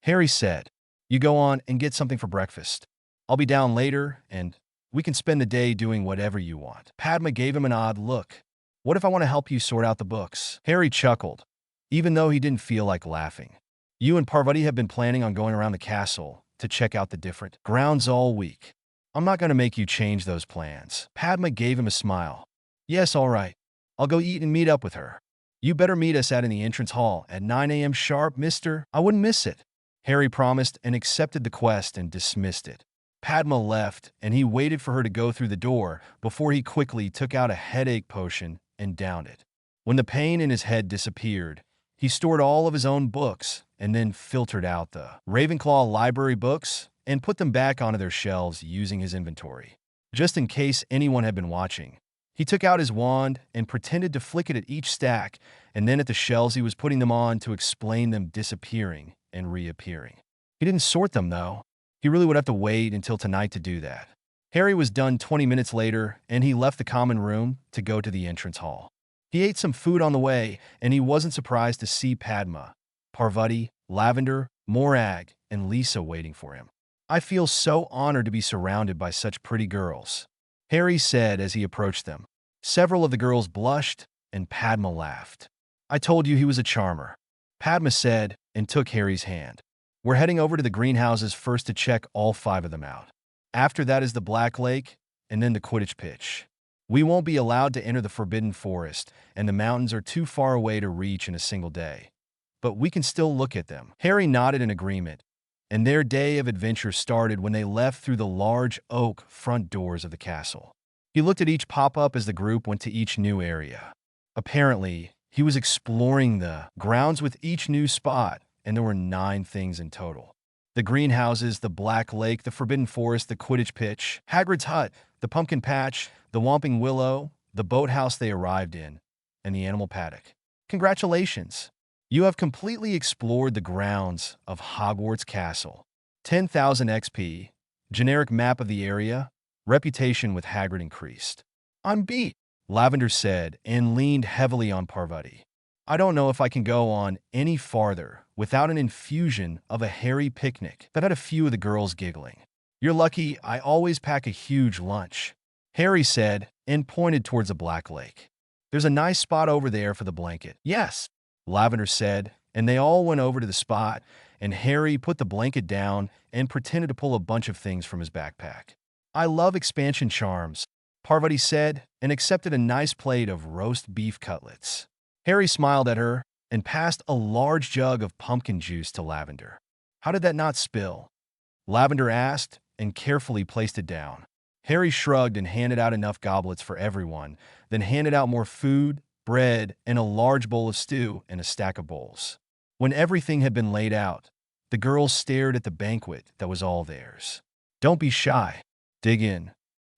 Harry said, you go on and get something for breakfast. I'll be down later, and we can spend the day doing whatever you want. Padma gave him an odd look. What if I want to help you sort out the books? Harry chuckled, even though he didn't feel like laughing. You and Parvati have been planning on going around the castle to check out the different grounds all week. I'm not going to make you change those plans. Padma gave him a smile. Yes, all right. I'll go eat and meet up with her. You better meet us out in the entrance hall at 9 a.m. sharp, mister. I wouldn't miss it. Harry promised and accepted the quest and dismissed it. Padma left, and he waited for her to go through the door before he quickly took out a headache potion and downed it. When the pain in his head disappeared, he stored all of his own books and then filtered out the Ravenclaw library books and put them back onto their shelves using his inventory. Just in case anyone had been watching, he took out his wand and pretended to flick it at each stack, and then at the shelves he was putting them on to explain them disappearing and reappearing. He didn't sort them, though. He really would have to wait until tonight to do that. Harry was done 20 minutes later, and he left the common room to go to the entrance hall. He ate some food on the way, and he wasn't surprised to see Padma, Parvati, Lavender, Morag, and Lisa waiting for him. I feel so honored to be surrounded by such pretty girls, Harry said as he approached them. Several of the girls blushed, and Padma laughed. I told you he was a charmer, Padma said and took Harry's hand. We're heading over to the greenhouses first to check all 5 of them out. After that is the Black Lake, and then the Quidditch pitch. We won't be allowed to enter the Forbidden Forest, and the mountains are too far away to reach in a single day. But we can still look at them. Harry nodded in agreement, and their day of adventure started when they left through the large oak front doors of the castle. He looked at each pop-up as the group went to each new area. Apparently, he was exploring the grounds with each new spot, and there were 9 things in total. The greenhouses, the Black Lake, the Forbidden Forest, the Quidditch pitch, Hagrid's hut, the pumpkin patch, the Whomping Willow, the boathouse they arrived in, and the animal paddock. Congratulations! You have completely explored the grounds of Hogwarts Castle. 10,000 XP, generic map of the area, reputation with Hagrid increased. I'm beat, Lavender said and leaned heavily on Parvati. I don't know if I can go on any farther without an infusion of a hairy picnic. That had a few of the girls giggling. You're lucky I always pack a huge lunch, Harry said and pointed towards the Black Lake. There's a nice spot over there for the blanket. Yes, Lavender said, and they all went over to the spot, and Harry put the blanket down and pretended to pull a bunch of things from his backpack. I love expansion charms, Parvati said, and accepted a nice plate of roast beef cutlets. Harry smiled at her and passed a large jug of pumpkin juice to Lavender. How did that not spill? Lavender asked and carefully placed it down. Harry shrugged and handed out enough goblets for everyone, then handed out more food, bread, and a large bowl of stew and a stack of bowls. When everything had been laid out, the girls stared at the banquet that was all theirs. Don't be shy. Dig in,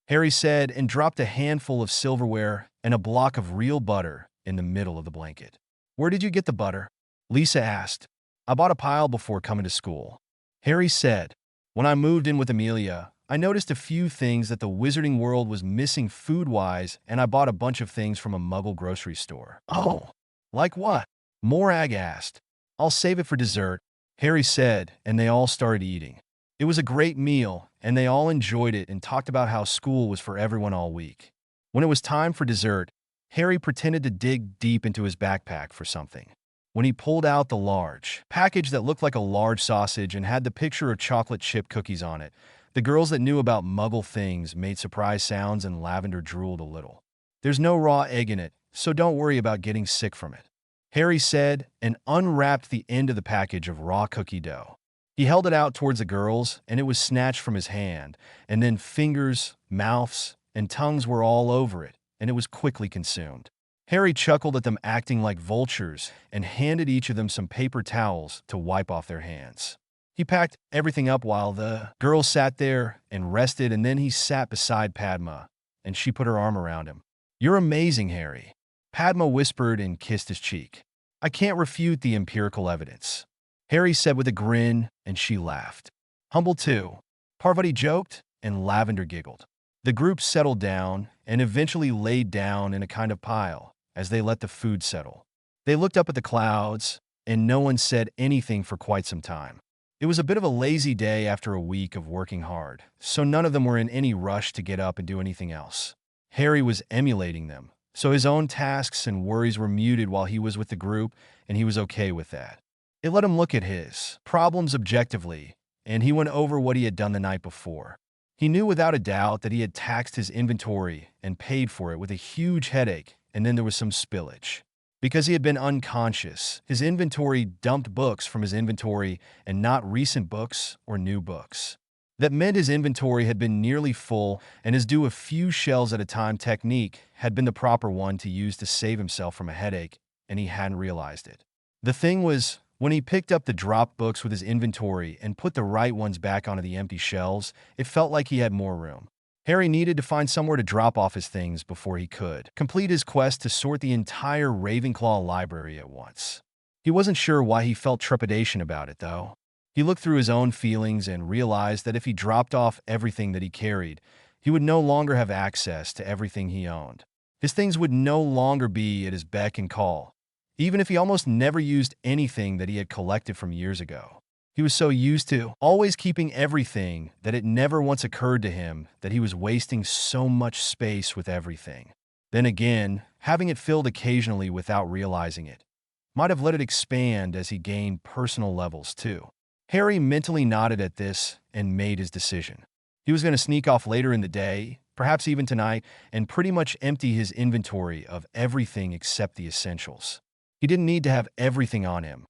Harry said and dropped a handful of silverware and a block of real butter in the middle of the blanket. Where did you get the butter? Lisa asked. I bought a pile before coming to school, Harry said. When I moved in with Amelia, I noticed a few things that the wizarding world was missing food-wise, and I bought a bunch of things from a Muggle grocery store. Oh, like what? Morag asked. I'll save it for dessert, Harry said, and they all started eating. It was a great meal, and they all enjoyed it and talked about how school was for everyone all week. When it was time for dessert, Harry pretended to dig deep into his backpack for something. When he pulled out the large package that looked like a large sausage and had the picture of chocolate chip cookies on it, the girls that knew about Muggle things made surprise sounds and Lavender drooled a little. "There's no raw egg in it, so don't worry about getting sick from it," Harry said and unwrapped the end of the package of raw cookie dough. He held it out towards the girls, and it was snatched from his hand, and then fingers, mouths, and tongues were all over it, and it was quickly consumed. Harry chuckled at them acting like vultures and handed each of them some paper towels to wipe off their hands. He packed everything up while the girl sat there and rested, and then he sat beside Padma, and she put her arm around him. "You're amazing, Harry," Padma whispered and kissed his cheek. "I can't refute the empirical evidence," Harry said with a grin, and she laughed. "Humble too," Parvati joked, and Lavender giggled. The group settled down and eventually laid down in a kind of pile as they let the food settle. They looked up at the clouds, and no one said anything for quite some time. It was a bit of a lazy day after a week of working hard, so none of them were in any rush to get up and do anything else. Harry was emulating them, so his own tasks and worries were muted while he was with the group, and he was okay with that. It let him look at his problems objectively, and he went over what he had done the night before. He knew without a doubt that he had taxed his inventory and paid for it with a huge headache, and then there was some spillage. Because he had been unconscious, his inventory dumped books from his inventory and not recent books or new books. That meant his inventory had been nearly full, and his do a few shelves at a time technique had been the proper one to use to save himself from a headache, and he hadn't realized it. The thing was, when he picked up the dropped books with his inventory and put the right ones back onto the empty shelves, it felt like he had more room. Harry needed to find somewhere to drop off his things before he could complete his quest to sort the entire Ravenclaw library at once. He wasn't sure why he felt trepidation about it, though. He looked through his own feelings and realized that if he dropped off everything that he carried, he would no longer have access to everything he owned. His things would no longer be at his beck and call, even if he almost never used anything that he had collected from years ago. He was so used to always keeping everything that it never once occurred to him that he was wasting so much space with everything. Then again, having it filled occasionally without realizing it might have let it expand as he gained personal levels too. Harry mentally nodded at this and made his decision. He was going to sneak off later in the day, perhaps even tonight, and pretty much empty his inventory of everything except the essentials. He didn't need to have everything on him,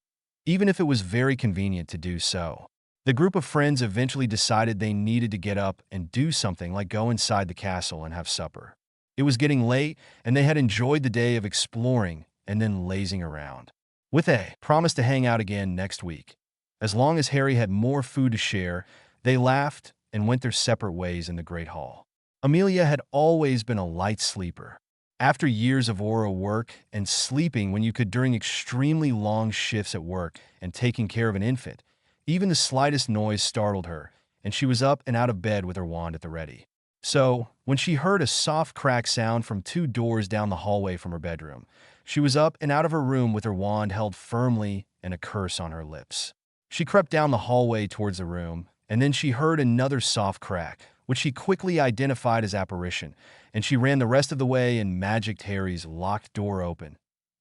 even if it was very convenient to do so. The group of friends eventually decided they needed to get up and do something like go inside the castle and have supper. It was getting late, and they had enjoyed the day of exploring and then lazing around, with a promise to hang out again next week. As long as Harry had more food to share, they laughed and went their separate ways in the Great Hall. Amelia had always been a light sleeper. After years of Aura work and sleeping when you could during extremely long shifts at work and taking care of an infant, even the slightest noise startled her, and she was up and out of bed with her wand at the ready. So, when she heard a soft crack sound from 2 doors down the hallway from her bedroom, she was up and out of her room with her wand held firmly and a curse on her lips. She crept down the hallway towards the room, and then she heard another soft crack, which she quickly identified as apparition, and she ran the rest of the way and magicked Harry's locked door open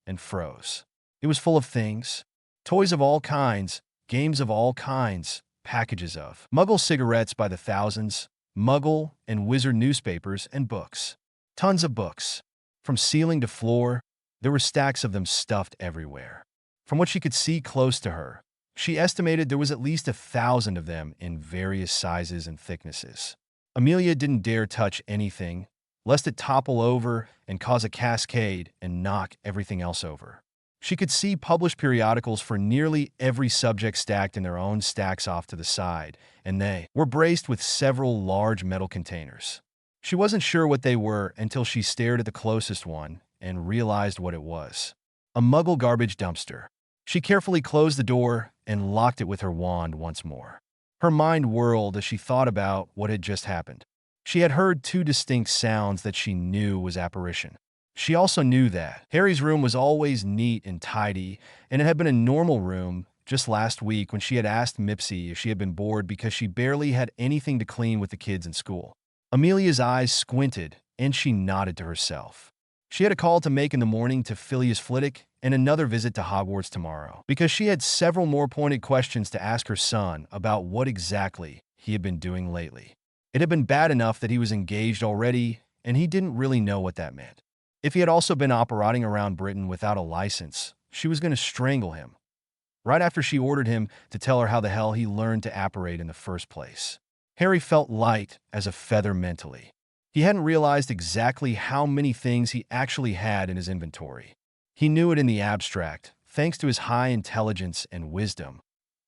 and froze. It was full of things. Toys of all kinds, games of all kinds, packages of Muggle cigarettes by the thousands, Muggle and Wizard newspapers and books. Tons of books. From ceiling to floor, there were stacks of them stuffed everywhere. From what she could see close to her, she estimated there was at least 1,000 of them in various sizes and thicknesses. Amelia didn't dare touch anything, lest it topple over and cause a cascade and knock everything else over. She could see published periodicals for nearly every subject stacked in their own stacks off to the side, and they were braced with several large metal containers. She wasn't sure what they were until she stared at the closest one and realized what it was. A Muggle garbage dumpster. She carefully closed the door and locked it with her wand once more. Her mind whirled as she thought about what had just happened. She had heard 2 distinct sounds that she knew was apparition. She also knew that Harry's room was always neat and tidy, and it had been a normal room just last week when she had asked Mipsy if she had been bored because she barely had anything to clean with the kids in school. Amelia's eyes squinted, and she nodded to herself. She had a call to make in the morning to Phileas Flitwick and another visit to Hogwarts tomorrow, because she had several more pointed questions to ask her son about what exactly he had been doing lately. It had been bad enough that he was engaged already, and he didn't really know what that meant. If he had also been operating around Britain without a license, she was going to strangle him, right after she ordered him to tell her how the hell he learned to apparate in the first place. Harry felt light as a feather mentally. He hadn't realized exactly how many things he actually had in his inventory. He knew it in the abstract, thanks to his high intelligence and wisdom.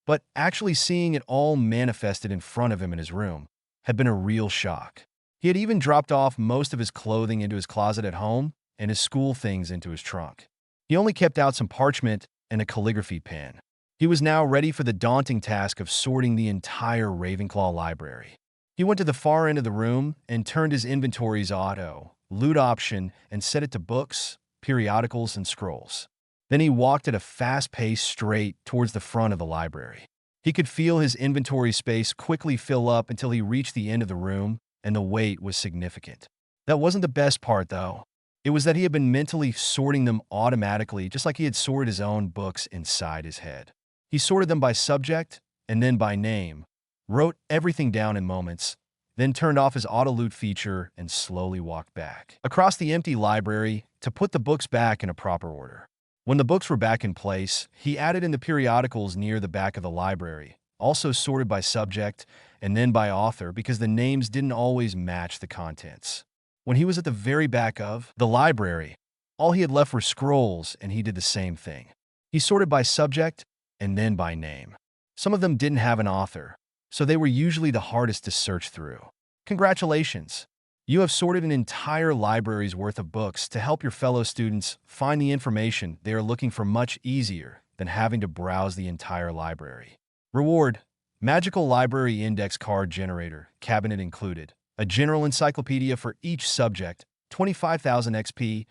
But actually seeing it all manifested in front of him in his room had been a real shock. He had even dropped off most of his clothing into his closet at home and his school things into his trunk. He only kept out some parchment and a calligraphy pen. He was now ready for the daunting task of sorting the entire Ravenclaw library. He went to the far end of the room and turned his inventory's auto loot option and set it to books, periodicals, and scrolls. Then he walked at a fast pace straight towards the front of the library. He could feel his inventory space quickly fill up until he reached the end of the room, and the wait was significant. That wasn't the best part, though. It was that he had been mentally sorting them automatically, just like he had sorted his own books inside his head. He sorted them by subject and then by name, wrote everything down in moments, then turned off his auto-loot feature and slowly walked back across the empty library to put the books back in a proper order. When the books were back in place, he added in the periodicals near the back of the library, also sorted by subject and then by author because the names didn't always match the contents. When he was at the very back of the library, all he had left were scrolls, and he did the same thing. He sorted by subject and then by name. Some of them didn't have an author, so they were usually the hardest to search through. Congratulations! You have sorted an entire library's worth of books to help your fellow students find the information they are looking for much easier than having to browse the entire library. Reward: Magical Library Index Card Generator, cabinet included. A general encyclopedia for each subject, 25,000 XP,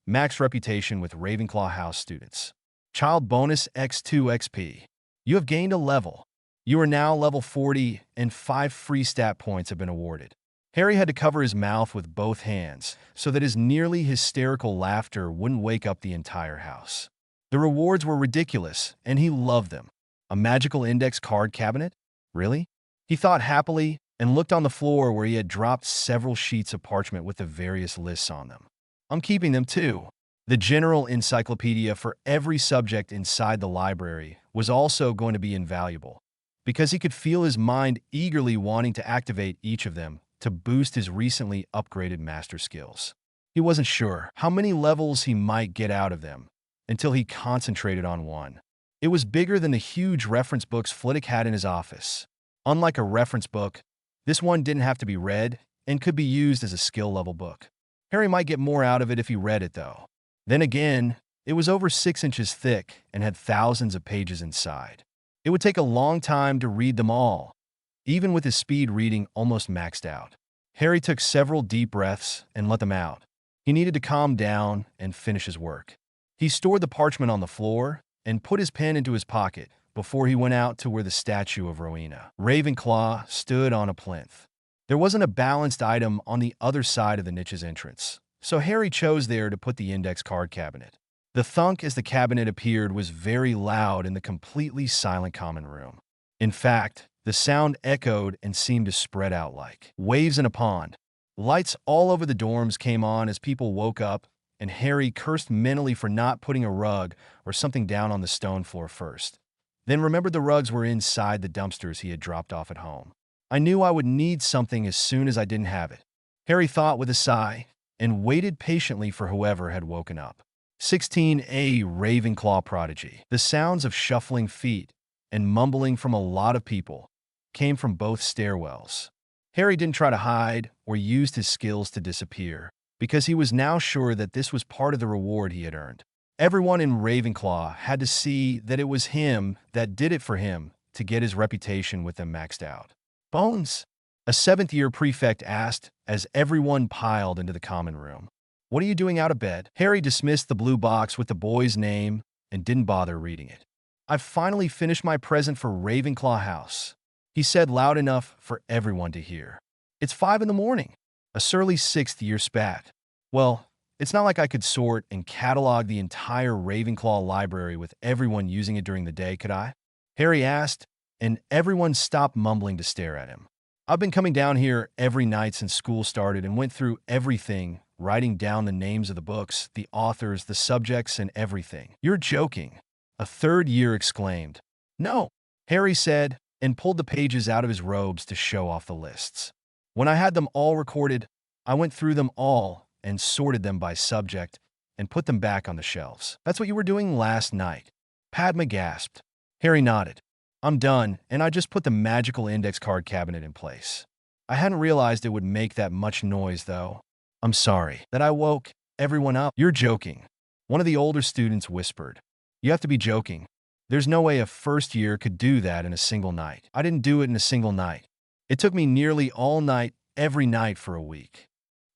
max reputation with Ravenclaw House students. Child bonus X2 XP. You have gained a level. You are now level 40, and 5 free stat points have been awarded. Harry had to cover his mouth with both hands so that his nearly hysterical laughter wouldn't wake up the entire house. The rewards were ridiculous, and he loved them. A magical index card cabinet? Really? He thought happily and looked on the floor where he had dropped several sheets of parchment with the various lists on them. I'm keeping them too. The general encyclopedia for every subject inside the library was also going to be invaluable, because he could feel his mind eagerly wanting to activate each of them to boost his recently upgraded master skills. He wasn't sure how many levels he might get out of them until he concentrated on one. It was bigger than the huge reference books Flitwick had in his office. Unlike a reference book, this one didn't have to be read and could be used as a skill-level book. Harry might get more out of it if he read it, though. Then again, it was over 6 inches thick and had thousands of pages inside. It would take a long time to read them all, even with his speed reading almost maxed out. Harry took several deep breaths and let them out. He needed to calm down and finish his work. He stored the parchment on the floor and put his pen into his pocket before he went out to where the statue of Rowena Ravenclaw stood on a plinth. There wasn't a balanced item on the other side of the niche's entrance, so Harry chose there to put the index card cabinet. The thunk as the cabinet appeared was very loud in the completely silent common room. In fact, the sound echoed and seemed to spread out like waves in a pond. Lights all over the dorms came on as people woke up, and Harry cursed mentally for not putting a rug or something down on the stone floor first. Then remembered the rugs were inside the dumpsters he had dropped off at home. I knew I would need something as soon as I didn't have it, Harry thought with a sigh, and waited patiently for whoever had woken up. 16A Ravenclaw prodigy. The sounds of shuffling feet and mumbling from a lot of people came from both stairwells. Harry didn't try to hide or used his skills to disappear, because he was now sure that this was part of the reward he had earned. Everyone in Ravenclaw had to see that it was him that did it for him to get his reputation with them maxed out. Bones? A seventh-year prefect asked as everyone piled into the common room. What are you doing out of bed? Harry dismissed the blue box with the boy's name and didn't bother reading it. I've finally finished my present for Ravenclaw House, he said loud enough for everyone to hear. It's 5 in the morning, a surly sixth-year spat. Well, it's not like I could sort and catalog the entire Ravenclaw library with everyone using it during the day, could I? Harry asked, and everyone stopped mumbling to stare at him. I've been coming down here every night since school started and went through everything, writing down the names of the books, the authors, the subjects, and everything. You're joking, a third year exclaimed. No, Harry said, and pulled the pages out of his robes to show off the lists. When I had them all recorded, I went through them all and sorted them by subject and put them back on the shelves. That's what you were doing last night. Padma gasped. Harry nodded. I'm done, and I just put the magical index card cabinet in place. I hadn't realized it would make that much noise, though. I'm sorry that I woke everyone up. You're joking, one of the older students whispered. You have to be joking. There's no way a first year could do that in a single night. I didn't do it in a single night. It took me nearly all night, every night for a week,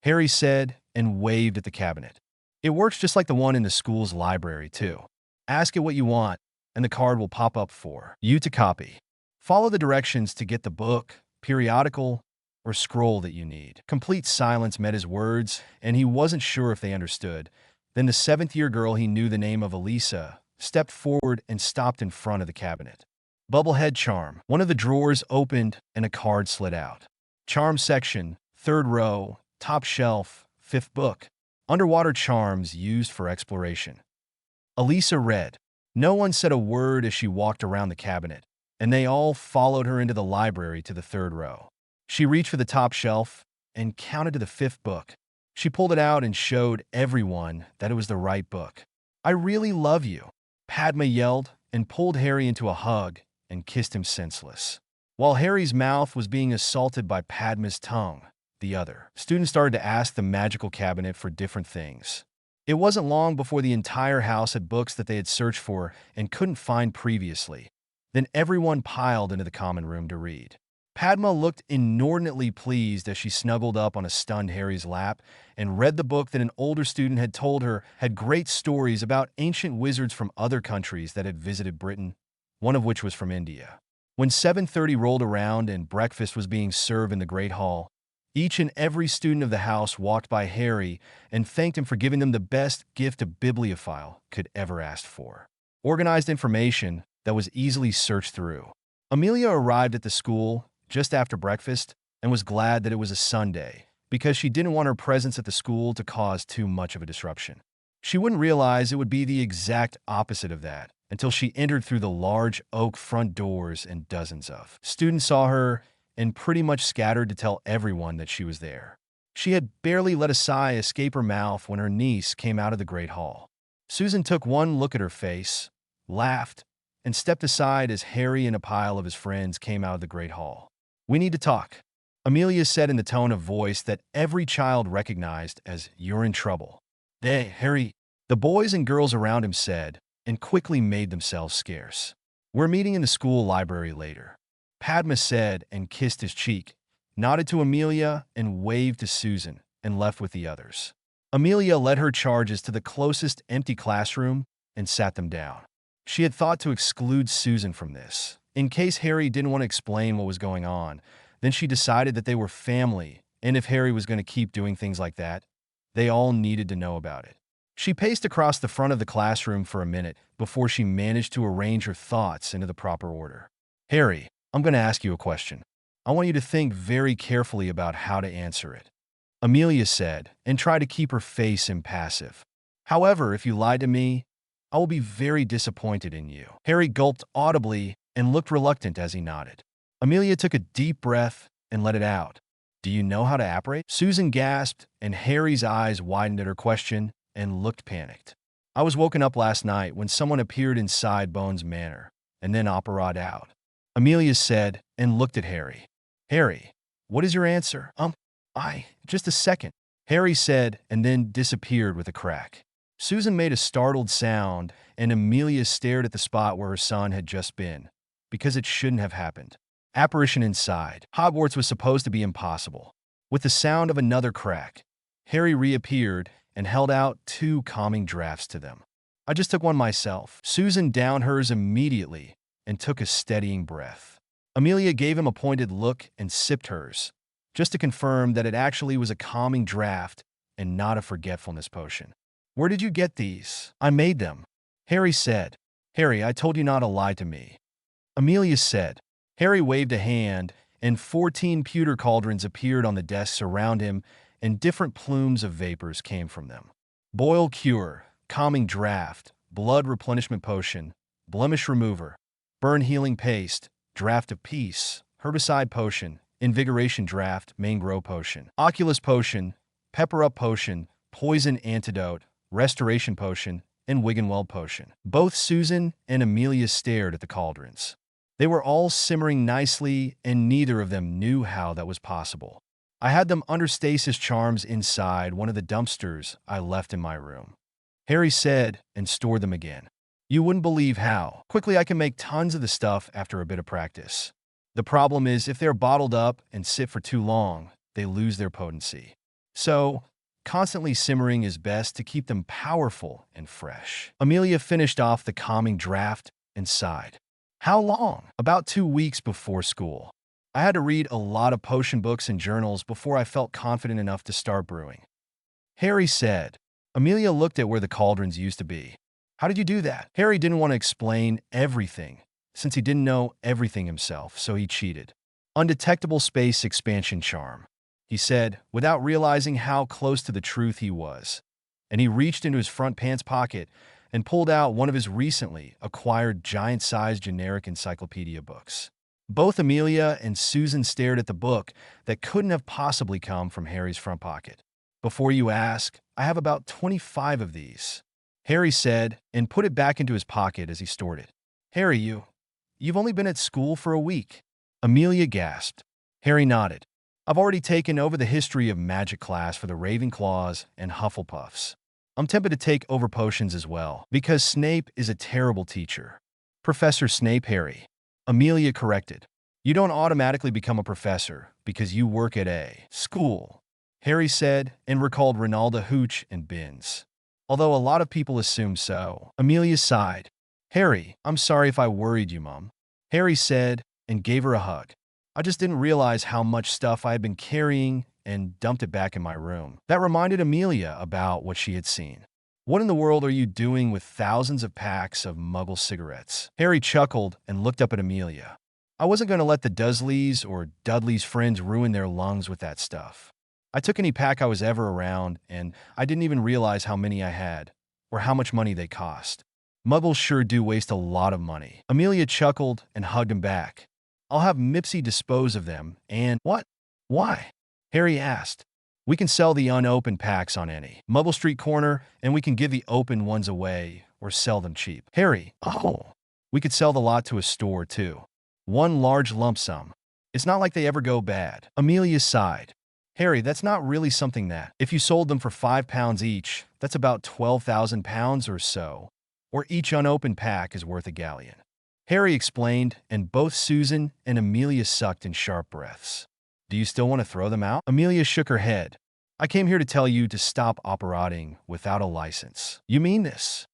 Harry said and waved at the cabinet. It works just like the one in the school's library, too. Ask it what you want, and the card will pop up for you to copy. Follow the directions to get the book, periodical, or scroll that you need. Complete silence met his words, and he wasn't sure if they understood. Then the seventh-year girl he knew the name of Elisa stepped forward and stopped in front of the cabinet. Bubblehead charm. One of the drawers opened and a card slid out. Charm section, third row, top shelf, fifth book. Underwater charms used for exploration. Elisa read. No one said a word as she walked around the cabinet, and they all followed her into the library to the third row. She reached for the top shelf and counted to the fifth book. She pulled it out and showed everyone that it was the right book. I really love you, Padma yelled and pulled Harry into a hug and kissed him senseless. While Harry's mouth was being assaulted by Padma's tongue, the other students started to ask the magical cabinet for different things. It wasn't long before the entire house had books that they had searched for and couldn't find previously. Then everyone piled into the common room to read. Padma looked inordinately pleased as she snuggled up on a stunned Harry's lap and read the book that an older student had told her had great stories about ancient wizards from other countries that had visited Britain, one of which was from India. When 7:30 rolled around and breakfast was being served in the Great Hall, each and every student of the house walked by Harry and thanked him for giving them the best gift a bibliophile could ever ask for. Organized information that was easily searched through. Amelia arrived at the school just after breakfast and was glad that it was a Sunday because she didn't want her presence at the school to cause too much of a disruption. She wouldn't realize it would be the exact opposite of that until she entered through the large oak front doors and dozens of students saw her and pretty much scattered to tell everyone that she was there. She had barely let a sigh escape her mouth when her niece came out of the Great Hall. Susan took one look at her face, laughed, and stepped aside as Harry and a pile of his friends came out of the Great Hall. We need to talk, Amelia said in the tone of voice that every child recognized as you're in trouble. Harry, the boys and girls around him said, and quickly made themselves scarce. We're meeting in the school library later, Padma said and kissed his cheek, nodded to Amelia and waved to Susan and left with the others. Amelia led her charges to the closest empty classroom and sat them down. She had thought to exclude Susan from this, in case Harry didn't want to explain what was going on. Then she decided that they were family, and if Harry was going to keep doing things like that, they all needed to know about it. She paced across the front of the classroom for a minute before she managed to arrange her thoughts into the proper order. Harry, I'm going to ask you a question. I want you to think very carefully about how to answer it, Amelia said, and tried to keep her face impassive. However, if you lie to me, I will be very disappointed in you. Harry gulped audibly and looked reluctant as he nodded. Amelia took a deep breath and let it out. Do you know how to apparate? Susan gasped, and Harry's eyes widened at her question and looked panicked. I was woken up last night when someone appeared inside Bones Manor, and then operated out, Amelia said and looked at Harry. Harry, what is your answer? Just a second, Harry said and then disappeared with a crack. Susan made a startled sound, and Amelia stared at the spot where her son had just been, because it shouldn't have happened. Apparition inside. Hogwarts was supposed to be impossible. With the sound of another crack, Harry reappeared and held out 2 calming drafts to them. I just took one myself. Susan downed hers immediately and took a steadying breath. Amelia gave him a pointed look and sipped hers, just to confirm that it actually was a calming draft and not a forgetfulness potion. Where did you get these? I made them, Harry said. Harry, I told you not to lie to me, Amelia said. Harry waved a hand, and 14 pewter cauldrons appeared on the desks around him, and different plumes of vapors came from them. Boil cure, calming draft, blood replenishment potion, blemish remover, burn healing paste, draft of peace, herbicide potion, invigoration draft, main grow potion, oculus potion, pepper up potion, poison antidote, restoration potion, and Wiggenweld potion. Both Susan and Amelia stared at the cauldrons. They were all simmering nicely, and neither of them knew how that was possible. I had them under stasis charms inside one of the dumpsters I left in my room, Harry said, and stored them again. You wouldn't believe how quickly I can make tons of the stuff after a bit of practice. The problem is if they're bottled up and sit for too long, they lose their potency. So, constantly simmering is best to keep them powerful and fresh. Amelia finished off the calming draft and sighed. How long? About 2 weeks before school. I had to read a lot of potion books and journals before I felt confident enough to start brewing, Harry said. Amelia looked at where the cauldrons used to be. How did you do that? Harry didn't want to explain everything, since he didn't know everything himself, so he cheated. Undetectable space expansion charm, he said, without realizing how close to the truth he was. And he reached into his front pants pocket and pulled out one of his recently acquired giant-sized generic encyclopedia books. Both Amelia and Susan stared at the book that couldn't have possibly come from Harry's front pocket. Before you ask, I have about 25 of these, Harry said, and put it back into his pocket as he stored it. Harry, you've only been at school for a week, Amelia gasped. Harry nodded. I've already taken over the history of magic class for the Ravenclaws and Hufflepuffs. I'm tempted to take over potions as well, because Snape is a terrible teacher. Professor Snape, Harry, Amelia corrected. You don't automatically become a professor because you work at a school, Harry said, and recalled Ronaldo Hooch and Binns. Although a lot of people assume so, Amelia sighed. Harry, I'm sorry if I worried you, Mom, Harry said, and gave her a hug. I just didn't realize how much stuff I had been carrying and dumped it back in my room. That reminded Amelia about what she had seen. What in the world are you doing with thousands of packs of Muggle cigarettes? Harry chuckled and looked up at Amelia. I wasn't going to let the Dursleys or Dudley's friends ruin their lungs with that stuff. I took any pack I was ever around, and I didn't even realize how many I had, or how much money they cost. Muggles sure do waste a lot of money. Amelia chuckled and hugged him back. I'll have Mipsy dispose of them, and— What? Why? Harry asked. We can sell the unopened packs on any Muggle Street corner, and we can give the open ones away or sell them cheap. Harry, oh, we could sell the lot to a store, too. One large lump sum. It's not like they ever go bad. Amelia sighed. Harry, that's not really something that, if you sold them for £5 each, that's about £12,000 or so, or each unopened pack is worth a galleon. Harry explained, and both Susan and Amelia sucked in sharp breaths. Do you still want to throw them out? Amelia shook her head. I came here to tell you to stop operating without a license. You mean this?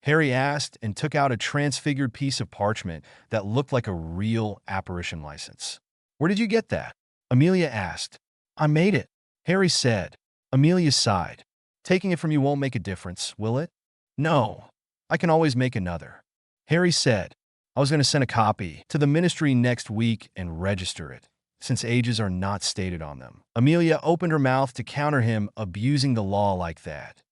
Harry asked and took out a transfigured piece of parchment that looked like a real apparition license. Where did you get that? Amelia asked. I made it, Harry said. Amelia sighed. Taking it from you won't make a difference, will it? No. I can always make another, Harry said. I was going to send a copy to the ministry next week and register it, since ages are not stated on them. Amelia opened her mouth to counter him abusing the law like that,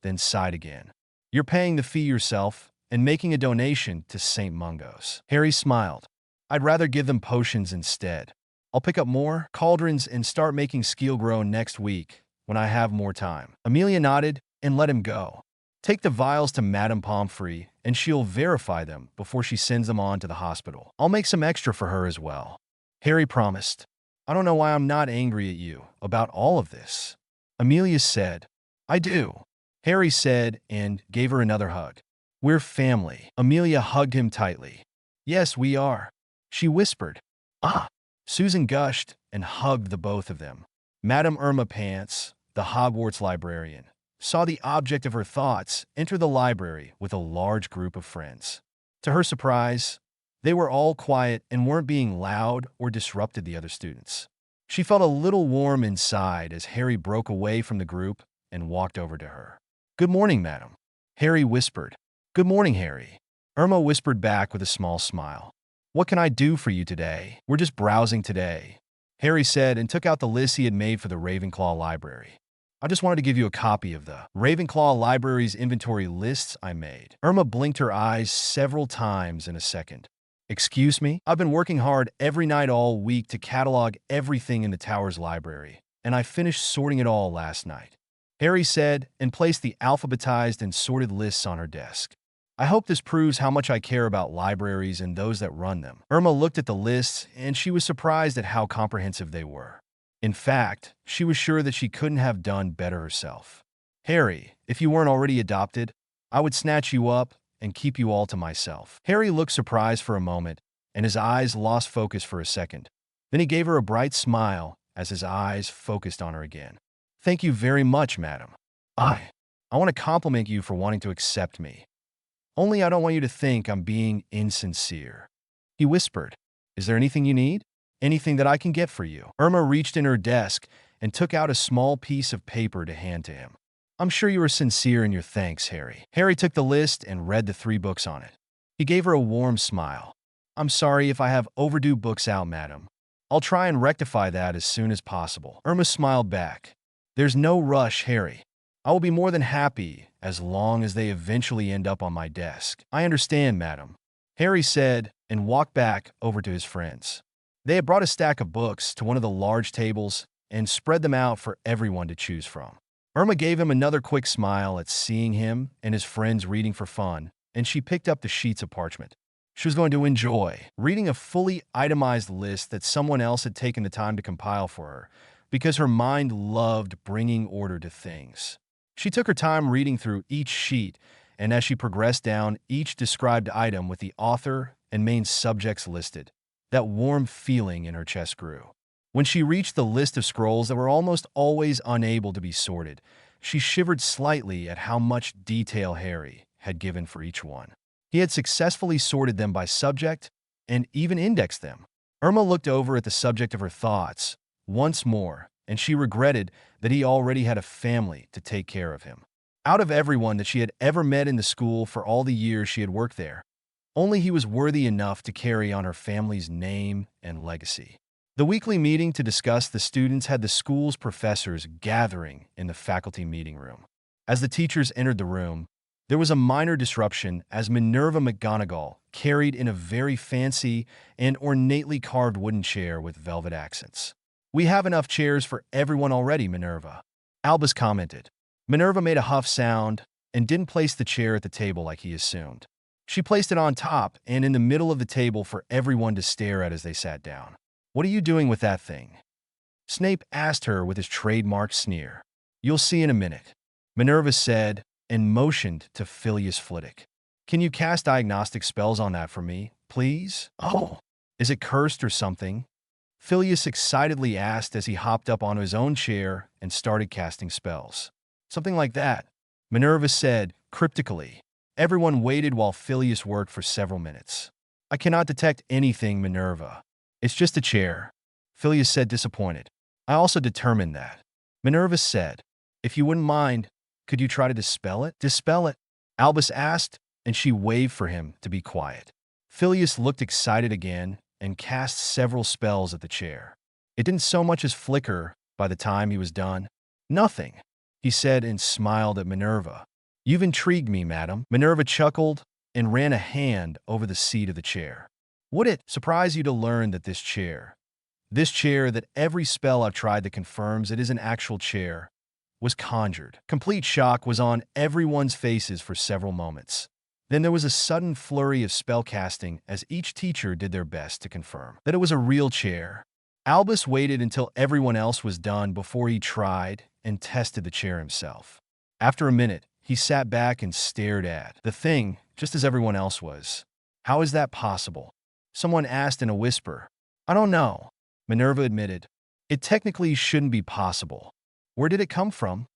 then sighed again. You're paying the fee yourself and making a donation to St. Mungo's. Harry smiled. I'd rather give them potions instead. I'll pick up more cauldrons and start making Skeel Grow next week when I have more time. Amelia nodded and let him go. Take the vials to Madame Pomfrey and she'll verify them before she sends them on to the hospital. I'll make some extra for her as well, Harry promised. I don't know why I'm not angry at you about all of this, Amelia said. I do, Harry said and gave her another hug. We're family. Amelia hugged him tightly. Yes, we are, she whispered. Ah, Susan gushed and hugged the both of them. Madame Irma Pants, the Hogwarts librarian, saw the object of her thoughts enter the library with a large group of friends. To her surprise, they were all quiet and weren't being loud or disrupted the other students. She felt a little warm inside as Harry broke away from the group and walked over to her. "Good morning, madam," Harry whispered. "Good morning, Harry," Irma whispered back with a small smile. "What can I do for you today?" "We're just browsing today," Harry said and took out the list he had made for the Ravenclaw library. "I just wanted to give you a copy of the Ravenclaw library's inventory lists I made." Irma blinked her eyes several times in a second. "Excuse me? I've been working hard every night all week to catalog everything in the tower's library, and I finished sorting it all last night," Harry said and placed the alphabetized and sorted lists on her desk. "I hope this proves how much I care about libraries and those that run them." Irma looked at the lists, and she was surprised at how comprehensive they were. In fact, she was sure that she couldn't have done better herself. "Harry, if you weren't already adopted, I would snatch you up and keep you all to myself." Harry looked surprised for a moment, and his eyes lost focus for a second. Then he gave her a bright smile as his eyes focused on her again. "Thank you very much, madam. I want to compliment you for wanting to accept me. Only I don't want you to think I'm being insincere," he whispered. "Is there anything you need? Anything that I can get for you?" Irma reached in her desk and took out a small piece of paper to hand to him. "I'm sure you are sincere in your thanks, Harry." Harry took the list and read the 3 books on it. He gave her a warm smile. "I'm sorry if I have overdue books out, madam. I'll try and rectify that as soon as possible." Irma smiled back. "There's no rush, Harry. I will be more than happy as long as they eventually end up on my desk." "I understand, madam," Harry said and walked back over to his friends. They had brought a stack of books to one of the large tables and spread them out for everyone to choose from. Irma gave him another quick smile at seeing him and his friends reading for fun, and she picked up the sheets of parchment. She was going to enjoy reading a fully itemized list that someone else had taken the time to compile for her, because her mind loved bringing order to things. She took her time reading through each sheet, and as she progressed down, each described item with the author and main subjects listed. That warm feeling in her chest grew. When she reached the list of scrolls that were almost always unable to be sorted, she shivered slightly at how much detail Harry had given for each one. He had successfully sorted them by subject and even indexed them. Irma looked over at the subject of her thoughts once more, and she regretted that he already had a family to take care of him. Out of everyone that she had ever met in the school for all the years she had worked there, only he was worthy enough to carry on her family's name and legacy. The weekly meeting to discuss the students had the school's professors gathering in the faculty meeting room. As the teachers entered the room, there was a minor disruption as Minerva McGonagall carried in a very fancy and ornately carved wooden chair with velvet accents. "We have enough chairs for everyone already, Minerva," Albus commented. Minerva made a huff sound and didn't place the chair at the table like he assumed. She placed it on top and in the middle of the table for everyone to stare at as they sat down. "What are you doing with that thing?" Snape asked her with his trademark sneer. "You'll see in a minute," Minerva said and motioned to Phileas Flitwick. "Can you cast diagnostic spells on that for me, please?" "Oh, is it cursed or something?" Phileas excitedly asked as he hopped up onto his own chair and started casting spells. "Something like that," Minerva said cryptically. Everyone waited while Phileas worked for several minutes. "I cannot detect anything, Minerva. It's just a chair," Phileas said disappointed. "I also determined that." Minerva said, "If you wouldn't mind, could you try to dispel it?" "Dispel it?" Albus asked, and she waved for him to be quiet. Phileas looked excited again and cast several spells at the chair. It didn't so much as flicker by the time he was done. "Nothing," he said and smiled at Minerva. "You've intrigued me, madam." Minerva chuckled and ran a hand over the seat of the chair. "Would it surprise you to learn that this chair that every spell I've tried that confirms it is an actual chair, was conjured?" Complete shock was on everyone's faces for several moments. Then there was a sudden flurry of spell casting as each teacher did their best to confirm that it was a real chair. Albus waited until everyone else was done before he tried and tested the chair himself. After a minute, he sat back and stared at the thing, just as everyone else was. "How is that possible?" someone asked in a whisper. "I don't know," Minerva admitted. "It technically shouldn't be possible." "Where did it come from?"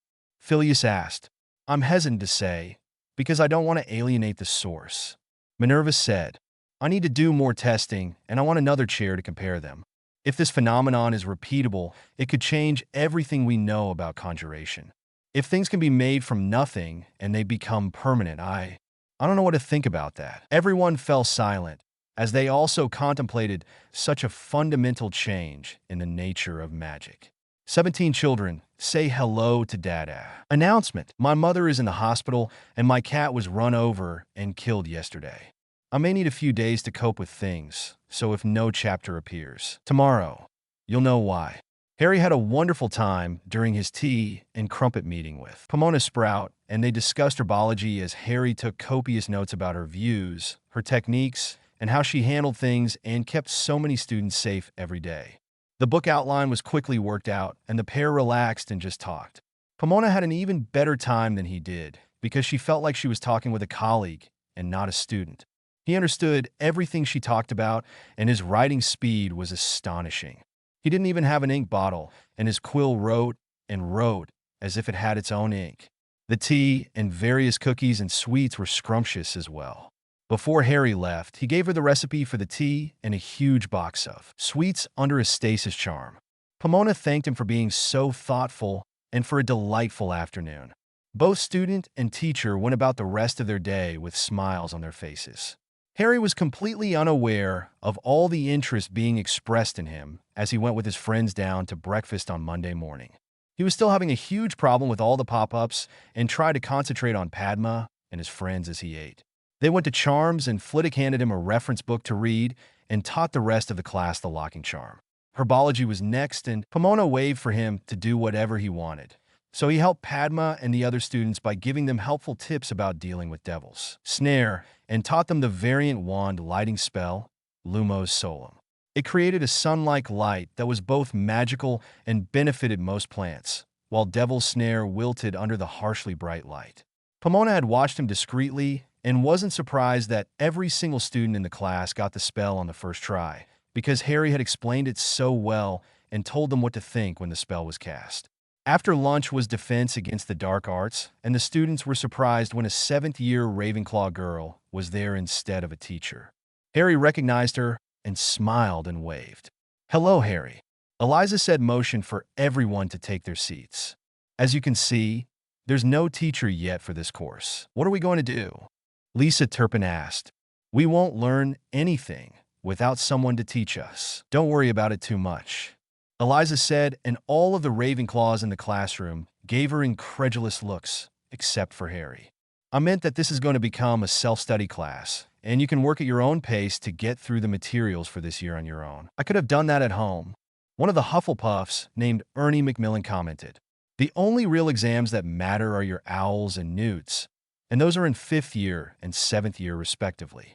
Phileas asked. I'm hesitant to say, because I don't want to alienate the source. Minerva said, I need to do more testing, and I want another chair to compare them. If this phenomenon is repeatable, it could change everything we know about conjuration. If things can be made from nothing and they become permanent, I don't know what to think about that. Everyone fell silent, as they also contemplated such a fundamental change in the nature of magic. 17 children say hello to Dada. Announcement: my mother is in the hospital and my cat was run over and killed yesterday. I may need a few days to cope with things, so if no chapter appears tomorrow, you'll know why. Harry had a wonderful time during his tea and crumpet meeting with Pomona Sprout, and they discussed herbology as Harry took copious notes about her views, her techniques, and how she handled things and kept so many students safe every day. The book outline was quickly worked out, and the pair relaxed and just talked. Pomona had an even better time than he did, because she felt like she was talking with a colleague and not a student. He understood everything she talked about, and his writing speed was astonishing. He didn't even have an ink bottle, and his quill wrote and wrote as if it had its own ink. The tea and various cookies and sweets were scrumptious as well. Before Harry left, he gave her the recipe for the tea and a huge box of sweets under a stasis charm. Pomona thanked him for being so thoughtful and for a delightful afternoon. Both student and teacher went about the rest of their day with smiles on their faces. Harry was completely unaware of all the interest being expressed in him as he went with his friends down to breakfast on Monday morning. He was still having a huge problem with all the pop-ups and tried to concentrate on Padma and his friends as he ate. They went to Charms and Flitwick handed him a reference book to read and taught the rest of the class the locking charm. Herbology was next, and Pomona waved for him to do whatever he wanted. So he helped Padma and the other students by giving them helpful tips about dealing with devils. Snare, and taught them the variant wand lighting spell, Lumos Solum. It created a sun-like light that was both magical and benefited most plants, while Devil's Snare wilted under the harshly bright light. Pomona had watched him discreetly and wasn't surprised that every single student in the class got the spell on the first try, because Harry had explained it so well and told them what to think when the spell was cast. After lunch was Defense Against the Dark Arts, and the students were surprised when a 7th-year Ravenclaw girl was there instead of a teacher. Harry recognized her and smiled and waved. "Hello, Harry." Eliza said, motion for everyone to take their seats. "As you can see, there's no teacher yet for this course. What are we going to do?" Lisa Turpin asked. "We won't learn anything without someone to teach us. Don't worry about it too much," Eliza said, and all of the Ravenclaws in the classroom gave her incredulous looks, except for Harry. "I meant that this is going to become a self-study class, and you can work at your own pace to get through the materials for this year on your own. I could have done that at home." One of the Hufflepuffs, named Ernie Macmillan, commented, "The only real exams that matter are your owls and newts, and those are in 5th year and 7th year respectively."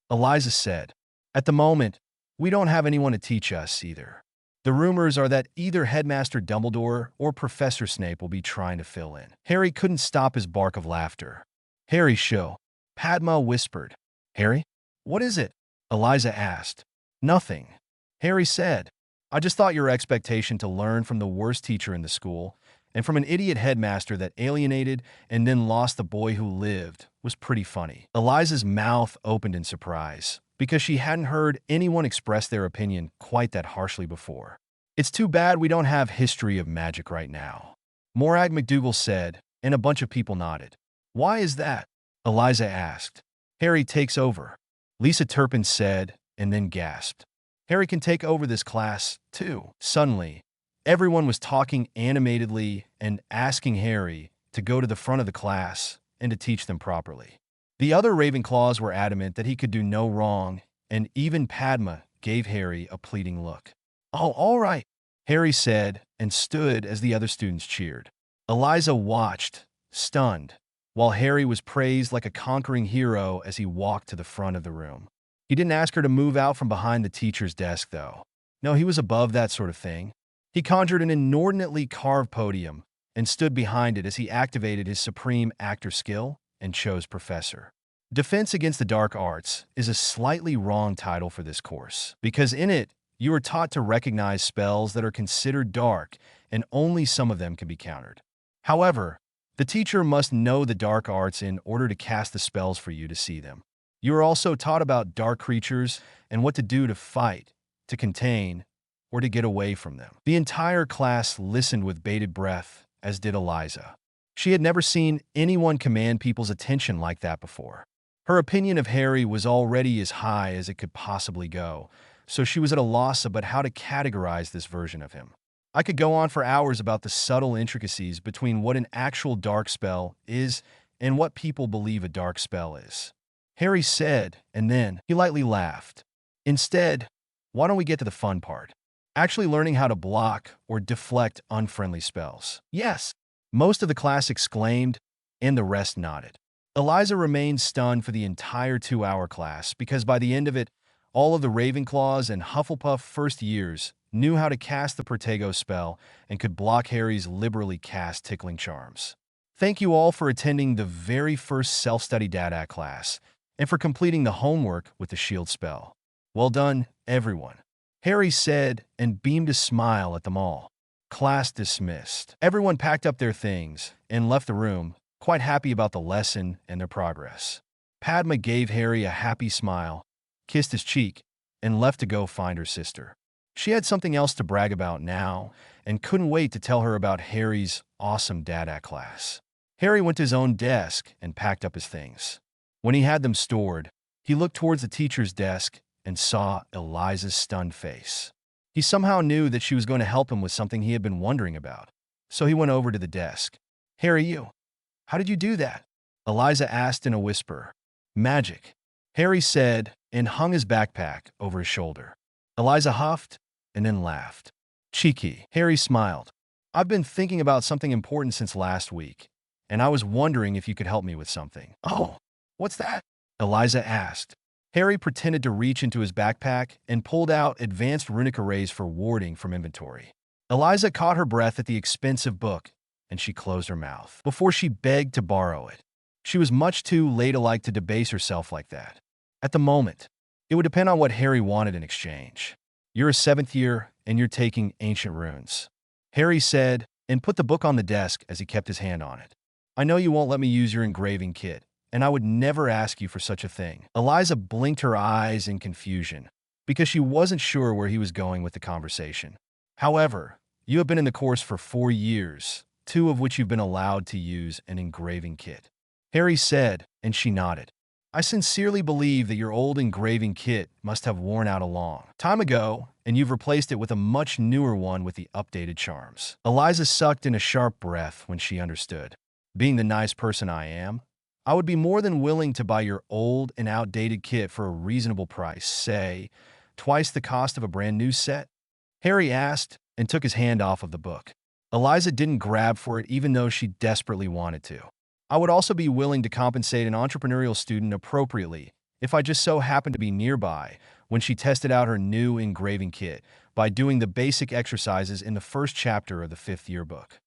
Eliza said, "At the moment, we don't have anyone to teach us either. The rumors are that either Headmaster Dumbledore or Professor Snape will be trying to fill in." Harry couldn't stop his bark of laughter. "Harry, show," Padma whispered. "Harry? What is it?" Eliza asked. "Nothing," Harry said. "I just thought your expectation to learn from the worst teacher in the school and from an idiot headmaster that alienated and then lost the boy who lived was pretty funny." Eliza's mouth opened in surprise, because she hadn't heard anyone express their opinion quite that harshly before. "It's too bad we don't have history of magic right now," Morag McDougal said, and a bunch of people nodded. "Why is that?" Eliza asked. "Harry takes over," Lisa Turpin said, and then gasped. "Harry can take over this class, too." Suddenly, everyone was talking animatedly and asking Harry to go to the front of the class and to teach them properly. The other Ravenclaws were adamant that he could do no wrong, and even Padma gave Harry a pleading look. "Oh, all right," Harry said, and stood as the other students cheered. Eliza watched, stunned, while Harry was praised like a conquering hero as he walked to the front of the room. He didn't ask her to move out from behind the teacher's desk, though. No, he was above that sort of thing. He conjured an inordinately carved podium and stood behind it as he activated his supreme actor skill and chose Professor. Defense Against the Dark Arts is a slightly wrong title for this course, because in it, you are taught to recognize spells that are considered dark, and only some of them can be countered. However, The teacher must know the dark arts in order to cast the spells for you to see them. You are also taught about dark creatures and what to do to fight, to contain, or to get away from them. The entire class listened with bated breath, as did Eliza. She had never seen anyone command people's attention like that before. Her opinion of Harry was already as high as it could possibly go, so she was at a loss about how to categorize this version of him. I could go on for hours about the subtle intricacies between what an actual dark spell is and what people believe a dark spell is. Harry said, and then he lightly laughed. Instead, why don't we get to the fun part? Actually learning how to block or deflect unfriendly spells. Yes, most of the class exclaimed, and the rest nodded. Eliza remained stunned for the entire 2-hour class because by the end of it, all of the Ravenclaws and Hufflepuff first years knew how to cast the Protego spell and could block Harry's liberally cast tickling charms. Thank you all for attending the very first self-study Dada class and for completing the homework with the shield spell. Well done, everyone, Harry said and beamed a smile at them all. Class dismissed. Everyone packed up their things and left the room, quite happy about the lesson and their progress. Padma gave Harry a happy smile, kissed his cheek, and left to go find her sister. She had something else to brag about now and couldn't wait to tell her about Harry's awesome Dada class. Harry went to his own desk and packed up his things. When he had them stored, he looked towards the teacher's desk and saw Eliza's stunned face. He somehow knew that she was going to help him with something he had been wondering about, so he went over to the desk. Harry, how did you do that? Eliza asked in a whisper. Magic, Harry said and hung his backpack over his shoulder. Eliza huffed and then laughed. Cheeky, Harry smiled. I've been thinking about something important since last week, and I was wondering if you could help me with something. Oh, what's that? Eliza asked. Harry pretended to reach into his backpack and pulled out advanced runic arrays for warding from inventory. Eliza caught her breath at the expensive book, and she closed her mouth before she begged to borrow it. She was much too ladylike to debase herself like that. At the moment, it would depend on what Harry wanted in exchange. You're a 7th year, and you're taking ancient runes, Harry said, and put the book on the desk as he kept his hand on it. I know you won't let me use your engraving kit, and I would never ask you for such a thing. Eliza blinked her eyes in confusion because she wasn't sure where he was going with the conversation. However, you have been in the course for 4 years, 2 of which you've been allowed to use an engraving kit, Harry said, and she nodded. I sincerely believe that your old engraving kit must have worn out a long time ago, and you've replaced it with a much newer one with the updated charms. Eliza sucked in a sharp breath when she understood. Being the nice person I am, I would be more than willing to buy your old and outdated kit for a reasonable price, say, twice the cost of a brand new set? Harry asked and took his hand off of the book. Eliza didn't grab for it even though she desperately wanted to. I would also be willing to compensate an entrepreneurial student appropriately if I just so happened to be nearby when she tested out her new engraving kit by doing the basic exercises in the first chapter of the 5th year book,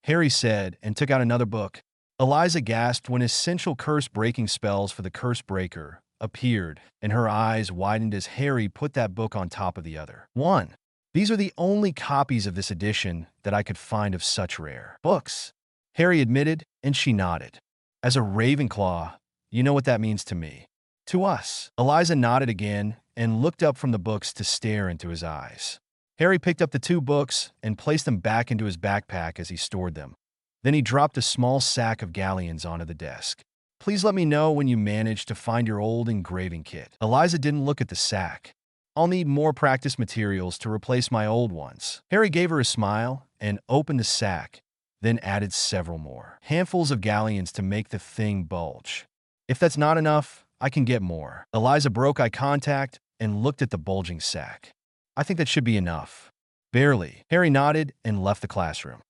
Harry said and took out another book. Eliza gasped when essential curse-breaking spells for the curse breaker appeared, and her eyes widened as Harry put that book on top of the other. 1. These are the only copies of this edition that I could find of such rare books, Harry admitted, and she nodded. As a Ravenclaw, you know what that means to me. To us. Eliza nodded again and looked up from the books to stare into his eyes. Harry picked up the 2 books and placed them back into his backpack as he stored them. Then he dropped a small sack of galleons onto the desk. Please let me know when you manage to find your old engraving kit. Eliza didn't look at the sack. I'll need more practice materials to replace my old ones. Harry gave her a smile and opened the sack, then added several more handfuls of galleons to make the thing bulge. If that's not enough, I can get more. Eliza broke eye contact and looked at the bulging sack. I think that should be enough. Barely. Harry nodded and left the classroom.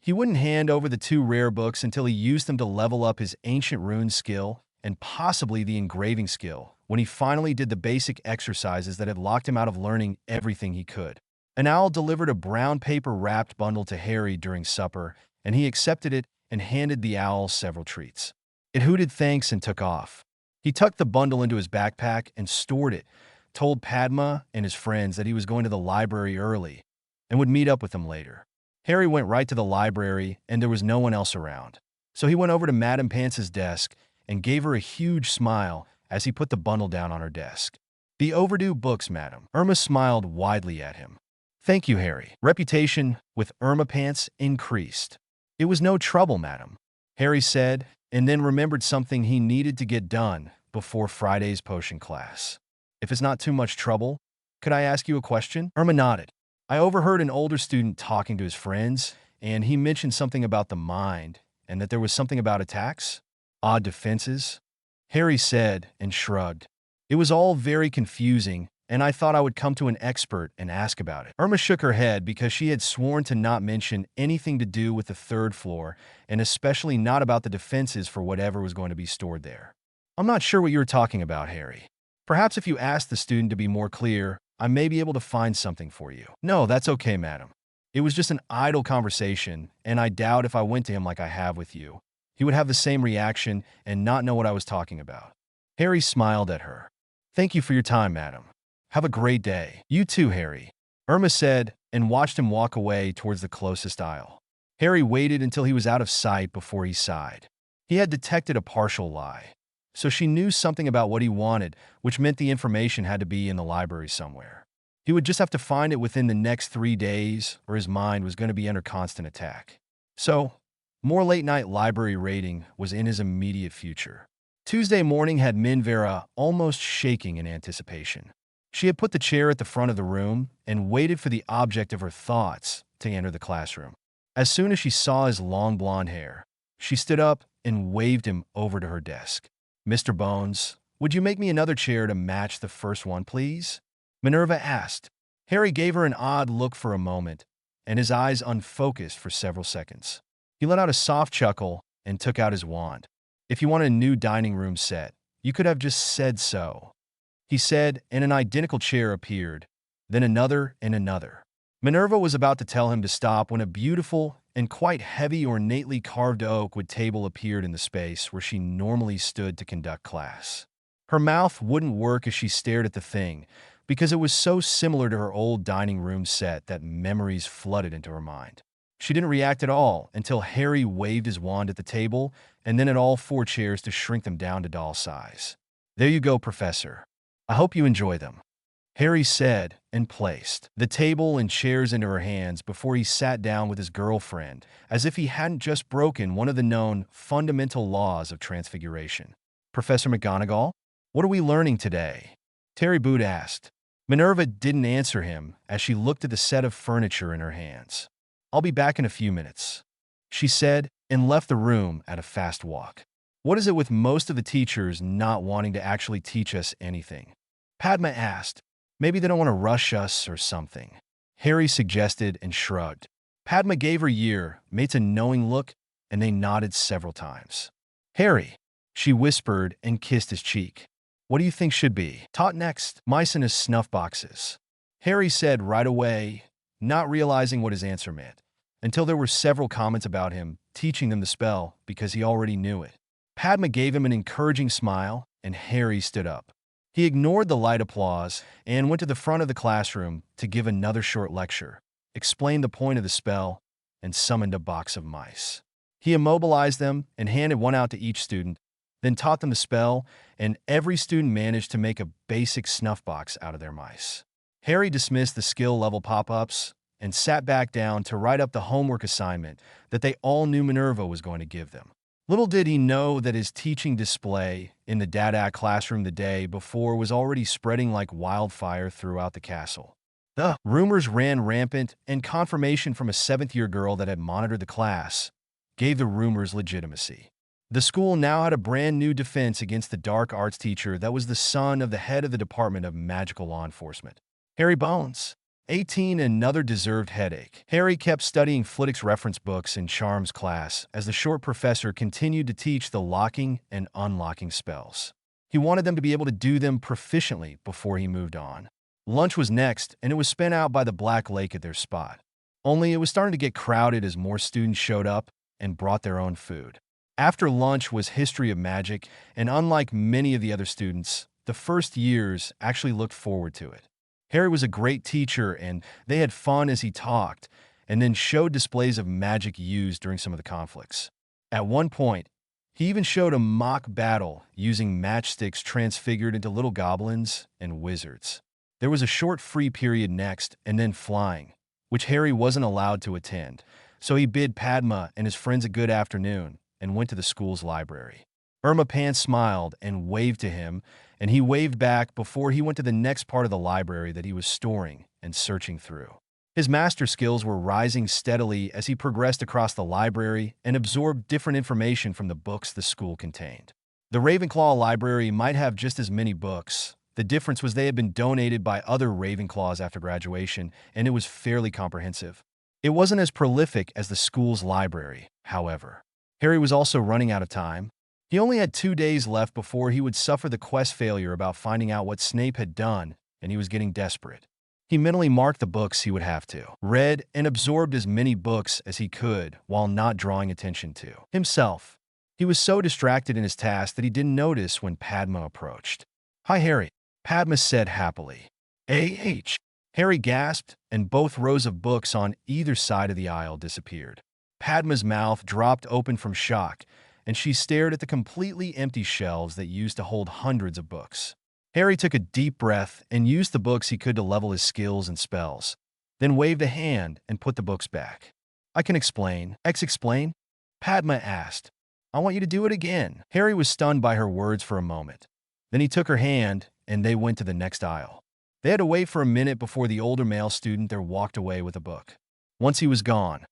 He wouldn't hand over the 2 rare books until he used them to level up his ancient rune skill and possibly the engraving skill when he finally did the basic exercises that had locked him out of learning everything he could. An owl delivered a brown paper-wrapped bundle to Harry during supper, and he accepted it and handed the owl several treats. It hooted thanks and took off. He tucked the bundle into his backpack and stored it, told Padma and his friends that he was going to the library early and would meet up with them later. Harry went right to the library, and there was no one else around. So he went over to Madame Pance's desk and gave her a huge smile as he put the bundle down on her desk. "The overdue books, madam." Irma smiled widely at him. "Thank you, Harry." Reputation with Irma Pants increased. "It was no trouble, madam," Harry said, and then remembered something he needed to get done before Friday's potion class. "If it's not too much trouble, could I ask you a question?" Irma nodded. "I overheard an older student talking to his friends, and he mentioned something about the mind, and that there was something about attacks? Odd defenses?" Harry said and shrugged. "It was all very confusing, and I thought I would come to an expert and ask about it." Irma shook her head because she had sworn to not mention anything to do with the third floor, and especially not about the defenses for whatever was going to be stored there. "I'm not sure what you're talking about, Harry. Perhaps if you ask the student to be more clear, I may be able to find something for you." "No, that's okay, madam. It was just an idle conversation, and I doubt if I went to him like I have with you, he would have the same reaction and not know what I was talking about." Harry smiled at her. "Thank you for your time, madam. Have a great day." "You too, Harry," Irma said, and watched him walk away towards the closest aisle. Harry waited until he was out of sight before he sighed. He had detected a partial lie. So she knew something about what he wanted, which meant the information had to be in the library somewhere. He would just have to find it within the next 3 days, or his mind was going to be under constant attack. So, more late-night library raiding was in his immediate future. Tuesday morning had Minvera almost shaking in anticipation. She had put the chair at the front of the room and waited for the object of her thoughts to enter the classroom. As soon as she saw his long blonde hair, she stood up and waved him over to her desk. "Mr. Bones, would you make me another chair to match the first one, please?" Minerva asked. Harry gave her an odd look for a moment, and his eyes unfocused for several seconds. He let out a soft chuckle and took out his wand. "If you want a new dining room set, you could have just said so," he said, and an identical chair appeared, then another and another. Minerva was about to tell him to stop when a beautiful and quite heavy ornately carved oak-wood table appeared in the space where she normally stood to conduct class. Her mouth wouldn't work as she stared at the thing, because it was so similar to her old dining room set that memories flooded into her mind. She didn't react at all until Harry waved his wand at the table and then at all 4 chairs to shrink them down to doll size. "There you go, Professor. I hope you enjoy them," Harry said and placed the table and chairs into her hands before he sat down with his girlfriend, as if he hadn't just broken one of the known fundamental laws of transfiguration. "Professor McGonagall, what are we learning today?" Terry Boot asked. Minerva didn't answer him as she looked at the set of furniture in her hands. "I'll be back in a few minutes," she said, and left the room at a fast walk. "What is it with most of the teachers not wanting to actually teach us anything?" Padma asked. "Maybe they don't want to rush us or something," Harry suggested and shrugged. Padma gave her year mates a knowing look, and they nodded several times. "Harry," she whispered and kissed his cheek. "What do you think should be taught next?" "Mice in his snuff boxes," Harry said right away, not realizing what his answer meant, until there were several comments about him teaching them the spell because he already knew it. Padma gave him an encouraging smile, and Harry stood up. He ignored the light applause and went to the front of the classroom to give another short lecture, explained the point of the spell, and summoned a box of mice. He immobilized them and handed one out to each student, then taught them the spell, and every student managed to make a basic snuff box out of their mice. Harry dismissed the skill level pop-ups and sat back down to write up the homework assignment that they all knew Minerva was going to give them. Little did he know that his teaching display in the Dada classroom the day before was already spreading like wildfire throughout the castle. The rumors ran rampant, and confirmation from a 7th-year girl that had monitored the class gave the rumors legitimacy. The school now had a brand new defense against the dark arts teacher that was the son of the head of the Department of Magical Law Enforcement. Harry Bones, 18, another deserved headache. Harry kept studying Flitwick's reference books in Charms class as the short professor continued to teach the locking and unlocking spells. He wanted them to be able to do them proficiently before he moved on. Lunch was next, and it was spent out by the Black Lake at their spot. Only it was starting to get crowded as more students showed up and brought their own food. After lunch was History of Magic, and unlike many of the other students, the first years actually looked forward to it. Harry was a great teacher, and they had fun as he talked, and then showed displays of magic used during some of the conflicts. At one point, he even showed a mock battle using matchsticks transfigured into little goblins and wizards. There was a short free period next, and then flying, which Harry wasn't allowed to attend, so he bid Padma and his friends a good afternoon and went to the school's library. Irma Pan smiled and waved to him, and he waved back before he went to the next part of the library that he was storing and searching through. His master skills were rising steadily as he progressed across the library and absorbed different information from the books the school contained. The Ravenclaw library might have just as many books. The difference was they had been donated by other Ravenclaws after graduation, and it was fairly comprehensive. It wasn't as prolific as the school's library, however. Harry was also running out of time. He only had 2 days left before he would suffer the quest failure about finding out what Snape had done, and he was getting desperate. He mentally marked the books he would have to, read and absorbed as many books as he could while not drawing attention to himself. He was so distracted in his task that he didn't notice when Padma approached. "Hi, Harry," Padma said happily. "A.H." Harry gasped, and both rows of books on either side of the aisle disappeared. Padma's mouth dropped open from shock, and she stared at the completely empty shelves that used to hold hundreds of books. Harry took a deep breath and used the books he could to level his skills and spells, then waved a hand and put the books back. "I can explain." "Explain?" Padma asked. "I want you to do it again." Harry was stunned by her words for a moment. Then he took her hand, and they went to the next aisle. They had to wait for a minute before the older male student there walked away with a book. Once he was gone,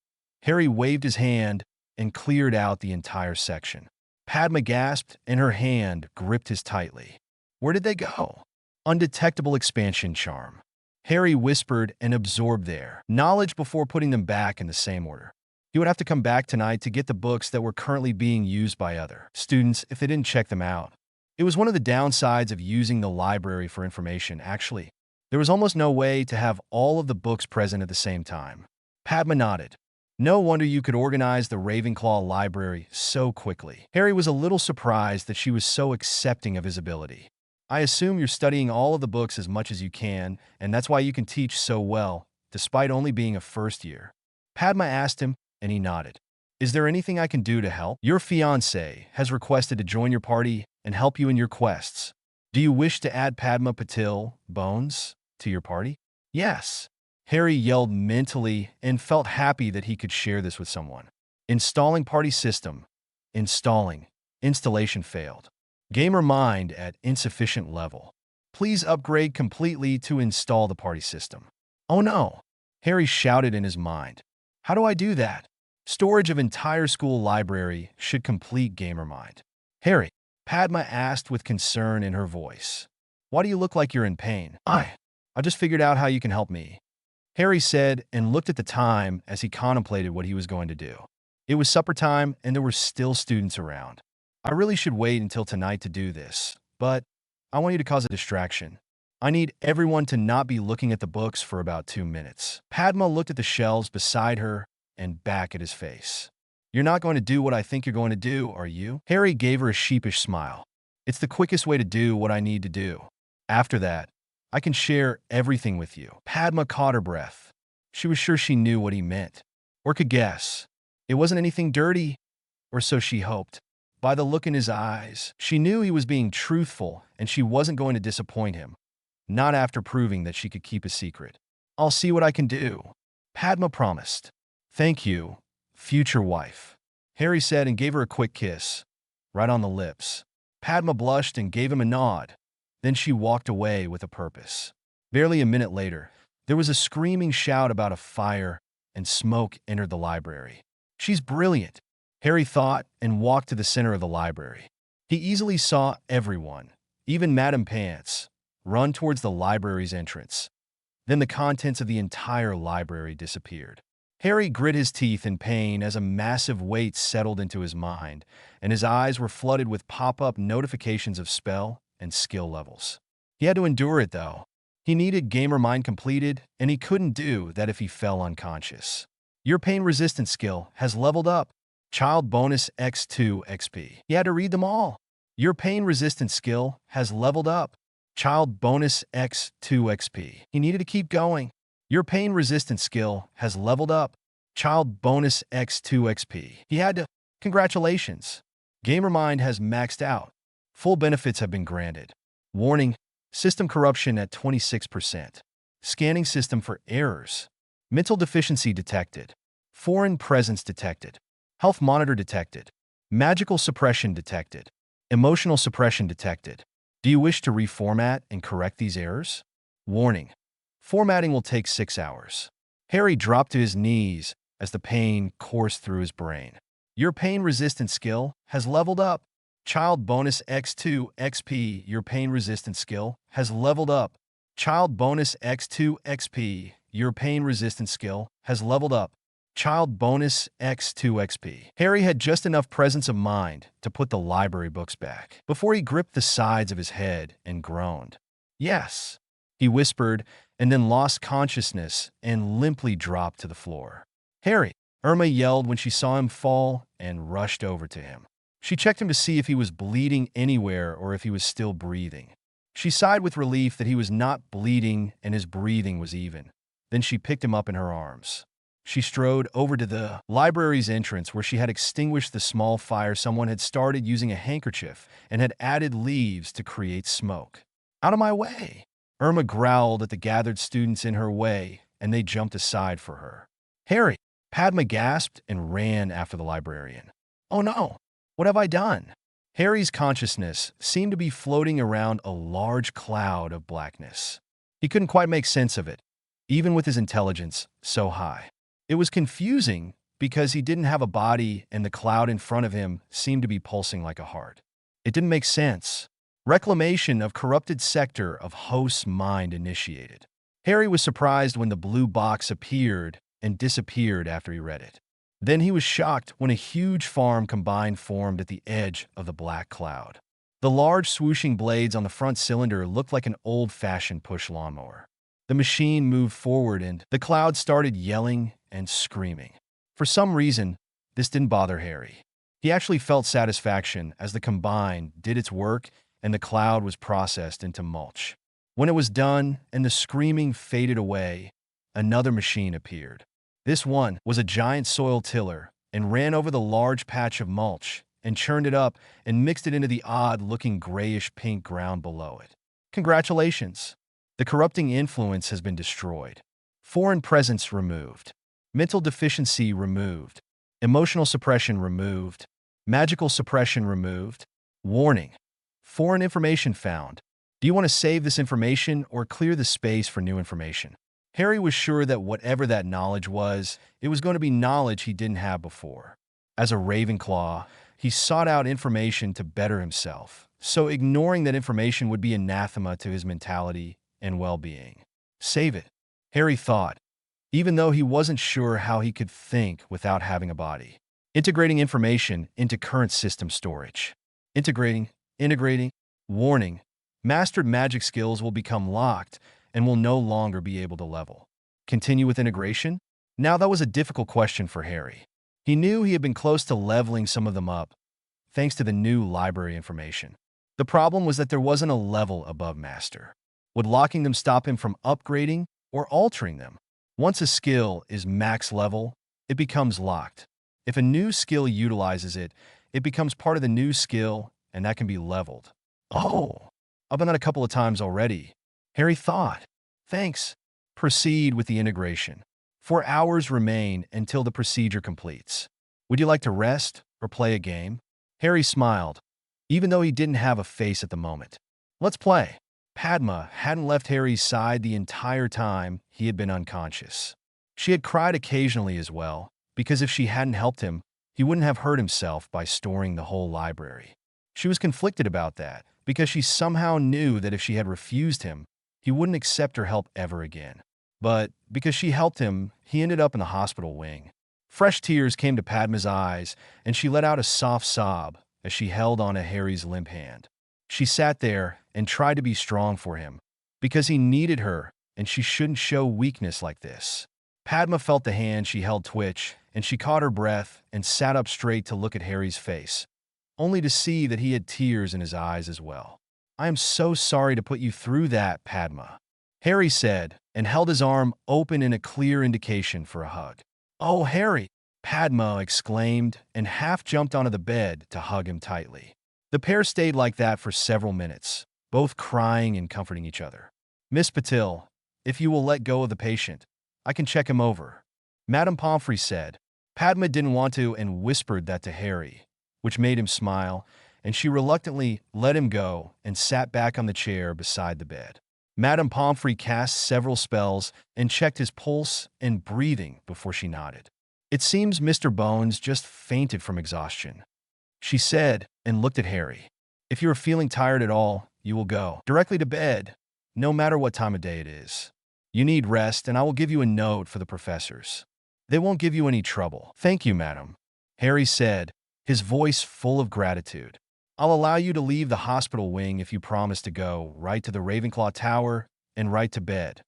Harry waved his hand and cleared out the entire section. Padma gasped, and her hand gripped his tightly. Where did they go? Undetectable expansion charm. Harry whispered and absorbed their knowledge before putting them back in the same order. He would have to come back tonight to get the books that were currently being used by other students if they didn't check them out. It was one of the downsides of using the library for information, actually. There was almost no way to have all of the books present at the same time. Padma nodded. No wonder you could organize the Ravenclaw library so quickly. Harry was a little surprised that she was so accepting of his ability. "I assume you're studying all of the books as much as you can, and that's why you can teach so well, despite only being a first year." Padma asked him, and he nodded. "Is there anything I can do to help? Your fiancé has requested to join your party and help you in your quests. Do you wish to add Padma Patil, Bones, to your party?" "Yes." Harry yelled mentally and felt happy that he could share this with someone. Installing party system. Installing. Installation failed. Gamer mind at insufficient level. Please upgrade completely to install the party system. Oh no! Harry shouted in his mind. How do I do that? Storage of entire school library should complete gamer mind. Harry, Padma asked with concern in her voice. Why do you look like you're in pain? I just figured out how you can help me. Harry said and looked at the time as he contemplated what he was going to do. It was supper time and there were still students around. I really should wait until tonight to do this, but I want you to cause a distraction. I need everyone to not be looking at the books for about 2 minutes. Padma looked at the shelves beside her and back at his face. You're not going to do what I think you're going to do, are you? Harry gave her a sheepish smile. It's the quickest way to do what I need to do. After that, I can share everything with you. Padma caught her breath. She was sure she knew what he meant, or could guess. It wasn't anything dirty, or so she hoped. By the look in his eyes, she knew he was being truthful and she wasn't going to disappoint him, not after proving that she could keep a secret. I'll see what I can do, Padma promised. Thank you, future wife, Harry said and gave her a quick kiss, right on the lips. Padma blushed and gave him a nod. Then she walked away with a purpose. Barely a minute later, there was a screaming shout about a fire and smoke entered the library. She's brilliant, Harry thought and walked to the center of the library. He easily saw everyone, even Madame Pants, run towards the library's entrance. Then the contents of the entire library disappeared. Harry grit his teeth in pain as a massive weight settled into his mind, and his eyes were flooded with pop-up notifications of spell and skill levels. He had to endure it, though. He needed Gamer Mind completed, and he couldn't do that if he fell unconscious. Your pain resistance skill has leveled up. Child bonus X2 XP. He had to read them all. Your pain resistance skill has leveled up. Child bonus X2 XP. He needed to keep going. Your pain resistance skill has leveled up. Child bonus X2 XP. He had to Congratulations! GamerMind has maxed out. Full benefits have been granted. Warning: system corruption at 26%. Scanning system for errors. Mental deficiency detected. Foreign presence detected. Health monitor detected. Magical suppression detected. Emotional suppression detected. Do you wish to reformat and correct these errors? Warning: formatting will take 6 hours. Harry dropped to his knees as the pain coursed through his brain. Your pain-resistant skill has leveled up. Child bonus X2 XP. Your pain-resistant skill has leveled up. Child bonus X2 XP. Your pain-resistant skill has leveled up. Child bonus X2 XP. Harry had just enough presence of mind to put the library books back before he gripped the sides of his head and groaned. Yes, he whispered, and then lost consciousness and limply dropped to the floor. Harry! Irma yelled when she saw him fall and rushed over to him. She checked him to see if he was bleeding anywhere or if he was still breathing. She sighed with relief that he was not bleeding and his breathing was even. Then she picked him up in her arms. She strode over to the library's entrance where she had extinguished the small fire someone had started using a handkerchief and had added leaves to create smoke. Out of my way! Irma growled at the gathered students in her way, and they jumped aside for her. Harry! Padma gasped and ran after the librarian. Oh no! What have I done? Harry's consciousness seemed to be floating around a large cloud of blackness. He couldn't quite make sense of it, even with his intelligence so high. It was confusing because he didn't have a body and the cloud in front of him seemed to be pulsing like a heart. It didn't make sense. Reclamation of corrupted sector of host's mind initiated. Harry was surprised when the blue box appeared and disappeared after he read it. Then he was shocked when a huge farm combine formed at the edge of the black cloud. The large swooshing blades on the front cylinder looked like an old-fashioned push lawnmower. The machine moved forward and the cloud started yelling and screaming. For some reason, this didn't bother Harry. He actually felt satisfaction as the combine did its work and the cloud was processed into mulch. When it was done and the screaming faded away, another machine appeared. This one was a giant soil tiller and ran over the large patch of mulch and churned it up and mixed it into the odd-looking grayish-pink ground below it. Congratulations! The corrupting influence has been destroyed. Foreign presence removed. Mental deficiency removed. Emotional suppression removed. Magical suppression removed. Warning: foreign information found. Do you want to save this information or clear the space for new information? Harry was sure that whatever that knowledge was, it was going to be knowledge he didn't have before. As a Ravenclaw, he sought out information to better himself, so ignoring that information would be anathema to his mentality and well-being. Save it, Harry thought, even though he wasn't sure how he could think without having a body. Integrating information into current system storage. Integrating. Warning: mastered magic skills will become locked and will no longer be able to level. Continue with integration? Now that was a difficult question for Harry. He knew he had been close to leveling some of them up, thanks to the new library information. The problem was that there wasn't a level above master. Would locking them stop him from upgrading or altering them? Once a skill is max level, it becomes locked. If a new skill utilizes it, it becomes part of the new skill, and that can be leveled. Oh, I've done that a couple of times already, Harry thought. Thanks. Proceed with the integration. 4 hours remain until the procedure completes. Would you like to rest or play a game? Harry smiled, even though he didn't have a face at the moment. Let's play. Padma hadn't left Harry's side the entire time he had been unconscious. She had cried occasionally as well, because if she hadn't helped him, he wouldn't have hurt himself by storing the whole library. She was conflicted about that, because she somehow knew that if she had refused him, he wouldn't accept her help ever again. But because she helped him, he ended up in the hospital wing. Fresh tears came to Padma's eyes, and she let out a soft sob as she held onto Harry's limp hand. She sat there and tried to be strong for him, because he needed her, and she shouldn't show weakness like this. Padma felt the hand she held twitch, and she caught her breath and sat up straight to look at Harry's face, only to see that he had tears in his eyes as well. I am so sorry to put you through that, Padma, Harry said, and held his arm open in a clear indication for a hug. Oh, Harry, Padma exclaimed and half jumped onto the bed to hug him tightly. The pair stayed like that for several minutes, both crying and comforting each other. Miss Patil, if you will let go of the patient, I can check him over, Madame Pomfrey said. Padma didn't want to and whispered that to Harry, which made him smile, and she reluctantly let him go and sat back on the chair beside the bed. Madame Pomfrey cast several spells and checked his pulse and breathing before she nodded. It seems Mr. Bones just fainted from exhaustion, she said and looked at Harry. If you are feeling tired at all, you will go directly to bed, no matter what time of day it is. You need rest, and I will give you a note for the professors. They won't give you any trouble. Thank you, madam, Harry said, his voice full of gratitude. I'll allow you to leave the hospital wing if you promise to go right to the Ravenclaw Tower and right to bed,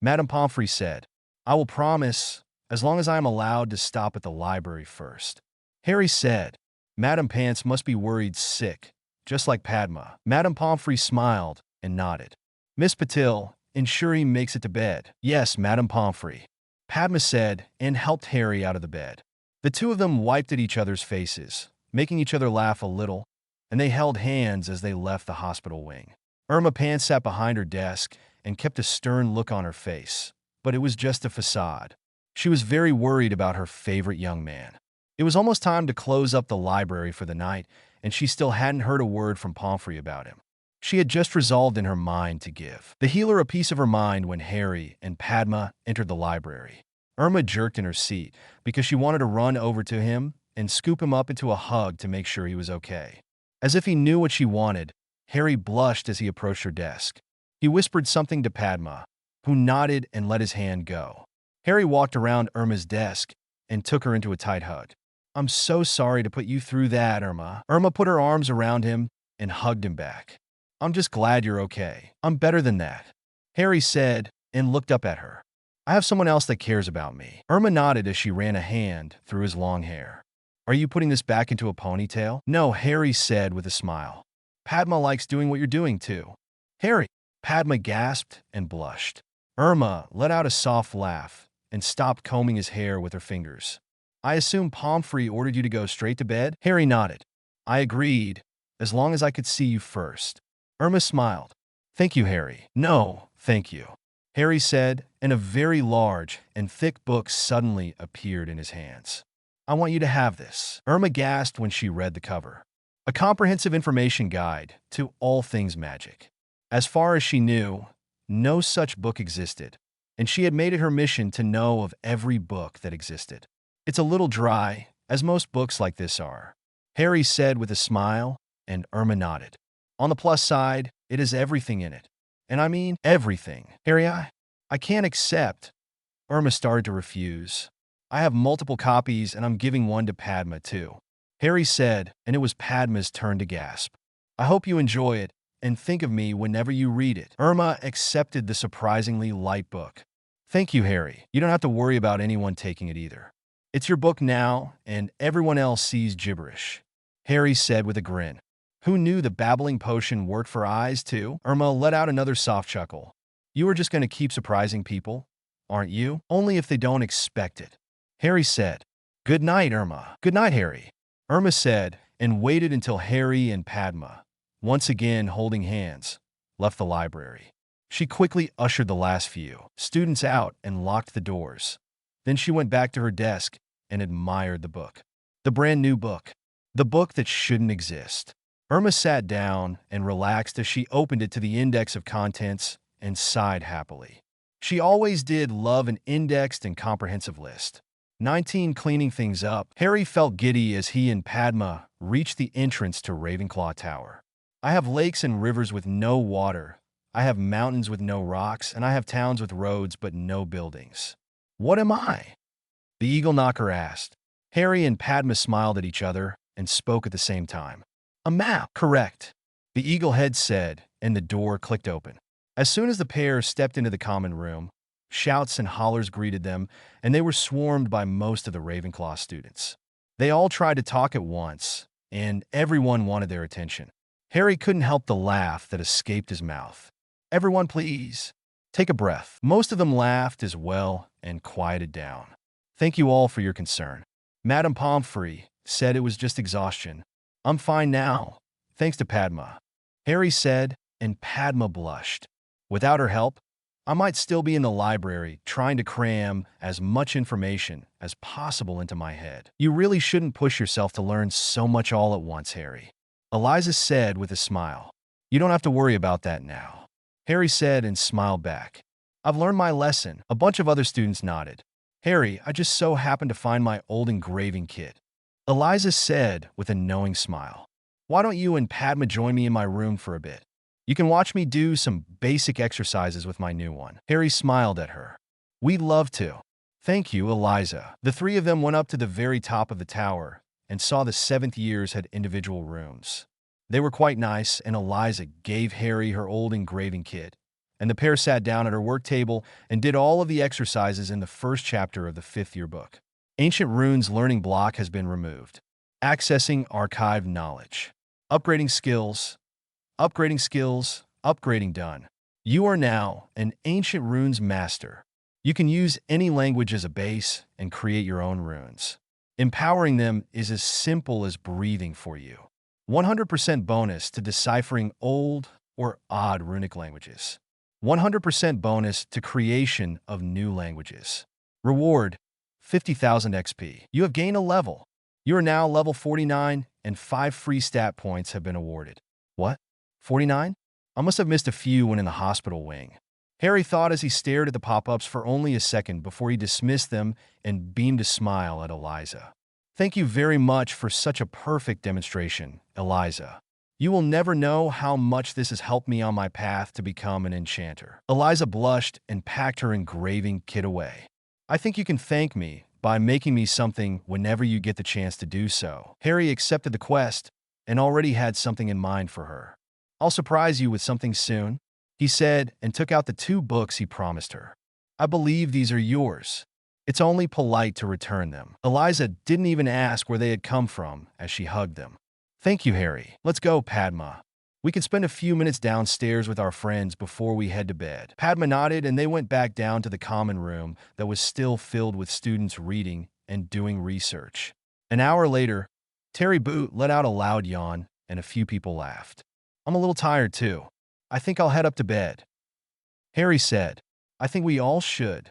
Madame Pomfrey said. I will promise, as long as I am allowed to stop at the library first, Harry said. Madame Pants must be worried sick, just like Padma. Madame Pomfrey smiled and nodded. Miss Patil, ensure he makes it to bed. Yes, Madame Pomfrey, Padma said and helped Harry out of the bed. The two of them wiped at each other's faces, making each other laugh a little, and they held hands as they left the hospital wing. Irma Pants sat behind her desk and kept a stern look on her face, but it was just a facade. She was very worried about her favorite young man. It was almost time to close up the library for the night, and she still hadn't heard a word from Pomfrey about him. She had just resolved in her mind to give the healer a piece of her mind when Harry and Padma entered the library. Irma jerked in her seat because she wanted to run over to him and scoop him up into a hug to make sure he was okay. As if he knew what she wanted, Harry blushed as he approached her desk. He whispered something to Padma, who nodded and let his hand go. Harry walked around Irma's desk and took her into a tight hug. I'm so sorry to put you through that, Irma. Irma put her arms around him and hugged him back. I'm just glad you're okay. I'm better than that, Harry said and looked up at her. I have someone else that cares about me. Irma nodded as she ran a hand through his long hair. Are you putting this back into a ponytail? No, Harry said with a smile. Padma likes doing what you're doing too. Harry, Padma gasped and blushed. Irma let out a soft laugh and stopped combing his hair with her fingers. I assume Pomfrey ordered you to go straight to bed? Harry nodded. I agreed, as long as I could see you first. Irma smiled. Thank you, Harry. No, thank you, Harry said, and a very large and thick book suddenly appeared in his hands. I want you to have this. Irma gasped when she read the cover. A comprehensive information guide to all things magic. As far as she knew, no such book existed, and she had made it her mission to know of every book that existed. It's a little dry, as most books like this are, Harry said with a smile, and Irma nodded. On the plus side, it has everything in it. And I mean everything. Harry, I can't accept. Irma started to refuse. I have multiple copies, and I'm giving one to Padma, too, Harry said, and it was Padma's turn to gasp. I hope you enjoy it, and think of me whenever you read it. Irma accepted the surprisingly light book. Thank you, Harry. You don't have to worry about anyone taking it either. It's your book now, and everyone else sees gibberish, Harry said with a grin. Who knew the babbling potion worked for eyes, too? Irma let out another soft chuckle. You are just going to keep surprising people, aren't you? Only if they don't expect it, Harry said. Good night, Irma. Good night, Harry, Irma said, and waited until Harry and Padma, once again holding hands, left the library. She quickly ushered the last few students out and locked the doors. Then she went back to her desk and admired the book. The brand new book. The book that shouldn't exist. Irma sat down and relaxed as she opened it to the index of contents and sighed happily. She always did love an indexed and comprehensive list. 19 cleaning things up. Harry felt giddy as he and Padma reached the entrance to Ravenclaw Tower. I have lakes and rivers with no water. I have mountains with no rocks, and I have towns with roads but no buildings. What am I? The Eagle Knocker asked. Harry and Padma smiled at each other and spoke at the same time. A map. Correct, the Eagle Head said, and the door clicked open. As soon as the pair stepped into the common room, shouts and hollers greeted them, and they were swarmed by most of the Ravenclaw students. They all tried to talk at once, and everyone wanted their attention. Harry couldn't help the laugh that escaped his mouth. Everyone, please, take a breath. Most of them laughed as well and quieted down. Thank you all for your concern. Madame Pomfrey said it was just exhaustion. I'm fine now, thanks to Padma. Harry said, and Padma blushed. Without her help, I might still be in the library trying to cram as much information as possible into my head. You really shouldn't push yourself to learn so much all at once, Harry. Eliza said with a smile. You don't have to worry about that now. Harry said and smiled back. I've learned my lesson. A bunch of other students nodded. Harry, I just so happened to find my old engraving kit. Eliza said with a knowing smile. Why don't you and Padma join me in my room for a bit? You can watch me do some basic exercises with my new one. Harry smiled at her. We'd love to. Thank you, Eliza. The three of them went up to the very top of the tower and saw the seventh years had individual rooms. They were quite nice, and Eliza gave Harry her old engraving kit, and the pair sat down at her work table and did all of the exercises in the first chapter of the fifth year book. Ancient Runes learning block has been removed. Accessing archived knowledge. Upgrading skills. Upgrading done. You are now an Ancient Runes master. You can use any language as a base and create your own runes. Empowering them is as simple as breathing for you. 100% bonus to deciphering old or odd runic languages. 100% bonus to creation of new languages. Reward, 50,000 XP. You have gained a level. You are now level 49, and 5 free stat points have been awarded. What? 49? I must have missed a few when in the hospital wing. Harry thought as he stared at the pop-ups for only a second before he dismissed them and beamed a smile at Eliza. Thank you very much for such a perfect demonstration, Eliza. You will never know how much this has helped me on my path to become an enchanter. Eliza blushed and packed her engraving kit away. I think you can thank me by making me something whenever you get the chance to do so. Harry accepted the quest and already had something in mind for her. I'll surprise you with something soon, he said, and took out the 2 books he promised her. I believe these are yours. It's only polite to return them. Eliza didn't even ask where they had come from as she hugged them. Thank you, Harry. Let's go, Padma. We can spend a few minutes downstairs with our friends before we head to bed. Padma nodded, and they went back down to the common room that was still filled with students reading and doing research. An hour later, Terry Boot let out a loud yawn, and a few people laughed. I'm a little tired, too. I think I'll head up to bed. Harry said, I think we all should.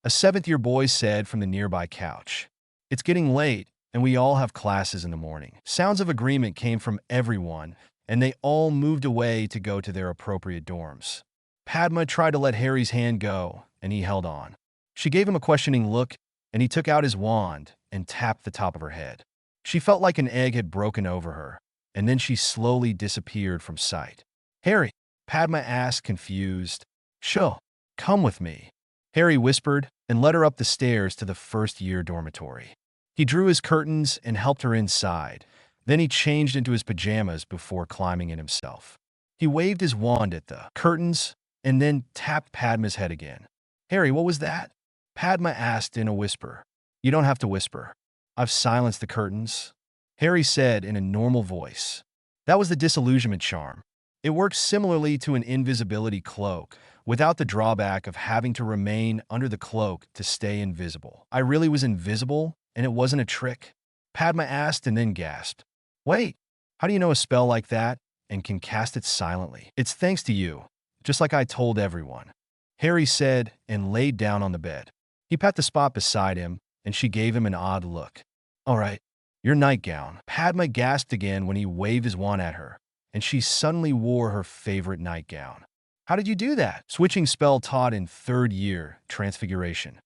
A 7th-year boy said from the nearby couch. It's getting late, and we all have classes in the morning. Sounds of agreement came from everyone, and they all moved away to go to their appropriate dorms. Padma tried to let Harry's hand go, and he held on. She gave him a questioning look, and he took out his wand and tapped the top of her head. She felt like an egg had broken over her, and then she slowly disappeared from sight. Harry, Padma asked, confused. Sure, come with me. Harry whispered and led her up the stairs to the first-year dormitory. He drew his curtains and helped her inside. Then he changed into his pajamas before climbing in himself. He waved his wand at the curtains and then tapped Padma's head again. Harry, what was that? Padma asked in a whisper. You don't have to whisper. I've silenced the curtains, Harry said in a normal voice. That was the disillusionment charm. It works similarly to an invisibility cloak, without the drawback of having to remain under the cloak to stay invisible. I really was invisible, and it wasn't a trick? Padma asked and then gasped. Wait, how do you know a spell like that and can cast it silently? It's thanks to you, just like I told everyone, Harry said and laid down on the bed. He pat the spot beside him, and she gave him an odd look. All right, your nightgown. Padma gasped again when he waved his wand at her, and she suddenly wore her favorite nightgown. How did you do that? Switching spell taught in 3rd year Transfiguration.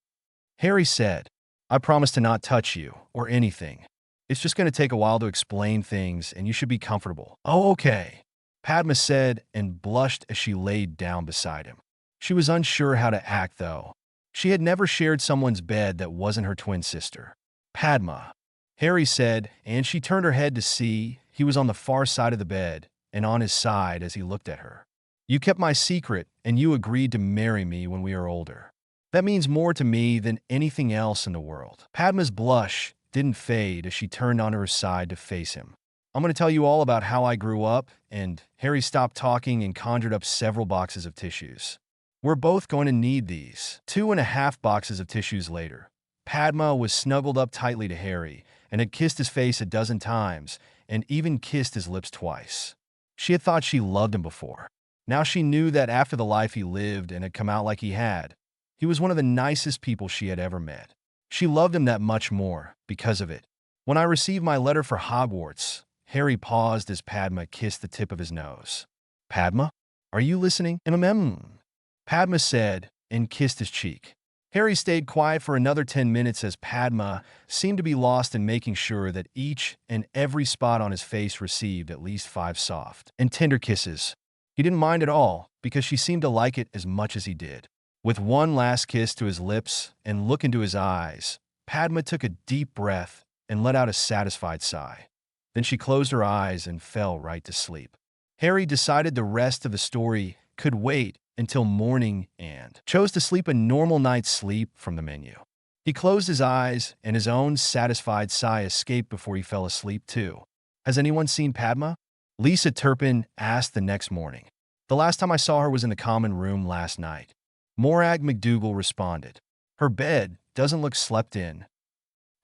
Harry said, I promise to not touch you or anything. It's just going to take a while to explain things, and you should be comfortable. Oh, okay, Padma said and blushed as she laid down beside him. She was unsure how to act, though. She had never shared someone's bed that wasn't her twin sister. Padma, Harry said, and she turned her head to see he was on the far side of the bed and on his side as he looked at her. You kept my secret, and you agreed to marry me when we are older. That means more to me than anything else in the world. Padma's blush didn't fade as she turned onto her side to face him. I'm going to tell you all about how I grew up, and Harry stopped talking and conjured up several boxes of tissues. We're both going to need these. 2.5 boxes of tissues later, Padma was snuggled up tightly to Harry, and had kissed his face a dozen times, and even kissed his lips twice. She had thought she loved him before. Now she knew that after the life he lived and had come out like he was one of the nicest people she had ever met. She loved him that much more because of it. When I received my letter for Hogwarts, Harry paused as Padma kissed the tip of his nose. Padma, are you listening? Padma said, and kissed his cheek. Harry stayed quiet for another 10 minutes as Padma seemed to be lost in making sure that each and every spot on his face received at least 5 soft and tender kisses. He didn't mind at all because she seemed to like it as much as he did. With one last kiss to his lips and look into his eyes, Padma took a deep breath and let out a satisfied sigh. Then she closed her eyes and fell right to sleep. Harry decided the rest of the story could wait until morning and chose to sleep a normal night's sleep from the menu. He closed his eyes and his own satisfied sigh escaped before he fell asleep too. Has anyone seen Padma? Lisa Turpin asked the next morning. The last time I saw her was in the common room last night. Morag McDougal responded. Her bed doesn't look slept in.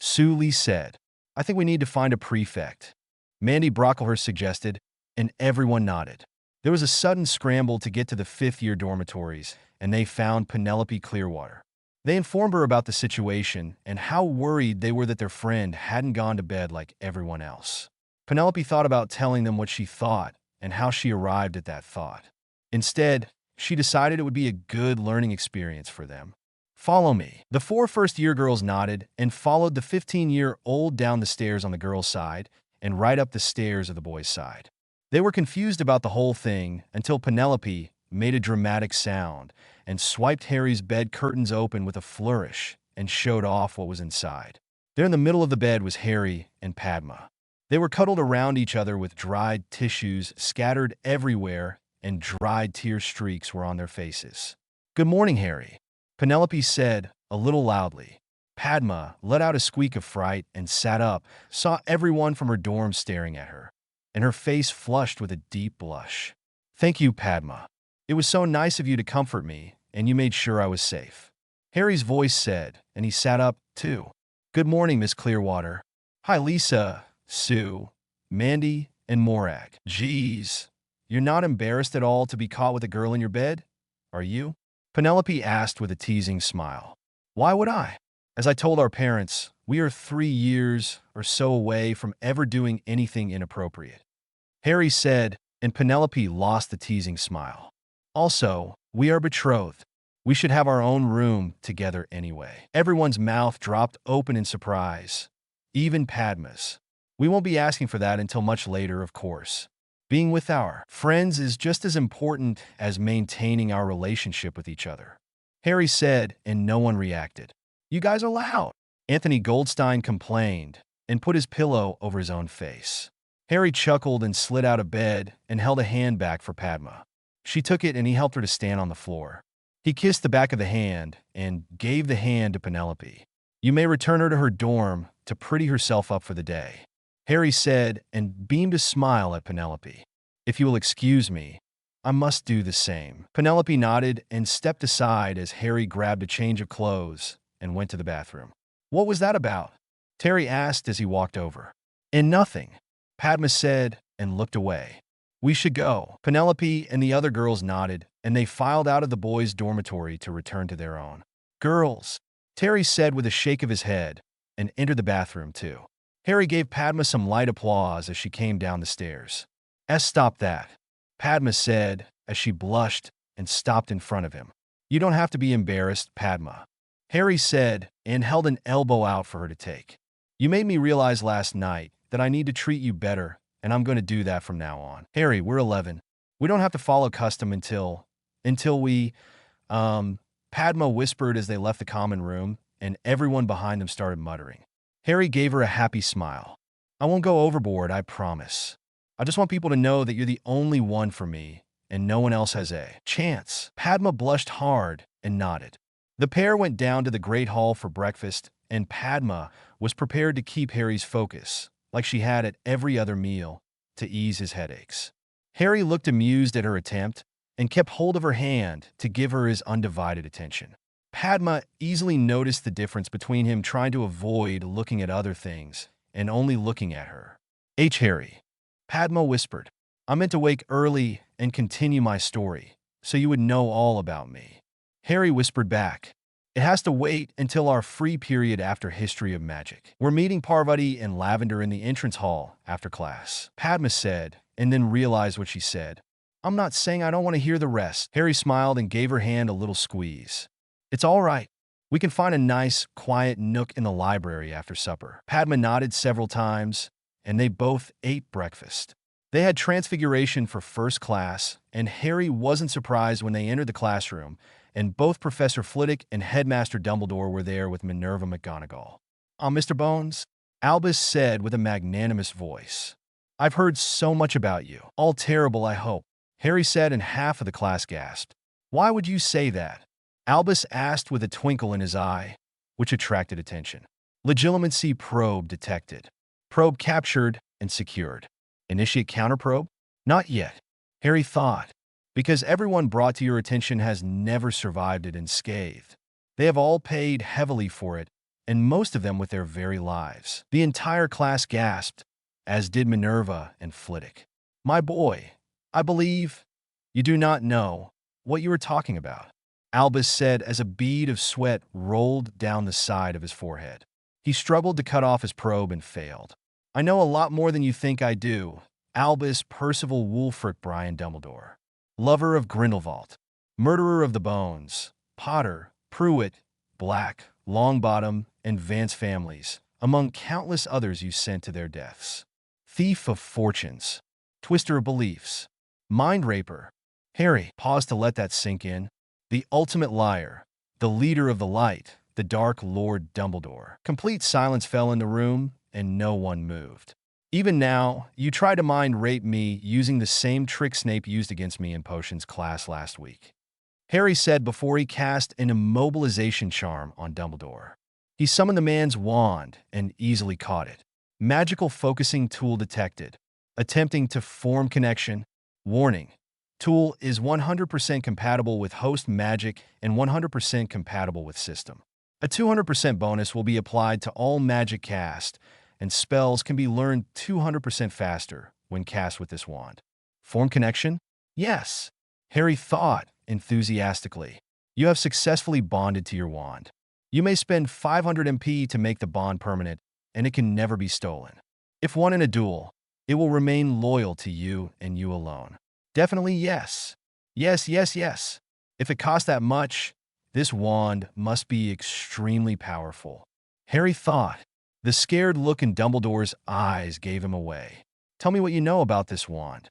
Sue Lee said. I think we need to find a prefect. Mandy Brocklehurst suggested, and everyone nodded. There was a sudden scramble to get to the 5th-year dormitories, and they found Penelope Clearwater. They informed her about the situation and how worried they were that their friend hadn't gone to bed like everyone else. Penelope thought about telling them what she thought and how she arrived at that thought. Instead, she decided it would be a good learning experience for them. Follow me. The 4 first-year girls nodded and followed the 15-year-old down the stairs on the girls' side and right up the stairs of the boys' side. They were confused about the whole thing until Penelope made a dramatic sound and swiped Harry's bed curtains open with a flourish and showed off what was inside. There in the middle of the bed was Harry and Padma. They were cuddled around each other with dried tissues scattered everywhere, and dried tear streaks were on their faces. Good morning, Harry, Penelope said, a little loudly. Padma let out a squeak of fright and sat up, saw everyone from her dorm staring at her, and her face flushed with a deep blush. Thank you, Padma. It was so nice of you to comfort me, and you made sure I was safe. Harry's voice said, and he sat up, too. Good morning, Miss Clearwater. Hi, Lisa, Sue, Mandy, and Morag. Geez, you're not embarrassed at all to be caught with a girl in your bed, are you? Penelope asked with a teasing smile. Why would I? As I told our parents, we are 3 years or so away from ever doing anything inappropriate. Harry said, and Penelope lost the teasing smile. Also, we are betrothed. We should have our own room together anyway. Everyone's mouth dropped open in surprise, even Padma's. We won't be asking for that until much later, of course. Being with our friends is just as important as maintaining our relationship with each other. Harry said, and no one reacted. You guys are loud, Anthony Goldstein complained and put his pillow over his own face. Harry chuckled and slid out of bed and held a hand back for Padma. She took it and he helped her to stand on the floor. He kissed the back of the hand and gave the hand to Penelope. You may return her to her dorm to pretty herself up for the day, Harry said and beamed a smile at Penelope. If you will excuse me, I must do the same. Penelope nodded and stepped aside as Harry grabbed a change of clothes and went to the bathroom. What was that about? Terry asked as he walked over. And nothing, Padma said and looked away. We should go. Penelope and the other girls nodded, and they filed out of the boys' dormitory to return to their own. Girls, Terry said with a shake of his head, and entered the bathroom too. Harry gave Padma some light applause as she came down the stairs. Stop that, Padma said as she blushed and stopped in front of him. You don't have to be embarrassed, Padma, Harry said and held an elbow out for her to take. You made me realize last night that I need to treat you better, and I'm going to do that from now on. Harry, we're 11. We don't have to follow custom until we, Padma whispered as they left the common room, and everyone behind them started muttering. Harry gave her a happy smile. I won't go overboard, I promise. I just want people to know that you're the only one for me, and no one else has a chance. Padma blushed hard and nodded. The pair went down to the Great Hall for breakfast, and Padma was prepared to keep Harry's focus, like she had at every other meal, to ease his headaches. Harry looked amused at her attempt and kept hold of her hand to give her his undivided attention. Padma easily noticed the difference between him trying to avoid looking at other things and only looking at her. Harry. Padma whispered. I meant to wake early and continue my story, so you would know all about me. Harry whispered back. It has to wait until our free period after History of Magic. We're meeting Parvati and Lavender in the entrance hall after class, Padma said, and then realized what she said. I'm not saying I don't want to hear the rest. Harry smiled and gave her hand a little squeeze. It's all right. We can find a nice, quiet nook in the library after supper. Padma nodded several times, and they both ate breakfast. They had transfiguration for first class, and Harry wasn't surprised when they entered the classroom, and both Professor Flitwick and Headmaster Dumbledore were there with Minerva McGonagall. Mr. Bones, Albus said with a magnanimous voice. I've heard so much about you. All terrible, I hope. Harry said, and half of the class gasped. Why would you say that? Albus asked with a twinkle in his eye, which attracted attention. Legitimacy probe detected. Probe captured and secured. Initiate counterprobe? Not yet, Harry thought, because everyone brought to your attention has never survived it unscathed. They have all paid heavily for it, and most of them with their very lives. The entire class gasped, as did Minerva and Flitwick. My boy, I believe you do not know what you are talking about, Albus said as a bead of sweat rolled down the side of his forehead. He struggled to cut off his probe and failed. I know a lot more than you think I do, Albus Percival Wulfric Brian Dumbledore. Lover of Grindelwald, murderer of the Bones, Potter, Pruitt, Black, Longbottom, and Vance families, among countless others you sent to their deaths. Thief of fortunes, twister of beliefs, mind raper. Harry paused to let that sink in. The ultimate liar, the leader of the light, the Dark Lord Dumbledore. Complete silence fell in the room, and no one moved. Even now, you try to mind rape me using the same trick Snape used against me in potions class last week, Harry said before he cast an immobilization charm on Dumbledore. He summoned the man's wand and easily caught it. Magical focusing tool detected. Attempting to form connection. Warning. Tool is 100% compatible with host magic and 100% compatible with system. A 200% bonus will be applied to all magic cast, and spells can be learned 200% faster when cast with this wand. Form connection? Yes, Harry thought enthusiastically. You have successfully bonded to your wand. You may spend 500 MP to make the bond permanent, and it can never be stolen. If won in a duel, it will remain loyal to you and you alone. Definitely yes. Yes, yes, yes. If it costs that much, this wand must be extremely powerful, Harry thought. The scared look in Dumbledore's eyes gave him away. Tell me what you know about this wand,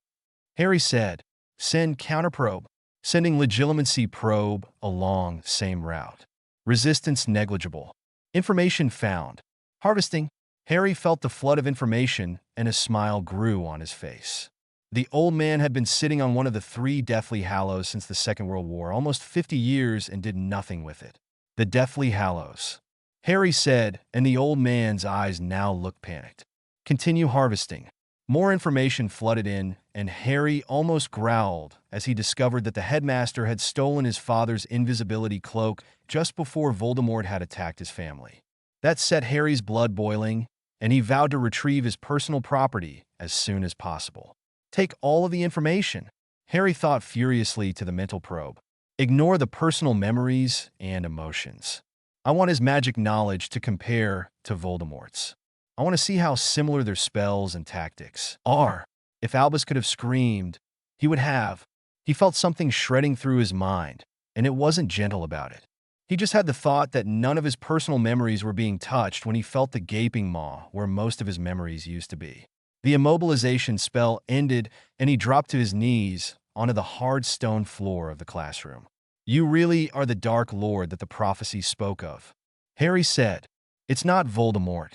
Harry said. Send counterprobe. Sending legitimacy probe along same route. Resistance negligible. Information found. Harvesting. Harry felt the flood of information, and a smile grew on his face. The old man had been sitting on one of the 3 Deathly Hallows since the Second World War, almost 50 years, and did nothing with it. The Deathly Hallows, Harry said, and the old man's eyes now looked panicked. Continue harvesting. More information flooded in, and Harry almost growled as he discovered that the headmaster had stolen his father's invisibility cloak just before Voldemort had attacked his family. That set Harry's blood boiling, and he vowed to retrieve his personal property as soon as possible. Take all of the information, Harry thought furiously to the mental probe. Ignore the personal memories and emotions. I want his magic knowledge to compare to Voldemort's. I want to see how similar their spells and tactics are. If Albus could have screamed, he would have. He felt something shredding through his mind, and it wasn't gentle about it. He just had the thought that none of his personal memories were being touched when he felt the gaping maw where most of his memories used to be. The immobilization spell ended, and he dropped to his knees onto the hard stone floor of the classroom. You really are the Dark Lord that the prophecy spoke of, Harry said. It's not Voldemort.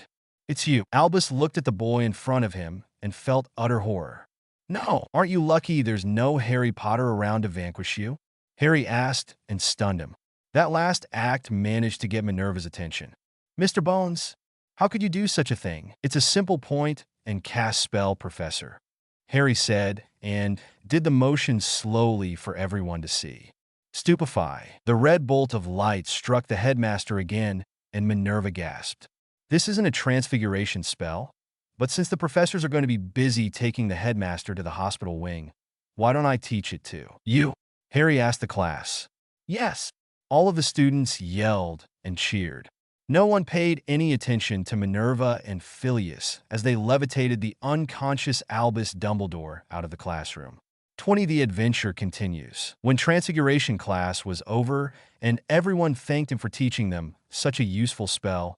It's you. Albus looked at the boy in front of him and felt utter horror. No, aren't you lucky there's no Harry Potter around to vanquish you? Harry asked and stunned him. That last act managed to get Minerva's attention. Mr. Bones, how could you do such a thing? It's a simple point and cast spell, Professor, Harry said, and did the motion slowly for everyone to see. Stupefy. The red bolt of light struck the headmaster again, and Minerva gasped. This isn't a transfiguration spell, But since the professors are going to be busy taking the headmaster to the hospital wing, why don't I teach it too? You? Harry asked the class. Yes. All of the students yelled and cheered. No one paid any attention to Minerva and Phileas as they levitated the unconscious Albus Dumbledore out of the classroom. 20. The adventure continues. When Transfiguration class was over and everyone thanked him for teaching them such a useful spell,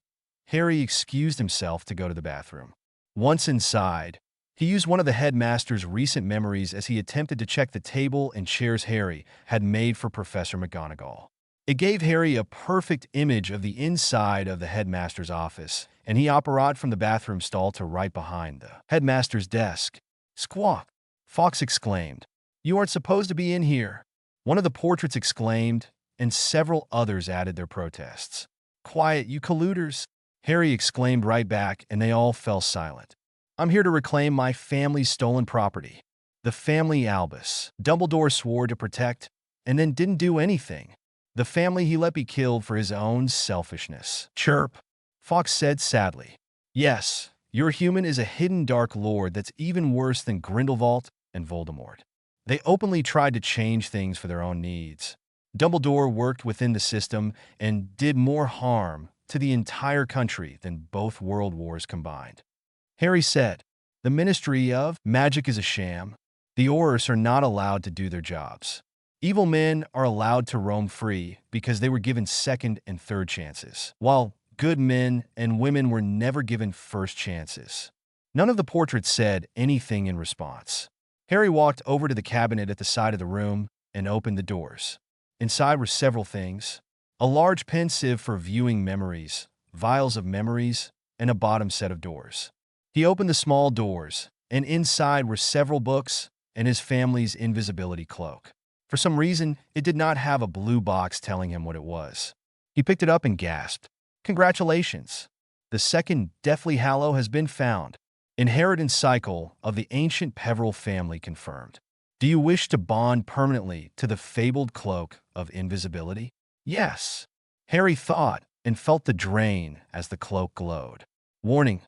Harry excused himself to go to the bathroom. Once inside, he used one of the headmaster's recent memories as he attempted to check the table and chairs Harry had made for Professor McGonagall. It gave Harry a perfect image of the inside of the headmaster's office, and he operated from the bathroom stall to right behind the headmaster's desk. Squawk! Fox exclaimed. You aren't supposed to be in here. One of the portraits exclaimed, and several others added their protests. Quiet, you colluders! Harry exclaimed right back, and they all fell silent. I'm here to reclaim my family's stolen property. The family Albus. Dumbledore swore to protect, and then didn't do anything. The family he let be killed for his own selfishness. Chirp, Fox said sadly. Yes, your human is a hidden dark lord that's even worse than Grindelwald and Voldemort. They openly tried to change things for their own needs. Dumbledore worked within the system and did more harm to the entire country than both world wars combined. Harry said, the Ministry of Magic is a sham. The Aurors are not allowed to do their jobs. Evil men are allowed to roam free because they were given second and third chances, while good men and women were never given first chances. None of the portraits said anything in response. Harry walked over to the cabinet at the side of the room and opened the doors. Inside were several things: a large pensieve for viewing memories, vials of memories, and a bottom set of doors. He opened the small doors, and inside were several books and his family's invisibility cloak. For some reason, it did not have a blue box telling him what it was. He picked it up and gasped. Congratulations! The second Deathly Hallow has been found. Inheritance cycle of the ancient Peveril family confirmed. Do you wish to bond permanently to the fabled cloak of invisibility? Yes. Harry thought and felt the drain as the cloak glowed. Warning: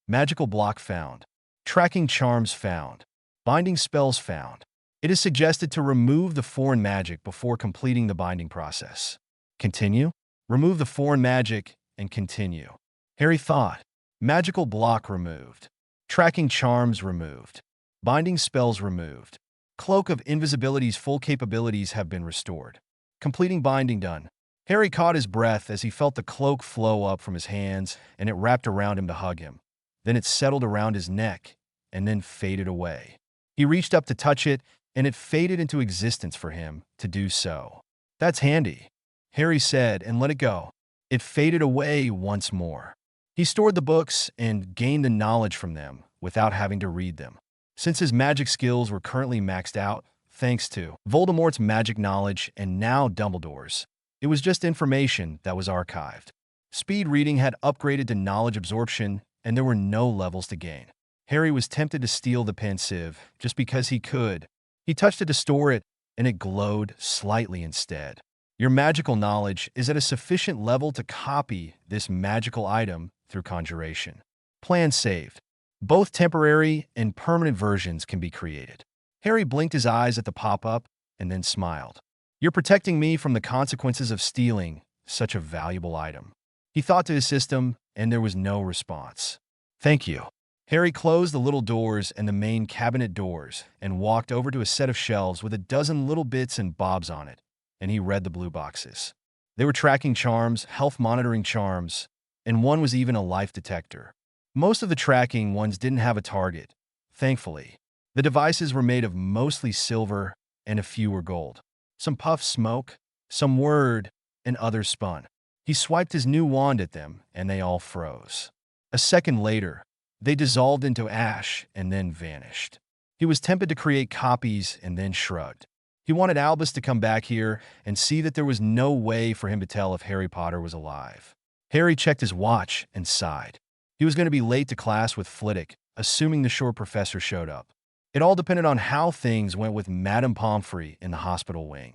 magical block found. Tracking charms found. Binding spells found. It is suggested to remove the foreign magic before completing the binding process. Continue? Remove the foreign magic and continue. Harry thought. Magical block removed. Tracking charms removed. Binding spells removed. Cloak of Invisibility's full capabilities have been restored. Completing binding done. Harry caught his breath as he felt the cloak flow up from his hands and it wrapped around him to hug him. Then it settled around his neck and then faded away. He reached up to touch it, and it faded into existence for him to do so. That's handy, Harry said and let it go. It faded away once more. He stored the books and gained the knowledge from them without having to read them. Since his magic skills were currently maxed out, thanks to Voldemort's magic knowledge and now Dumbledore's, it was just information that was archived. Speed reading had upgraded to knowledge absorption, and there were no levels to gain. Harry was tempted to steal the pensieve just because he could. He touched it to store it, and it glowed slightly instead. Your magical knowledge is at a sufficient level to copy this magical item through conjuration. Plan saved. Both temporary and permanent versions can be created. Harry blinked his eyes at the pop-up and then smiled. You're protecting me from the consequences of stealing such a valuable item. He thought to his system, and there was no response. Thank you. Harry closed the little doors and the main cabinet doors and walked over to a set of shelves with a dozen little bits and bobs on it, and he read the blue boxes. They were tracking charms, health monitoring charms, and one was even a life detector. Most of the tracking ones didn't have a target, thankfully. The devices were made of mostly silver and a few were gold. Some puffed smoke, some whirred, and others spun. He swiped his new wand at them, and they all froze. A second later, they dissolved into ash and then vanished. He was tempted to create copies and then shrugged. He wanted Albus to come back here and see that there was no way for him to tell if Harry Potter was alive. Harry checked his watch and sighed. He was going to be late to class with Flitwick, assuming the short professor showed up. It all depended on how things went with Madame Pomfrey in the hospital wing.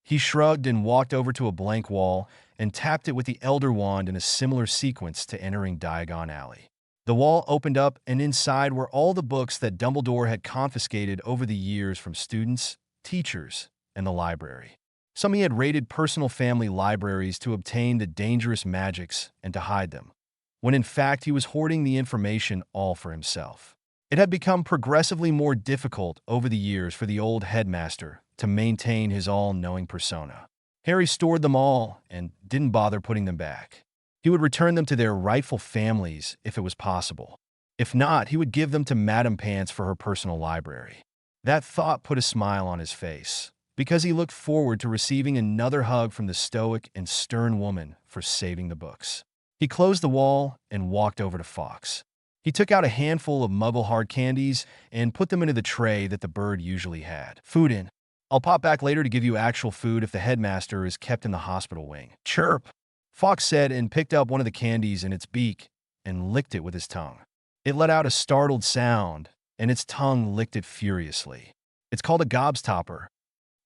He shrugged and walked over to a blank wall and tapped it with the Elder Wand in a similar sequence to entering Diagon Alley. The wall opened up, and inside were all the books that Dumbledore had confiscated over the years from students, teachers, and the library. Some he had raided personal family libraries to obtain the dangerous magics and to hide them, when in fact he was hoarding the information all for himself. It had become progressively more difficult over the years for the old headmaster to maintain his all-knowing persona. Harry stored them all and didn't bother putting them back. He would return them to their rightful families if it was possible. If not, he would give them to Madame Pants for her personal library. That thought put a smile on his face, because he looked forward to receiving another hug from the stoic and stern woman for saving the books. He closed the wall and walked over to Fox. He took out a handful of Muggle hard candies and put them into the tray that the bird usually had. Food in. I'll pop back later to give you actual food if the headmaster is kept in the hospital wing. Chirp, Fox said and picked up one of the candies in its beak and licked it with his tongue. It let out a startled sound, and its tongue licked it furiously. It's called a gobstopper,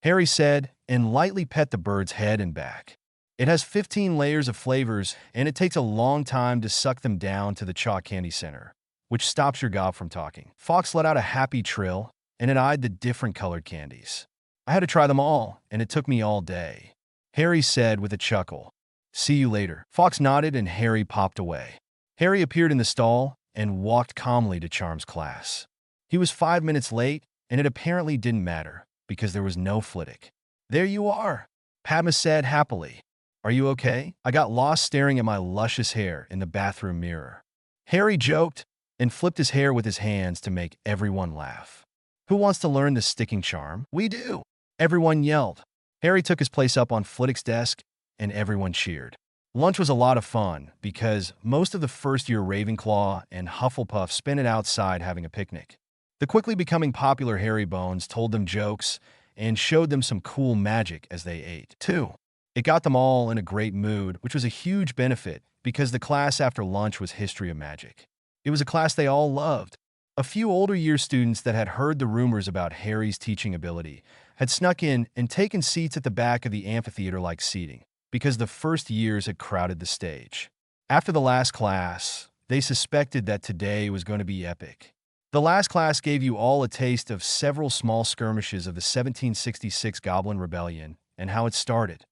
Harry said, and lightly pet the bird's head and back. It has 15 layers of flavors, and it takes a long time to suck them down to the chalk candy center, which stops your gob from talking. Fox let out a happy trill, and it eyed the different colored candies. I had to try them all, and it took me all day, Harry said with a chuckle. See you later. Fox nodded and Harry popped away. Harry appeared in the stall and walked calmly to Charm's class. He was 5 minutes late, and it apparently didn't matter, because there was no Flitwick. There you are, Padma said happily. Are you okay? I got lost staring at my luscious hair in the bathroom mirror. Harry joked and flipped his hair with his hands to make everyone laugh. Who wants to learn the sticking charm? We do, everyone yelled. Harry took his place up on Flitwick's desk, and everyone cheered. Lunch was a lot of fun because most of the first-year Ravenclaw and Hufflepuff spent it outside having a picnic. The quickly becoming popular Harry Bones told them jokes and showed them some cool magic as they ate, too. It got them all in a great mood, which was a huge benefit because the class after lunch was History of Magic. It was a class they all loved. A few older year students that had heard the rumors about Harry's teaching ability had snuck in and taken seats at the back of the amphitheater-like seating, because the first years had crowded the stage. After the last class, they suspected that today was going to be epic. The last class gave you all a taste of several small skirmishes of the 1766 Goblin Rebellion and how it started,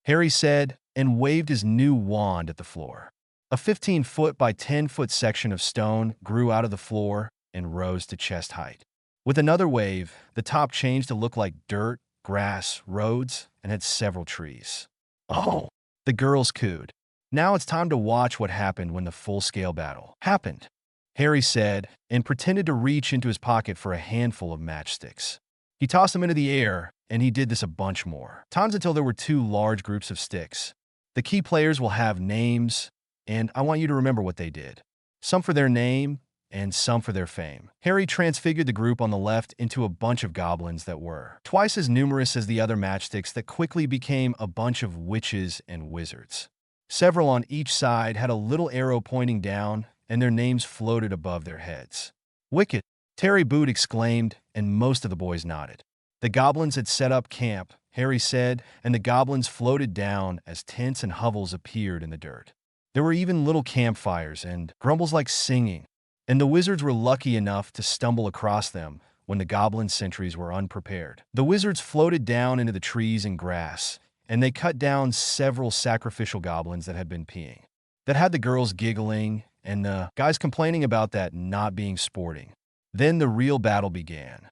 Harry said, and waved his new wand at the floor. A 15-foot by 10-foot section of stone grew out of the floor and rose to chest height. With another wave, the top changed to look like dirt, grass, roads, and had several trees. Oh, the girls cooed. Now it's time to watch what happened when the full-scale battle happened, Harry said, and pretended to reach into his pocket for a handful of matchsticks. He tossed them into the air, and he did this a bunch more times until there were 2 large groups of sticks. The key players will have names, and I want you to remember what they did. Some for their name, and some for their fame. Harry transfigured the group on the left into a bunch of goblins that were twice as numerous as the other matchsticks that quickly became a bunch of witches and wizards. Several on each side had a little arrow pointing down, and their names floated above their heads. Wicked, Terry Boot exclaimed, and most of the boys nodded. The goblins had set up camp, Harry said, and the goblins floated down as tents and hovels appeared in the dirt. There were even little campfires and grumbles like singing, and the wizards were lucky enough to stumble across them when the goblin sentries were unprepared. The wizards floated down into the trees and grass, and they cut down several sacrificial goblins that had been peeing. That had the girls giggling and the guys complaining about that not being sporting. Then the real battle began,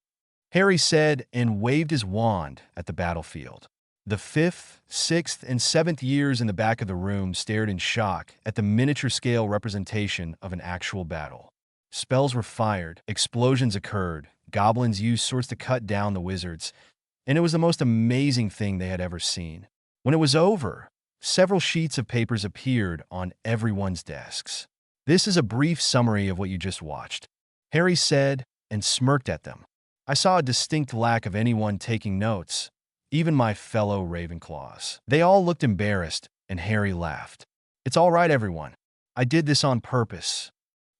Harry said, and waved his wand at the battlefield. The 5th, 6th, and 7th years in the back of the room stared in shock at the miniature-scale representation of an actual battle. Spells were fired, explosions occurred, goblins used swords to cut down the wizards, and it was the most amazing thing they had ever seen. When it was over, several sheets of papers appeared on everyone's desks. This is a brief summary of what you just watched, Harry said, and smirked at them. I saw a distinct lack of anyone taking notes, even my fellow Ravenclaws. They all looked embarrassed, and Harry laughed. It's all right, everyone. I did this on purpose,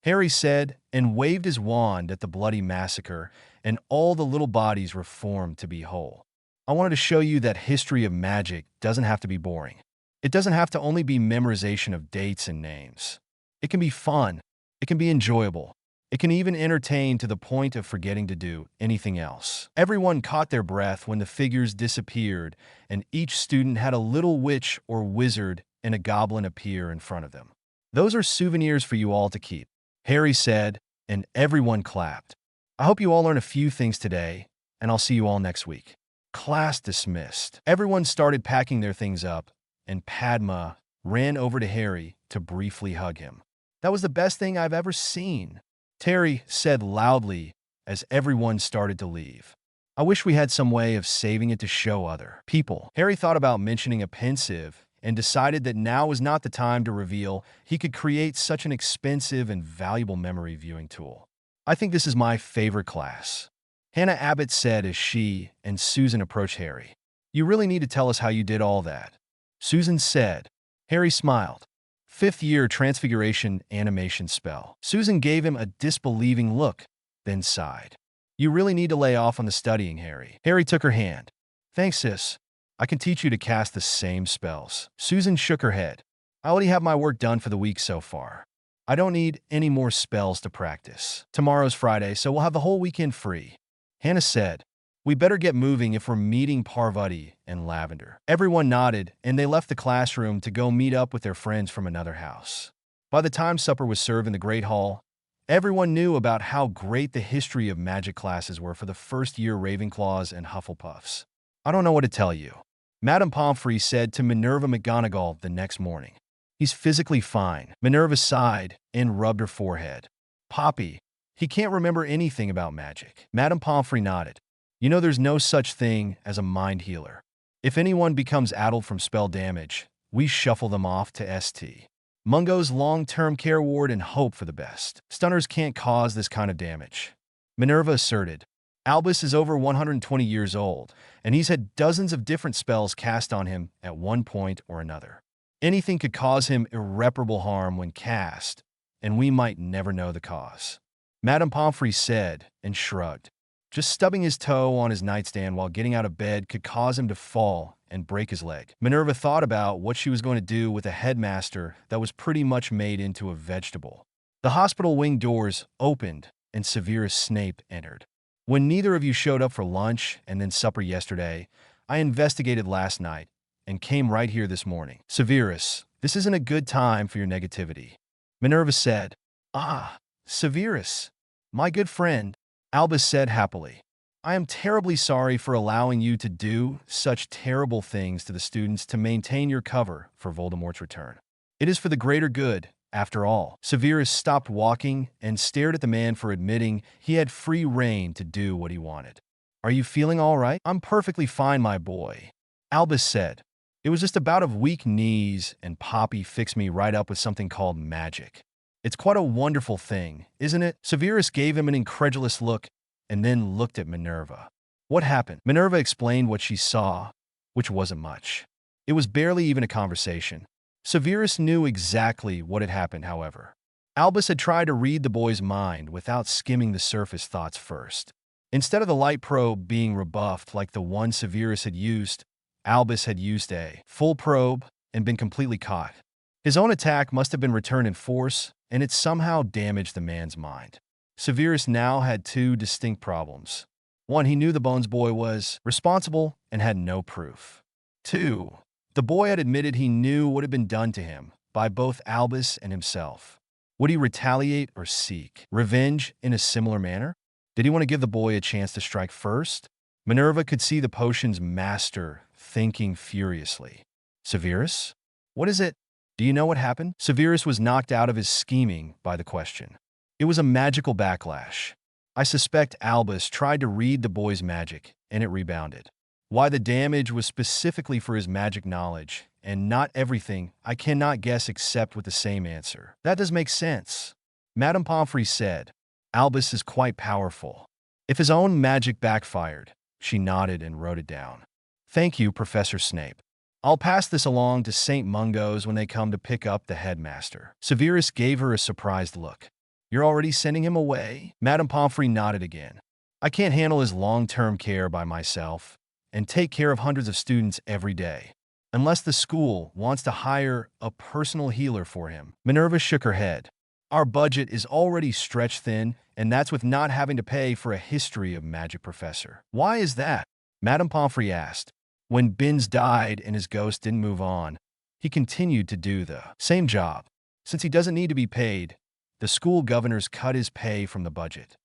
Harry said, and waved his wand at the bloody massacre, and all the little bodies were formed to be whole. I wanted to show you that history of magic doesn't have to be boring. It doesn't have to only be memorization of dates and names. It can be fun. It can be enjoyable. It can even entertain to the point of forgetting to do anything else. Everyone caught their breath when the figures disappeared, and each student had a little witch or wizard and a goblin appear in front of them. "Those are souvenirs for you all to keep," Harry said, and everyone clapped. "I hope you all learn a few things today, and I'll see you all next week." Class dismissed. Everyone started packing their things up, and Padma ran over to Harry to briefly hug him. "That was the best thing I've ever seen," Terry said loudly as everyone started to leave. "I wish we had some way of saving it to show other people." Harry thought about mentioning a pensive and decided that now was not the time to reveal he could create such an expensive and valuable memory viewing tool. "I think this is my favorite class," Hannah Abbott said as she and Susan approached Harry. "You really need to tell us how you did all that," Susan said. Harry smiled. "Fifth year transfiguration animation spell." Susan gave him a disbelieving look, then sighed. "You really need to lay off on the studying, Harry." Harry took her hand. "Thanks, sis. I can teach you to cast the same spells." Susan shook her head. "I already have my work done for the week so far. I don't need any more spells to practice. Tomorrow's Friday, so we'll have the whole weekend free." Hannah said, "We better get moving if we're meeting Parvati and Lavender." Everyone nodded, and they left the classroom to go meet up with their friends from another house. By the time supper was served in the Great Hall, everyone knew about how great the history of magic classes were for the first-year Ravenclaws and Hufflepuffs. "I don't know what to tell you," Madame Pomfrey said to Minerva McGonagall the next morning. "He's physically fine." Minerva sighed and rubbed her forehead. "Poppy, he can't remember anything about magic." Madame Pomfrey nodded. "You know there's no such thing as a mind healer. If anyone becomes addled from spell damage, we shuffle them off to St. Mungo's long-term care ward and hope for the best. Stunners can't cause this kind of damage," Minerva asserted. "Albus is over 120 years old, and he's had dozens of different spells cast on him at one point or another. Anything could cause him irreparable harm when cast, and we might never know the cause." Madame Pomfrey said and shrugged. Just stubbing his toe on his nightstand while getting out of bed could cause him to fall and break his leg. Minerva thought about what she was going to do with a headmaster that was pretty much made into a vegetable. The hospital wing doors opened, and Severus Snape entered. "When neither of you showed up for lunch and then supper yesterday, I investigated last night and came right here this morning." "Severus, this isn't a good time for your negativity," Minerva said. "Ah, Severus, my good friend," Albus said happily. "I am terribly sorry for allowing you to do such terrible things to the students to maintain your cover for Voldemort's return. It is for the greater good, after all." Severus stopped walking and stared at the man for admitting he had free rein to do what he wanted. "Are you feeling all right?" "I'm perfectly fine, my boy," Albus said. "It was just a bout of weak knees, and Poppy fixed me right up with something called magic. It's quite a wonderful thing, isn't it?" Severus gave him an incredulous look and then looked at Minerva. "What happened?" Minerva explained what she saw, which wasn't much. It was barely even a conversation. Severus knew exactly what had happened, however. Albus had tried to read the boy's mind without skimming the surface thoughts first. Instead of the light probe being rebuffed like the one Severus had used, Albus had used a full probe and been completely caught. His own attack must have been returned in force, and it somehow damaged the man's mind. Severus now had two distinct problems. One, he knew the Bones boy was responsible and had no proof. Two, the boy had admitted he knew what had been done to him by both Albus and himself. Would he retaliate or seek revenge in a similar manner? Did he want to give the boy a chance to strike first? Minerva could see the potion's master thinking furiously. "Severus? What is it? Do you know what happened?" Severus was knocked out of his scheming by the question. "It was a magical backlash. I suspect Albus tried to read the boy's magic, and it rebounded. Why the damage was specifically for his magic knowledge, and not everything, I cannot guess except with the same answer." "That does make sense," Madame Pomfrey said. "Albus is quite powerful. If his own magic backfired," she nodded and wrote it down. "Thank you, Professor Snape. I'll pass this along to St. Mungo's when they come to pick up the headmaster." Severus gave her a surprised look. "You're already sending him away?" Madame Pomfrey nodded again. "I can't handle his long-term care by myself and take care of hundreds of students every day, unless the school wants to hire a personal healer for him." Minerva shook her head. Our budget is already stretched thin, and that's with not having to pay for a history of magic professor. Why is that? Madame Pomfrey asked. When Binns died and his ghost didn't move on, he continued to do the same job. Since he doesn't need to be paid, the school governors cut his pay from the budget.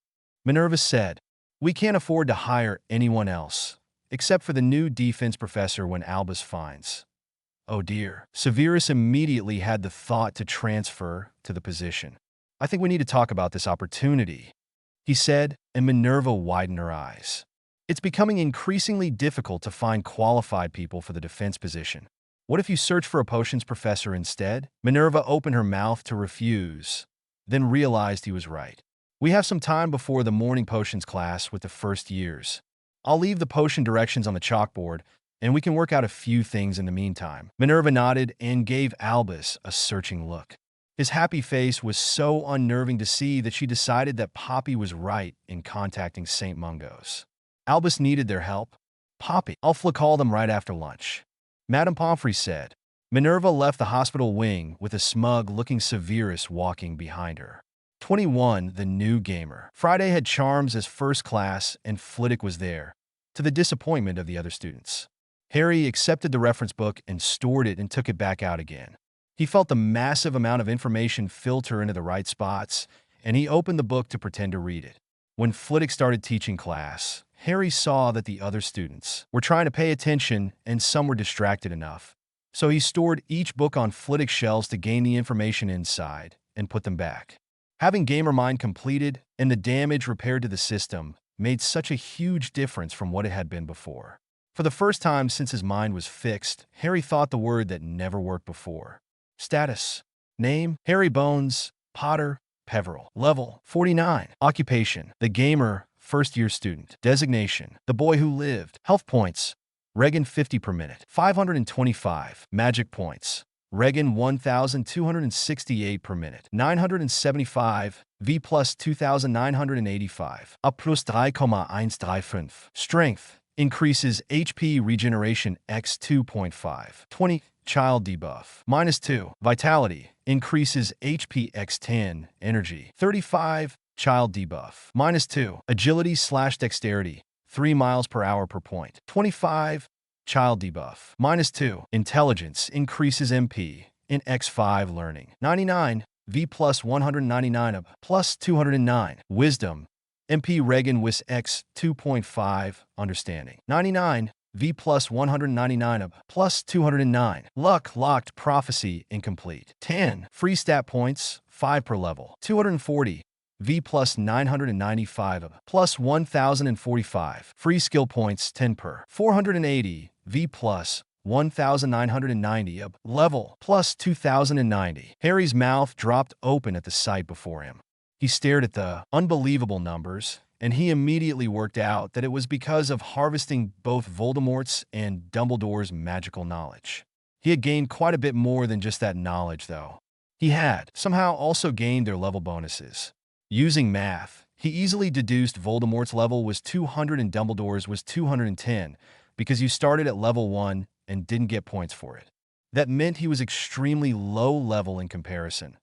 Minerva said, "We can't afford to hire anyone else, except for the new defense professor when Albus finds." Oh dear. Severus immediately had the thought to transfer to the position. "I think we need to talk about this opportunity," he said, and Minerva widened her eyes. "It's becoming increasingly difficult to find qualified people for the defense position. What if you search for a potions professor instead?" Minerva opened her mouth to refuse, then realized he was right. "We have some time before the morning potions class with the first years. I'll leave the potion directions on the chalkboard, and we can work out a few things in the meantime." Minerva nodded and gave Albus a searching look. His happy face was so unnerving to see that she decided that Poppy was right in contacting St. Mungo's. Albus needed their help. "Poppy, I'll call them right after lunch," Madame Pomfrey said. Minerva left the hospital wing with a smug-looking Severus walking behind her. 21. The new gamer. Friday had Charms as first class, and Flitwick was there, to the disappointment of the other students. Harry accepted the reference book and stored it and took it back out again. He felt the massive amount of information filter into the right spots, and he opened the book to pretend to read it. When Flitwick started teaching class, Harry saw that the other students were trying to pay attention and some were distracted enough. So he stored each book on Flitwick's shelves to gain the information inside and put them back. Having Gamer Mind completed and the damage repaired to the system made such a huge difference from what it had been before. For the first time since his mind was fixed, Harry thought the word that never worked before. Status. Name, Harry Bones, Potter, Peveril. Level, 49. Occupation, the gamer, first-year student. Designation, the boy who lived. Health points, Regan 50 per minute. 525. Magic points, Regan 1,268 per minute. 975. V plus 2,985. A plus 3,135. Strength. Increases HP regeneration x 2.5. 20. Child debuff. -2. Vitality. Increases HP x 10. Energy. 35. Child debuff. -2. Agility/dexterity. 3 miles per hour per point. 25. Child debuff. -2. Intelligence. Increases MP in x5 learning. 99. V plus 199 of plus 209. Wisdom. MP Regan Wis X 2.5. Understanding. 99. V plus 199 of plus 209. Luck Locked Prophecy Incomplete. 10. Free stat points, 5 per level. 240. V plus 995 of plus 1,045. Free skill points, 10 per. 480. V plus 1,990 of level plus 2,090. Harry's mouth dropped open at the sight before him. He stared at the unbelievable numbers, and he immediately worked out that it was because of harvesting both Voldemort's and Dumbledore's magical knowledge. He had gained quite a bit more than just that knowledge, though. He had somehow also gained their level bonuses. Using math, he easily deduced Voldemort's level was 200 and Dumbledore's was 210, because you started at level 1 and didn't get points for it. That meant he was extremely low level in comparison.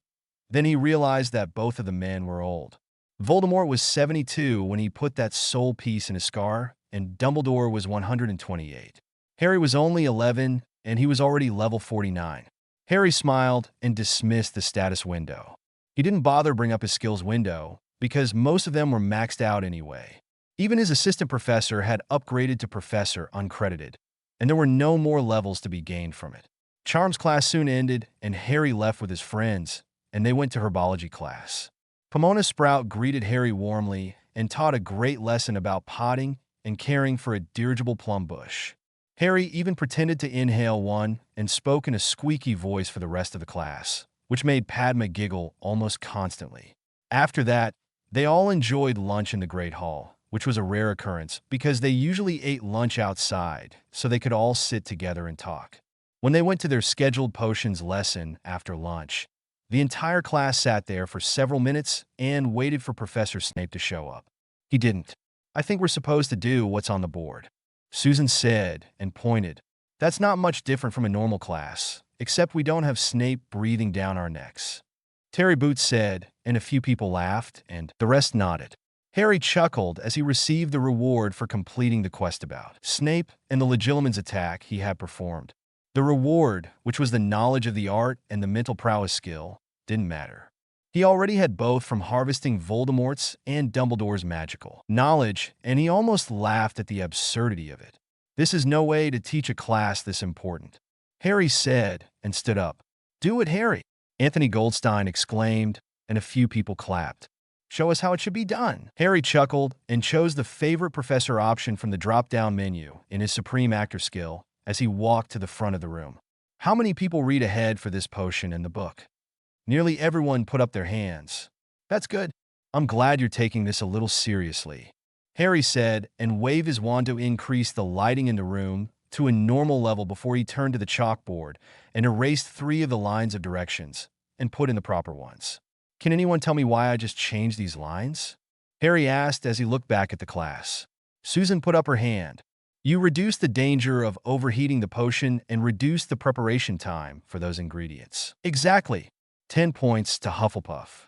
Then he realized that both of the men were old. Voldemort was 72 when he put that soul piece in his scar, and Dumbledore was 128. Harry was only 11, and he was already level 49. Harry smiled and dismissed the status window. He didn't bother bring up his skills window, because most of them were maxed out anyway. Even his assistant professor had upgraded to professor uncredited, and there were no more levels to be gained from it. Charms class soon ended, and Harry left with his friends, and they went to herbology class. Pomona Sprout greeted Harry warmly and taught a great lesson about potting and caring for a dirigible plum bush. Harry even pretended to inhale one and spoke in a squeaky voice for the rest of the class, which made Padma giggle almost constantly. After that, they all enjoyed lunch in the Great Hall, which was a rare occurrence because they usually ate lunch outside so they could all sit together and talk. When they went to their scheduled potions lesson after lunch, the entire class sat there for several minutes and waited for Professor Snape to show up. He didn't. "I think we're supposed to do what's on the board," Susan said and pointed. "That's not much different from a normal class, except we don't have Snape breathing down our necks." Terry Boots said, and a few people laughed, and the rest nodded. Harry chuckled as he received the reward for completing the quest about Snape and the Legilimens attack he had performed. The reward, which was the knowledge of the art and the mental prowess skill, didn't matter. He already had both from harvesting Voldemort's and Dumbledore's magical knowledge, and he almost laughed at the absurdity of it. This is no way to teach a class this important, Harry said, and stood up. Do it, Harry, Anthony Goldstein exclaimed, and a few people clapped. Show us how it should be done. Harry chuckled and chose the favorite professor option from the drop-down menu in his supreme actor skill as he walked to the front of the room. How many people read ahead for this potion in the book? Nearly everyone put up their hands. That's good. I'm glad you're taking this a little seriously, Harry said, and waved his wand to increase the lighting in the room to a normal level before he turned to the chalkboard and erased 3 of the lines of directions and put in the proper ones. Can anyone tell me why I just changed these lines? Harry asked as he looked back at the class. Susan put up her hand. You reduce the danger of overheating the potion and reduce the preparation time for those ingredients. Exactly. 10 points to Hufflepuff,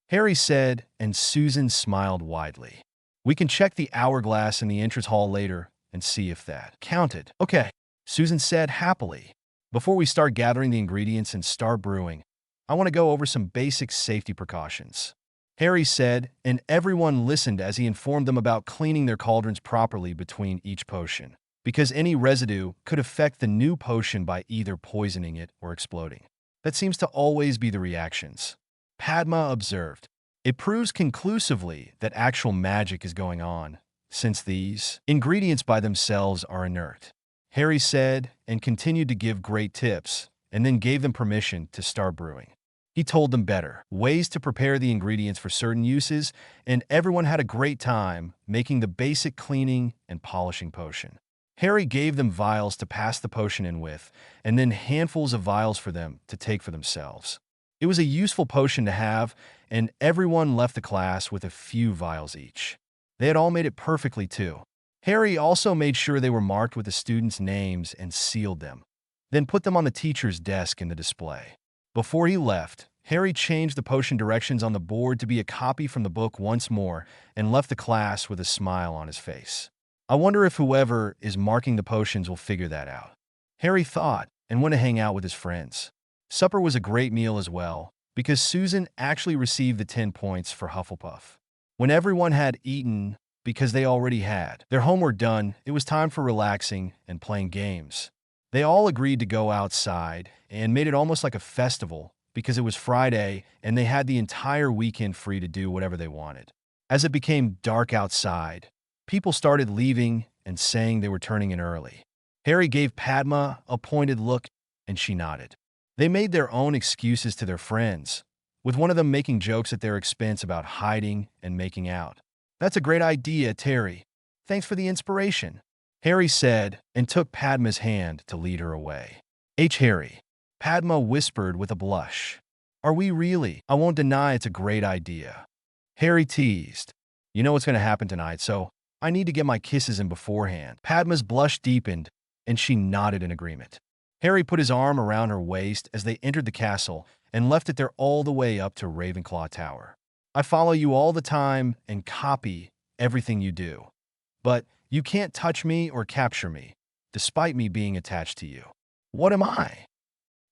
Harry said, and Susan smiled widely. We can check the hourglass in the entrance hall later and see if that counted. Okay, Susan said happily. Before we start gathering the ingredients and start brewing, I want to go over some basic safety precautions, Harry said, and everyone listened as he informed them about cleaning their cauldrons properly between each potion, because any residue could affect the new potion by either poisoning it or exploding. That seems to always be the reactions, Padma observed. It proves conclusively that actual magic is going on, since these ingredients by themselves are inert, Harry said, and continued to give great tips, and then gave them permission to start brewing. He told them better ways to prepare the ingredients for certain uses, and everyone had a great time making the basic cleaning and polishing potion. Harry gave them vials to pass the potion in with, and then handfuls of vials for them to take for themselves. It was a useful potion to have, and everyone left the class with a few vials each. They had all made it perfectly, too. Harry also made sure they were marked with the students' names and sealed them, then put them on the teacher's desk in the display. Before he left, Harry changed the potion directions on the board to be a copy from the book once more and left the class with a smile on his face. I wonder if whoever is marking the potions will figure that out, Harry thought, and went to hang out with his friends. Supper was a great meal as well, because Susan actually received the 10 points for Hufflepuff. When everyone had eaten, because they already had their homework done, it was time for relaxing and playing games. They all agreed to go outside and made it almost like a festival because it was Friday and they had the entire weekend free to do whatever they wanted. As it became dark outside, people started leaving and saying they were turning in early. Harry gave Padma a pointed look, and she nodded. They made their own excuses to their friends, with one of them making jokes at their expense about hiding and making out. That's a great idea, Terry. Thanks for the inspiration, Harry said, and took Padma's hand to lead her away. Harry, Padma whispered with a blush. Are we really? I won't deny it's a great idea, Harry teased. You know what's going to happen tonight, so I need to get my kisses in beforehand. Padma's blush deepened, and she nodded in agreement. Harry put his arm around her waist as they entered the castle and left it there all the way up to Ravenclaw Tower. I follow you all the time and copy everything you do, but you can't touch me or capture me, despite me being attached to you. What am I?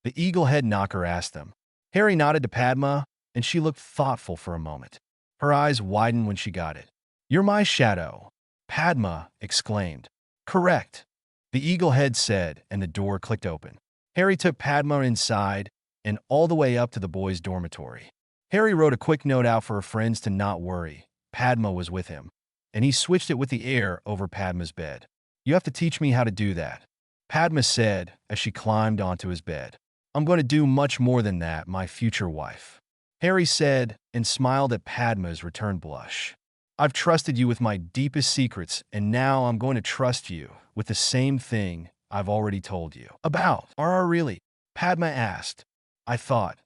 The eagle-head knocker asked them. Harry nodded to Padma, and she looked thoughtful for a moment. Her eyes widened when she got it. You're my shadow, Padma exclaimed. Correct, the eagle-head said, and the door clicked open. Harry took Padma inside and all the way up to the boys' dormitory. Harry wrote a quick note out for her friends to not worry. Padma was with him, and he switched it with the air over Padma's bed. You have to teach me how to do that, Padma said as she climbed onto his bed. I'm going to do much more than that, my future wife, Harry said, and smiled at Padma's returned blush. I've trusted you with my deepest secrets, and now I'm going to trust you with the same thing I've already told you about. Really? Padma asked. I thought,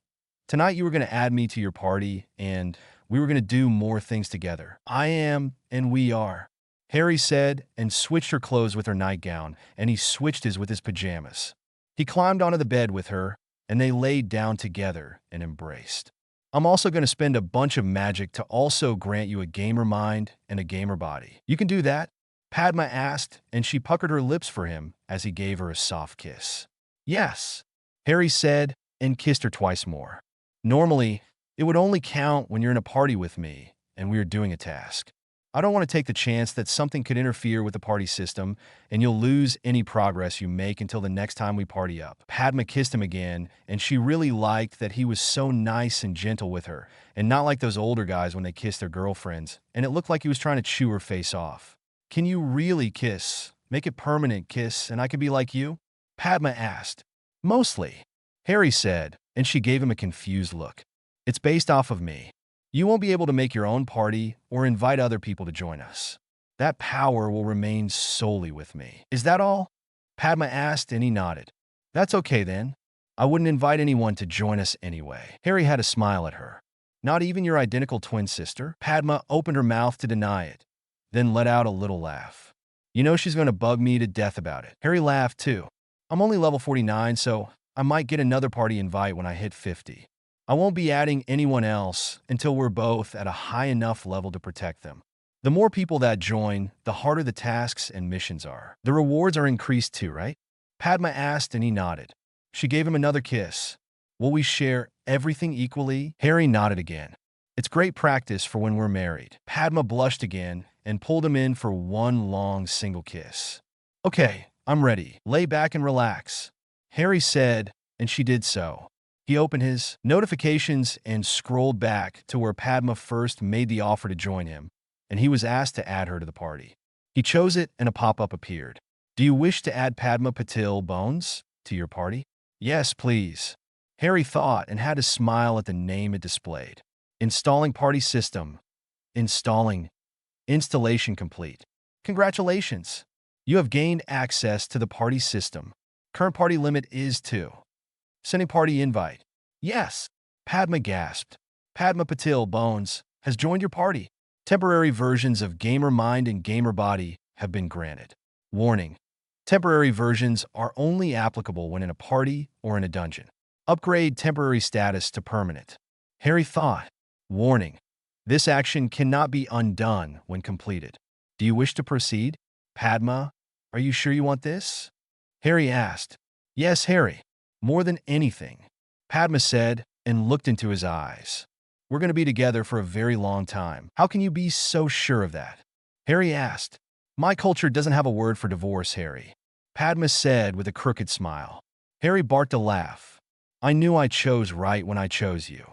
tonight you were going to add me to your party, and we were going to do more things together. I am, and we are, Harry said, and switched her clothes with her nightgown, and he switched his with his pajamas. He climbed onto the bed with her, and they laid down together and embraced. I'm also going to spend a bunch of magic to also grant you a gamer mind and a gamer body. You can do that? Padma asked, and she puckered her lips for him as he gave her a soft kiss. Yes, Harry said, and kissed her twice more. Normally, it would only count when you're in a party with me and we are doing a task. I don't want to take the chance that something could interfere with the party system and you'll lose any progress you make until the next time we party up. Padma kissed him again, and she really liked that he was so nice and gentle with her, and not like those older guys when they kiss their girlfriends, and it looked like he was trying to chew her face off. Can you really kiss? Make it permanent kiss, and I could be like you? Padma asked. Mostly, Harry said, and she gave him a confused look. It's based off of me. You won't be able to make your own party or invite other people to join us. That power will remain solely with me. Is that all? Padma asked, and he nodded. That's okay then. I wouldn't invite anyone to join us anyway. Harry had a smile at her. Not even your identical twin sister? Padma opened her mouth to deny it, then let out a little laugh. You know she's going to bug me to death about it. Harry laughed too. I'm only level 49, so I might get another party invite when I hit 50. I won't be adding anyone else until we're both at a high enough level to protect them. The more people that join, the harder the tasks and missions are. The rewards are increased too, right? Padma asked, and he nodded. She gave him another kiss. Will we share everything equally? Harry nodded again. It's great practice for when we're married. Padma blushed again and pulled him in for one long single kiss. Okay, I'm ready. Lay back and relax, Harry said, and she did so. He opened his notifications and scrolled back to where Padma first made the offer to join him, and he was asked to add her to the party. He chose it, and a pop-up appeared. Do you wish to add Padma Patil Bones to your party? Yes, please. Harry thought and had to smile at the name it displayed. Installing party system. Installing. Installation complete. Congratulations. You have gained access to the party system. Current party limit is 2. Sending party invite. Yes. Padma gasped. Padma Patil Bones has joined your party. Temporary versions of Gamer Mind and Gamer Body have been granted. Warning. Temporary versions are only applicable when in a party or in a dungeon. Upgrade temporary status to permanent. Harry thought. Warning. This action cannot be undone when completed. Do you wish to proceed? Padma, are you sure you want this? Harry asked. Yes, Harry. More than anything, Padma said and looked into his eyes. We're going to be together for a very long time. How can you be so sure of that? Harry asked. My culture doesn't have a word for divorce, Harry. Padma said with a crooked smile. Harry barked a laugh. I knew I chose right when I chose you.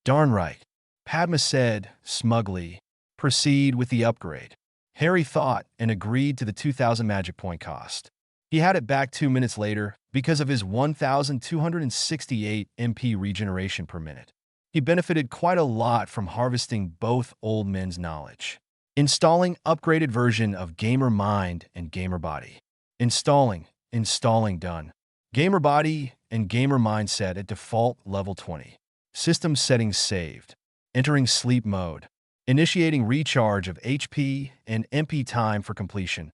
Darn right. Padma said, smugly. Proceed with the upgrade. Harry thought and agreed to the 2,000 magic point cost. He had it back 2 minutes later because of his 1,268 MP regeneration per minute. He benefited quite a lot from harvesting both old men's knowledge. Installing upgraded version of Gamer Mind and Gamer Body. Installing done. Gamer Body and Gamer Mind set at default level 20. System settings saved. Entering sleep mode. Initiating recharge of HP and MP time for completion.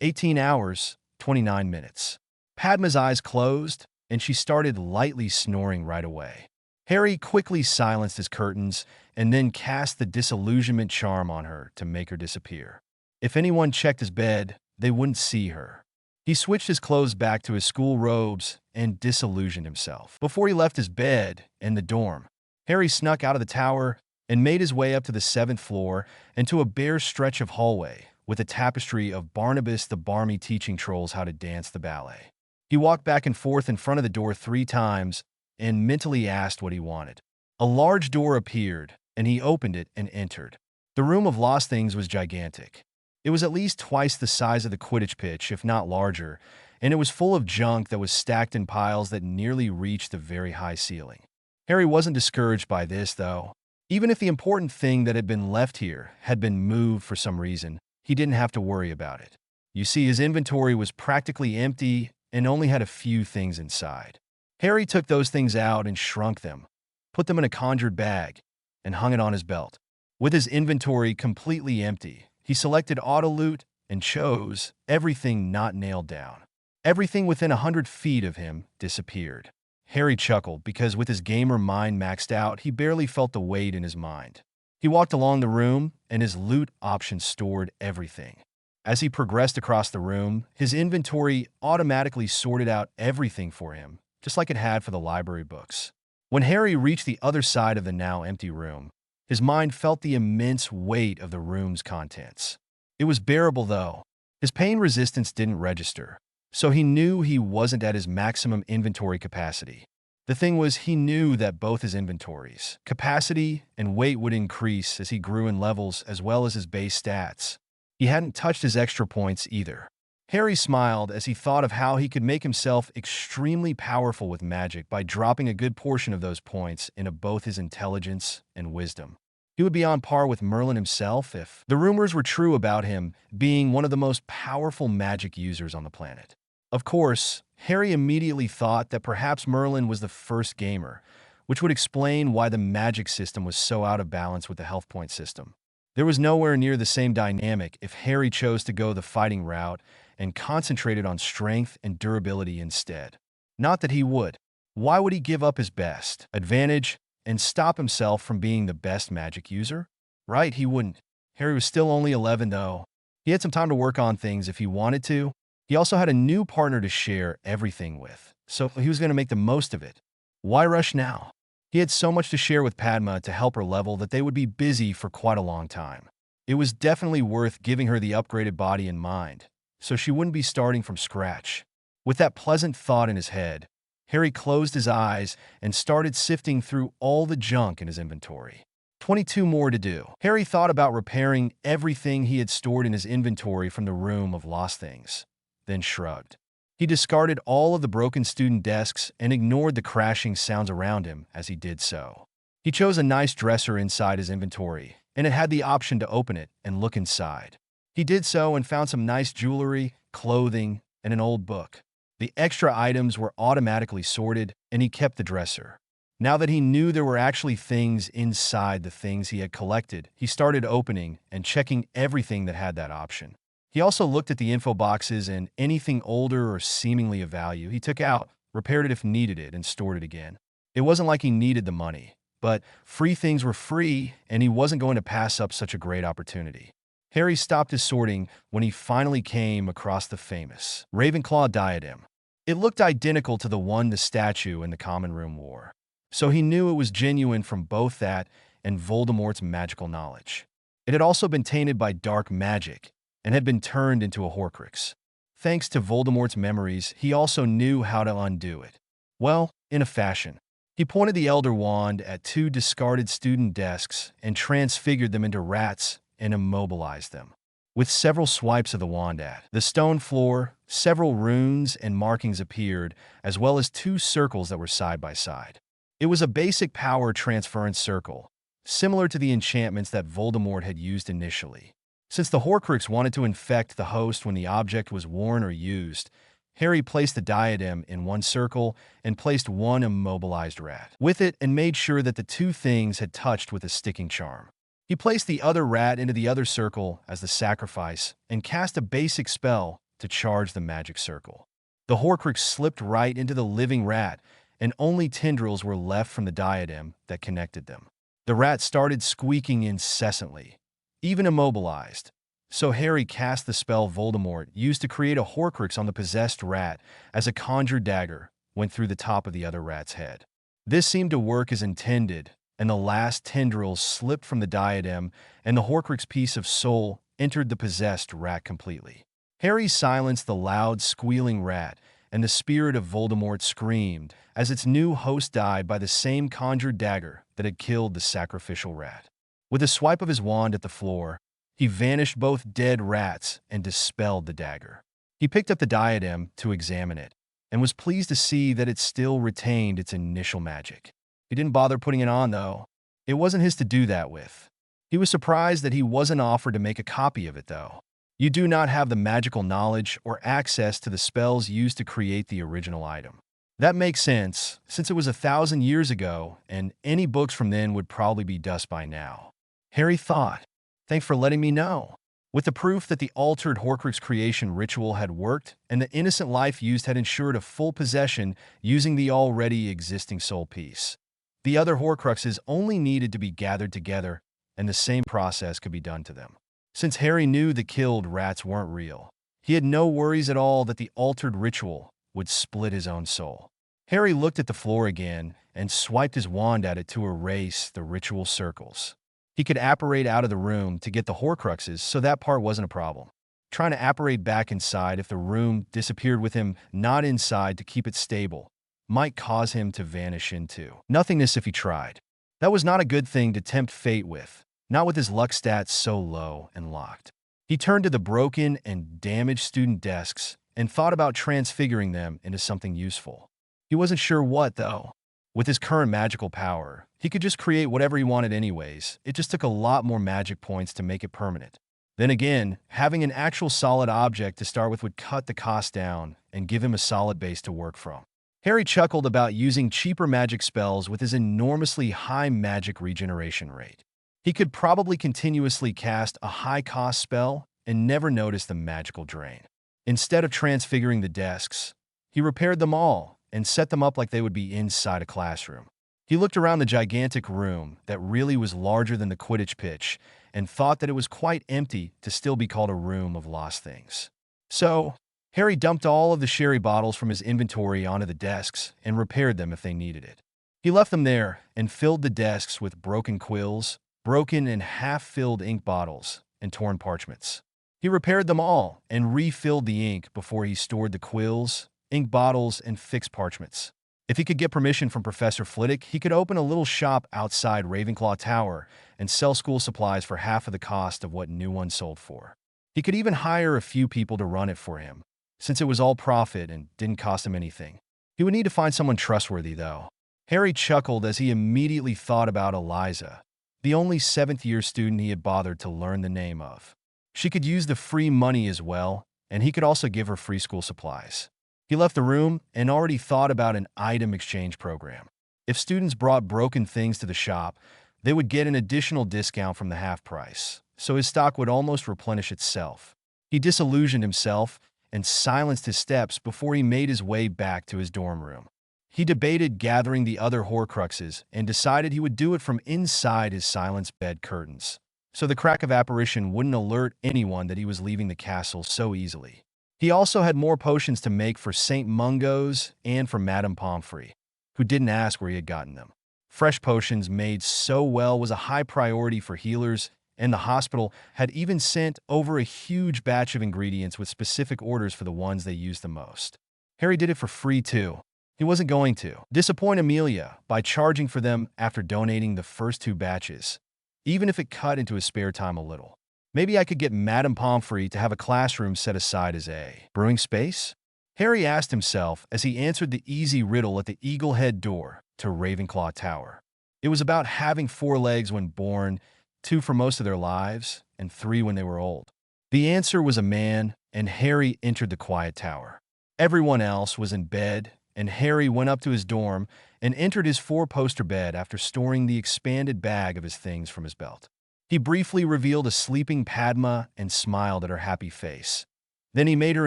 18 hours, 29 minutes. Padma's eyes closed, and she started lightly snoring right away. Harry quickly silenced his curtains and then cast the disillusionment charm on her to make her disappear. If anyone checked his bed, they wouldn't see her. He switched his clothes back to his school robes and disillusioned himself. Before he left his bed and the dorm, Harry snuck out of the tower and made his way up to the 7th floor and to a bare stretch of hallway with a tapestry of Barnabas the Barmy teaching trolls how to dance the ballet. He walked back and forth in front of the door 3 times and mentally asked what he wanted. A large door appeared, and he opened it and entered. The room of lost things was gigantic. It was at least twice the size of the Quidditch pitch, if not larger, and it was full of junk that was stacked in piles that nearly reached the very high ceiling. Harry wasn't discouraged by this, though. Even if the important thing that had been left here had been moved for some reason, he didn't have to worry about it. You see, his inventory was practically empty and only had a few things inside. Harry took those things out and shrunk them, put them in a conjured bag, and hung it on his belt. With his inventory completely empty, he selected Auto Loot and chose everything not nailed down. Everything within 100 feet of him disappeared. Harry chuckled because with his gamer mind maxed out, he barely felt the weight in his mind. He walked along the room, and his loot option stored everything. As he progressed across the room, his inventory automatically sorted out everything for him, just like it had for the library books. When Harry reached the other side of the now empty room, his mind felt the immense weight of the room's contents. It was bearable, though. His pain resistance didn't register, so he knew he wasn't at his maximum inventory capacity. The thing was, he knew that both his inventories, capacity and weight would increase as he grew in levels as well as his base stats. He hadn't touched his extra points either. Harry smiled as he thought of how he could make himself extremely powerful with magic by dropping a good portion of those points into both his intelligence and wisdom. He would be on par with Merlin himself if the rumors were true about him being one of the most powerful magic users on the planet. Of course, Harry immediately thought that perhaps Merlin was the first gamer, which would explain why the magic system was so out of balance with the health point system. There was nowhere near the same dynamic if Harry chose to go the fighting route and concentrated on strength and durability instead. Not that he would. Why would he give up his best advantage and stop himself from being the best magic user? Right, he wouldn't. Harry was still only 11, though. He had some time to work on things if he wanted to. He also had a new partner to share everything with, so he was going to make the most of it. Why rush now? He had so much to share with Padma to help her level that they would be busy for quite a long time. It was definitely worth giving her the upgraded body and mind, so she wouldn't be starting from scratch. With that pleasant thought in his head, Harry closed his eyes and started sifting through all the junk in his inventory. 22 more to do. Harry thought about repairing everything he had stored in his inventory from the Room of Lost Things, then shrugged. He discarded all of the broken student desks and ignored the crashing sounds around him as he did so. He chose a nice dresser inside his inventory, and it had the option to open it and look inside. He did so and found some nice jewelry, clothing, and an old book. The extra items were automatically sorted, and he kept the dresser. Now that he knew there were actually things inside the things he had collected, he started opening and checking everything that had that option. He also looked at the info boxes, and anything older or seemingly of value he took out, repaired it if needed it, and stored it again. It wasn't like he needed the money, but free things were free, and he wasn't going to pass up such a great opportunity. Harry stopped his sorting when he finally came across the famous Ravenclaw diadem. It looked identical to the one the statue in the common room wore, so he knew it was genuine from both that and Voldemort's magical knowledge. It had also been tainted by dark magic and had been turned into a Horcrux. Thanks to Voldemort's memories, he also knew how to undo it. Well, in a fashion. He pointed the Elder Wand at 2 discarded student desks and transfigured them into rats and immobilized them. With several swipes of the wand at the stone floor, several runes and markings appeared, as well as 2 circles that were side by side. It was a basic power transference circle, similar to the enchantments that Voldemort had used initially. Since the Horcrux wanted to infect the host when the object was worn or used, Harry placed the diadem in one circle and placed one immobilized rat with it and made sure that the 2 things had touched with a sticking charm. He placed the other rat into the other circle as the sacrifice and cast a basic spell to charge the magic circle. The Horcrux slipped right into the living rat, and only tendrils were left from the diadem that connected them. The rat started squeaking incessantly, even immobilized. So Harry cast the spell Voldemort used to create a Horcrux on the possessed rat as a conjured dagger went through the top of the other rat's head. This seemed to work as intended, and the last tendrils slipped from the diadem, and the Horcrux piece of soul entered the possessed rat completely. Harry silenced the loud, squealing rat, and the spirit of Voldemort screamed as its new host died by the same conjured dagger that had killed the sacrificial rat. With a swipe of his wand at the floor, he vanished both dead rats and dispelled the dagger. He picked up the diadem to examine it, and was pleased to see that it still retained its initial magic. He didn't bother putting it on, though. It wasn't his to do that with. He was surprised that he wasn't offered to make a copy of it, though. You do not have the magical knowledge or access to the spells used to create the original item. That makes sense, since it was 1,000 years ago, and any books from then would probably be dust by now. Harry thought, "Thanks for letting me know." With the proof that the altered Horcrux creation ritual had worked and the innocent life used had ensured a full possession using the already existing soul piece. The other Horcruxes only needed to be gathered together, and the same process could be done to them. Since Harry knew the killed rats weren't real, he had no worries at all that the altered ritual would split his own soul. Harry looked at the floor again and swiped his wand at it to erase the ritual circles. He could apparate out of the room to get the Horcruxes, so that part wasn't a problem. Trying to apparate back inside if the room disappeared with him not inside to keep it stable might cause him to vanish into nothingness if he tried. That was not a good thing to tempt fate with, not with his luck stats so low and locked. He turned to the broken and damaged student desks and thought about transfiguring them into something useful. He wasn't sure what, though. With his current magical power, he could just create whatever he wanted anyways. It just took a lot more magic points to make it permanent. Then again, having an actual solid object to start with would cut the cost down and give him a solid base to work from. Harry chuckled about using cheaper magic spells with his enormously high magic regeneration rate. He could probably continuously cast a high-cost spell and never notice the magical drain. Instead of transfiguring the desks, he repaired them all and set them up like they would be inside a classroom. He looked around the gigantic room that really was larger than the Quidditch pitch and thought that it was quite empty to still be called a room of lost things. So, Harry dumped all of the sherry bottles from his inventory onto the desks and repaired them if they needed it. He left them there and filled the desks with broken quills, broken and half-filled ink bottles, and torn parchments. He repaired them all and refilled the ink before he stored the quills, ink bottles, and fixed parchments. If he could get permission from Professor Flitwick, he could open a little shop outside Ravenclaw Tower and sell school supplies for half of the cost of what new ones sold for. He could even hire a few people to run it for him, since it was all profit and didn't cost him anything. He would need to find someone trustworthy, though. Harry chuckled as he immediately thought about Eliza, the only 7th-year student he had bothered to learn the name of. She could use the free money as well, and he could also give her free school supplies. He left the room and already thought about an item exchange program. If students brought broken things to the shop, they would get an additional discount from the half price, so his stock would almost replenish itself. He disillusioned himself and silenced his steps before he made his way back to his dorm room. He debated gathering the other Horcruxes and decided he would do it from inside his silenced bed curtains, so the crack of apparition wouldn't alert anyone that he was leaving the castle so easily. He also had more potions to make for St. Mungo's and for Madame Pomfrey, who didn't ask where he had gotten them. Fresh potions made so well was a high priority for healers, and the hospital had even sent over a huge batch of ingredients with specific orders for the ones they used the most. Harry did it for free, too. He wasn't going to disappoint Amelia by charging for them after donating the first 2 batches, even if it cut into his spare time a little. Maybe I could get Madame Pomfrey to have a classroom set aside as a brewing space? Harry asked himself as he answered the easy riddle at the Eaglehead door to Ravenclaw Tower. It was about having 4 legs when born, 2 for most of their lives, and 3 when they were old. The answer was a man, and Harry entered the quiet tower. Everyone else was in bed, and Harry went up to his dorm and entered his 4-poster bed after storing the expanded bag of his things from his belt. He briefly revealed a sleeping Padma and smiled at her happy face. Then he made her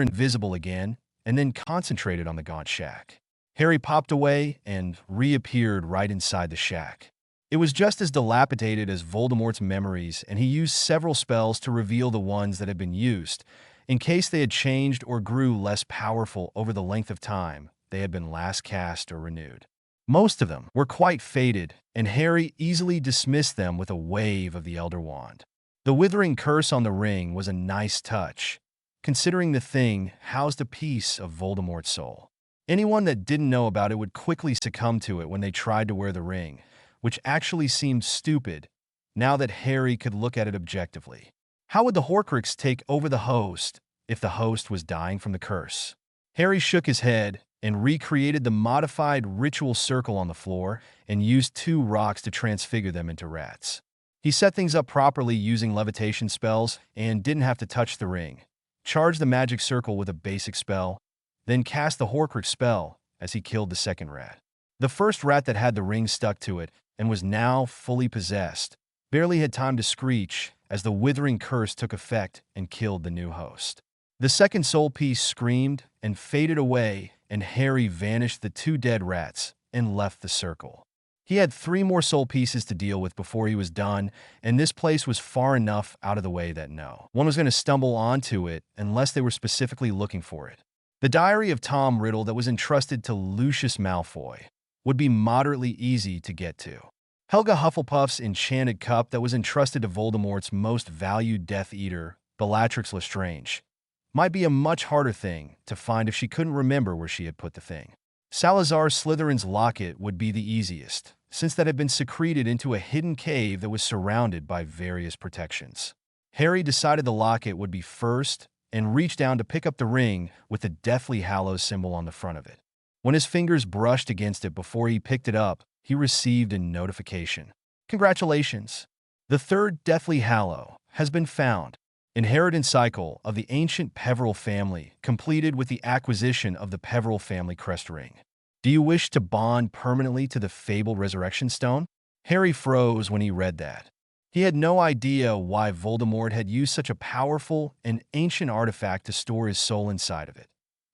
invisible again, and then concentrated on the gaunt shack. Harry popped away and reappeared right inside the shack. It was just as dilapidated as Voldemort's memories, and he used several spells to reveal the ones that had been used, in case they had changed or grew less powerful over the length of time they had been last cast or renewed. Most of them were quite faded, and Harry easily dismissed them with a wave of the Elder Wand. The withering curse on the ring was a nice touch, considering the thing housed a piece of Voldemort's soul. Anyone that didn't know about it would quickly succumb to it when they tried to wear the ring, which actually seemed stupid now that Harry could look at it objectively. How would the Horcrux take over the host if the host was dying from the curse? Harry shook his head and recreated the modified ritual circle on the floor and used 2 rocks to transfigure them into rats. He set things up properly using levitation spells and didn't have to touch the ring. Charged the magic circle with a basic spell, then cast the Horcrux spell as he killed the second rat. The first rat that had the ring stuck to it and was now fully possessed barely had time to screech as the withering curse took effect and killed the new host. The second soul piece screamed and faded away, and Harry vanished the two dead rats and left the circle. He had 3 more soul pieces to deal with before he was done, and this place was far enough out of the way that no one was going to stumble onto it unless they were specifically looking for it. The diary of Tom Riddle that was entrusted to Lucius Malfoy would be moderately easy to get to. Helga Hufflepuff's enchanted cup that was entrusted to Voldemort's most valued Death Eater, Bellatrix Lestrange, might be a much harder thing to find if she couldn't remember where she had put the thing. Salazar Slytherin's locket would be the easiest, since that had been secreted into a hidden cave that was surrounded by various protections. Harry decided the locket would be first and reached down to pick up the ring with the Deathly Hallows symbol on the front of it. When his fingers brushed against it before he picked it up, he received a notification. Congratulations! The third Deathly Hallow has been found. Inheritance cycle of the ancient Peveril family completed with the acquisition of the Peveril family crest ring. Do you wish to bond permanently to the fabled Resurrection Stone? Harry froze when he read that. He had no idea why Voldemort had used such a powerful and ancient artifact to store his soul inside of it.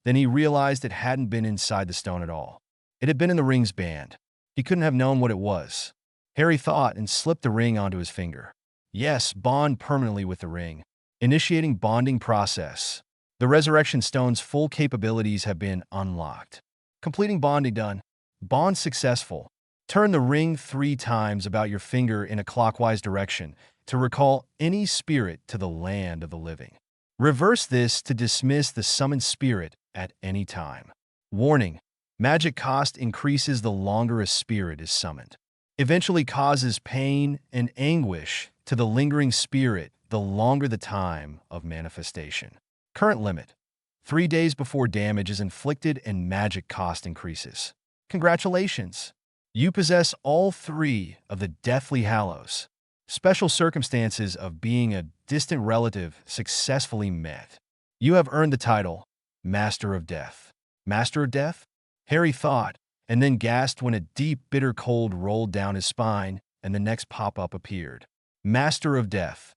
Then he realized it hadn't been inside the stone at all. It had been in the ring's band. He couldn't have known what it was. Harry thought and slipped the ring onto his finger. Yes, bond permanently with the ring. Initiating bonding process. The Resurrection Stone's full capabilities have been unlocked. Completing bonding done. Bond successful. Turn the ring 3 times about your finger in a clockwise direction to recall any spirit to the land of the living. Reverse this to dismiss the summoned spirit at any time. Warning: magic cost increases the longer a spirit is summoned. Eventually causes pain and anguish to the lingering spirit the longer the time of manifestation. Current limit: 3 days before damage is inflicted and magic cost increases. Congratulations! You possess all 3 of the Deathly Hallows. Special circumstances of being a distant relative successfully met. You have earned the title Master of Death. Master of Death? Harry thought, and then gasped when a deep, bitter cold rolled down his spine and the next pop-up appeared. Master of Death.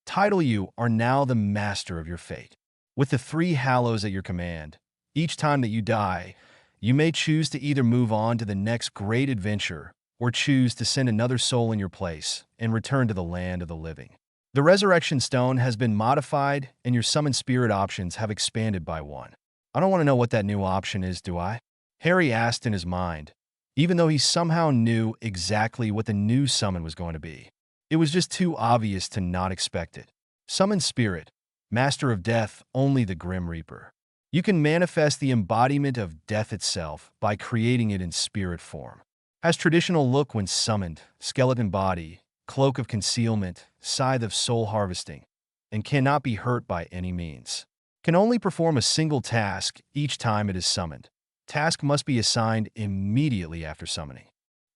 Title: you are now the master of your fate. With the 3 Hallows at your command, each time that you die, you may choose to either move on to the next great adventure or choose to send another soul in your place and return to the land of the living. The Resurrection Stone has been modified and your summoned spirit options have expanded by 1. I don't want to know what that new option is, do I? Harry asked in his mind, even though he somehow knew exactly what the new summon was going to be. It was just too obvious to not expect it. Summoned Spirit, Master of Death, only the Grim Reaper. You can manifest the embodiment of death itself by creating it in spirit form. Has traditional look when summoned, skeleton body, cloak of concealment, scythe of soul harvesting, and cannot be hurt by any means. Can only perform a single task each time it is summoned. Task must be assigned immediately after summoning.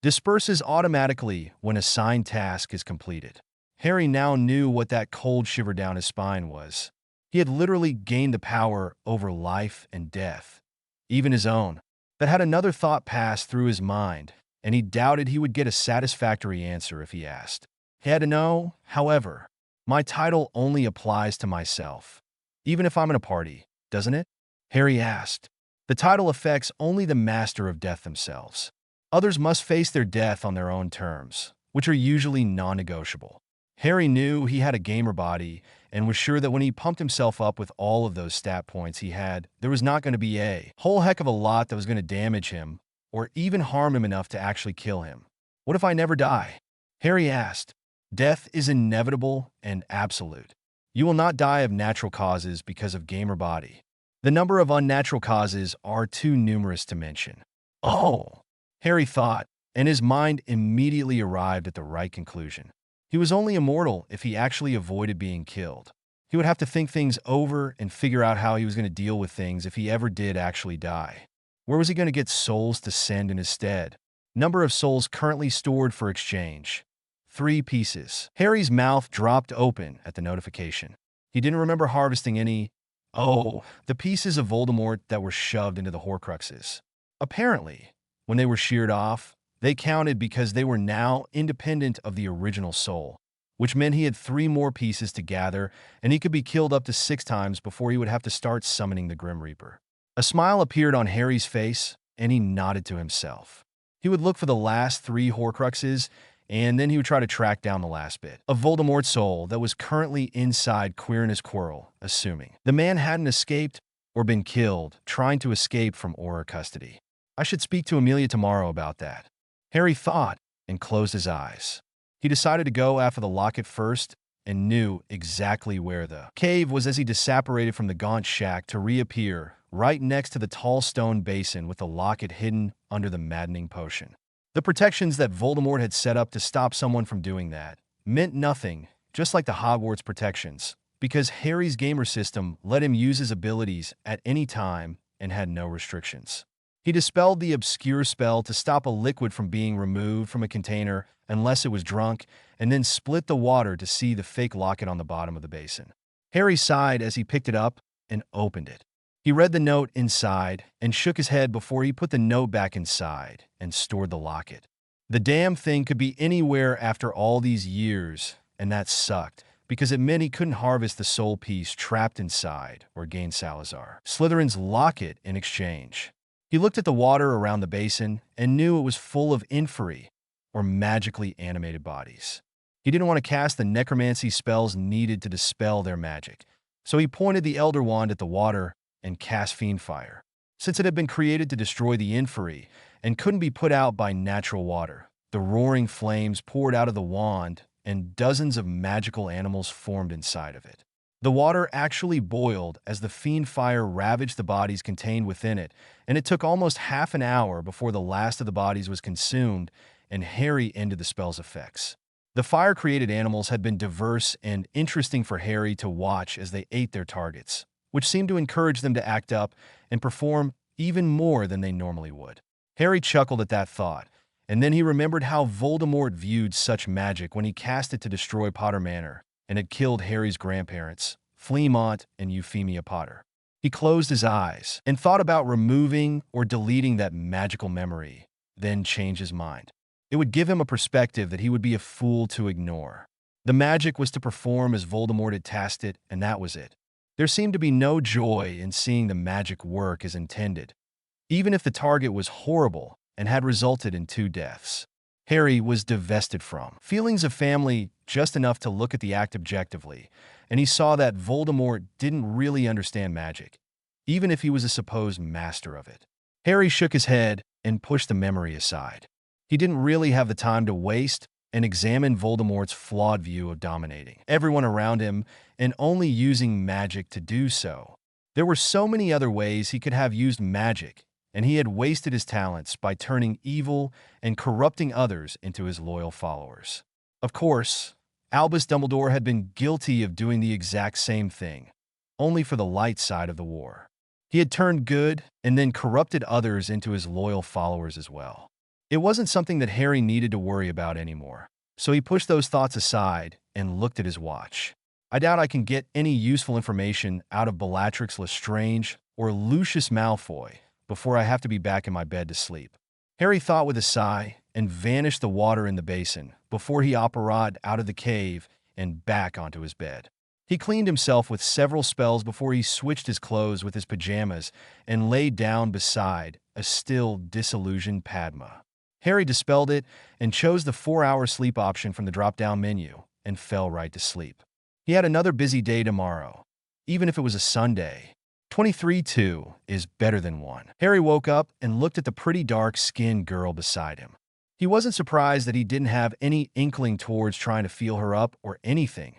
Disperses automatically when assigned task is completed. Harry now knew what that cold shiver down his spine was. He had literally gained the power over life and death, even his own. That had another thought pass through his mind, and he doubted he would get a satisfactory answer if he asked. He had to know, however, my title only applies to myself, even if I'm in a party, doesn't it? Harry asked. The title affects only the Master of Death themselves. Others must face their death on their own terms, which are usually non-negotiable. Harry knew he had a gamer body and was sure that when he pumped himself up with all of those stat points he had, there was not going to be a whole heck of a lot that was going to damage him or even harm him enough to actually kill him. What if I never die? Harry asked. Death is inevitable and absolute. You will not die of natural causes because of gamer body. The number of unnatural causes are too numerous to mention. Oh, Harry thought, and his mind immediately arrived at the right conclusion. He was only immortal if he actually avoided being killed. He would have to think things over and figure out how he was going to deal with things if he ever did actually die. Where was he going to get souls to send in his stead? Number of souls currently stored for exchange: 3 pieces. Harry's mouth dropped open at the notification. He didn't remember harvesting any, the pieces of Voldemort that were shoved into the Horcruxes. Apparently, when they were sheared off, they counted because they were now independent of the original soul. which meant he had 3 more pieces to gather, and he could be killed up to 6 times before he would have to start summoning the Grim Reaper. A smile appeared on Harry's face, and he nodded to himself. He would look for the last 3 Horcruxes, and then he would try to track down the last bit of Voldemort's soul that was currently inside Quirinus Quirrell, assuming the man hadn't escaped or been killed trying to escape from Auror custody. I should speak to Amelia tomorrow about that, Harry thought and closed his eyes. He decided to go after the locket first and knew exactly where the cave was as he disapparated from the Gaunt Shack to reappear right next to the tall stone basin with the locket hidden under the maddening potion. The protections that Voldemort had set up to stop someone from doing that meant nothing, just like the Hogwarts protections, because Harry's gamer system let him use his abilities at any time and had no restrictions. He dispelled the obscure spell to stop a liquid from being removed from a container unless it was drunk, and then split the water to see the fake locket on the bottom of the basin. Harry sighed as he picked it up and opened it. He read the note inside and shook his head before he put the note back inside and stored the locket. The damn thing could be anywhere after all these years, and that sucked, because it meant he couldn't harvest the soul piece trapped inside or gain Salazar Slytherin's locket in exchange. He looked at the water around the basin and knew it was full of inferi, or magically animated bodies. He didn't want to cast the necromancy spells needed to dispel their magic, so he pointed the Elder Wand at the water and cast Fiend Fire. Since it had been created to destroy the inferi and couldn't be put out by natural water, the roaring flames poured out of the wand and dozens of magical animals formed inside of it. The water actually boiled as the Fiend Fire ravaged the bodies contained within it, and it took almost half an hour before the last of the bodies was consumed and Harry ended the spell's effects. The fire-created animals had been diverse and interesting for Harry to watch as they ate their targets, which seemed to encourage them to act up and perform even more than they normally would. Harry chuckled at that thought, and then he remembered how Voldemort viewed such magic when he cast it to destroy Potter Manor and had killed Harry's grandparents, Fleamont and Euphemia Potter. He closed his eyes and thought about removing or deleting that magical memory, then changed his mind. It would give him a perspective that he would be a fool to ignore. The magic was to perform as Voldemort had tasked it, and that was it. There seemed to be no joy in seeing the magic work as intended, even if the target was horrible and had resulted in 2 deaths. Harry was divested from feelings of family just enough to look at the act objectively, and he saw that Voldemort didn't really understand magic, even if he was a supposed master of it. Harry shook his head and pushed the memory aside. He didn't really have the time to waste and examine Voldemort's flawed view of dominating everyone around him and only using magic to do so. There were so many other ways he could have used magic, and he had wasted his talents by turning evil and corrupting others into his loyal followers. Of course, Albus Dumbledore had been guilty of doing the exact same thing, only for the light side of the war. He had turned good and then corrupted others into his loyal followers as well. It wasn't something that Harry needed to worry about anymore, so he pushed those thoughts aside and looked at his watch. I doubt I can get any useful information out of Bellatrix Lestrange or Lucius Malfoy before I have to be back in my bed to sleep. Harry thought with a sigh and vanished the water in the basin before he operated out of the cave and back onto his bed. He cleaned himself with several spells before he switched his clothes with his pajamas and lay down beside a still disillusioned Padma. Harry dispelled it and chose the 4-hour sleep option from the drop-down menu and fell right to sleep. He had another busy day tomorrow, even if it was a Sunday. 23-2 is better than 1. Harry woke up and looked at the pretty dark-skinned girl beside him. He wasn't surprised that he didn't have any inkling towards trying to feel her up or anything,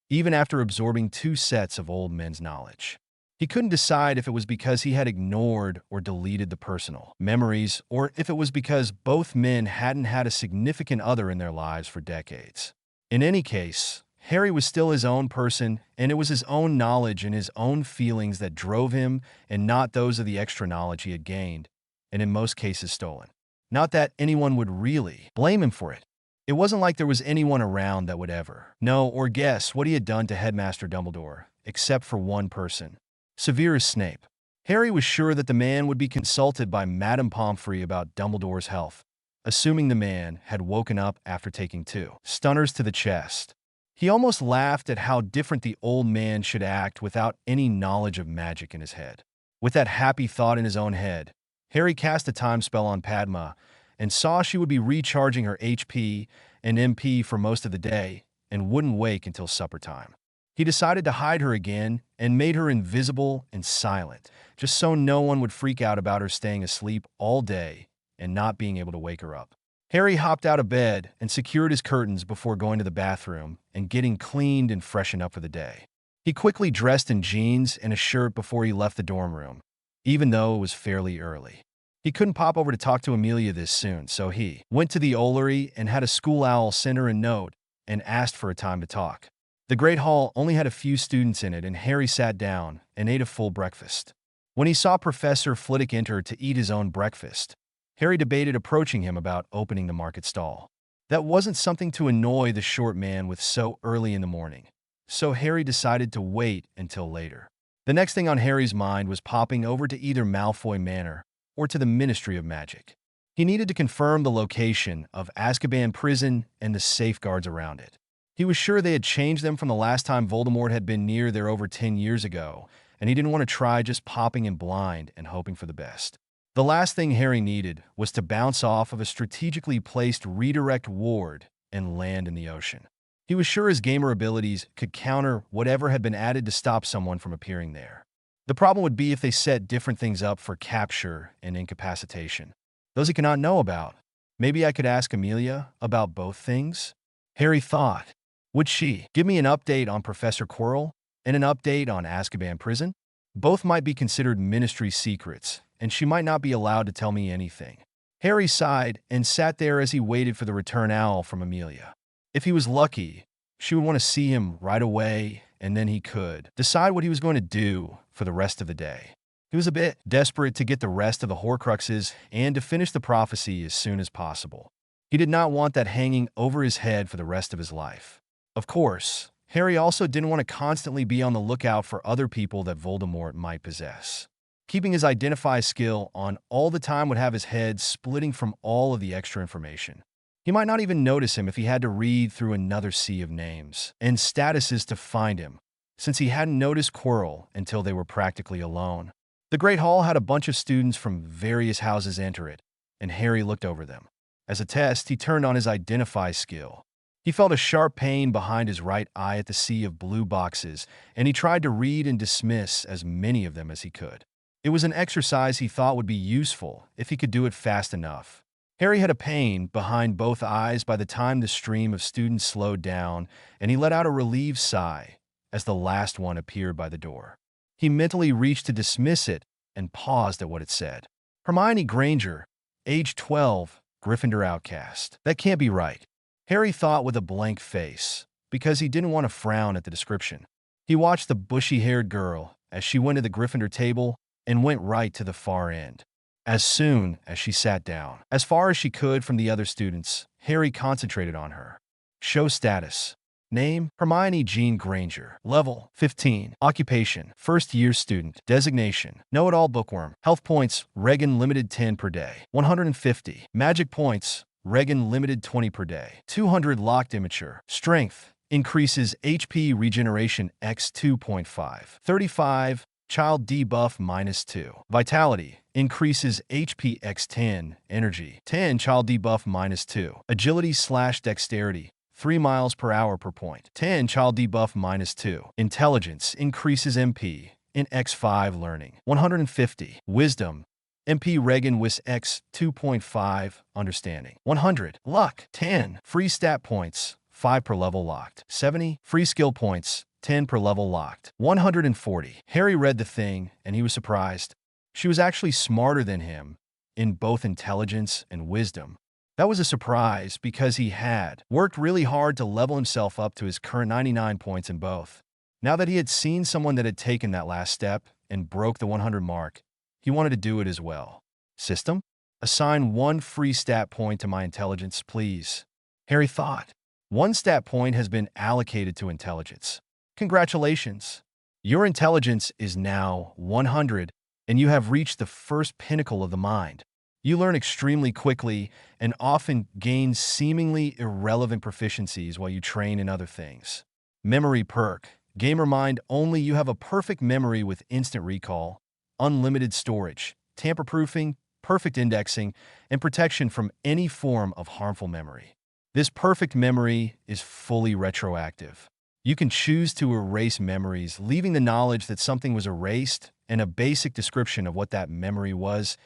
even after absorbing 2 sets of old men's knowledge. He couldn't decide if it was because he had ignored or deleted the personal memories, or if it was because both men hadn't had a significant other in their lives for decades. In any case, Harry was still his own person, and it was his own knowledge and his own feelings that drove him, and not those of the extra knowledge he had gained, and in most cases stolen. Not that anyone would really blame him for it. It wasn't like there was anyone around that would ever know or guess what he had done to Headmaster Dumbledore, except for one person. Severus Snape. Harry was sure that the man would be consulted by Madame Pomfrey about Dumbledore's health, assuming the man had woken up after taking 2 stunners to the chest. He almost laughed at how different the old man should act without any knowledge of magic in his head. With that happy thought in his own head, Harry cast a time spell on Padma and saw she would be recharging her HP and MP for most of the day and wouldn't wake until supper time. He decided to hide her again and made her invisible and silent, just so no one would freak out about her staying asleep all day and not being able to wake her up. Harry hopped out of bed and secured his curtains before going to the bathroom and getting cleaned and freshened up for the day. He quickly dressed in jeans and a shirt before he left the dorm room, even though it was fairly early. He couldn't pop over to talk to Amelia this soon, so he went to the Ollery and had a school owl send her a note and asked for a time to talk. The Great Hall only had a few students in it, and Harry sat down and ate a full breakfast. When he saw Professor Flitwick enter to eat his own breakfast, Harry debated approaching him about opening the market stall. That wasn't something to annoy the short man with so early in the morning, so Harry decided to wait until later. The next thing on Harry's mind was popping over to either Malfoy Manor or to the Ministry of Magic. He needed to confirm the location of Azkaban Prison and the safeguards around it. He was sure they had changed them from the last time Voldemort had been near there over 10 years ago, and he didn't want to try just popping in blind and hoping for the best. The last thing Harry needed was to bounce off of a strategically placed redirect ward and land in the ocean. He was sure his gamer abilities could counter whatever had been added to stop someone from appearing there. The problem would be if they set different things up for capture and incapacitation. Those he could not know about. Maybe I could ask Amelia about both things? Harry thought. Would she give me an update on Professor Quirrell and an update on Azkaban Prison? Both might be considered ministry secrets, and she might not be allowed to tell me anything. Harry sighed and sat there as he waited for the return owl from Amelia. If he was lucky, she would want to see him right away, and then he could decide what he was going to do for the rest of the day. He was a bit desperate to get the rest of the Horcruxes and to finish the prophecy as soon as possible. He did not want that hanging over his head for the rest of his life. Of course, Harry also didn't want to constantly be on the lookout for other people that Voldemort might possess. Keeping his identify skill on all the time would have his head splitting from all of the extra information. He might not even notice him if he had to read through another sea of names and statuses to find him, since he hadn't noticed Quirrell until they were practically alone. The Great Hall had a bunch of students from various houses enter it, and Harry looked over them. As a test, he turned on his identify skill. He felt a sharp pain behind his right eye at the sea of blue boxes, and he tried to read and dismiss as many of them as he could. It was an exercise he thought would be useful if he could do it fast enough. Harry had a pain behind both eyes by the time the stream of students slowed down, and he let out a relieved sigh as the last one appeared by the door. He mentally reached to dismiss it and paused at what it said. Hermione Granger, age 12, Gryffindor outcast. That can't be right. Harry thought with a blank face, because he didn't want to frown at the description. He watched the bushy-haired girl as she went to the Gryffindor table and went right to the far end. As soon as she sat down, as far as she could from the other students, Harry concentrated on her. Show status. Name, Hermione Jean Granger. Level, 15. Occupation, first-year student. Designation, know-it-all bookworm. Health points, Regan limited 10 per day. 150. Magic points, Regan limited 20 per day. 200 locked immature. Strength, increases HP regeneration x 2.5. 35. Child debuff -2. Vitality, increases HP x 10. Energy, 10. Child debuff -2. Agility/dexterity, 3 miles per hour per point. 10. Child debuff -2. Intelligence, increases MP in x5. Learning, 150. Wisdom, MP Regan Wis x 2.5. Understanding, 100. Luck, 10. Free stat points, 5 per level locked. 70. Free skill points, 10 per level locked. 140. Harry read the thing, and he was surprised. She was actually smarter than him in both intelligence and wisdom. That was a surprise because he had worked really hard to level himself up to his current 99 points in both. Now that he had seen someone that had taken that last step and broke the 100 mark, he wanted to do it as well. System? Assign 1 free stat point to my intelligence, please. Harry thought. 1 stat point has been allocated to intelligence. Congratulations. Your intelligence is now 100, and you have reached the first pinnacle of the mind. You learn extremely quickly and often gain seemingly irrelevant proficiencies while you train in other things. Memory perk. Gamer mind only. You have a perfect memory with instant recall, unlimited storage, tamper-proofing, perfect indexing, and protection from any form of harmful memory. This perfect memory is fully retroactive. You can choose to erase memories, leaving the knowledge that something was erased and a basic description of what that memory was,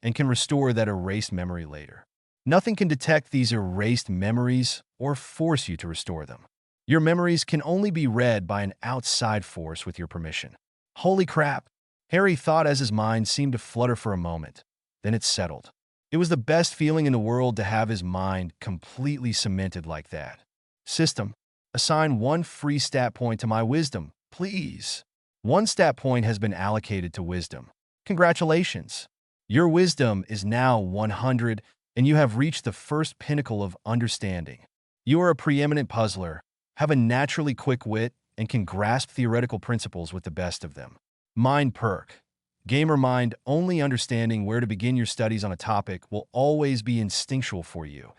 and can restore that erased memory later. Nothing can detect these erased memories or force you to restore them. Your memories can only be read by an outside force with your permission. Holy crap! Harry thought as his mind seemed to flutter for a moment. Then it settled. It was the best feeling in the world to have his mind completely cemented like that. System, assign 1 free stat point to my wisdom, please. 1 stat point has been allocated to wisdom. Congratulations! Your wisdom is now 100, and you have reached the first pinnacle of understanding. You are a preeminent puzzler, have a naturally quick wit, and can grasp theoretical principles with the best of them. Mind perk. Gamer mind only. Understanding where to begin your studies on a topic will always be instinctual for you,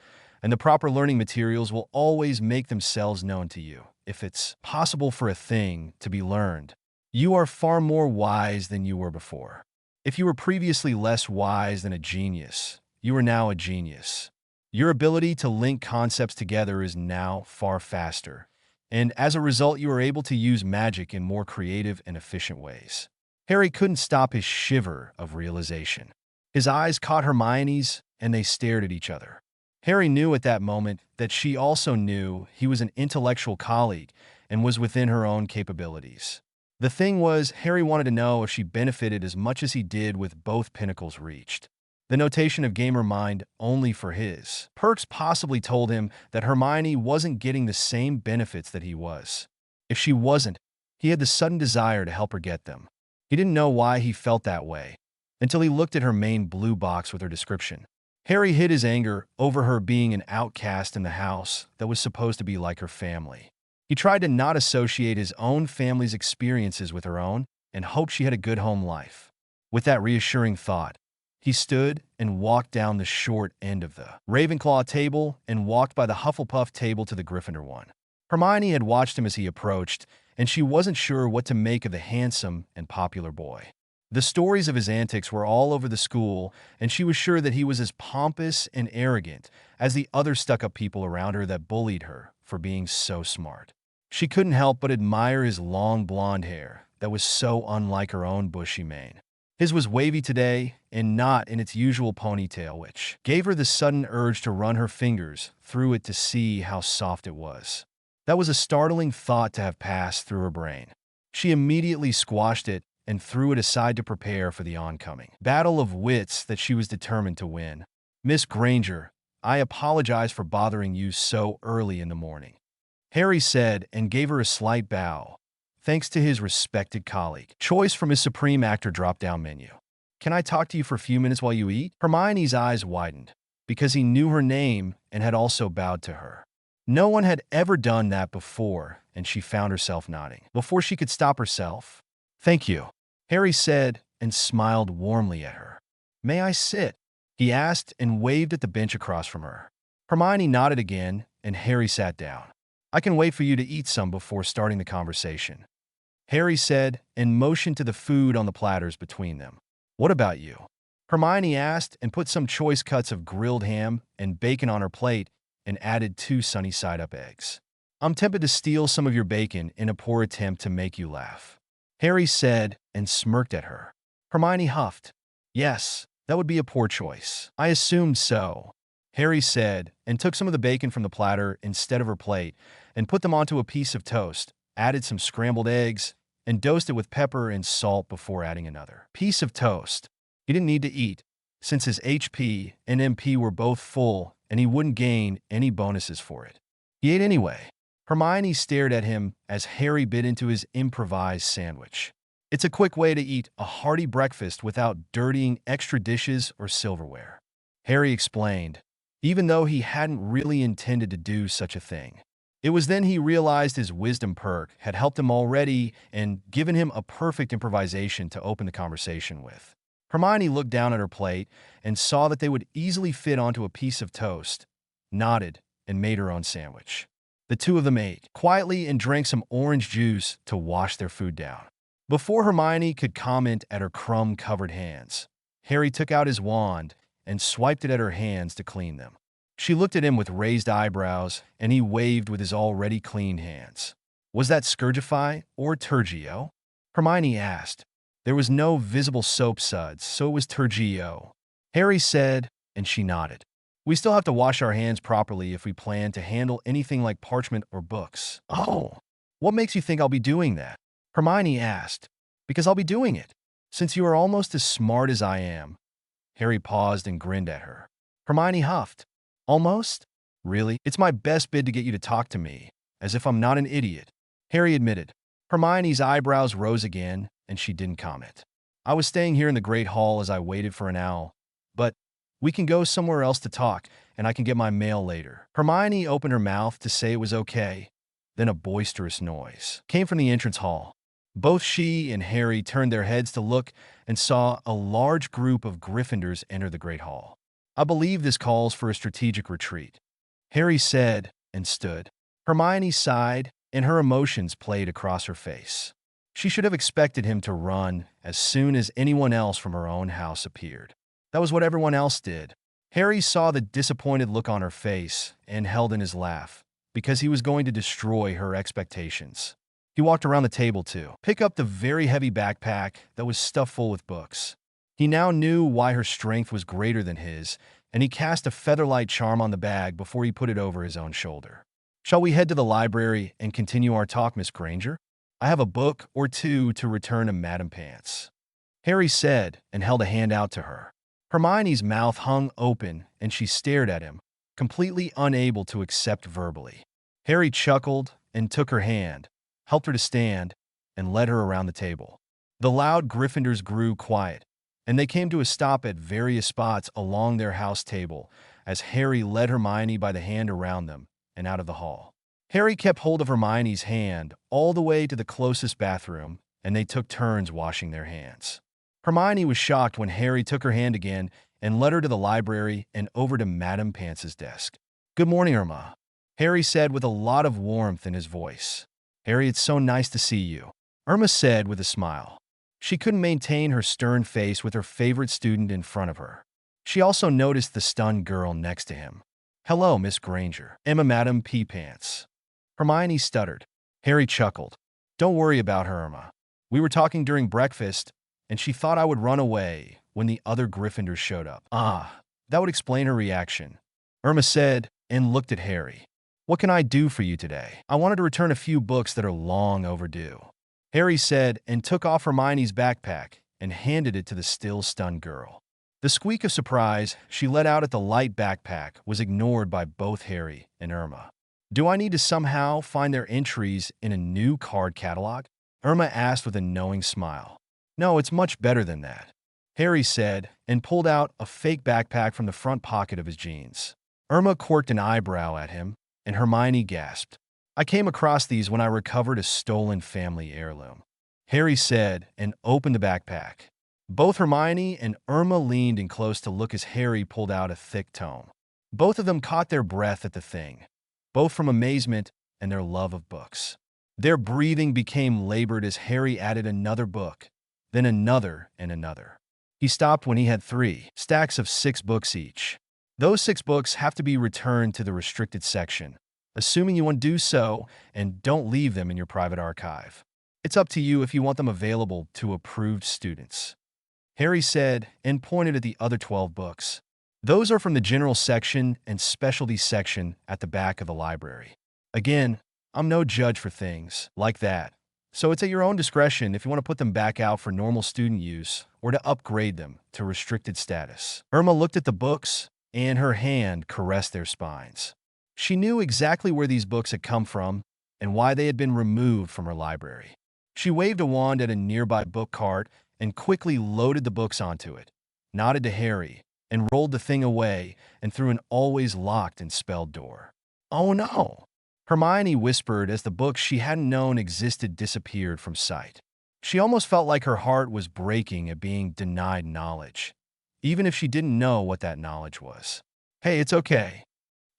and the proper learning materials will always make themselves known to you. If it's possible for a thing to be learned, you are far more wise than you were before. If you were previously less wise than a genius, you are now a genius. Your ability to link concepts together is now far faster, and as a result, you are able to use magic in more creative and efficient ways. Harry couldn't stop his shiver of realization. His eyes caught Hermione's, and they stared at each other. Harry knew at that moment that she also knew he was an intellectual colleague and was within her own capabilities. The thing was, Harry wanted to know if she benefited as much as he did with both pinnacles reached. The notation of gamer mind only for his perks possibly told him that Hermione wasn't getting the same benefits that he was. If she wasn't, he had the sudden desire to help her get them. He didn't know why he felt that way, until he looked at her main blue box with her description. Harry hid his anger over her being an outcast in the house that was supposed to be like her family. He tried to not associate his own family's experiences with her own and hoped she had a good home life. With that reassuring thought, he stood and walked down the short end of the Ravenclaw table and walked by the Hufflepuff table to the Gryffindor one. Hermione had watched him as he approached, and she wasn't sure what to make of the handsome and popular boy. The stories of his antics were all over the school, and she was sure that he was as pompous and arrogant as the other stuck-up people around her that bullied her for being so smart. She couldn't help but admire his long blonde hair that was so unlike her own bushy mane. His was wavy today and not in its usual ponytail, which gave her the sudden urge to run her fingers through it to see how soft it was. That was a startling thought to have passed through her brain. She immediately squashed it and threw it aside to prepare for the oncoming battle of wits that she was determined to win. Miss Granger, I apologize for bothering you so early in the morning, Harry said and gave her a slight bow, thanks to his respected colleague. Choice from his Supreme Actor drop-down menu. Can I talk to you for a few minutes while you eat? Hermione's eyes widened, because he knew her name and had also bowed to her. No one had ever done that before, and she found herself nodding. Before she could stop herself, thank you, Harry said and smiled warmly at her. May I sit? He asked and waved at the bench across from her. Hermione nodded again, and Harry sat down. I can wait for you to eat some before starting the conversation, Harry said and motioned to the food on the platters between them. What about you? Hermione asked and put some choice cuts of grilled ham and bacon on her plate and added 2 sunny side-up eggs. I'm tempted to steal some of your bacon in a poor attempt to make you laugh, Harry said and smirked at her. Hermione huffed. Yes, that would be a poor choice. I assumed so, Harry said and took some of the bacon from the platter instead of her plate and put them onto a piece of toast, added some scrambled eggs, and dosed it with pepper and salt before adding another piece of toast. He didn't need to eat, since his HP and MP were both full and he wouldn't gain any bonuses for it. He ate anyway. Hermione stared at him as Harry bit into his improvised sandwich. It's a quick way to eat a hearty breakfast without dirtying extra dishes or silverware, Harry explained, even though he hadn't really intended to do such a thing. It was then he realized his wisdom perk had helped him already and given him a perfect improvisation to open the conversation with. Hermione looked down at her plate and saw that they would easily fit onto a piece of toast, nodded, and made her own sandwich. The two of them ate quietly and drank some orange juice to wash their food down. Before Hermione could comment at her crumb-covered hands, Harry took out his wand and swiped it at her hands to clean them. She looked at him with raised eyebrows, and he waved with his already cleaned hands. Was that Scourgify or Turgio? Hermione asked. There was no visible soap suds, so it was Turgio. Harry said, and she nodded. We still have to wash our hands properly if we plan to handle anything like parchment or books. Oh, what makes you think I'll be doing that? Hermione asked. Because I'll be doing it. Since you are almost as smart as I am. Harry paused and grinned at her. Hermione huffed. Almost? Really? It's my best bid to get you to talk to me, as if I'm not an idiot. Harry admitted. Hermione's eyebrows rose again, and she didn't comment. I was staying here in the Great Hall as I waited for an owl, but we can go somewhere else to talk, and I can get my mail later. Hermione opened her mouth to say it was okay. Then a boisterous noise came from the entrance hall. Both she and Harry turned their heads to look and saw a large group of Gryffindors enter the Great Hall. I believe this calls for a strategic retreat, Harry said and stood. Hermione sighed, and her emotions played across her face. She should have expected him to run as soon as anyone else from her own house appeared. That was what everyone else did. Harry saw the disappointed look on her face and held in his laugh, because he was going to destroy her expectations. He walked around the table to pick up the very heavy backpack that was stuffed full with books. He now knew why her strength was greater than his, and he cast a featherlight charm on the bag before he put it over his own shoulder. Shall we head to the library and continue our talk, Miss Granger? I have a book or two to return to Madame Pants. Harry said and held a hand out to her. Hermione's mouth hung open and she stared at him, completely unable to accept verbally. Harry chuckled and took her hand, helped her to stand, and led her around the table. The loud Gryffindors grew quiet, and they came to a stop at various spots along their house table as Harry led Hermione by the hand around them and out of the hall. Harry kept hold of Hermione's hand all the way to the closest bathroom, and they took turns washing their hands. Hermione was shocked when Harry took her hand again and led her to the library and over to Madame Pants's desk. Good morning, Irma, Harry said with a lot of warmth in his voice. Harry, it's so nice to see you, Irma said with a smile. She couldn't maintain her stern face with her favorite student in front of her. She also noticed the stunned girl next to him. Hello, Miss Granger. Emma, Madame P. Pants. Hermione stuttered. Harry chuckled. Don't worry about her, Irma. We were talking during breakfast, and she thought I would run away when the other Gryffindors showed up. Ah, that would explain her reaction, Irma said and looked at Harry. What can I do for you today? I wanted to return a few books that are long overdue, Harry said and took off Hermione's backpack and handed it to the still stunned girl. The squeak of surprise she let out at the light backpack was ignored by both Harry and Irma. Do I need to somehow find their entries in a new card catalog? Irma asked with a knowing smile. No, it's much better than that, Harry said and pulled out a fake backpack from the front pocket of his jeans. Irma quirked an eyebrow at him, and Hermione gasped. I came across these when I recovered a stolen family heirloom, Harry said and opened the backpack. Both Hermione and Irma leaned in close to look as Harry pulled out a thick tome. Both of them caught their breath at the thing, both from amazement and their love of books. Their breathing became labored as Harry added another book, then another and another. He stopped when he had 3 stacks of 6 books each. Those 6 books have to be returned to the restricted section, assuming you want to do so and don't leave them in your private archive. It's up to you if you want them available to approved students, Harry said and pointed at the other 12 books. Those are from the general section and specialty section at the back of the library. Again, I'm no judge for things like that, so it's at your own discretion if you want to put them back out for normal student use or to upgrade them to restricted status. Irma looked at the books, and her hand caressed their spines. She knew exactly where these books had come from and why they had been removed from her library. She waved a wand at a nearby book cart and quickly loaded the books onto it, nodded to Harry, and rolled the thing away and through an always locked and spelled door. Oh no! Hermione whispered as the books she hadn't known existed disappeared from sight. She almost felt like her heart was breaking at being denied knowledge, even if she didn't know what that knowledge was. Hey, it's okay,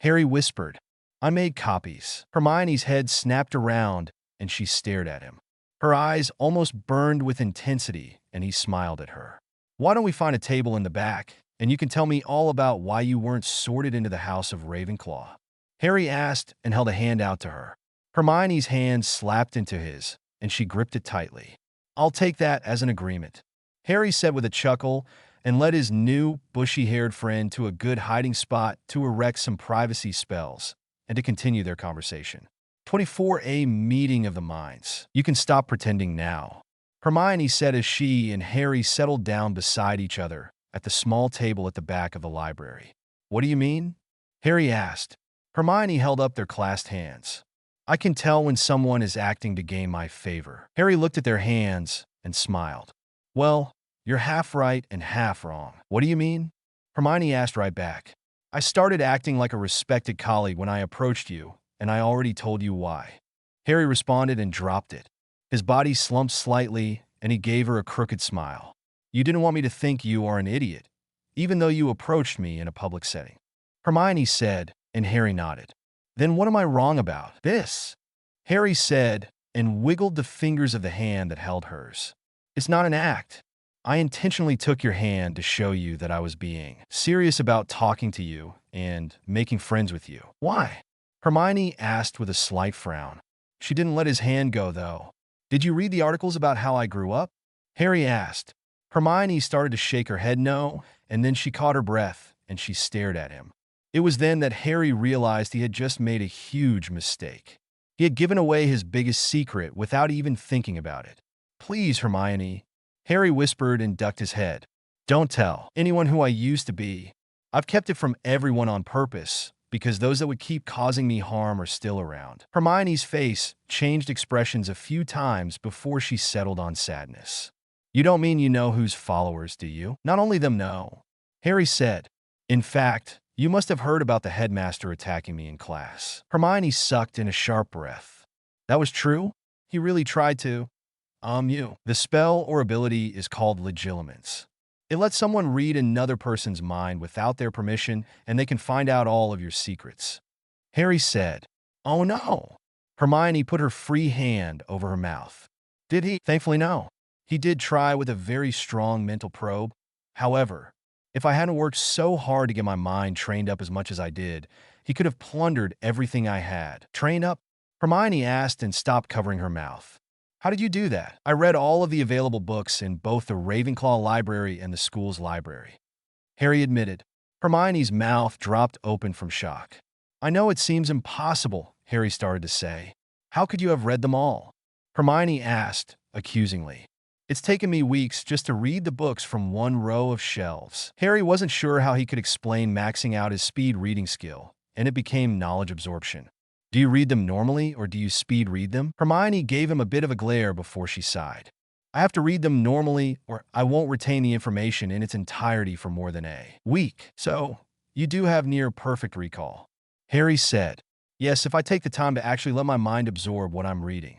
Harry whispered. I made copies. Hermione's head snapped around and she stared at him. Her eyes almost burned with intensity, and he smiled at her. Why don't we find a table in the back, and you can tell me all about why you weren't sorted into the House of Ravenclaw? Harry asked and held a hand out to her. Hermione's hand slapped into his, and she gripped it tightly. I'll take that as an agreement, Harry said with a chuckle, and led his new, bushy-haired friend to a good hiding spot to erect some privacy spells and to continue their conversation. 24A Meeting of the Minds. You can stop pretending now, Hermione said as she and Harry settled down beside each other at the small table at the back of the library. What do you mean? Harry asked. Hermione held up their clasped hands. I can tell when someone is acting to gain my favor. Harry looked at their hands and smiled. Well, you're half right and half wrong. What do you mean? Hermione asked right back. I started acting like a respected colleague when I approached you, and I already told you why. Harry responded and dropped it. His body slumped slightly, and he gave her a crooked smile. You didn't want me to think you are an idiot, even though you approached me in a public setting. Hermione said, and Harry nodded. Then what am I wrong about? This, Harry said, and wiggled the fingers of the hand that held hers. It's not an act. I intentionally took your hand to show you that I was being serious about talking to you and making friends with you. Why? Hermione asked with a slight frown. She didn't let his hand go, though. Did you read the articles about how I grew up? Harry asked. Hermione started to shake her head no, and then she caught her breath, and she stared at him. It was then that Harry realized he had just made a huge mistake. He had given away his biggest secret without even thinking about it. Please, Hermione, Harry whispered and ducked his head. Don't tell anyone who I used to be. I've kept it from everyone on purpose, because those that would keep causing me harm are still around. Hermione's face changed expressions a few times before she settled on sadness. You don't mean you know whose followers, do you? Not only them know, Harry said. In fact, you must have heard about the headmaster attacking me in class. Hermione sucked in a sharp breath. That was true? He really tried to. You. The spell or ability is called legilimens. It lets someone read another person's mind without their permission, and they can find out all of your secrets. Harry said, Oh no. Hermione put her free hand over her mouth. Did he? Thankfully, no. He did try with a very strong mental probe. However, if I hadn't worked so hard to get my mind trained up as much as I did, he could have plundered everything I had. Trained up? Hermione asked and stopped covering her mouth. How did you do that? I read all of the available books in both the Ravenclaw library and the school's library, Harry admitted. Hermione's mouth dropped open from shock. I know it seems impossible, Harry started to say. How could you have read them all? Hermione asked, accusingly. It's taken me weeks just to read the books from one row of shelves. Harry wasn't sure how he could explain maxing out his speed reading skill, and it became knowledge absorption. Do you read them normally, or do you speed read them? Hermione gave him a bit of a glare before she sighed. I have to read them normally, or I won't retain the information in its entirety for more than a week. So, you do have near-perfect recall. Harry said, Yes, if I take the time to actually let my mind absorb what I'm reading.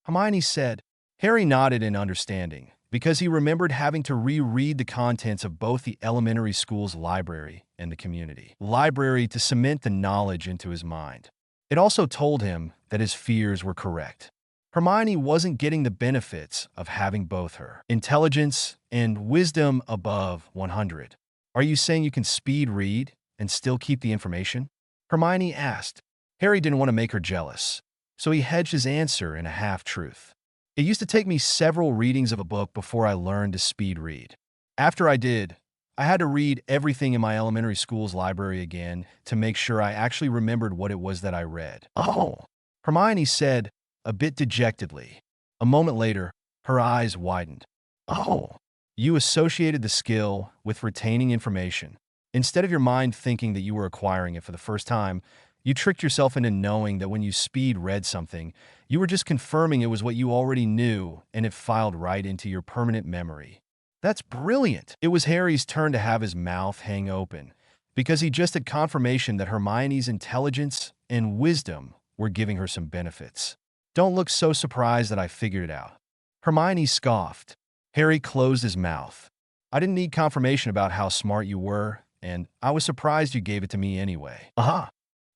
Hermione said. Harry nodded in understanding, because he remembered having to reread the contents of both the elementary school's library and the community library to cement the knowledge into his mind. It also told him that his fears were correct. Hermione wasn't getting the benefits of having both her intelligence and wisdom above 100. Are you saying you can speed read and still keep the information? Hermione asked. Harry didn't want to make her jealous, so he hedged his answer in a half-truth. It used to take me several readings of a book before I learned to speed read. After I did, I had to read everything in my elementary school's library again to make sure I actually remembered what it was that I read. Oh, Hermione said, a bit dejectedly. A moment later, her eyes widened. Oh, you associated the skill with retaining information. Instead of your mind thinking that you were acquiring it for the first time, you tricked yourself into knowing that when you speed read something, you were just confirming it was what you already knew and it filed right into your permanent memory. That's brilliant. It was Harry's turn to have his mouth hang open, because he just had confirmation that Hermione's intelligence and wisdom were giving her some benefits. Don't look so surprised that I figured it out. Hermione scoffed. Harry closed his mouth. I didn't need confirmation about how smart you were, and I was surprised you gave it to me anyway. Aha!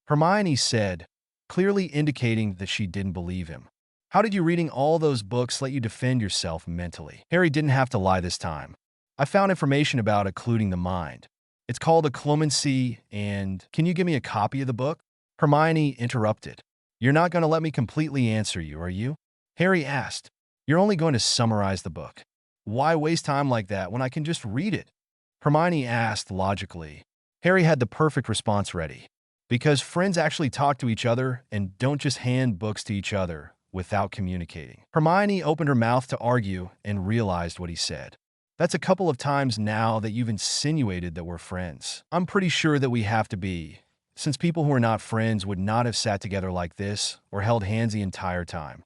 Hermione said, clearly indicating that she didn't believe him. How did you reading all those books let you defend yourself mentally? Harry didn't have to lie this time. I found information about occluding the mind. It's called occlumency, and can you give me a copy of the book? Hermione interrupted. You're not going to let me completely answer you, are you? Harry asked. You're only going to summarize the book. Why waste time like that when I can just read it? Hermione asked logically. Harry had the perfect response ready. Because friends actually talk to each other and don't just hand books to each other without communicating. Hermione opened her mouth to argue and realized what he said. That's a couple of times now that you've insinuated that we're friends. I'm pretty sure that we have to be, since people who are not friends would not have sat together like this or held hands the entire time.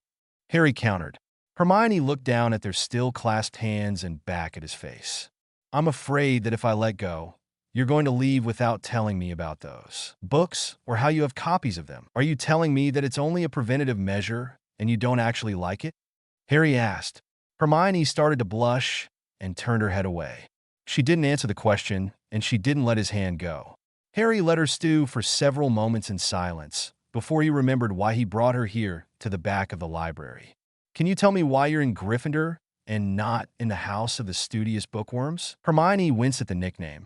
Harry countered. Hermione looked down at their still clasped hands and back at his face. I'm afraid that if I let go, you're going to leave without telling me about those books or how you have copies of them. Are you telling me that it's only a preventative measure and you don't actually like it? Harry asked. Hermione started to blush and turned her head away. She didn't answer the question, and she didn't let his hand go. Harry let her stew for several moments in silence before he remembered why he brought her here to the back of the library. Can you tell me why you're in Gryffindor and not in the House of the Studious Bookworms? Hermione winced at the nickname.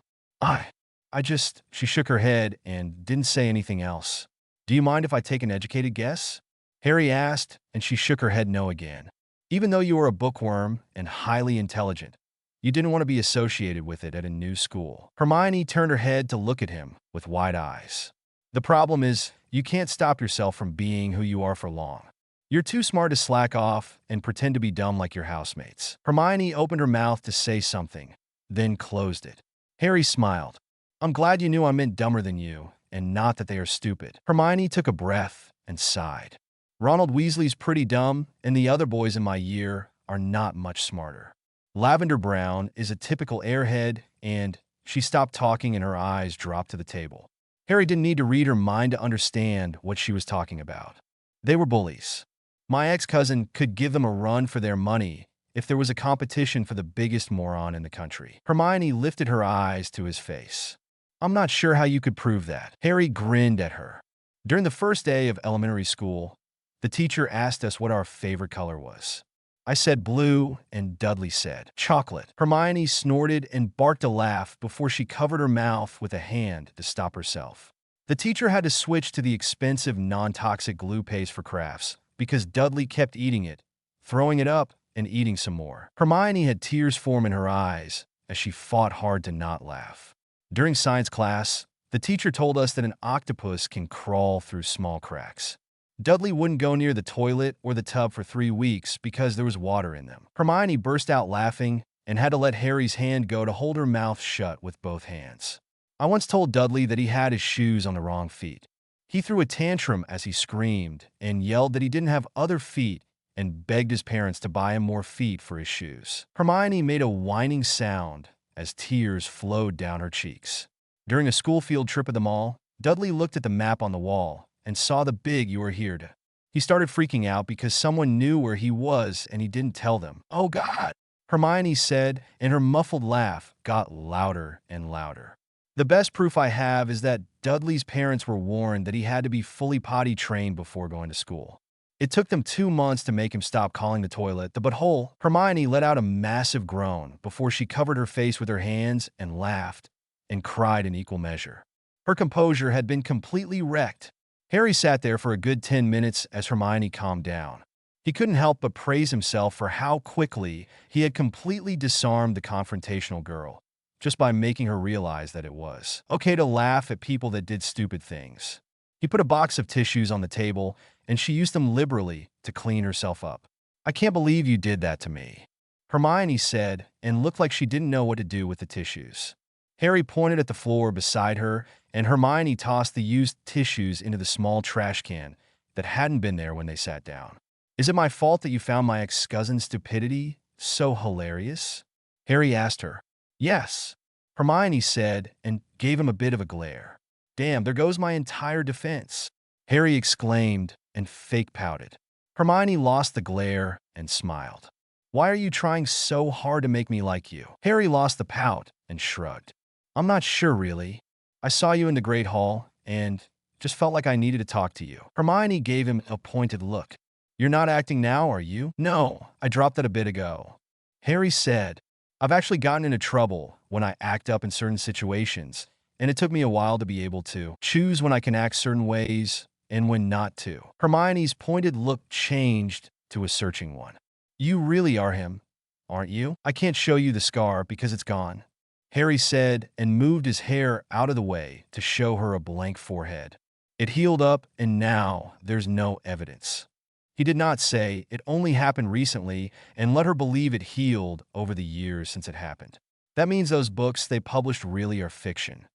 She shook her head and didn't say anything else. Do you mind if I take an educated guess? Harry asked, and she shook her head no again. Even though you were a bookworm and highly intelligent, you didn't want to be associated with it at a new school. Hermione turned her head to look at him with wide eyes. The problem is, you can't stop yourself from being who you are for long. You're too smart to slack off and pretend to be dumb like your housemates. Hermione opened her mouth to say something, then closed it. Harry smiled. I'm glad you knew I meant dumber than you, and not that they are stupid. Hermione took a breath and sighed. Ronald Weasley's pretty dumb, and the other boys in my year are not much smarter. Lavender Brown is a typical airhead, and she stopped talking and her eyes dropped to the table. Harry didn't need to read her mind to understand what she was talking about. They were bullies. My ex-cousin could give them a run for their money if there was a competition for the biggest moron in the country. Hermione lifted her eyes to his face. I'm not sure how you could prove that. Harry grinned at her. During the first day of elementary school, the teacher asked us what our favorite color was. I said blue, and Dudley said chocolate. Hermione snorted and barked a laugh before she covered her mouth with a hand to stop herself. The teacher had to switch to the expensive non-toxic glue paste for crafts because Dudley kept eating it, throwing it up, and eating some more. Hermione had tears form in her eyes as she fought hard to not laugh. During science class, the teacher told us that an octopus can crawl through small cracks. Dudley wouldn't go near the toilet or the tub for 3 weeks because there was water in them. Hermione burst out laughing and had to let Harry's hand go to hold her mouth shut with both hands. I once told Dudley that he had his shoes on the wrong feet. He threw a tantrum as he screamed and yelled that he didn't have other feet and begged his parents to buy him more feet for his shoes. Hermione made a whining sound as tears flowed down her cheeks. During a school field trip at the mall, Dudley looked at the map on the wall and saw the big "You Are Here" to. He started freaking out because someone knew where he was and he didn't tell them. Oh God, Hermione said, and her muffled laugh got louder and louder. The best proof I have is that Dudley's parents were warned that he had to be fully potty trained before going to school. It took them 2 months to make him stop calling the toilet the butthole. Hermione let out a massive groan before she covered her face with her hands and laughed and cried in equal measure. Her composure had been completely wrecked. Harry sat there for a good 10 minutes as Hermione calmed down. He couldn't help but praise himself for how quickly he had completely disarmed the confrontational girl, just by making her realize that it was okay to laugh at people that did stupid things. He put a box of tissues on the table, and she used them liberally to clean herself up. I can't believe you did that to me, Hermione said, and looked like she didn't know what to do with the tissues. Harry pointed at the floor beside her, and Hermione tossed the used tissues into the small trash can that hadn't been there when they sat down. Is it my fault that you found my ex-cousin's stupidity so hilarious? Harry asked her. Yes, Hermione said, and gave him a bit of a glare. Damn, there goes my entire defense, Harry exclaimed and fake pouted. Hermione lost the glare and smiled. Why are you trying so hard to make me like you? Harry lost the pout and shrugged. I'm not sure, really. I saw you in the Great Hall and just felt like I needed to talk to you. Hermione gave him a pointed look. You're not acting now, are you? No, I dropped it a bit ago. Harry said, I've actually gotten into trouble when I act up in certain situations, and it took me a while to be able to choose when I can act certain ways and when not to. Hermione's pointed look changed to a searching one. You really are him, aren't you? I can't show you the scar because it's gone, Harry said and moved his hair out of the way to show her a blank forehead. It healed up and now there's no evidence. He did not say it only happened recently and let her believe it healed over the years since it happened. That means those books they published really are fiction.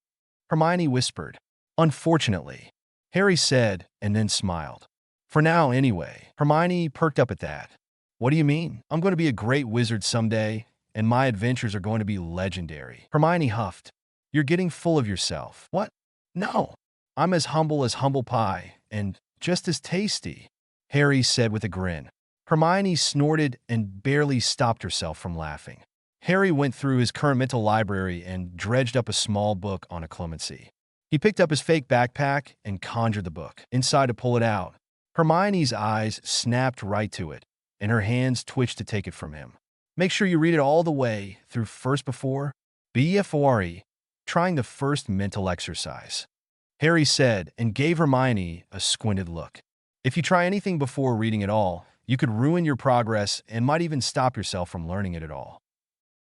Hermione whispered. Unfortunately, Harry said and then smiled. For now, anyway. Hermione perked up at that. What do you mean? I'm going to be a great wizard someday, and my adventures are going to be legendary. Hermione huffed. You're getting full of yourself. What? No. I'm as humble pie, and just as tasty, Harry said with a grin. Hermione snorted and barely stopped herself from laughing. Harry went through his current mental library and dredged up a small book on occlumency. He picked up his fake backpack and conjured the book. Inside to pull it out. Hermione's eyes snapped right to it, and her hands twitched to take it from him. Make sure you read it all the way through first before BFORE, trying the first mental exercise, Harry said and gave Hermione a squinted look. If you try anything before reading it all, you could ruin your progress and might even stop yourself from learning it at all.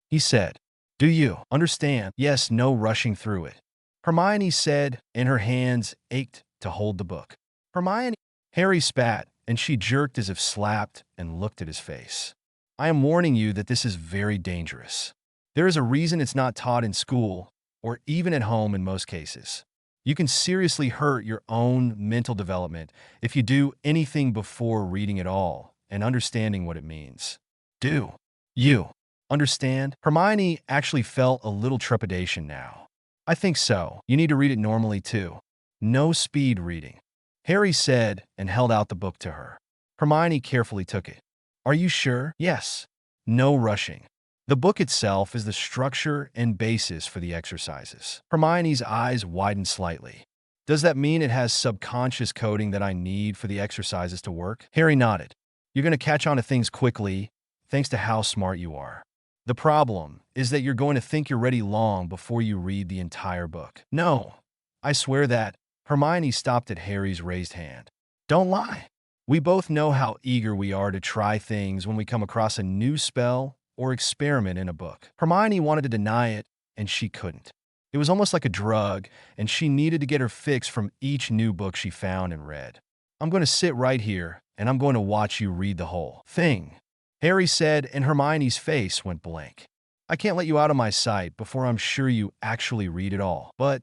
He said, Do you understand? Yes, no rushing through it, Hermione said, and her hands ached to hold the book. Hermione, Harry spat, and she jerked as if slapped and looked at his face. I am warning you that this is very dangerous. There is a reason it's not taught in school, or even at home in most cases. You can seriously hurt your own mental development if you do anything before reading it all and understanding what it means. Do you understand? Hermione actually felt a little trepidation now. I think so. You need to read it normally too. No speed reading, Harry said and held out the book to her. Hermione carefully took it. Are you sure? Yes. No rushing. The book itself is the structure and basis for the exercises. Hermione's eyes widened slightly. Does that mean it has subconscious coding that I need for the exercises to work? Harry nodded. You're going to catch on to things quickly, thanks to how smart you are. The problem is that you're going to think you're ready long before you read the entire book. No, I swear that. Hermione stopped at Harry's raised hand. Don't lie. We both know how eager we are to try things when we come across a new spell or experiment in a book. Hermione wanted to deny it, and she couldn't. It was almost like a drug, and she needed to get her fix from each new book she found and read. I'm going to sit right here, and I'm going to watch you read the whole thing, Harry said, and Hermione's face went blank. I can't let you out of my sight before I'm sure you actually read it all. But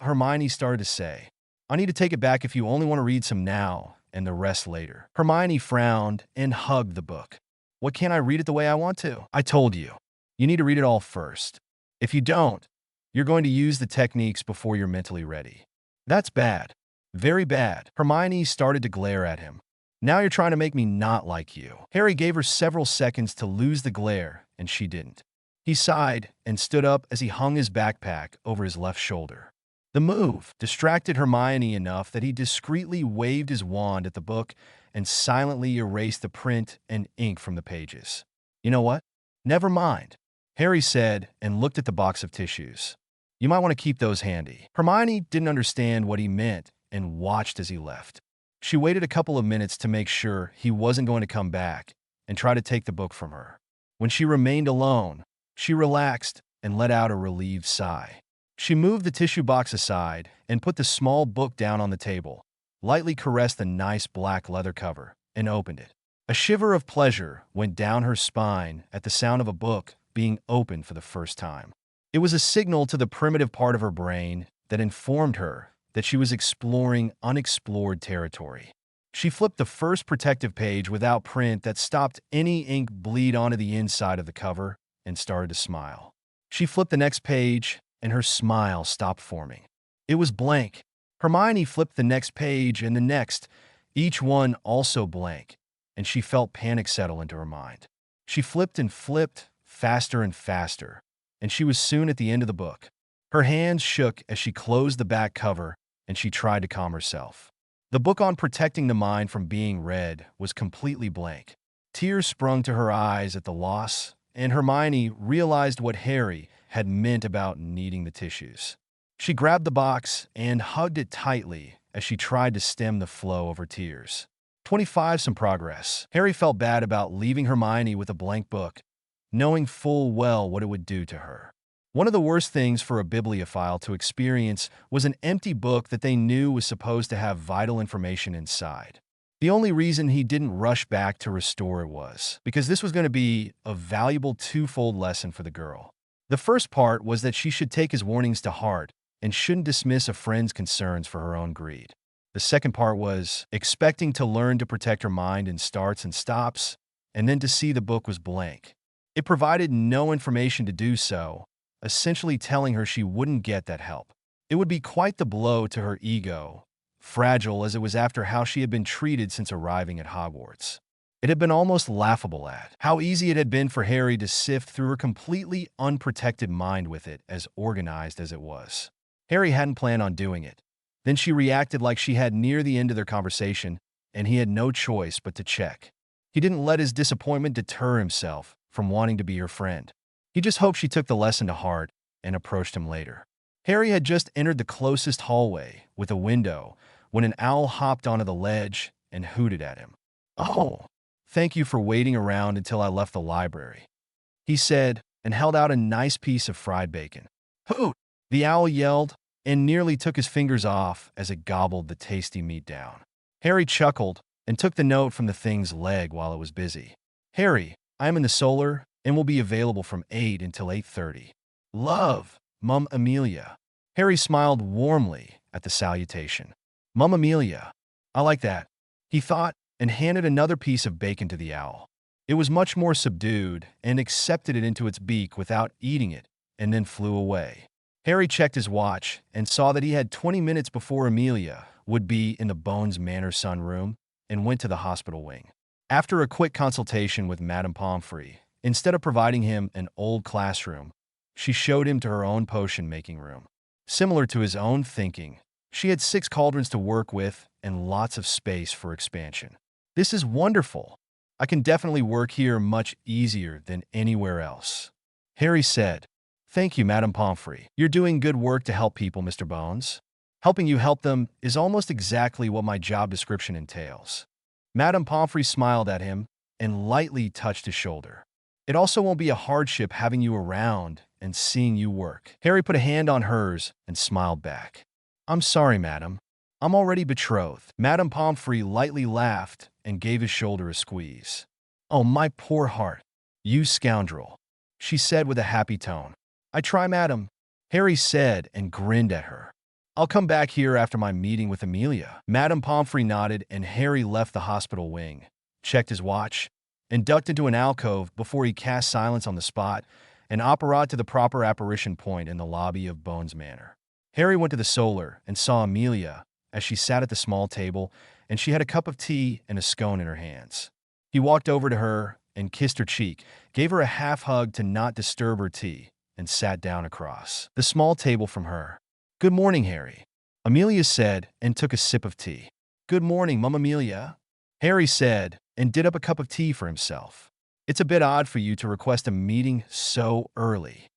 Hermione started to say. I need to take it back if you only want to read some now and the rest later. Hermione frowned and hugged the book. What can't I read it the way I want to? I told you. You need to read it all first. If you don't, you're going to use the techniques before you're mentally ready. That's bad. Very bad. Hermione started to glare at him. Now you're trying to make me not like you. Harry gave her several seconds to lose the glare, and she didn't. He sighed and stood up as he hung his backpack over his left shoulder. The move distracted Hermione enough that he discreetly waved his wand at the book and silently erased the print and ink from the pages. You know what? Never mind, Harry said and looked at the box of tissues. You might want to keep those handy. Hermione didn't understand what he meant and watched as he left. She waited a couple of minutes to make sure he wasn't going to come back and try to take the book from her. When she remained alone, she relaxed and let out a relieved sigh. She moved the tissue box aside and put the small book down on the table, lightly caressed the nice black leather cover, and opened it. A shiver of pleasure went down her spine at the sound of a book being opened for the first time. It was a signal to the primitive part of her brain that informed her that she was exploring unexplored territory. She flipped the first protective page without print that stopped any ink bleed onto the inside of the cover and started to smile. She flipped the next page, and her smile stopped forming. It was blank. Hermione flipped the next page and the next, each one also blank, and she felt panic settle into her mind. She flipped and flipped, faster and faster, and she was soon at the end of the book. Her hands shook as she closed the back cover, and she tried to calm herself. The book on protecting the mind from being read was completely blank. Tears sprung to her eyes at the loss, and Hermione realized what Harry had meant about needing the tissues. She grabbed the box and hugged it tightly as she tried to stem the flow of her tears. 25. Some progress. Harry felt bad about leaving Hermione with a blank book, knowing full well what it would do to her. One of the worst things for a bibliophile to experience was an empty book that they knew was supposed to have vital information inside. The only reason he didn't rush back to restore it was because this was going to be a valuable twofold lesson for the girl. The first part was that she should take his warnings to heart and shouldn't dismiss a friend's concerns for her own greed. The second part was expecting to learn to protect her mind in starts and stops, and then to see the book was blank. It provided no information to do so, essentially telling her she wouldn't get that help. It would be quite the blow to her ego, fragile as it was after how she had been treated since arriving at Hogwarts. It had been almost laughable at how easy it had been for Harry to sift through her completely unprotected mind with it as organized as it was. Harry hadn't planned on doing it. Then she reacted like she had near the end of their conversation, and he had no choice but to check. He didn't let his disappointment deter himself from wanting to be her friend. He just hoped she took the lesson to heart and approached him later. Harry had just entered the closest hallway with a window when an owl hopped onto the ledge and hooted at him. "Oh, thank you for waiting around until I left the library," he said, and held out a nice piece of fried bacon. "Hoot!" the owl yelled, and nearly took his fingers off as it gobbled the tasty meat down. Harry chuckled and took the note from the thing's leg while it was busy. "Harry, I am in the solar and will be available from 8 until 8:30. Love, Mum Amelia." Harry smiled warmly at the salutation. "Mum Amelia. I like that," he thought, and handed another piece of bacon to the owl. It was much more subdued and accepted it into its beak without eating it, and then flew away. Harry checked his watch and saw that he had 20 minutes before Amelia would be in the Bones Manor Sun room, and went to the hospital wing. After a quick consultation with Madame Pomfrey, instead of providing him an old classroom, she showed him to her own potion-making room. Similar to his own thinking, she had 6 cauldrons to work with and lots of space for expansion. "This is wonderful. I can definitely work here much easier than anywhere else," Harry said. "Thank you, Madame Pomfrey. You're doing good work to help people, Mr. Bones. Helping you help them is almost exactly what my job description entails." Madame Pomfrey smiled at him and lightly touched his shoulder. "It also won't be a hardship having you around and seeing you work." Harry put a hand on hers and smiled back. "I'm sorry, madam. I'm already betrothed." Madame Pomfrey lightly laughed and gave his shoulder a squeeze. "Oh, my poor heart. You scoundrel," she said with a happy tone. "I try, madam," Harry said and grinned at her. "I'll come back here after my meeting with Amelia." Madame Pomfrey nodded, and Harry left the hospital wing, checked his watch, and ducked into an alcove before he cast silence on the spot and apparat to the proper apparition point in the lobby of Bones Manor. Harry went to the solar and saw Amelia as she sat at the small table, and she had a cup of tea and a scone in her hands. He walked over to her and kissed her cheek, gave her a half hug to not disturb her tea, and sat down across the small table from her. "Good morning, Harry," Amelia said, and took a sip of tea. "Good morning, Mum Amelia," Harry said, and did up a cup of tea for himself. "It's a bit odd for you to request a meeting so early,"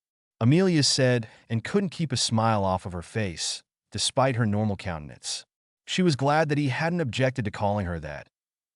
Amelia said, and couldn't keep a smile off of her face, despite her normal countenance. She was glad that he hadn't objected to calling her that,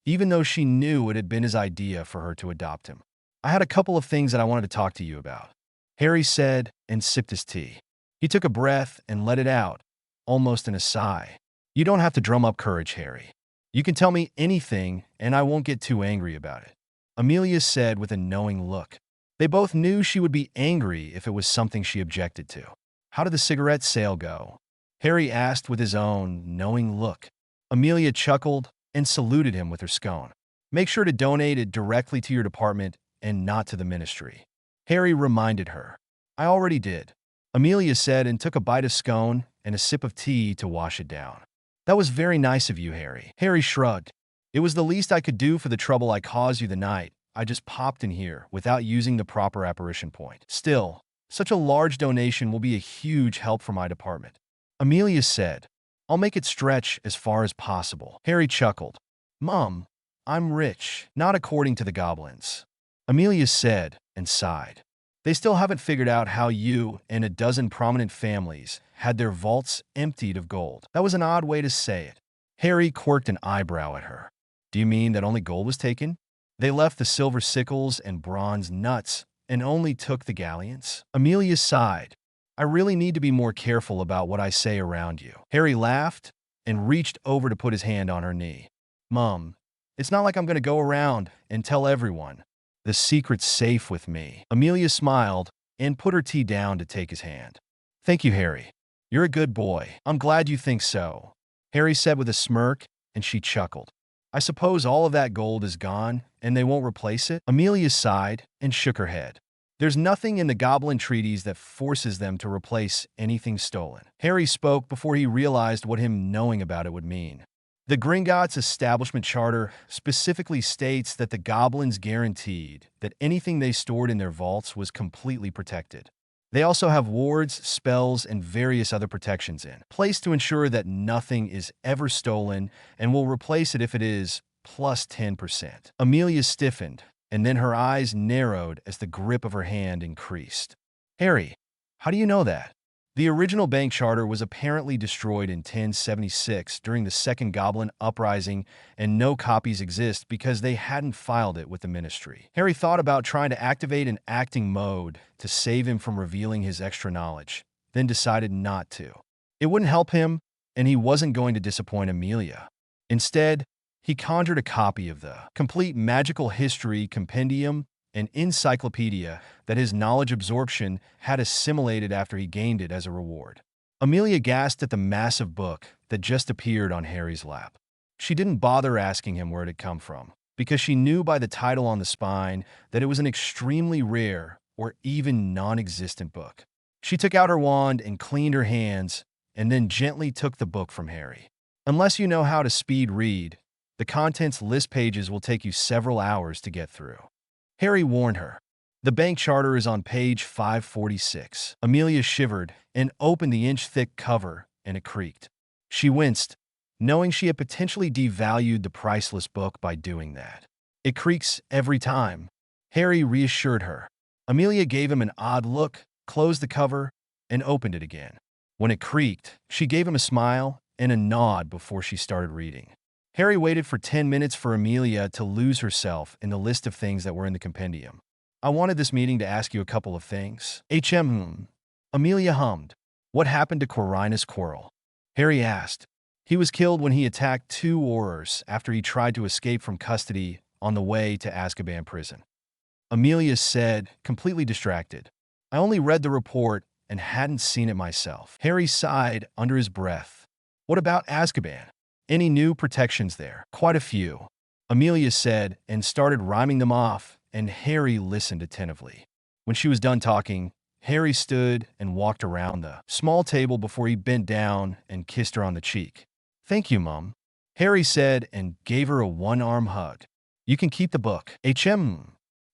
even though she knew it had been his idea for her to adopt him. "I had a couple of things that I wanted to talk to you about," Harry said, and sipped his tea. He took a breath and let it out, almost in a sigh. "You don't have to drum up courage, Harry. You can tell me anything, and I won't get too angry about it," Amelia said with a knowing look. They both knew she would be angry if it was something she objected to. "How did the cigarette sale go?" Harry asked with his own knowing look. Amelia chuckled and saluted him with her scone. "Make sure to donate it directly to your department and not to the ministry," Harry reminded her. "I already did," Amelia said, and took a bite of scone and a sip of tea to wash it down. "That was very nice of you, Harry." Harry shrugged. "It was the least I could do for the trouble I caused you the night I just popped in here without using the proper apparition point. Still, such a large donation will be a huge help for my department. Amelia said, I'll make it stretch as far as possible. Harry chuckled. Mom, I'm rich, not according to the goblins. Amelia said and sighed. They still haven't figured out how you and a dozen prominent families had their vaults emptied of gold. That was an odd way to say it. Harry quirked an eyebrow at her. Do you mean that only gold was taken? They left the silver sickles and bronze nuts and only took the galleons? Amelia sighed. I really need to be more careful about what I say around you. Harry laughed and reached over to put his hand on her knee. Mom, it's not like I'm going to go around and tell everyone. The secret's safe with me. Amelia smiled and put her tea down to take his hand. Thank you, Harry. You're a good boy. I'm glad you think so, Harry said with a smirk, and she chuckled. I suppose all of that gold is gone and they won't replace it? Amelia sighed and shook her head. There's nothing in the Goblin treaties that forces them to replace anything stolen. Harry spoke before he realized what him knowing about it would mean. The Gringotts Establishment Charter specifically states that the Goblins guaranteed that anything they stored in their vaults was completely protected. They also have wards, spells, and various other protections in place to ensure that nothing is ever stolen and will replace it if it is, plus 10%. Amelia stiffened, and then her eyes narrowed as the grip of her hand increased. Harry, how do you know that? The original bank charter was apparently destroyed in 1076 during the Second Goblin Uprising, and no copies exist because they hadn't filed it with the ministry. Harry thought about trying to activate an acting mode to save him from revealing his extra knowledge, then decided not to. It wouldn't help him, and he wasn't going to disappoint Amelia. Instead, he conjured a copy of the complete magical history compendium and encyclopedia that his knowledge absorption had assimilated after he gained it as a reward. Amelia gasped at the massive book that just appeared on Harry's lap. She didn't bother asking him where it had come from, because she knew by the title on the spine that it was an extremely rare or even non-existent book. She took out her wand and cleaned her hands, and then gently took the book from Harry. Unless you know how to speed read, the contents list pages will take you several hours to get through. Harry warned her. The bank charter is on page 546. Amelia shivered and opened the inch-thick cover, and it creaked. She winced, knowing she had potentially devalued the priceless book by doing that. It creaks every time, Harry reassured her. Amelia gave him an odd look, closed the cover, and opened it again. When it creaked, she gave him a smile and a nod before she started reading. Harry waited for 10 minutes for Amelia to lose herself in the list of things that were in the compendium. I wanted this meeting to ask you a couple of things. Amelia hummed. What happened to Quirinus Quirrell? Harry asked. He was killed when he attacked 2 Aurors after he tried to escape from custody on the way to Azkaban prison. Amelia said, completely distracted. I only read the report and hadn't seen it myself. Harry sighed under his breath. What about Azkaban? Any new protections there? Quite a few, Amelia said, and started rhyming them off, and Harry listened attentively. When she was done talking, Harry stood and walked around the small table before he bent down and kissed her on the cheek. Thank you, Mum, Harry said, and gave her a one-arm hug. You can keep the book.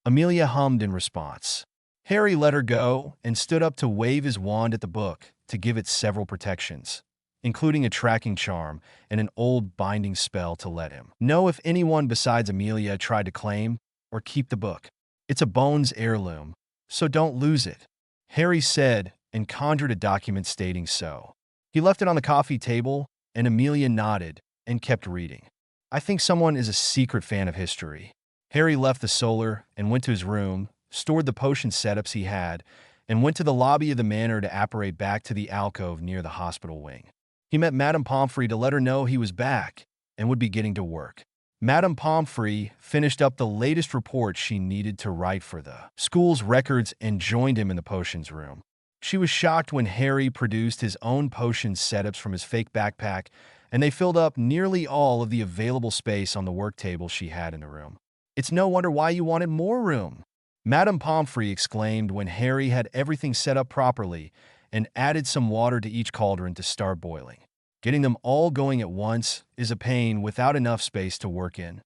Amelia hummed in response. Harry let her go and stood up to wave his wand at the book to give it several protections, including a tracking charm and an old binding spell to let him know if anyone besides Amelia tried to claim or keep the book. It's a Bones heirloom, so don't lose it, Harry said, and conjured a document stating so. He left it on the coffee table, and Amelia nodded and kept reading. I think someone is a secret fan of history. Harry left the solar and went to his room, stored the potion setups he had, and went to the lobby of the manor to apparate back to the alcove near the hospital wing. He met Madame Pomfrey to let her know he was back and would be getting to work. Madame Pomfrey finished up the latest report she needed to write for the school's records and joined him in the potions room. She was shocked when Harry produced his own potion setups from his fake backpack, and they filled up nearly all of the available space on the work table she had in the room. It's no wonder why you wanted more room, Madame Pomfrey exclaimed when Harry had everything set up properly and added some water to each cauldron to start boiling. Getting them all going at once is a pain without enough space to work in.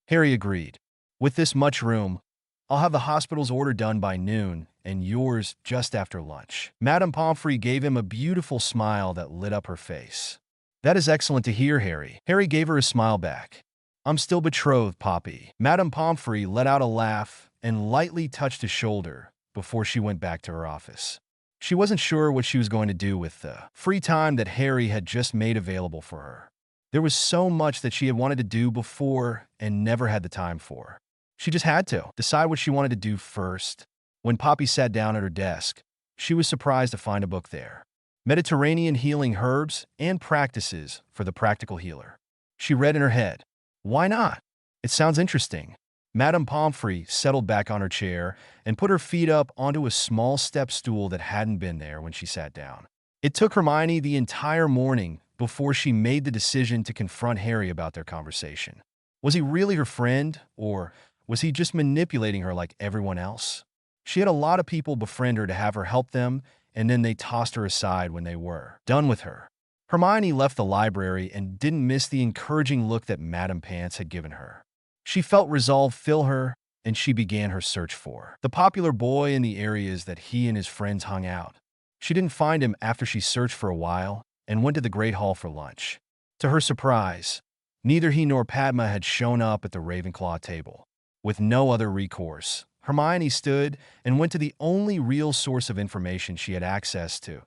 Harry agreed. With this much room, I'll have the hospital's order done by noon and yours just after lunch. Madame Pomfrey gave him a beautiful smile that lit up her face. That is excellent to hear, Harry. Harry gave her a smile back. I'm still betrothed, Poppy. Madame Pomfrey let out a laugh and lightly touched his shoulder before she went back to her office. She wasn't sure what she was going to do with the free time that Harry had just made available for her. There was so much that she had wanted to do before and never had the time for. She just had to decide what she wanted to do first. When Poppy sat down at her desk, she was surprised to find a book there. Mediterranean Healing Herbs and Practices for the Practical Healer. She read in her head, why not? It sounds interesting. Madame Pomfrey settled back on her chair and put her feet up onto a small step stool that hadn't been there when she sat down. It took Hermione the entire morning before she made the decision to confront Harry about their conversation. Was he really her friend, or was he just manipulating her like everyone else? She had a lot of people befriend her to have her help them, and then they tossed her aside when they were done with her. Hermione left the library and didn't miss the encouraging look that Madame Pants had given her. She felt resolve fill her, and she began her search for the popular boy in the areas that he and his friends hung out. She didn't find him after she searched for a while and went to the Great Hall for lunch. To her surprise, neither he nor Padma had shown up at the Ravenclaw table. With no other recourse, Hermione stood and went to the only real source of information she had access to,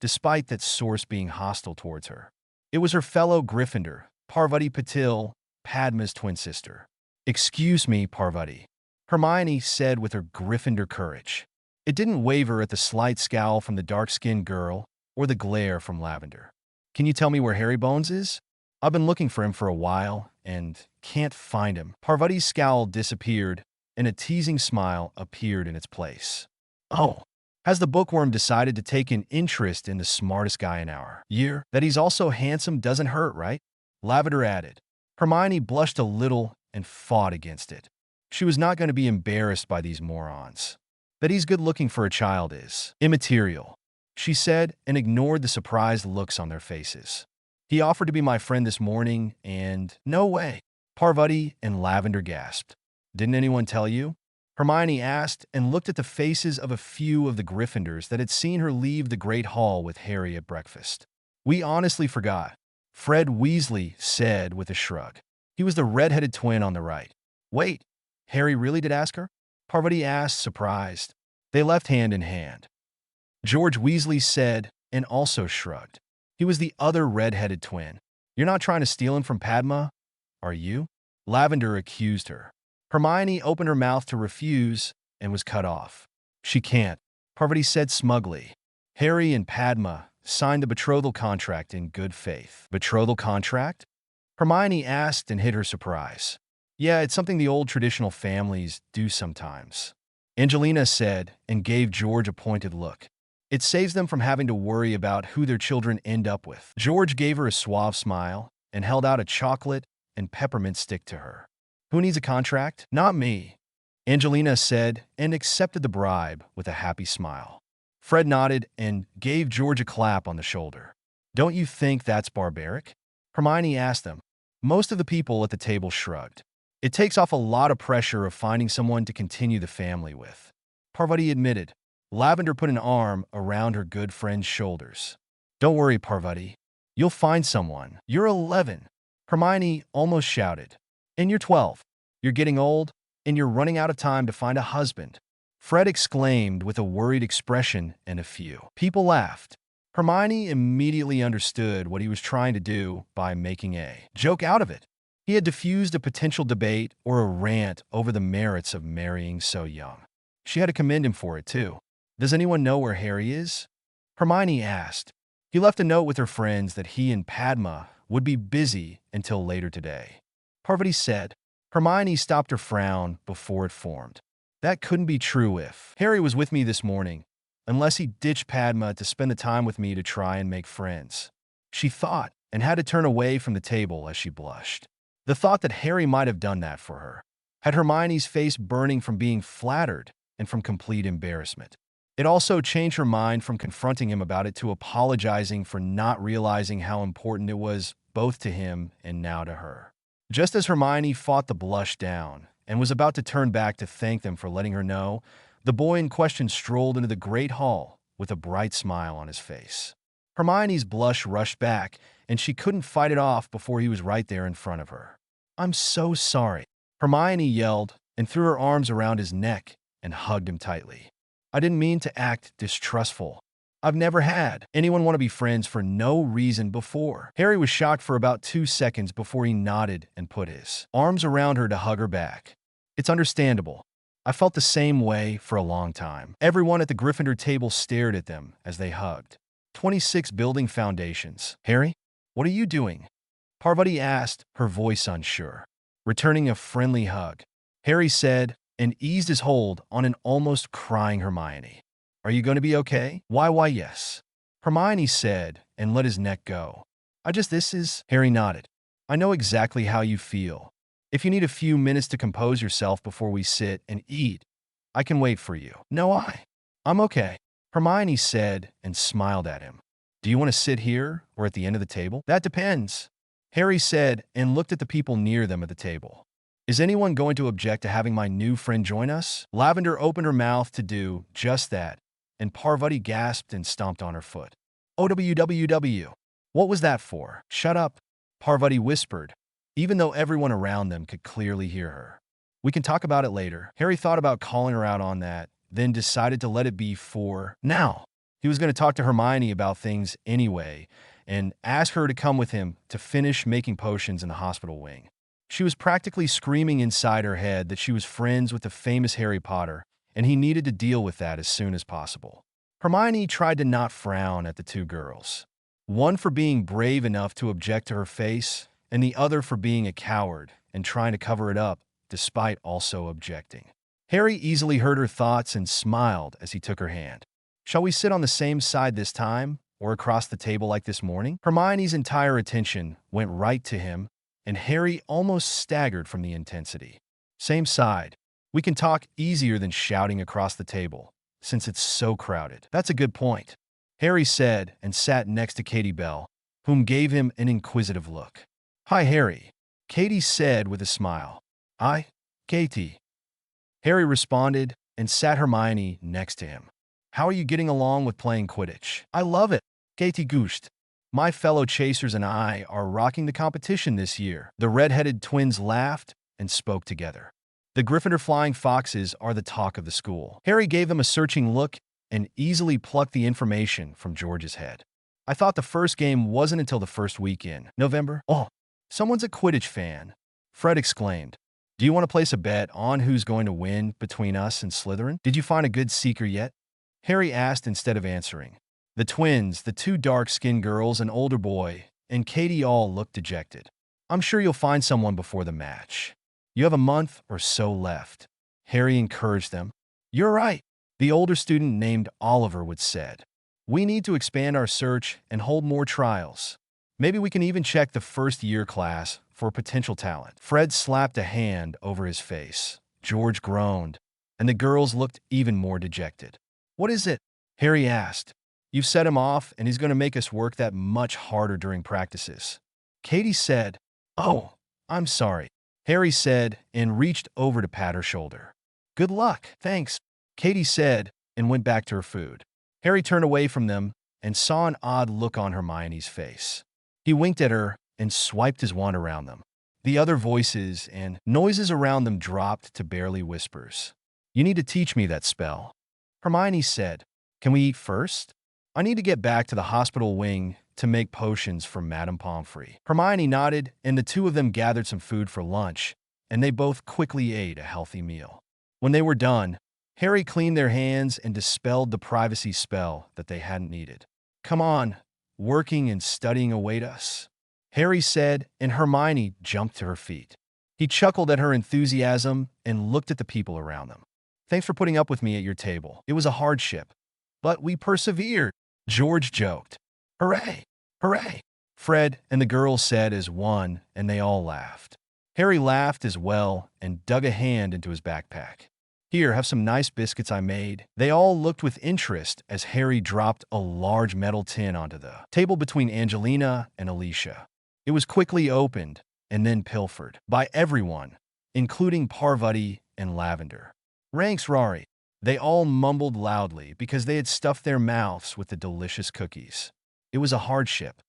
despite that source being hostile towards her. It was her fellow Gryffindor, Parvati Patil, Padma's twin sister. Excuse me, Parvati, Hermione said with her Gryffindor courage. It didn't waver at the slight scowl from the dark-skinned girl or the glare from Lavender. Can you tell me where Harry Bones is? I've been looking for him for a while and can't find him. Parvati's scowl disappeared and a teasing smile appeared in its place. Oh, has the bookworm decided to take an interest in the smartest guy in our year? That he's also handsome doesn't hurt, right? Lavender added. Hermione blushed a little and fought against it. She was not going to be embarrassed by these morons. That he's good-looking for a child is immaterial, she said, and ignored the surprised looks on their faces. He offered to be my friend this morning, and no way. Parvati and Lavender gasped. Didn't anyone tell you? Hermione asked and looked at the faces of a few of the Gryffindors that had seen her leave the Great Hall with Harry at breakfast. We honestly forgot, Fred Weasley said with a shrug. He was the red-headed twin on the right. Wait, Harry really did ask her? Parvati asked, surprised. They left hand in hand. George Weasley said, and also shrugged. He was the other red-headed twin. You're not trying to steal him from Padma, are you? Lavender accused her. Hermione opened her mouth to refuse and was cut off. She can't, Parvati said smugly. Harry and Padma signed the betrothal contract in good faith. Betrothal contract? Hermione asked and hid her surprise. Yeah, it's something the old traditional families do sometimes. Angelina said and gave George a pointed look. It saves them from having to worry about who their children end up with. George gave her a suave smile and held out a chocolate and peppermint stick to her. Who needs a contract? Not me, Angelina said and accepted the bribe with a happy smile. Fred nodded and gave George a clap on the shoulder. Don't you think that's barbaric? Hermione asked them. Most of the people at the table shrugged. It takes off a lot of pressure of finding someone to continue the family with, Parvati admitted. Lavender put an arm around her good friend's shoulders. Don't worry, Parvati. You'll find someone. You're 11. Hermione almost shouted. And you're 12. You're getting old, and you're running out of time to find a husband. Fred exclaimed with a worried expression, and a few people laughed. Hermione immediately understood what he was trying to do by making a joke out of it. He had diffused a potential debate or a rant over the merits of marrying so young. She had to commend him for it, too. Does anyone know where Harry is? Hermione asked. He left a note with her friends that he and Padma would be busy until later today, Parvati said. Hermione stopped her frown before it formed. That couldn't be true if Harry was with me this morning, unless he ditched Padma to spend the time with me to try and make friends. She thought, and had to turn away from the table as she blushed. The thought that Harry might have done that for her had Hermione's face burning from being flattered and from complete embarrassment. It also changed her mind from confronting him about it to apologizing for not realizing how important it was both to him and now to her. Just as Hermione fought the blush down and was about to turn back to thank them for letting her know, the boy in question strolled into the great hall with a bright smile on his face. Hermione's blush rushed back, and she couldn't fight it off before he was right there in front of her. "I'm so sorry," Hermione yelled and threw her arms around his neck and hugged him tightly. "I didn't mean to act distrustful. I've never had anyone want to be friends for no reason before." Harry was shocked for about 2 seconds before he nodded and put his arms around her to hug her back. "It's understandable. I felt the same way for a long time." Everyone at the Gryffindor table stared at them as they hugged. 26 building foundations. "Harry, what are you doing?" Parvati asked, her voice unsure. Returning a friendly hug, Harry said, and eased his hold on an almost crying Hermione. "Are you going to be okay?" Why, yes," Hermione said, and let his neck go. This is..." Harry nodded. "I know exactly how you feel. If you need a few minutes to compose yourself before we sit and eat, I can wait for you." "No, I'm okay," Hermione said and smiled at him. "Do you want to sit here or at the end of the table?" "That depends," Harry said and looked at the people near them at the table. "Is anyone going to object to having my new friend join us?" Lavender opened her mouth to do just that, and Parvati gasped and stomped on her foot. "OWWW. What was that for?" "Shut up," Parvati whispered, even though everyone around them could clearly hear her. "We can talk about it later." Harry thought about calling her out on that, then decided to let it be for now. He was going to talk to Hermione about things anyway, and ask her to come with him to finish making potions in the hospital wing. She was practically screaming inside her head that she was friends with the famous Harry Potter, and he needed to deal with that as soon as possible. Hermione tried to not frown at the two girls, one for being brave enough to object to her face, and the other for being a coward and trying to cover it up, despite also objecting. Harry easily heard her thoughts and smiled as he took her hand. "Shall we sit on the same side this time, or across the table like this morning?" Hermione's entire attention went right to him, and Harry almost staggered from the intensity. "Same side. We can talk easier than shouting across the table, since it's so crowded." "That's a good point," Harry said and sat next to Katie Bell, whom gave him an inquisitive look. "Hi, Harry," Katie said with a smile. "Hi, Katie," Harry responded and sat Hermione next to him. "How are you getting along with playing Quidditch?" "I love it," Katie gushed. "My fellow chasers and I are rocking the competition this year." The red-headed twins laughed and spoke together. "The Gryffindor Flying Foxes are the talk of the school." Harry gave them a searching look and easily plucked the information from George's head. "I thought the first game wasn't until the first week in November." "Oh, someone's a Quidditch fan," Fred exclaimed. "Do you want to place a bet on who's going to win between us and Slytherin?" "Did you find a good seeker yet?" Harry asked instead of answering. The twins, the two dark-skinned girls, an older boy, and Katie all looked dejected. "I'm sure you'll find someone before the match. You have a month or so left," Harry encouraged them. "You're right," the older student named Oliver would said. "We need to expand our search and hold more trials. Maybe we can even check the first-year class for potential talent." Fred slapped a hand over his face. George groaned, and the girls looked even more dejected. "What is it?" Harry asked. "You've set him off, and he's going to make us work that much harder during practices." Katie said. "Oh, I'm sorry," Harry said and reached over to pat her shoulder. "Good luck." "Thanks," Katie said and went back to her food. Harry turned away from them and saw an odd look on Hermione's face. He winked at her and swiped his wand around them. The other voices and noises around them dropped to barely whispers. "You need to teach me that spell," Hermione said. "Can we eat first? I need to get back to the hospital wing to make potions for Madame Pomfrey." Hermione nodded, and the two of them gathered some food for lunch, and they both quickly ate a healthy meal. When they were done, Harry cleaned their hands and dispelled the privacy spell that they hadn't needed. "Come on, working and studying await us," Harry said, and Hermione jumped to her feet. He chuckled at her enthusiasm and looked at the people around them. "Thanks for putting up with me at your table. It was a hardship, but we persevered," George joked. "Hooray! Hooray!" Fred and the girls said as one, and they all laughed. Harry laughed as well and dug a hand into his backpack. "Here, have some nice biscuits I made." They all looked with interest as Harry dropped a large metal tin onto the table between Angelina and Alicia. It was quickly opened and then pilfered by everyone, including Parvati and Lavender. Ranks Rari. They all mumbled loudly because they had stuffed their mouths with the delicious cookies. It was a hardship.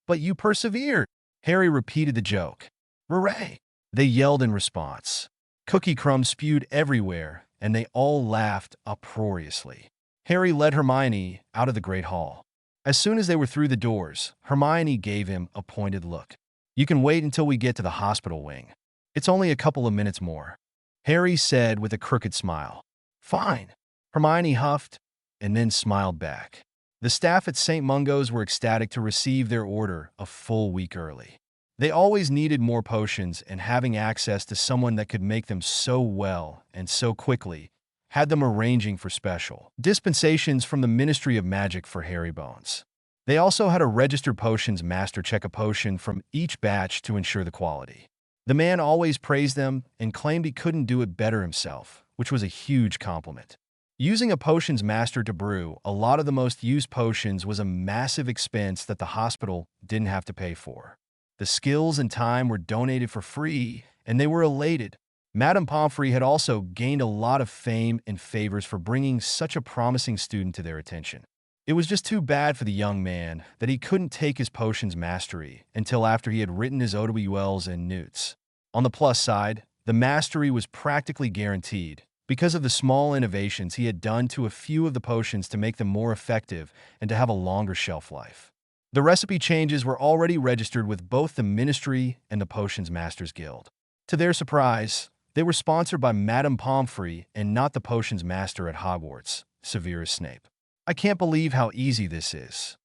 But you persevered. Harry repeated the joke. Hooray! They yelled in response. Cookie crumbs spewed everywhere, and they all laughed uproariously. Harry led Hermione out of the Great Hall. As soon as they were through the doors, Hermione gave him a pointed look. You can wait until we get to the hospital wing. It's only a couple of minutes more, Harry said with a crooked smile. Fine. Hermione huffed and then smiled back. The staff at St. Mungo's were ecstatic to receive their order a full week early. They always needed more potions, and having access to someone that could make them so well and so quickly had them arranging for special dispensations from the Ministry of Magic for Harry Bones. They also had a registered potions master check a potion from each batch to ensure the quality. The man always praised them and claimed he couldn't do it better himself, which was a huge compliment. Using a potions master to brew a lot of the most used potions was a massive expense that the hospital didn't have to pay for. The skills and time were donated for free, and they were elated. Madame Pomfrey had also gained a lot of fame and favors for bringing such a promising student to their attention. It was just too bad for the young man that he couldn't take his potions mastery until after he had written his OWLs and newts. On the plus side, the mastery was practically guaranteed because of the small innovations he had done to a few of the potions to make them more effective and to have a longer shelf life. The recipe changes were already registered with both the Ministry and the Potions Masters Guild. To their surprise, they were sponsored by Madame Pomfrey and not the Potions Master at Hogwarts, Severus Snape. I can't believe how easy this is,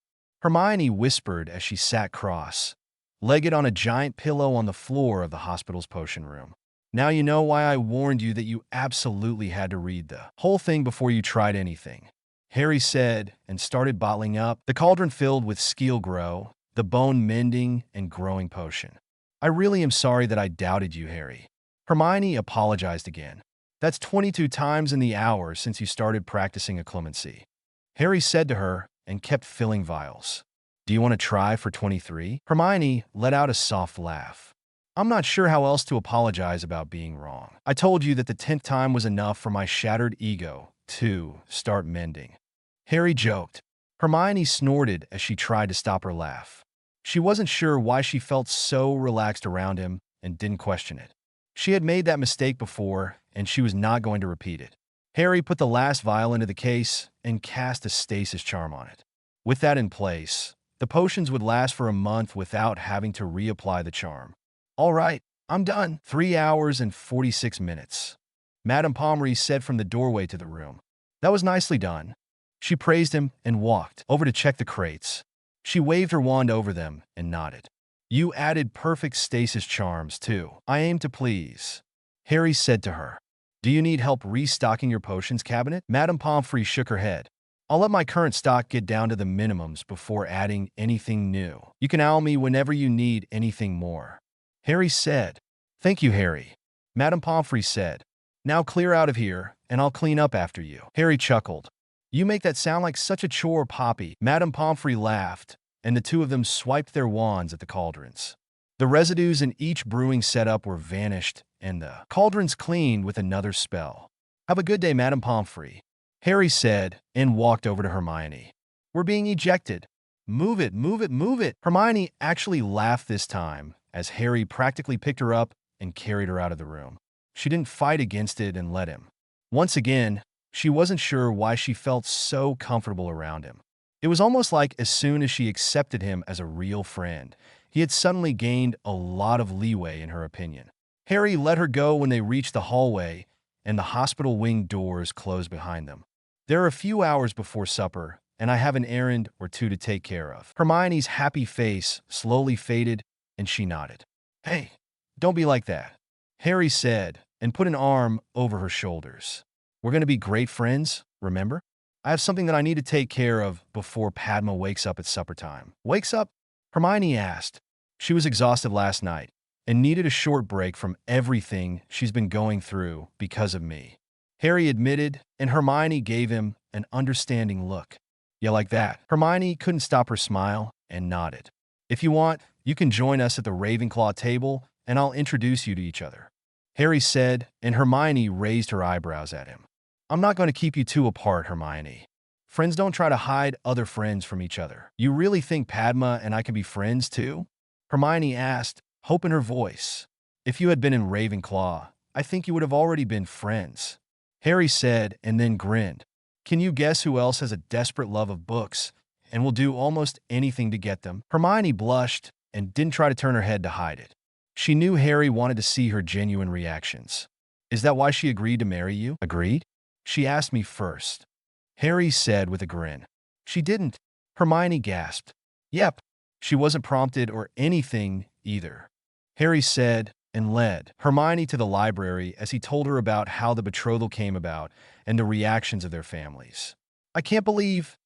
Hermione whispered as she sat cross-legged on a giant pillow on the floor of the hospital's potion room. Now you know why I warned you that you absolutely had to read the whole thing before you tried anything, Harry said and started bottling up the cauldron filled with Skeel Grow, the bone-mending and growing potion. I really am sorry that I doubted you, Harry. Hermione apologized again. That's 22 times in the hour since you started practicing occlumency, Harry said to her and kept filling vials. Do you want to try for 23? Hermione let out a soft laugh. I'm not sure how else to apologize about being wrong. I told you that the 10th time was enough for my shattered ego to start mending, Harry joked. Hermione snorted as she tried to stop her laugh. She wasn't sure why she felt so relaxed around him and didn't question it. She had made that mistake before, and she was not going to repeat it. Harry put the last vial into the case and cast a stasis charm on it. With that in place, the potions would last for a month without having to reapply the charm. All right, I'm done. 3 hours and 46 minutes, Madame Pomfrey said from the doorway to the room. That was nicely done. She praised him and walked over to check the crates. She waved her wand over them and nodded. You added perfect stasis charms, too. I aim to please, Harry said to her. Do you need help restocking your potions cabinet? Madame Pomfrey shook her head. I'll let my current stock get down to the minimums before adding anything new. You can owl me whenever you need anything more, Harry said. Thank you, Harry, Madame Pomfrey said. Now clear out of here, and I'll clean up after you. Harry chuckled. You make that sound like such a chore, Poppy. Madame Pomfrey laughed, and the two of them swiped their wands at the cauldrons. The residues in each brewing setup were vanished, and the cauldrons cleaned with another spell. Have a good day, Madame Pomfrey, Harry said, and walked over to Hermione. We're being ejected. Move it, move it, move it. Hermione actually laughed this time, as Harry practically picked her up and carried her out of the room. She didn't fight against it and let him. Once again, she wasn't sure why she felt so comfortable around him. It was almost like as soon as she accepted him as a real friend, he had suddenly gained a lot of leeway in her opinion. Harry let her go when they reached the hallway and the hospital wing doors closed behind them. There are a few hours before supper, and I have an errand or two to take care of. Hermione's happy face slowly faded, and she nodded. Hey, don't be like that, Harry said, and put an arm over her shoulders. We're going to be great friends, remember? I have something that I need to take care of before Padma wakes up at supper time. Wakes up? Hermione asked. She was exhausted last night and needed a short break from everything she's been going through because of me, Harry admitted, and Hermione gave him an understanding look. Yeah, like that. Hermione couldn't stop her smile and nodded. If you want, you can join us at the Ravenclaw table, and I'll introduce you to each other. Harry said, and Hermione raised her eyebrows at him. I'm not going to keep you two apart, Hermione. Friends don't try to hide other friends from each other. You really think Padma and I can be friends too? Hermione asked, hope in her voice. If you had been in Ravenclaw, I think you would have already been friends. Harry said, and then grinned. Can you guess who else has a desperate love of books and will do almost anything to get them? Hermione blushed and didn't try to turn her head to hide it. She knew Harry wanted to see her genuine reactions. Is that why she agreed to marry you? Agreed? She asked me first. Harry said with a grin. She didn't. Hermione gasped. Yep. She wasn't prompted or anything either. Harry said and led Hermione to the library as he told her about how the betrothal came about and the reactions of their families. I can't believe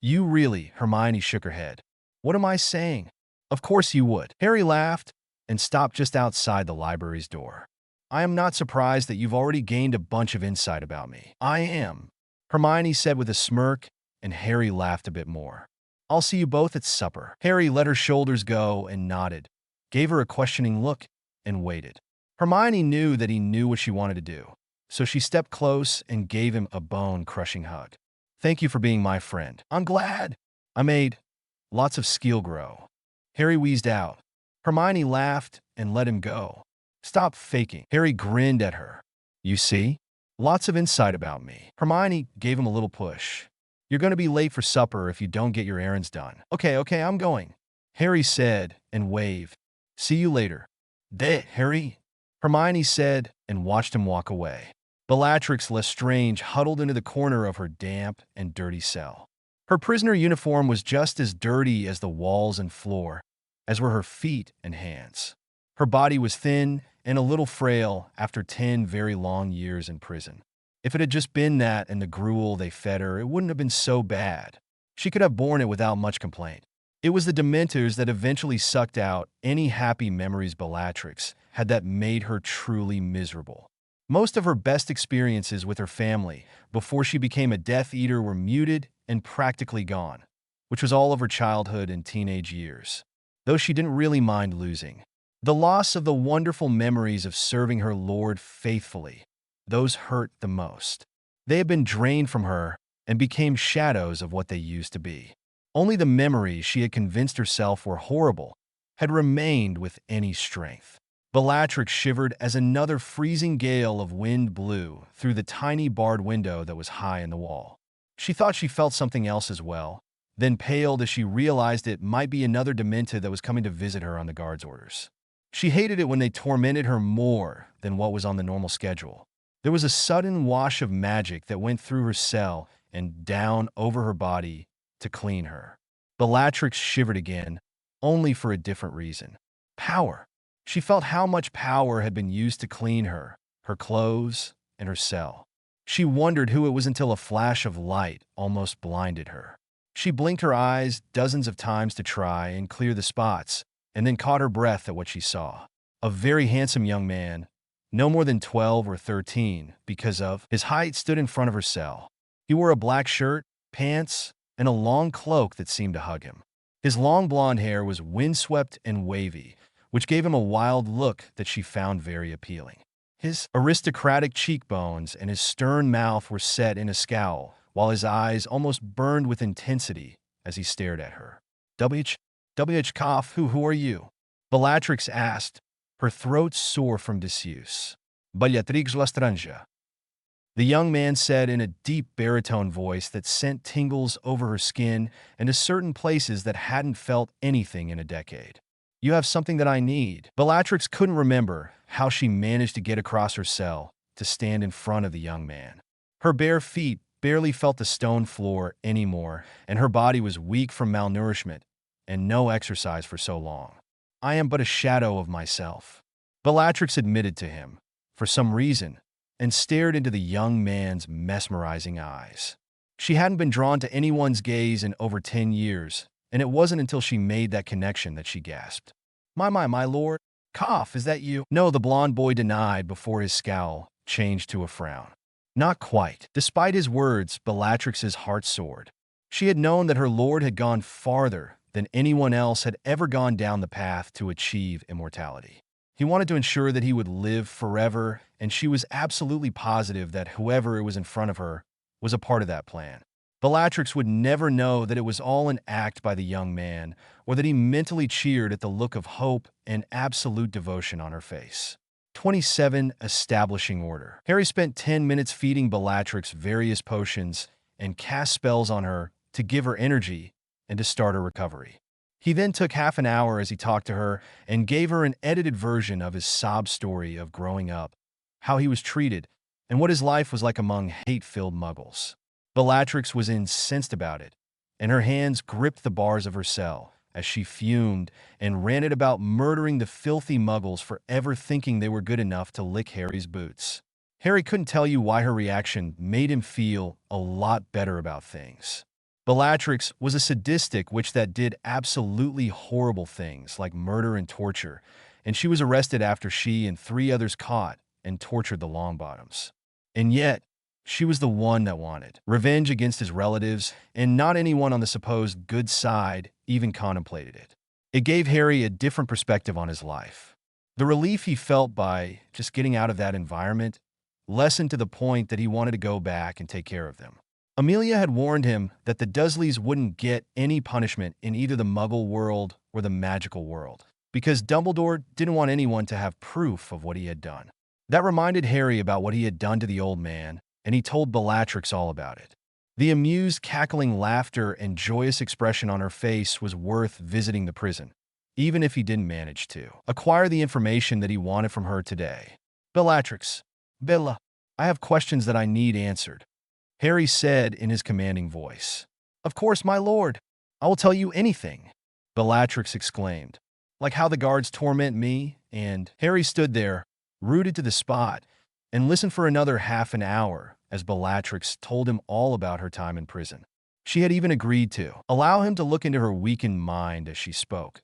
you really, Hermione shook her head. What am I saying? Of course you would. Harry laughed and stopped just outside the library's door. I am not surprised that you've already gained a bunch of insight about me. I am, Hermione said with a smirk, and Harry laughed a bit more. I'll see you both at supper. Harry let her shoulders go and nodded, gave her a questioning look, and waited. Hermione knew that he knew what she wanted to do, so she stepped close and gave him a bone-crushing hug. Thank you for being my friend. I'm glad. I made lots of skill grow. Harry wheezed out. Hermione laughed and let him go. Stop faking. Harry grinned at her. You see? Lots of insight about me. Hermione gave him a little push. You're going to be late for supper if you don't get your errands done. Okay, I'm going. Harry said and waved. See you later. Harry, Hermione said and watched him walk away. Bellatrix Lestrange huddled into the corner of her damp and dirty cell. Her prisoner uniform was just as dirty as the walls and floor, as were her feet and hands. Her body was thin and a little frail after 10 very long years in prison. If it had just been that and the gruel they fed her, it wouldn't have been so bad. She could have borne it without much complaint. It was the Dementors that eventually sucked out any happy memories Bellatrix had that made her truly miserable. Most of her best experiences with her family before she became a Death Eater were muted and practically gone, which was all of her childhood and teenage years, though she didn't really mind losing. The loss of the wonderful memories of serving her lord faithfully, those hurt the most. They had been drained from her and became shadows of what they used to be. Only the memories she had convinced herself were horrible had remained with any strength. Bellatrix shivered as another freezing gale of wind blew through the tiny barred window that was high in the wall. She thought she felt something else as well, then paled as she realized it might be another Dementor that was coming to visit her on the guard's orders. She hated it when they tormented her more than what was on the normal schedule. There was a sudden wash of magic that went through her cell and down over her body to clean her. Bellatrix shivered again, only for a different reason. Power. She felt how much power had been used to clean her clothes, and her cell. She wondered who it was until a flash of light almost blinded her. She blinked her eyes dozens of times to try and clear the spots, and then caught her breath at what she saw. A very handsome young man, no more than 12 or 13, because of his height, stood in front of her cell. He wore a black shirt, pants, and a long cloak that seemed to hug him. His long blonde hair was windswept and wavy, which gave him a wild look that she found very appealing. His aristocratic cheekbones and his stern mouth were set in a scowl, while his eyes almost burned with intensity as he stared at her. Cough, who are you? Bellatrix asked, her throat sore from disuse. Bellatrix Lestrange. The young man said in a deep baritone voice that sent tingles over her skin and to certain places that hadn't felt anything in a decade. You have something that I need. Bellatrix couldn't remember how she managed to get across her cell to stand in front of the young man. Her bare feet barely felt the stone floor anymore, and her body was weak from malnourishment and no exercise for so long. I am but a shadow of myself, Bellatrix admitted to him, for some reason, and stared into the young man's mesmerizing eyes. She hadn't been drawn to anyone's gaze in over 10 years, and it wasn't until she made that connection that she gasped. My lord, Cough, is that you? No, the blond boy denied before his scowl changed to a frown. Not quite. Despite his words, Bellatrix's heart soared. She had known that her lord had gone farther than anyone else had ever gone down the path to achieve immortality. He wanted to ensure that he would live forever, and she was absolutely positive that whoever it was in front of her was a part of that plan. Bellatrix would never know that it was all an act by the young man, or that he mentally cheered at the look of hope and absolute devotion on her face. 27. Establishing order. Harry spent 10 minutes feeding Bellatrix various potions and cast spells on her to give her energy and to start her recovery. He then took half an hour as he talked to her and gave her an edited version of his sob story of growing up, how he was treated, and what his life was like among hate-filled muggles. Bellatrix was incensed about it, and her hands gripped the bars of her cell as she fumed and ranted about murdering the filthy muggles for ever thinking they were good enough to lick Harry's boots. Harry couldn't tell you why her reaction made him feel a lot better about things. Bellatrix was a sadistic witch that did absolutely horrible things like murder and torture, and she was arrested after she and 3 others caught and tortured the Longbottoms. And yet, she was the one that wanted revenge against his relatives, and not anyone on the supposed good side even contemplated it. It gave Harry a different perspective on his life. The relief he felt by just getting out of that environment lessened to the point that he wanted to go back and take care of them. Amelia had warned him that the Dursleys wouldn't get any punishment in either the Muggle world or the magical world, because Dumbledore didn't want anyone to have proof of what he had done. That reminded Harry about what he had done to the old man, and he told Bellatrix all about it. The amused, cackling laughter and joyous expression on her face was worth visiting the prison, even if he didn't manage to acquire the information that he wanted from her today. Bellatrix, Bella, I have questions that I need answered, Harry said in his commanding voice. Of course, my lord. I will tell you anything, Bellatrix exclaimed. Like how the guards torment me, and Harry stood there, rooted to the spot, and listened for another half an hour as Bellatrix told him all about her time in prison. She had even agreed to allow him to look into her weakened mind as she spoke,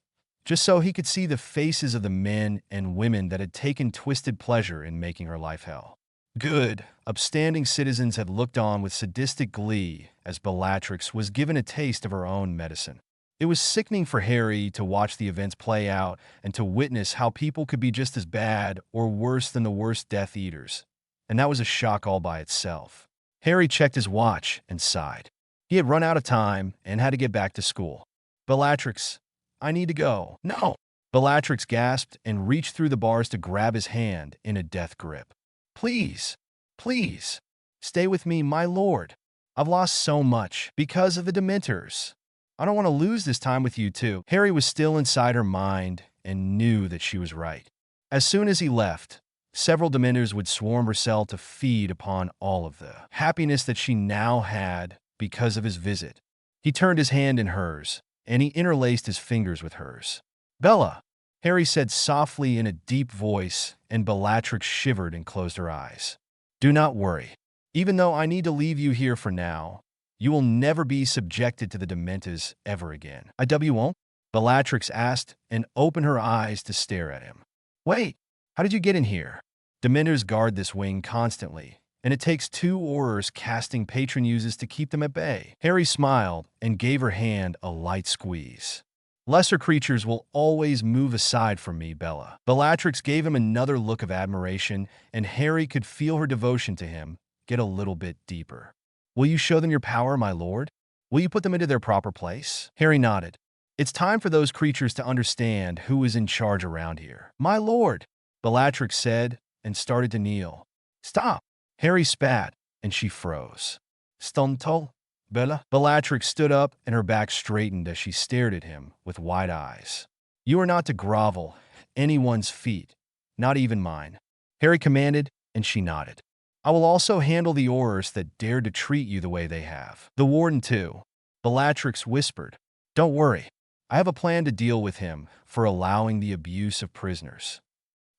just so he could see the faces of the men and women that had taken twisted pleasure in making her life hell. Good, upstanding citizens had looked on with sadistic glee as Bellatrix was given a taste of her own medicine. It was sickening for Harry to watch the events play out and to witness how people could be just as bad or worse than the worst Death Eaters. And that was a shock all by itself. Harry checked his watch and sighed. He had run out of time and had to get back to school. Bellatrix, I need to go. No! Bellatrix gasped and reached through the bars to grab his hand in a death grip. Please, please, stay with me, my lord. I've lost so much because of the Dementors. I don't want to lose this time with you too. Harry was still inside her mind and knew that she was right. As soon as he left, several Dementors would swarm her cell to feed upon all of the happiness that she now had because of his visit. He turned his hand in hers, and he interlaced his fingers with hers. Bella, Harry said softly in a deep voice, and Bellatrix shivered and closed her eyes. Do not worry. Even though I need to leave you here for now, you will never be subjected to the Dementors ever again. I won't? Bellatrix asked and opened her eyes to stare at him. Wait, how did you get in here? Dementors guard this wing constantly, and it takes 2 Aurors casting patron uses to keep them at bay. Harry smiled and gave her hand a light squeeze. Lesser creatures will always move aside from me, Bella. Bellatrix gave him another look of admiration, and Harry could feel her devotion to him get a little bit deeper. Will you show them your power, my lord? Will you put them into their proper place? Harry nodded. It's time for those creatures to understand who is in charge around here. My lord, Bellatrix said, and started to kneel. Stop! Harry spat, and she froze. Stonto, Bella? Bellatrix stood up, and her back straightened as she stared at him with wide eyes. You are not to grovel at anyone's feet, not even mine. Harry commanded, and she nodded. I will also handle the Aurors that dared to treat you the way they have. The warden, too. Bellatrix whispered. Don't worry. I have a plan to deal with him for allowing the abuse of prisoners.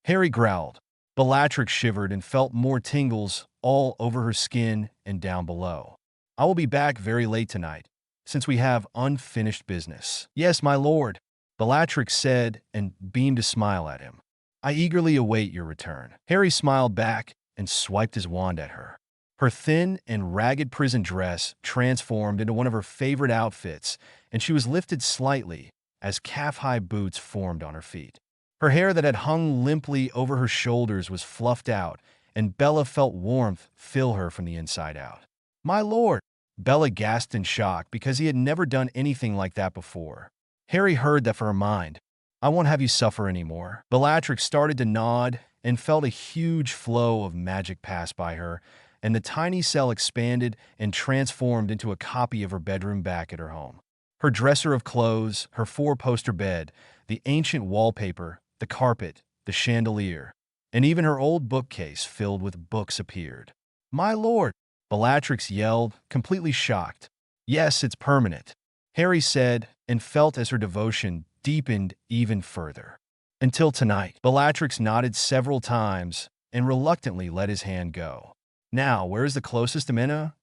Harry growled. Bellatrix shivered and felt more tingles all over her skin and down below. I will be back very late tonight, since we have unfinished business. Yes, my lord, Bellatrix said and beamed a smile at him. I eagerly await your return. Harry smiled back and swiped his wand at her. Her thin and ragged prison dress transformed into one of her favorite outfits, and she was lifted slightly as calf-high boots formed on her feet. Her hair that had hung limply over her shoulders was fluffed out, and Bella felt warmth fill her from the inside out. "My lord!" Bella gasped in shock because he had never done anything like that before. Harry heard that for her mind. "I won't have you suffer anymore." Bellatrix started to nod and felt a huge flow of magic pass by her, and the tiny cell expanded and transformed into a copy of her bedroom back at her home. Her dresser of clothes, her four-poster bed, the ancient wallpaper, the carpet, the chandelier, and even her old bookcase filled with books appeared. "My lord!" Bellatrix yelled, completely shocked. "Yes, it's permanent," Harry said, and felt as her devotion deepened even further. "Until tonight." Bellatrix nodded several times and reluctantly let his hand go. "Now, where is the closest Amena?"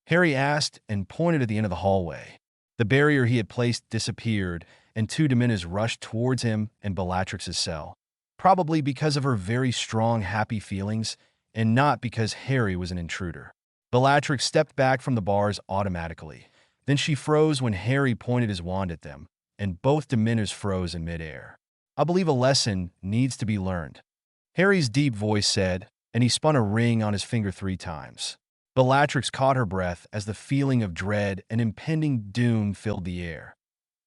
Harry asked and pointed at the end of the hallway. The barrier he had placed disappeared, and two Demenas rushed towards him and Bellatrix's cell, probably because of her very strong, happy feelings, and not because Harry was an intruder. Bellatrix stepped back from the bars automatically. Then she froze when Harry pointed his wand at them, and both Demenas froze in midair. "I believe a lesson needs to be learned," Harry's deep voice said, and he spun a ring on his finger 3 times. Bellatrix caught her breath as the feeling of dread and impending doom filled the air.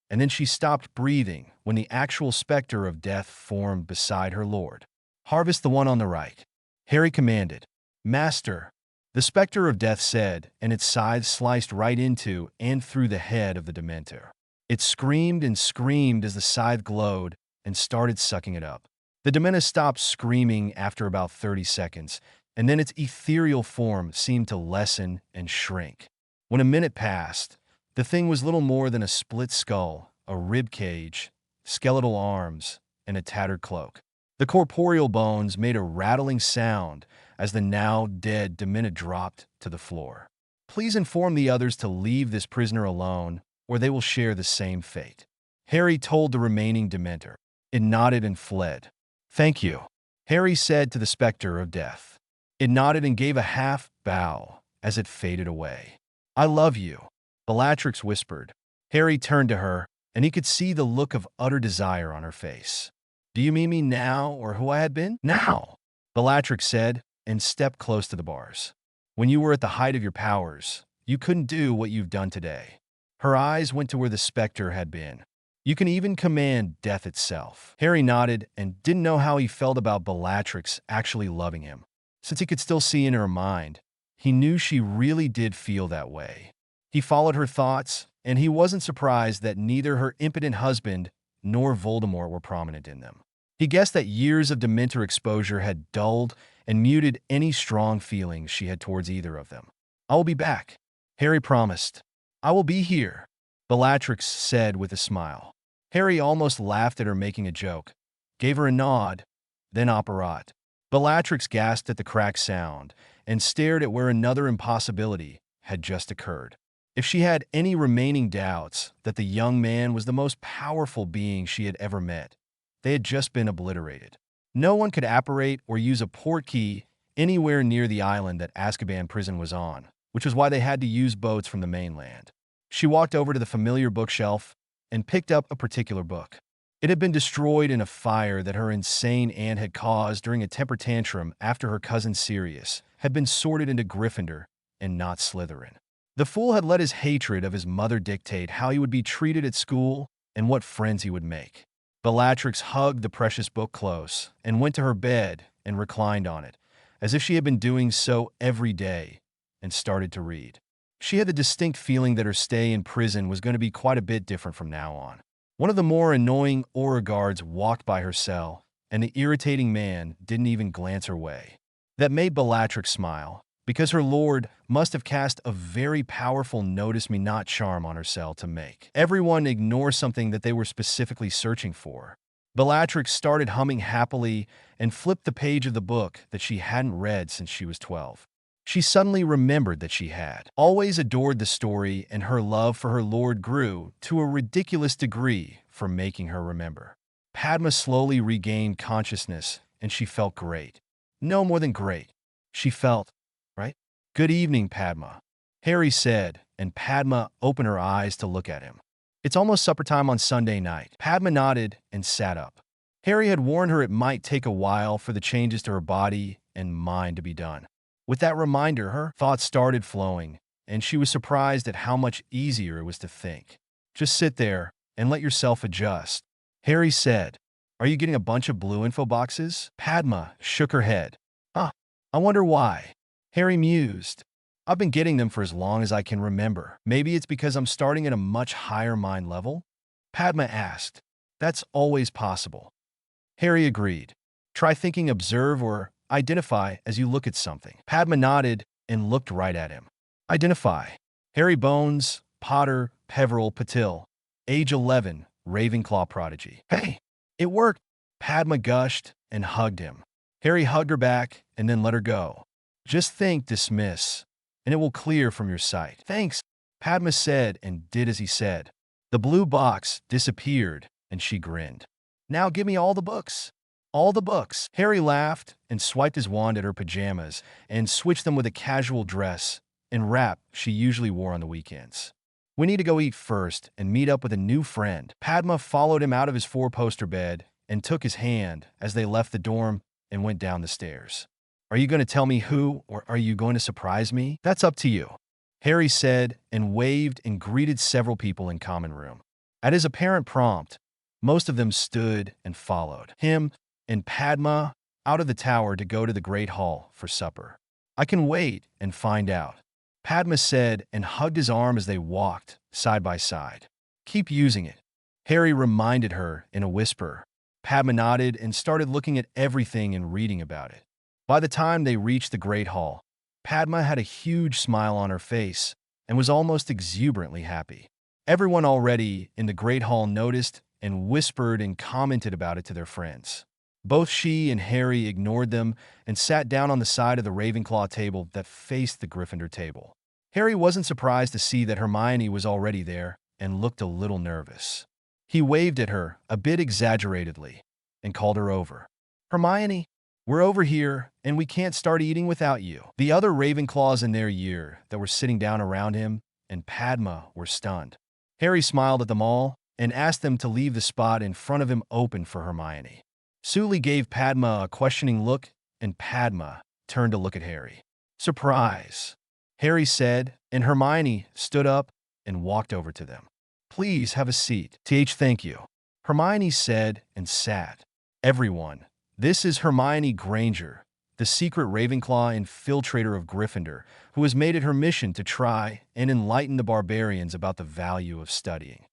And then she stopped breathing when the actual specter of death formed beside her lord. "Harvest the one on the right," Harry commanded. "Master," the specter of death said, and its scythe sliced right into and through the head of the Dementor. It screamed and screamed as the scythe glowed and started sucking it up. The Dementor stopped screaming after about 30 seconds, and then its ethereal form seemed to lessen and shrink. When a minute passed, the thing was little more than a split skull, a rib cage, skeletal arms, and a tattered cloak. The corporeal bones made a rattling sound as the now dead Dementor dropped to the floor. "Please inform the others to leave this prisoner alone, or they will share the same fate," Harry told the remaining Dementor. It nodded and fled. "Thank you," Harry said to the specter of death. It nodded and gave a half bow as it faded away. "I love you," Bellatrix whispered. Harry turned to her, and he could see the look of utter desire on her face. "Do you mean me now, or who I had been?" "Now," Bellatrix said, and stepped close to the bars. "When you were at the height of your powers, you couldn't do what you've done today." Her eyes went to where the specter had been. "You can even command death itself." Harry nodded and didn't know how he felt about Bellatrix actually loving him. Since he could still see in her mind, he knew she really did feel that way. He followed her thoughts, and he wasn't surprised that neither her impotent husband nor Voldemort were prominent in them. He guessed that years of Dementor exposure had dulled and muted any strong feelings she had towards either of them. "I will be back," Harry promised. "I will be here," Bellatrix said with a smile. Harry almost laughed at her making a joke, gave her a nod, then apparat. Bellatrix gasped at the cracked sound and stared at where another impossibility had just occurred. If she had any remaining doubts that the young man was the most powerful being she had ever met, they had just been obliterated. No one could apparate or use a portkey anywhere near the island that Azkaban prison was on, which was why they had to use boats from the mainland. She walked over to the familiar bookshelf and picked up a particular book. It had been destroyed in a fire that her insane aunt had caused during a temper tantrum after her cousin Sirius had been sorted into Gryffindor and not Slytherin. The fool had let his hatred of his mother dictate how he would be treated at school and what friends he would make. Bellatrix hugged the precious book close and went to her bed and reclined on it, as if she had been doing so every day, and started to read. She had the distinct feeling that her stay in prison was going to be quite a bit different from now on. One of the more annoying Aura guards walked by her cell, and the irritating man didn't even glance her way. That made Bellatrix smile, because her lord must have cast a very powerful notice-me-not charm on her cell to make everyone ignore something that they were specifically searching for. Bellatrix started humming happily and flipped the page of the book that she hadn't read since she was 12. She suddenly remembered that she had always adored the story, and her love for her lord grew to a ridiculous degree for making her remember. Padma slowly regained consciousness, and she felt great. No more than great. She felt, right? "Good evening, Padma," Harry said, and Padma opened her eyes to look at him. "It's almost supper time on Sunday night." Padma nodded and sat up. Harry had warned her it might take a while for the changes to her body and mind to be done. With that reminder, her thoughts started flowing, and she was surprised at how much easier it was to think. Just sit there and let yourself adjust. Harry said, "Are you getting a bunch of blue info boxes?" Padma shook her head. Huh, I wonder why. Harry mused. I've been getting them for as long as I can remember. Maybe it's because I'm starting at a much higher mind level? Padma asked. That's always possible. Harry agreed. Try thinking observe or identify as you look at something. Padma nodded and looked right at him. Identify. Harry Bones, Potter, Peveril Patil, age 11, Ravenclaw prodigy. Hey, it worked. Padma gushed and hugged him. Harry hugged her back and then let her go. Just think dismiss, and it will clear from your sight. Thanks, Padma said and did as he said. The blue box disappeared and she grinned. Now give me all the books. All the books. Harry laughed and swiped his wand at her pajamas and switched them with a casual dress and wrap she usually wore on the weekends. We need to go eat first and meet up with a new friend. Padma followed him out of his four-poster bed and took his hand as they left the dorm and went down the stairs. Are you going to tell me who, or are you going to surprise me? That's up to you, Harry said and waved and greeted several people in common room. At his apparent prompt, most of them stood and followed him and Padma out of the tower to go to the Great Hall for supper. I can wait and find out, Padma said and hugged his arm as they walked side by side. Keep using it, Harry reminded her in a whisper. Padma nodded and started looking at everything and reading about it. By the time they reached the Great Hall, Padma had a huge smile on her face and was almost exuberantly happy. Everyone already in the Great Hall noticed and whispered and commented about it to their friends. Both she and Harry ignored them and sat down on the side of the Ravenclaw table that faced the Gryffindor table. Harry wasn't surprised to see that Hermione was already there and looked a little nervous. He waved at her, a bit exaggeratedly, and called her over. Hermione, we're over here, and we can't start eating without you. The other Ravenclaws in their year that were sitting down around him and Padma were stunned. Harry smiled at them all and asked them to leave the spot in front of him open for Hermione. Sully gave Padma a questioning look, and Padma turned to look at Harry. Surprise, Harry said, and Hermione stood up and walked over to them. Please have a seat. Thank you, Hermione said and sat. Everyone, this is Hermione Granger, the secret Ravenclaw infiltrator of Gryffindor, who has made it her mission to try and enlighten the barbarians about the value of studying.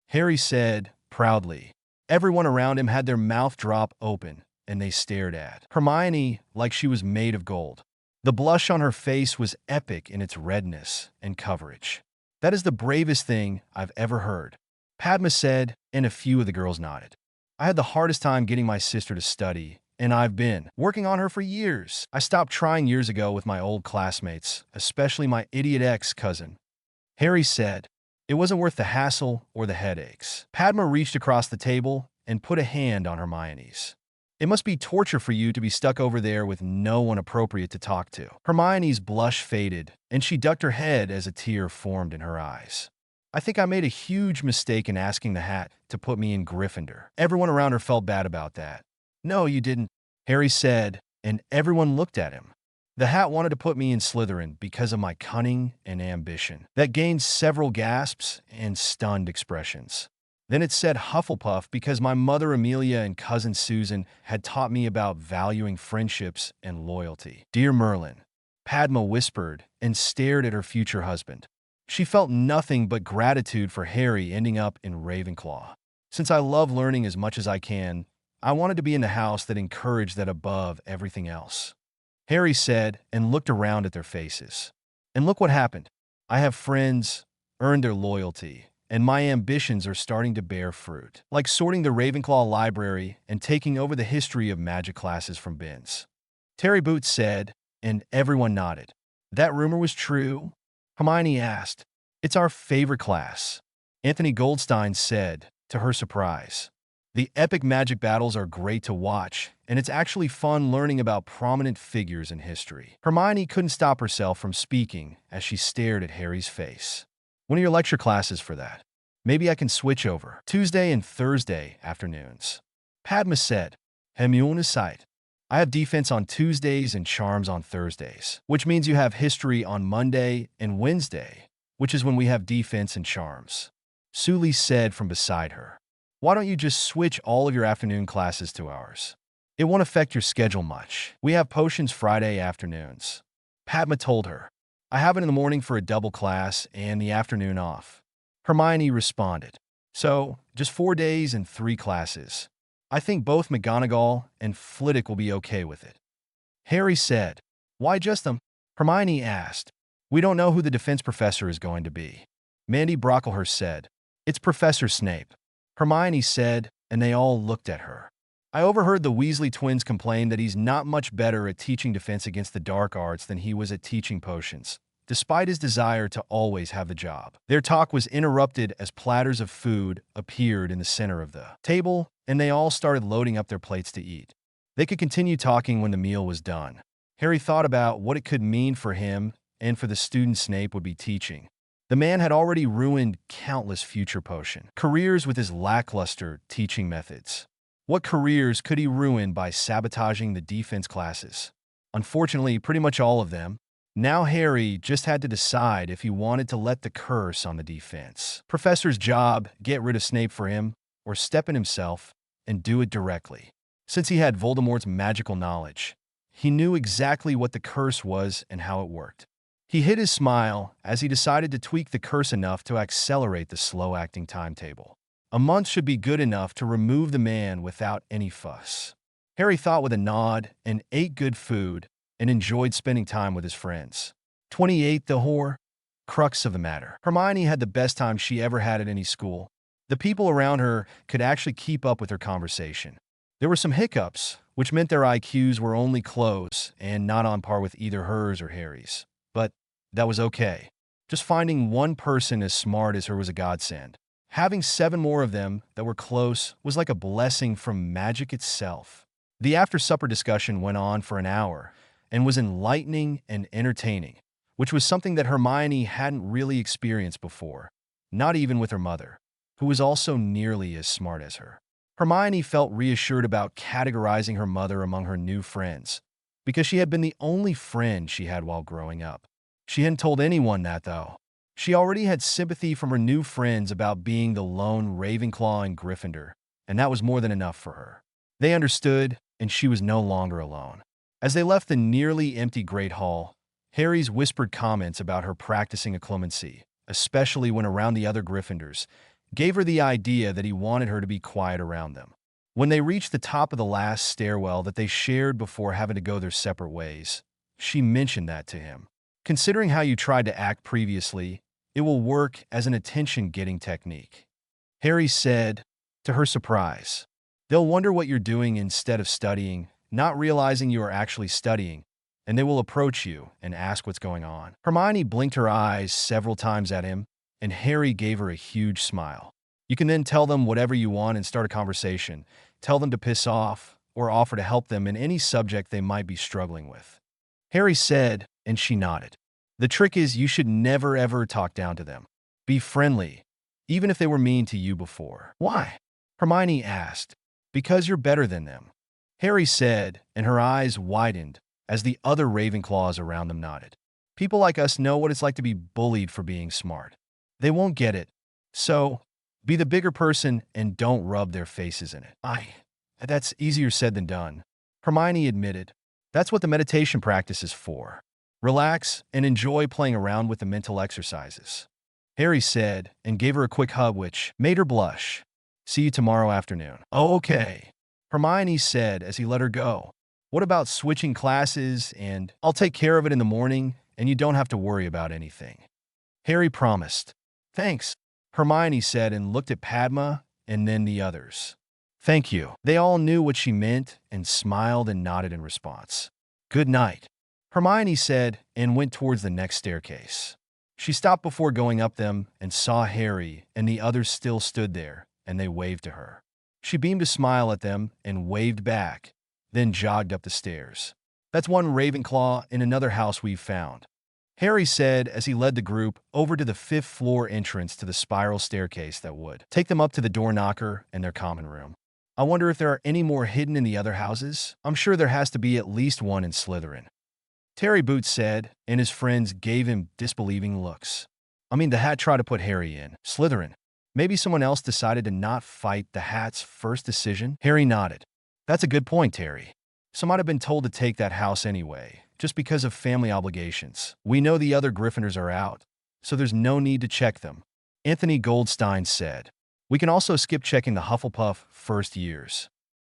Harry said, proudly. Everyone around him had their mouth drop open, and they stared at Hermione like she was made of gold. The blush on her face was epic in its redness and coverage. That is the bravest thing I've ever heard, Padma said, and a few of the girls nodded. I had the hardest time getting my sister to study, and I've been working on her for years. I stopped trying years ago with my old classmates, especially my idiot ex-cousin. Harry said, it wasn't worth the hassle or the headaches. Padma reached across the table and put a hand on Hermione's. It must be torture for you to be stuck over there with no one appropriate to talk to. Hermione's blush faded, and she ducked her head as a tear formed in her eyes. I think I made a huge mistake in asking the hat to put me in Gryffindor. Everyone around her felt bad about that. No, you didn't, Harry said, and everyone looked at him. The hat wanted to put me in Slytherin because of my cunning and ambition. That gained several gasps and stunned expressions. Then it said Hufflepuff because my mother Amelia and cousin Susan had taught me about valuing friendships and loyalty. Dear Merlin, Padma whispered and stared at her future husband. She felt nothing but gratitude for Harry ending up in Ravenclaw. Since I love learning as much as I can, I wanted to be in the house that encouraged that above everything else, Harry said and looked around at their faces. And look what happened. I have friends, earned their loyalty, and my ambitions are starting to bear fruit, like sorting the Ravenclaw library and taking over the history of magic classes from Binns. Terry Boots said, and everyone nodded. That rumor was true? Hermione asked. It's our favorite class, Anthony Goldstein said, to her surprise. The epic magic battles are great to watch, and it's actually fun learning about prominent figures in history. Hermione couldn't stop herself from speaking as she stared at Harry's face. When are your lecture classes for that? Maybe I can switch over. Tuesday and Thursday afternoons, Padma said, Hermione sighed. I have defense on Tuesdays and charms on Thursdays, which means you have history on Monday and Wednesday, which is when we have defense and charms. Suli said from beside her, why don't you just switch all of your afternoon classes to ours? It won't affect your schedule much. We have potions Friday afternoons. Padma told her, I have it in the morning for a double class and the afternoon off. Hermione responded, so, just 4 days and 3 classes. I think both McGonagall and Flitwick will be okay with it. Harry said, why just them? Hermione asked, we don't know who the defense professor is going to be. Mandy Brocklehurst said, it's Professor Snape. Hermione said, and they all looked at her. I overheard the Weasley twins complain that he's not much better at teaching defense against the dark arts than he was at teaching potions, despite his desire to always have the job. Their talk was interrupted as platters of food appeared in the center of the table, and they all started loading up their plates to eat. They could continue talking when the meal was done. Harry thought about what it could mean for him and for the students Snape would be teaching. The man had already ruined countless future potion careers with his lackluster teaching methods. What careers could he ruin by sabotaging the defense classes? Unfortunately, pretty much all of them. Now Harry just had to decide if he wanted to let the curse on the defense professor's job get rid of Snape for him, or step in himself and do it directly. Since he had Voldemort's magical knowledge, he knew exactly what the curse was and how it worked. He hid his smile as he decided to tweak the curse enough to accelerate the slow-acting timetable. A month should be good enough to remove the man without any fuss. Harry thought with a nod and ate good food and enjoyed spending time with his friends. 28 the whore? Crux of the matter. Hermione had the best time she ever had at any school. The people around her could actually keep up with her conversation. There were some hiccups, which meant their IQs were only close and not on par with either hers or Harry's. But that was okay. Just finding one person as smart as her was a godsend. Having 7 more of them that were close was like a blessing from magic itself. The after-supper discussion went on for an hour and was enlightening and entertaining, which was something that Hermione hadn't really experienced before, not even with her mother, who was also nearly as smart as her. Hermione felt reassured about categorizing her mother among her new friends, because she had been the only friend she had while growing up. She hadn't told anyone that, though. She already had sympathy from her new friends about being the lone Ravenclaw and Gryffindor, and that was more than enough for her. They understood, and she was no longer alone. As they left the nearly empty Great Hall, Harry's whispered comments about her practicing occlumency, especially when around the other Gryffindors, gave her the idea that he wanted her to be quiet around them. When they reached the top of the last stairwell that they shared before having to go their separate ways, she mentioned that to him. Considering how you tried to act previously, it will work as an attention-getting technique. Harry said, to her surprise, they'll wonder what you're doing instead of studying, not realizing you are actually studying, and they will approach you and ask what's going on. Hermione blinked her eyes several times at him, and Harry gave her a huge smile. You can then tell them whatever you want and start a conversation, tell them to piss off, or offer to help them in any subject they might be struggling with. Harry said, and she nodded. The trick is you should never ever talk down to them. Be friendly, even if they were mean to you before. Why? Hermione asked. Because you're better than them. Harry said, and her eyes widened as the other Ravenclaws around them nodded. People like us know what it's like to be bullied for being smart. They won't get it. So, be the bigger person and don't rub their faces in it. That's easier said than done. Hermione admitted. That's what the meditation practice is for. Relax and enjoy playing around with the mental exercises. Harry said, and gave her a quick hug which made her blush. See you tomorrow afternoon. Oh, okay. Hermione said as he let her go. What about switching classes and I'll take care of it in the morning and you don't have to worry about anything. Harry promised. Thanks, Hermione said and looked at Padma and then the others. Thank you. They all knew what she meant and smiled and nodded in response. Good night, Hermione said and went towards the next staircase. She stopped before going up them and saw Harry and the others still stood there, and they waved to her. She beamed a smile at them and waved back, then jogged up the stairs. That's one Ravenclaw in another house we've found, Harry said as he led the group over to the 5th floor entrance to the spiral staircase that would take them up to the door knocker and their common room. I wonder if there are any more hidden in the other houses. I'm sure there has to be at least one in Slytherin. Terry Boots said, and his friends gave him disbelieving looks. I mean, the hat tried to put Harry in Slytherin. Maybe someone else decided to not fight the hat's first decision? Harry nodded. That's a good point, Terry. Some might have been told to take that house anyway, just because of family obligations. We know the other Gryffindors are out, so there's no need to check them. Anthony Goldstein said. We can also skip checking the Hufflepuff first years.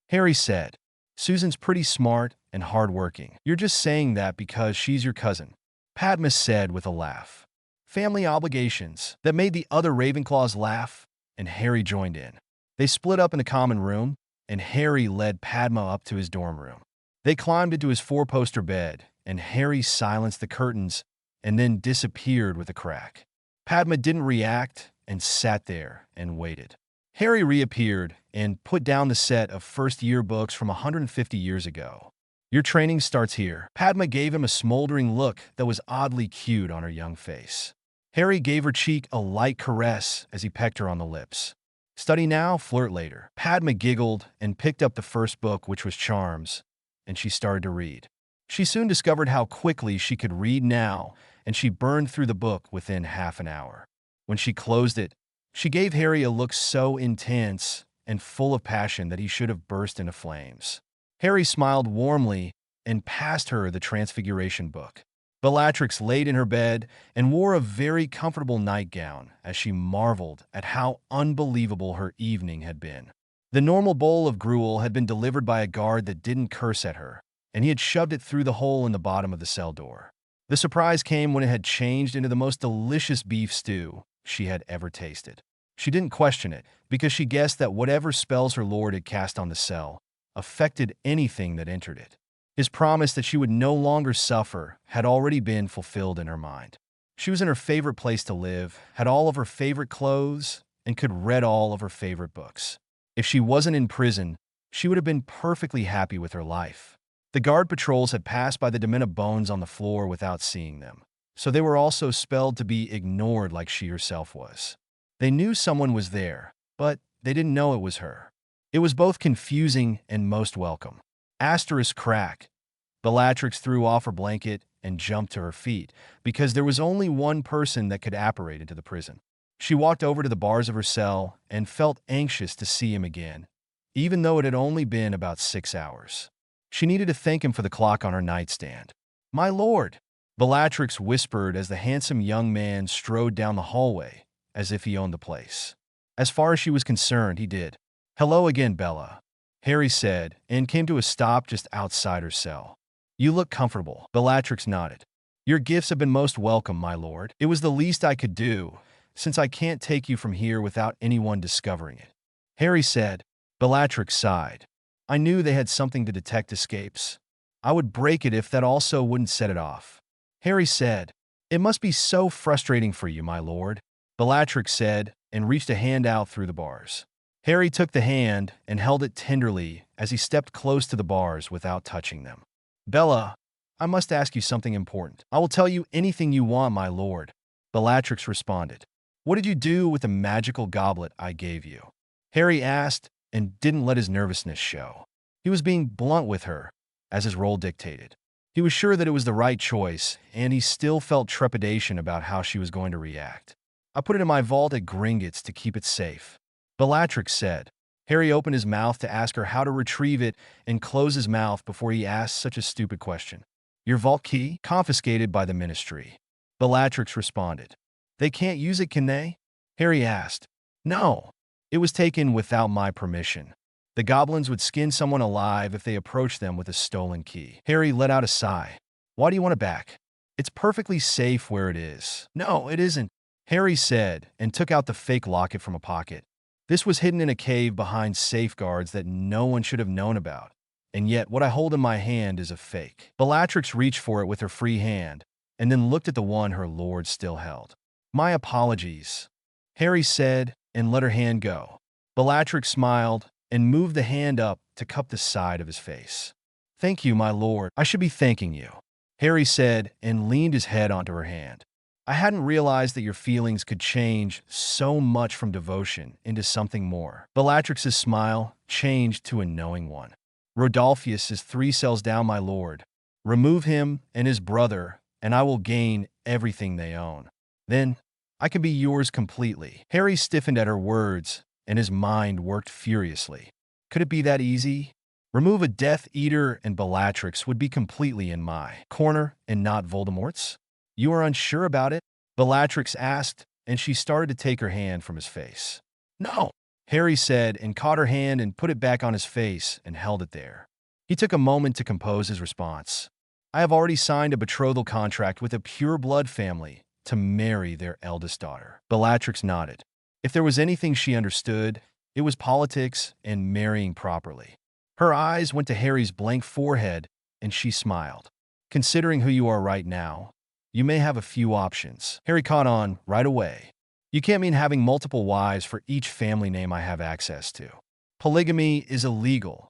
Harry said. Susan's pretty smart and hardworking. You're just saying that because she's your cousin. Padma said with a laugh. Family obligations. That made the other Ravenclaws laugh, and Harry joined in. They split up in the common room, and Harry led Padma up to his dorm room. They climbed into his four-poster bed, and Harry silenced the curtains and then disappeared with a crack. Padma didn't react and sat there and waited. Harry reappeared and put down the set of first-year books from 150 years ago. Your training starts here. Padma gave him a smoldering look that was oddly cute on her young face. Harry gave her cheek a light caress as he pecked her on the lips. Study now, flirt later. Padma giggled and picked up the first book, which was Charms, and she started to read. She soon discovered how quickly she could read now, and she burned through the book within half an hour. When she closed it, she gave Harry a look so intense and full of passion that he should have burst into flames. Harry smiled warmly and passed her the Transfiguration book. Bellatrix laid in her bed and wore a very comfortable nightgown as she marveled at how unbelievable her evening had been. The normal bowl of gruel had been delivered by a guard that didn't curse at her, and he had shoved it through the hole in the bottom of the cell door. The surprise came when it had changed into the most delicious beef stew she had ever tasted. She didn't question it, because she guessed that whatever spells her lord had cast on the cell affected anything that entered it. His promise that she would no longer suffer had already been fulfilled in her mind. She was in her favorite place to live, had all of her favorite clothes, and could read all of her favorite books. If she wasn't in prison, she would have been perfectly happy with her life. The guard patrols had passed by the Dementa bones on the floor without seeing them, so they were also spelled to be ignored like she herself was. They knew someone was there, but they didn't know it was her. It was both confusing and most welcome. Asterisk crack. Bellatrix threw off her blanket and jumped to her feet, because there was only one person that could apparate into the prison. She walked over to the bars of her cell and felt anxious to see him again, even though it had only been about 6 hours. She needed to thank him for the clock on her nightstand. "My lord," Bellatrix whispered as the handsome young man strode down the hallway, as if he owned the place. As far as she was concerned, he did. "Hello again, Bella," Harry said, and came to a stop just outside her cell. "You look comfortable." Bellatrix nodded. "Your gifts have been most welcome, my lord. It was the least I could do, since I can't take you from here without anyone discovering it," Harry said. Bellatrix sighed. "I knew they had something to detect escapes. I would break it if that also wouldn't set it off," Harry said. "It must be so frustrating for you, my lord," Bellatrix said, and reached a hand out through the bars. Harry took the hand and held it tenderly as he stepped close to the bars without touching them. "Bella, I must ask you something important." "I will tell you anything you want, my lord," Bellatrix responded. "What did you do with the magical goblet I gave you?" Harry asked, and didn't let his nervousness show. He was being blunt with her, as his role dictated. He was sure that it was the right choice, and he still felt trepidation about how she was going to react. "I put it in my vault at Gringotts to keep it safe," Bellatrix said. Harry opened his mouth to ask her how to retrieve it and close his mouth before he asked such a stupid question. "Your vault key? Confiscated by the Ministry," Bellatrix responded. "They can't use it, can they?" Harry asked. "No. It was taken without my permission. The goblins would skin someone alive if they approached them with a stolen key." Harry let out a sigh. "Why do you want it back?" "It's perfectly safe where it is." "No, it isn't," Harry said, and took out the fake locket from a pocket. This was hidden in a cave behind safeguards that no one should have known about, and yet what I hold in my hand is a fake. Bellatrix reached for it with her free hand, and then looked at the one her lord still held. "My apologies," Harry said, and let her hand go. Bellatrix smiled and moved the hand up to cup the side of his face. "Thank you, my lord. I should be thanking you," Harry said, and leaned his head onto her hand. I hadn't realized that your feelings could change so much from devotion into something more. Bellatrix's smile changed to a knowing one. Rodolphus is 3 cells down, my lord. Remove him and his brother, and I will gain everything they own. Then I can be yours completely. Harry stiffened at her words, and his mind worked furiously. Could it be that easy? Remove a Death Eater and Bellatrix would be completely in my corner and not Voldemort's? You are unsure about it? Bellatrix asked, and she started to take her hand from his face. No, Harry said, and caught her hand and put it back on his face and held it there. He took a moment to compose his response. I have already signed a betrothal contract with a pure-blood family to marry their eldest daughter. Bellatrix nodded. If there was anything she understood, it was politics and marrying properly. Her eyes went to Harry's blank forehead, and she smiled. Considering who you are right now, you may have a few options. Harry caught on right away. You can't mean having multiple wives for each family name I have access to. Polygamy is illegal,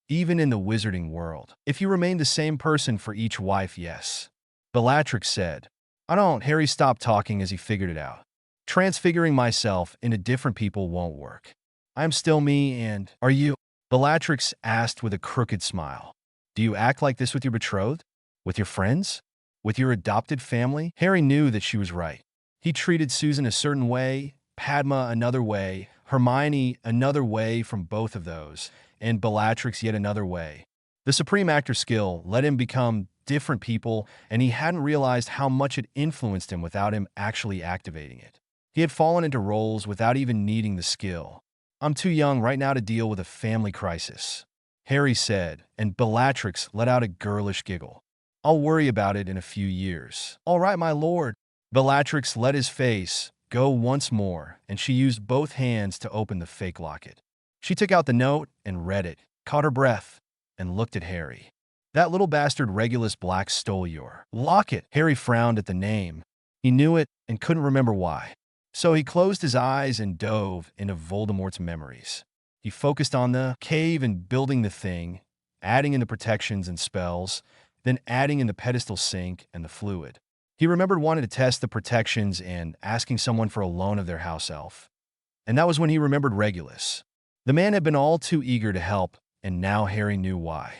even in the wizarding world. If you remain the same person for each wife, yes. Bellatrix said. I don't. Harry stopped talking as he figured it out. Transfiguring myself into different people won't work. I am still me, and are you? Bellatrix asked with a crooked smile. Do you act like this with your betrothed? With your friends? With your adopted family? Harry knew that she was right. He treated Susan a certain way, Padma another way, Hermione another way from both of those, and Bellatrix yet another way. The supreme actor skill let him become different people, and he hadn't realized how much it influenced him without him actually activating it. He had fallen into roles without even needing the skill. I'm too young right now to deal with a family crisis, Harry said, and Bellatrix let out a girlish giggle. I'll worry about it in a few years. All right, my lord. Bellatrix let his face go once more, and she used both hands to open the fake locket. She took out the note and read it, caught her breath, and looked at Harry. That little bastard Regulus Black stole your locket. Harry frowned at the name. He knew it and couldn't remember why. So he closed his eyes and dove into Voldemort's memories. He focused on the cave and building the thing, adding in the protections and spells, then adding in the pedestal sink and the fluid. He remembered wanting to test the protections and asking someone for a loan of their house elf. And that was when he remembered Regulus. The man had been all too eager to help, and now Harry knew why.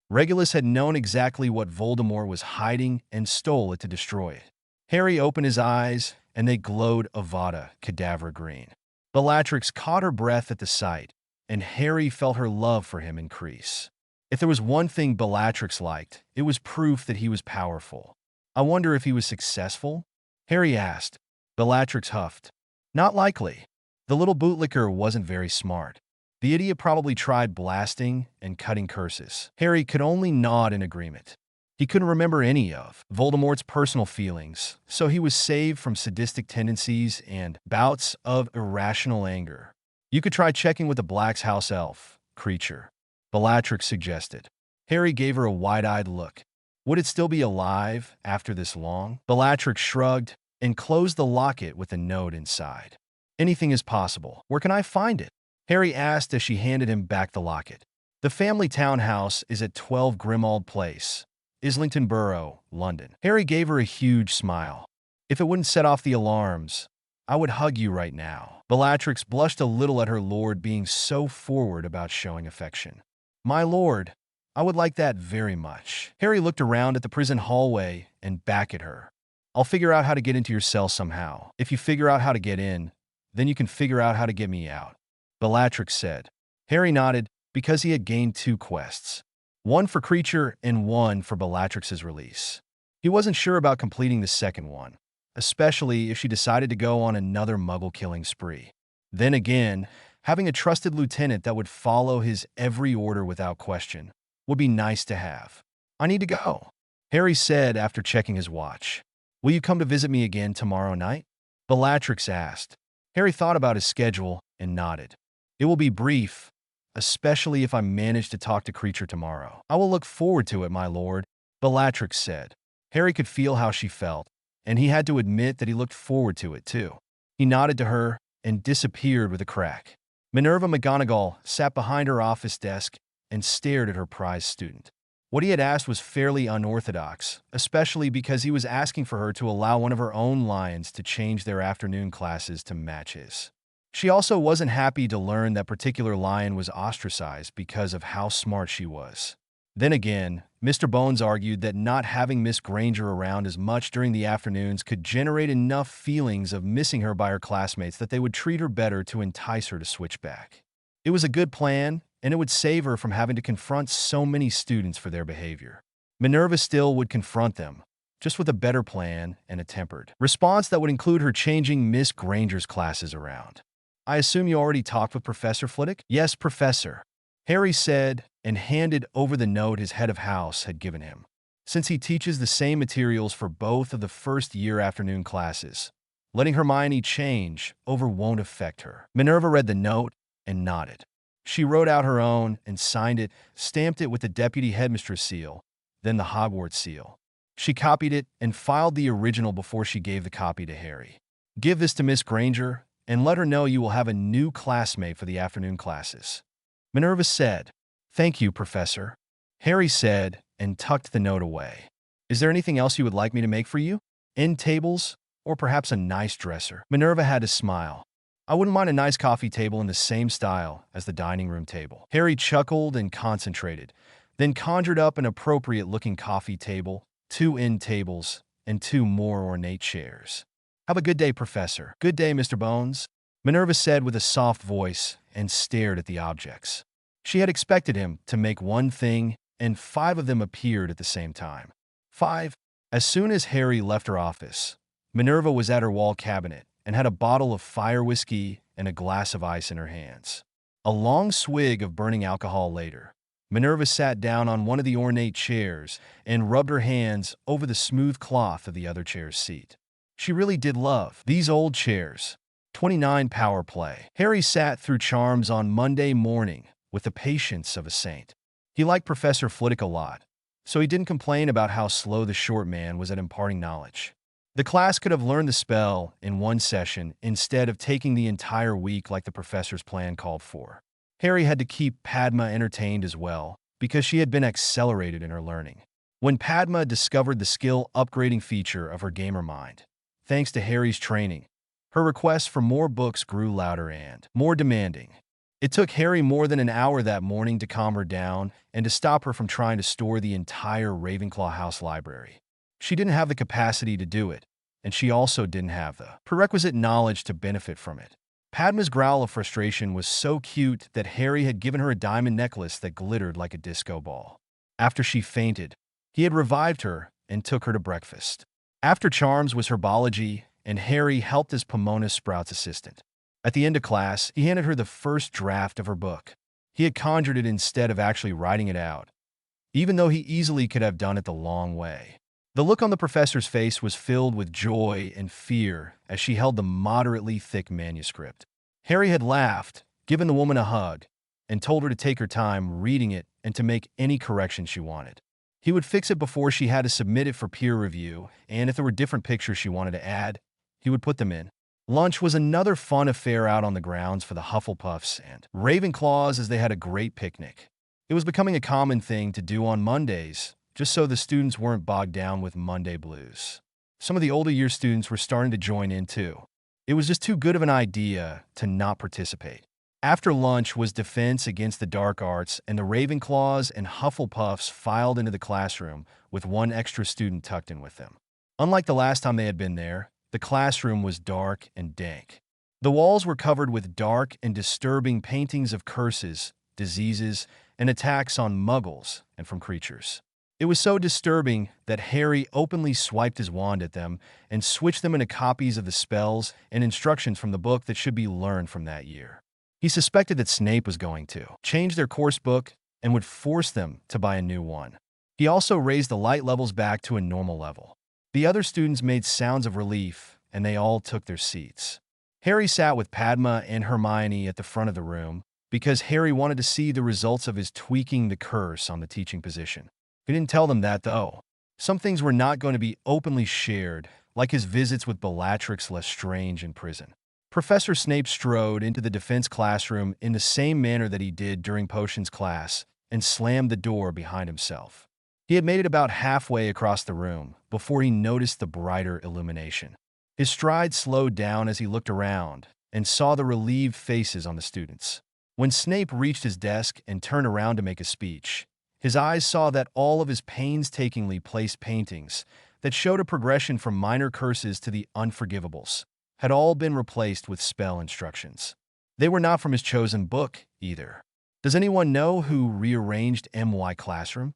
Regulus had known exactly what Voldemort was hiding and stole it to destroy it. Harry opened his eyes, and they glowed Avada Kedavra green. Bellatrix caught her breath at the sight, and Harry felt her love for him increase. If there was one thing Bellatrix liked, it was proof that he was powerful. I wonder if he was successful? Harry asked. Bellatrix huffed. Not likely. The little bootlicker wasn't very smart. The idiot probably tried blasting and cutting curses. Harry could only nod in agreement. He couldn't remember any of Voldemort's personal feelings, so he was saved from sadistic tendencies and bouts of irrational anger. You could try checking with the Black's house elf, creature, Bellatrix suggested. Harry gave her a wide-eyed look. Would it still be alive after this long? Bellatrix shrugged and closed the locket with a note inside. Anything is possible. Where can I find it? Harry asked as she handed him back the locket. The family townhouse is at 12 Grimmauld Place, Islington Borough, London. Harry gave her a huge smile. If it wouldn't set off the alarms, I would hug you right now. Bellatrix blushed a little at her lord being so forward about showing affection. My lord, I would like that very much. Harry looked around at the prison hallway and back at her. I'll figure out how to get into your cell somehow. If you figure out how to get in, then you can figure out how to get me out, Bellatrix said. Harry nodded because he had gained 2 quests, one for Creature and one for Bellatrix's release. He wasn't sure about completing the second one, especially if she decided to go on another muggle-killing spree. Then again, having a trusted lieutenant that would follow his every order without question would be nice to have. I need to go, Harry said after checking his watch. Will you come to visit me again tomorrow night? Bellatrix asked. Harry thought about his schedule and nodded. It will be brief, especially if I manage to talk to Creature tomorrow. I will look forward to it, my lord, Bellatrix said. Harry could feel how she felt, and he had to admit that he looked forward to it too. He nodded to her and disappeared with a crack. Minerva McGonagall sat behind her office desk and stared at her prize student. What he had asked was fairly unorthodox, especially because he was asking for her to allow one of her own lions to change their afternoon classes to match his. She also wasn't happy to learn that particular lion was ostracized because of how smart she was. Then again, Mr. Bones argued that not having Miss Granger around as much during the afternoons could generate enough feelings of missing her by her classmates that they would treat her better to entice her to switch back. It was a good plan, and it would save her from having to confront so many students for their behavior. Minerva still would confront them, just with a better plan and a tempered response that would include her changing Miss Granger's classes around. "I assume you already talked with Professor Flitwick?" "Yes, Professor," Harry said, and handed over the note his head of house had given him. "Since he teaches the same materials for both of the first-year afternoon classes, letting Hermione change over won't affect her." Minerva read the note and nodded. She wrote out her own and signed it, stamped it with the deputy headmistress seal, then the Hogwarts seal. She copied it and filed the original before she gave the copy to Harry. "Give this to Miss Granger, and let her know you will have a new classmate for the afternoon classes." Minerva said. "Thank you, Professor," Harry said, and tucked the note away. "Is there anything else you would like me to make for you? End tables, or perhaps a nice dresser?" Minerva had to smile. "I wouldn't mind a nice coffee table in the same style as the dining room table." Harry chuckled and concentrated, then conjured up an appropriate-looking coffee table, 2 end tables, and 2 more ornate chairs. "Have a good day, Professor." "Good day, Mr. Bones," Minerva said with a soft voice and stared at the objects. She had expected him to make one thing, and 5 of them appeared at the same time. 5. As soon as Harry left her office, Minerva was at her wall cabinet and had a bottle of fire whiskey and a glass of ice in her hands. A long swig of burning alcohol later, Minerva sat down on one of the ornate chairs and rubbed her hands over the smooth cloth of the other chair's seat. She really did love these old chairs. 29 Power Play. Harry sat through Charms on Monday morning with the patience of a saint. He liked Professor Flitwick a lot, so he didn't complain about how slow the short man was at imparting knowledge. The class could have learned the spell in one session instead of taking the entire week like the professor's plan called for. Harry had to keep Padma entertained as well, because she had been accelerated in her learning. When Padma discovered the skill upgrading feature of her gamer mind, thanks to Harry's training, her requests for more books grew louder and more demanding. It took Harry more than an hour that morning to calm her down and to stop her from trying to store the entire Ravenclaw House library. She didn't have the capacity to do it, and she also didn't have the prerequisite knowledge to benefit from it. Padma's growl of frustration was so cute that Harry had given her a diamond necklace that glittered like a disco ball. After she fainted, he had revived her and took her to breakfast. After Charms was herbology, and Harry helped as Pomona Sprout's assistant. At the end of class, he handed her the first draft of her book. He had conjured it instead of actually writing it out, even though he easily could have done it the long way. The look on the professor's face was filled with joy and fear as she held the moderately thick manuscript. Harry had laughed, given the woman a hug, and told her to take her time reading it and to make any corrections she wanted. He would fix it before she had to submit it for peer review, and if there were different pictures she wanted to add, he would put them in. Lunch was another fun affair out on the grounds for the Hufflepuffs and Ravenclaws as they had a great picnic. It was becoming a common thing to do on Mondays, just so the students weren't bogged down with Monday blues. Some of the older year students were starting to join in too. It was just too good of an idea to not participate. After lunch was Defense Against the Dark Arts, and the Ravenclaws and Hufflepuffs filed into the classroom with one extra student tucked in with them. Unlike the last time they had been there, the classroom was dark and dank. The walls were covered with dark and disturbing paintings of curses, diseases, and attacks on muggles and from creatures. It was so disturbing that Harry openly swiped his wand at them and switched them into copies of the spells and instructions from the book that should be learned from that year. He suspected that Snape was going to change their course book and would force them to buy a new one. He also raised the light levels back to a normal level. The other students made sounds of relief, and they all took their seats. Harry sat with Padma and Hermione at the front of the room because Harry wanted to see the results of his tweaking the curse on the teaching position. He didn't tell them that, though. Some things were not going to be openly shared, like his visits with Bellatrix Lestrange in prison. Professor Snape strode into the defense classroom in the same manner that he did during potions class and slammed the door behind himself. He had made it about halfway across the room before he noticed the brighter illumination. His stride slowed down as he looked around and saw the relieved faces on the students. When Snape reached his desk and turned around to make a speech, his eyes saw that all of his painstakingly placed paintings that showed a progression from minor curses to the unforgivables had all been replaced with spell instructions. They were not from his chosen book, either. Does anyone know who rearranged MY Classroom?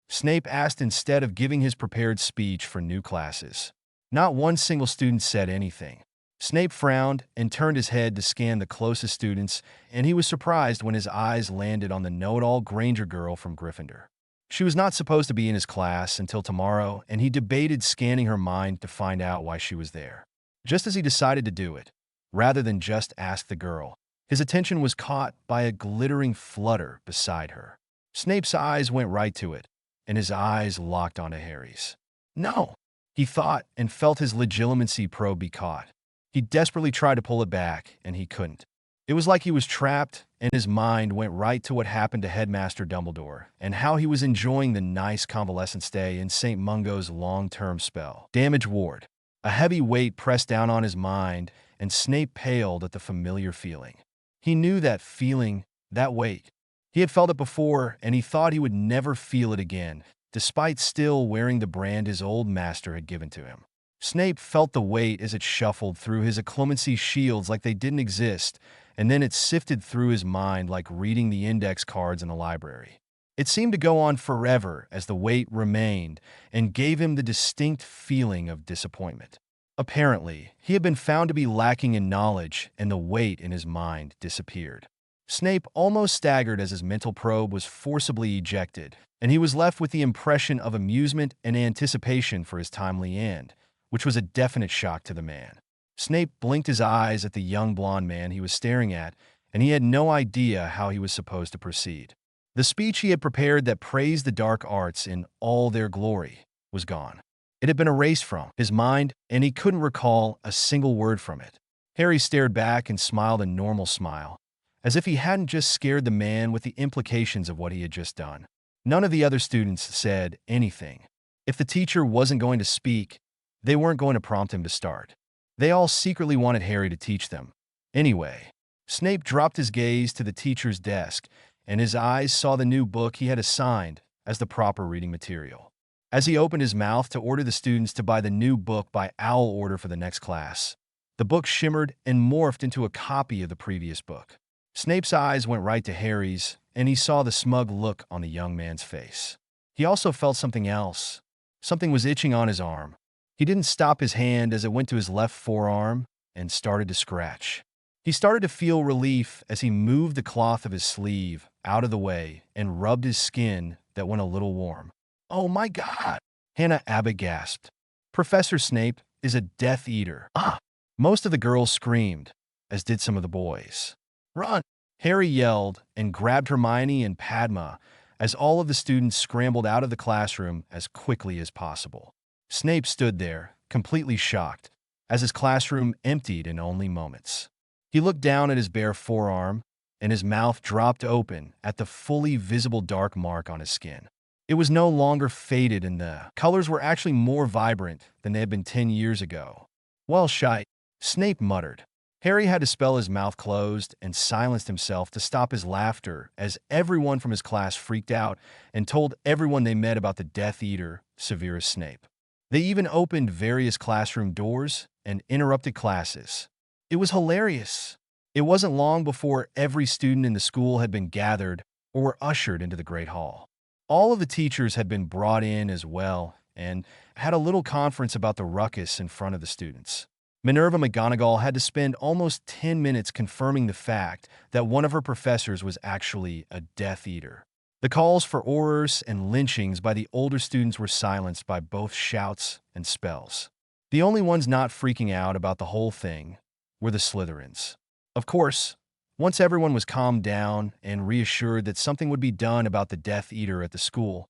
Snape asked instead of giving his prepared speech for new classes. Not one single student said anything. Snape frowned and turned his head to scan the closest students, and he was surprised when his eyes landed on the know-it-all Granger girl from Gryffindor. She was not supposed to be in his class until tomorrow, and he debated scanning her mind to find out why she was there. Just as he decided to do it, rather than just ask the girl, his attention was caught by a glittering flutter beside her. Snape's eyes went right to it, and his eyes locked onto Harry's. No, he thought, and felt his legitimacy probe be caught. He desperately tried to pull it back, and he couldn't. It was like he was trapped, and his mind went right to what happened to Headmaster Dumbledore and how he was enjoying the nice convalescent stay in St. Mungo's long-term spell. Damage ward. A heavy weight pressed down on his mind, and Snape paled at the familiar feeling. He knew that feeling, that weight. He had felt it before, and he thought he would never feel it again, despite still wearing the brand his old master had given to him. Snape felt the weight as it shuffled through his occlumency shields like they didn't exist, and then it sifted through his mind like reading the index cards in a library. It seemed to go on forever as the weight remained and gave him the distinct feeling of disappointment. Apparently, he had been found to be lacking in knowledge, and the weight in his mind disappeared. Snape almost staggered as his mental probe was forcibly ejected, and he was left with the impression of amusement and anticipation for his timely end, which was a definite shock to the man. Snape blinked his eyes at the young blonde man he was staring at, and he had no idea how he was supposed to proceed. The speech he had prepared that praised the dark arts in all their glory was gone. It had been erased from his mind, and he couldn't recall a single word from it. Harry stared back and smiled a normal smile, as if he hadn't just scared the man with the implications of what he had just done. None of the other students said anything. If the teacher wasn't going to speak, they weren't going to prompt him to start. They all secretly wanted Harry to teach them. Anyway, Snape dropped his gaze to the teacher's desk, and his eyes saw the new book he had assigned as the proper reading material. As he opened his mouth to order the students to buy the new book by owl order for the next class, the book shimmered and morphed into a copy of the previous book. Snape's eyes went right to Harry's, and he saw the smug look on the young man's face. He also felt something else. Something was itching on his arm. He didn't stop his hand as it went to his left forearm and started to scratch. He started to feel relief as he moved the cloth of his sleeve out of the way and rubbed his skin that went a little warm. "Oh my God!" Hannah Abbott gasped. "Professor Snape is a Death Eater." Ah! Most of the girls screamed, as did some of the boys. "Run!" Harry yelled and grabbed Hermione and Padma as all of the students scrambled out of the classroom as quickly as possible. Snape stood there, completely shocked, as his classroom emptied in only moments. He looked down at his bare forearm, and his mouth dropped open at the fully visible dark mark on his skin. It was no longer faded, and the colors were actually more vibrant than they had been 10 years ago. "Well, shite," Snape muttered. Harry had to spell his mouth closed and silenced himself to stop his laughter as everyone from his class freaked out and told everyone they met about the Death Eater, Severus Snape. They even opened various classroom doors and interrupted classes. It was hilarious. It wasn't long before every student in the school had been gathered or were ushered into the Great Hall. All of the teachers had been brought in as well and had a little conference about the ruckus in front of the students. Minerva McGonagall had to spend almost 10 minutes confirming the fact that one of her professors was actually a Death Eater. The calls for horrors and lynchings by the older students were silenced by both shouts and spells. The only ones not freaking out about the whole thing were the Slytherins. Of course, once everyone was calmed down and reassured that something would be done about the Death Eater at the school,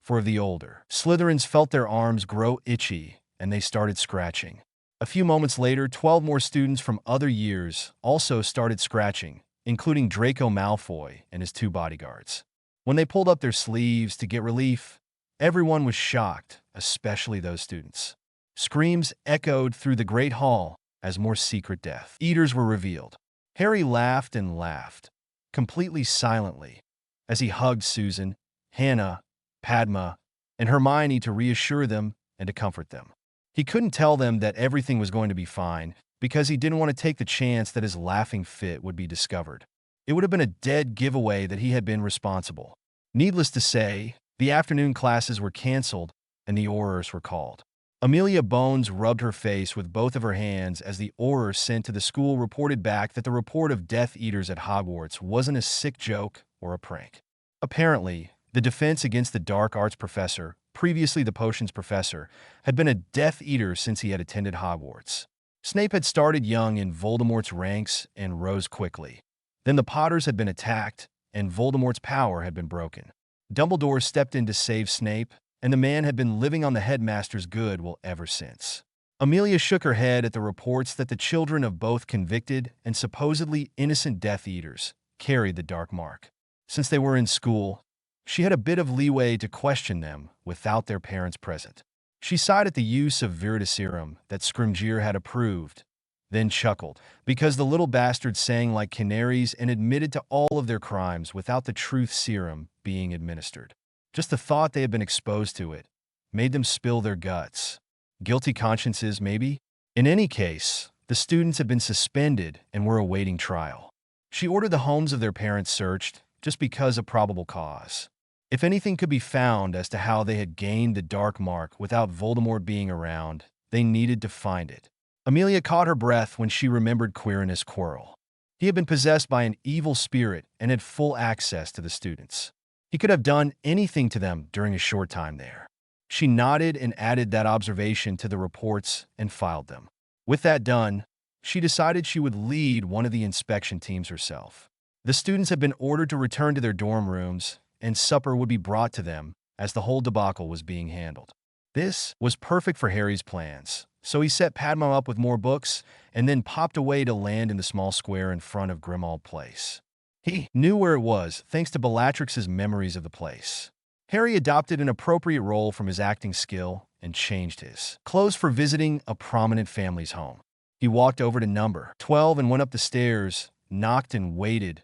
for the older Slytherins felt their arms grow itchy and they started scratching. A few moments later, 12 more students from other years also started scratching, including Draco Malfoy and his 2 bodyguards. When they pulled up their sleeves to get relief, Everyone was shocked, especially those students. Screams echoed through the Great Hall as more secret Death Eaters were revealed. Harry laughed and laughed, completely silently, as he hugged Susan, Hannah, Padma, and Hermione to reassure them and to comfort them. He couldn't tell them that everything was going to be fine because he didn't want to take the chance that his laughing fit would be discovered. It would have been a dead giveaway that he had been responsible. Needless to say, the afternoon classes were canceled and the Aurors were called. Amelia Bones rubbed her face with both of her hands as the Aurors sent to the school reported back that the report of Death Eaters at Hogwarts wasn't a sick joke or a prank. Apparently, the defense against the dark arts professor, previously the potions professor, had been a Death Eater since he had attended Hogwarts. Snape had started young in Voldemort's ranks and rose quickly. Then the Potters had been attacked, and Voldemort's power had been broken. Dumbledore stepped in to save Snape, and the man had been living on the headmaster's good will ever since. Amelia shook her head at the reports that the children of both convicted and supposedly innocent Death Eaters carried the dark mark. Since they were in school, she had a bit of leeway to question them without their parents present. She sighed at the use of Veritaserum that Scrimgeour had approved, then chuckled, because the little bastards sang like canaries and admitted to all of their crimes without the truth serum being administered. Just the thought they had been exposed to it made them spill their guts. Guilty consciences, maybe? In any case, the students had been suspended and were awaiting trial. She ordered the homes of their parents searched, just because of probable cause. If anything could be found as to how they had gained the dark mark without Voldemort being around, they needed to find it. Amelia caught her breath when she remembered Quirinus Quirrell. He had been possessed by an evil spirit and had full access to the students. He could have done anything to them during a short time there. She nodded and added that observation to the reports and filed them. With that done, she decided she would lead one of the inspection teams herself. The students had been ordered to return to their dorm rooms, and supper would be brought to them as the whole debacle was being handled. This was perfect for Harry's plans, so he set Padma up with more books and then popped away to land in the small square in front of Grimmauld Place. He knew where it was thanks to Bellatrix's memories of the place. Harry adopted an appropriate role from his acting skill and changed his clothes for visiting a prominent family's home. He walked over to number 12 and went up the stairs, knocked and waited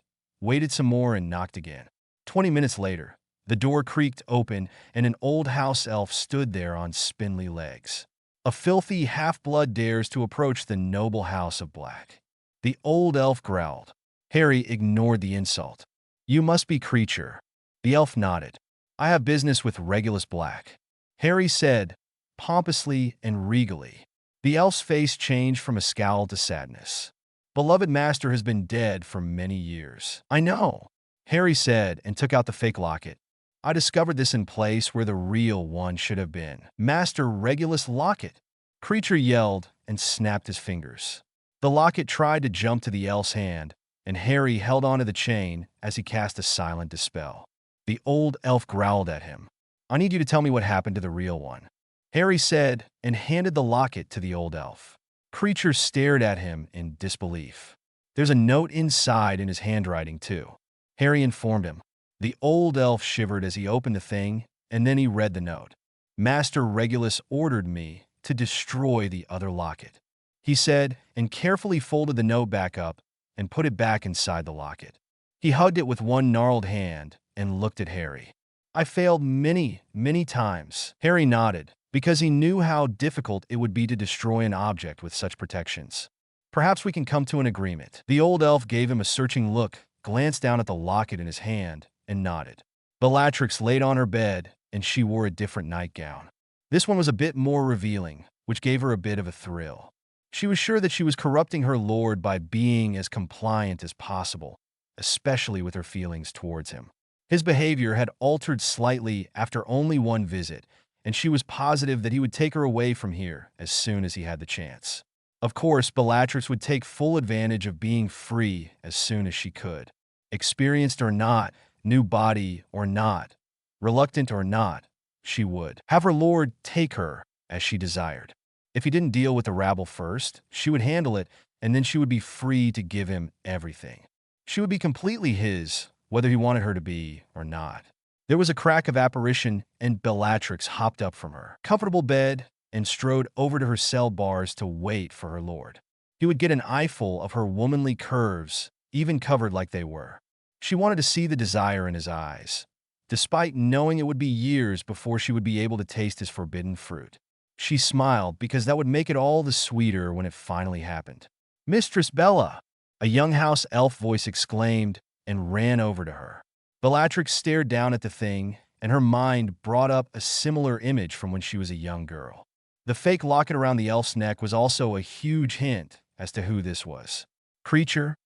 some more and knocked again. 20 minutes later, the door creaked open and an old house elf stood there on spindly legs. A filthy half-blood dares to approach the noble house of Black. The old elf growled. Harry ignored the insult. You must be Creature. The elf nodded. I have business with Regulus Black, Harry said, pompously and regally. The elf's face changed from a scowl to sadness. Beloved master has been dead for many years. I know, Harry said and took out the fake locket. I discovered this in place where the real one should have been. Master Regulus Locket, Creature yelled and snapped his fingers. The locket tried to jump to the elf's hand, and Harry held onto the chain as he cast a silent dispel. The old elf growled at him. I need you to tell me what happened to the real one, Harry said and handed the locket to the old elf. Creature stared at him in disbelief. There's a note inside in his handwriting, too, Harry informed him. The old elf shivered as he opened the thing, and then he read the note. Master Regulus ordered me to destroy the other locket, he said, and carefully folded the note back up and put it back inside the locket. He hugged it with one gnarled hand and looked at Harry. I failed many, many times, Harry nodded, because he knew how difficult it would be to destroy an object with such protections. Perhaps we can come to an agreement. The old elf gave him a searching look, glanced down at the locket in his hand, and nodded. Bellatrix laid on her bed, and she wore a different nightgown. This one was a bit more revealing, which gave her a bit of a thrill. She was sure that she was corrupting her lord by being as compliant as possible, especially with her feelings towards him. His behavior had altered slightly after only one visit, and she was positive that he would take her away from here as soon as he had the chance. Of course, Bellatrix would take full advantage of being free as soon as she could. Experienced or not, new body or not, reluctant or not, she would have her lord take her as she desired. If he didn't deal with the rabble first, she would handle it, and then she would be free to give him everything. She would be completely his, whether he wanted her to be or not. There was a crack of apparition, and Bellatrix hopped up from her comfortable bed and strode over to her cell bars to wait for her lord. He would get an eyeful of her womanly curves, even covered like they were. She wanted to see the desire in his eyes, despite knowing it would be years before she would be able to taste his forbidden fruit. She smiled because that would make it all the sweeter when it finally happened. "Mistress Bella!" a young house elf voice exclaimed and ran over to her. Bellatrix stared down at the thing, and her mind brought up a similar image from when she was a young girl. The fake locket around the elf's neck was also a huge hint as to who this was. "Creature?"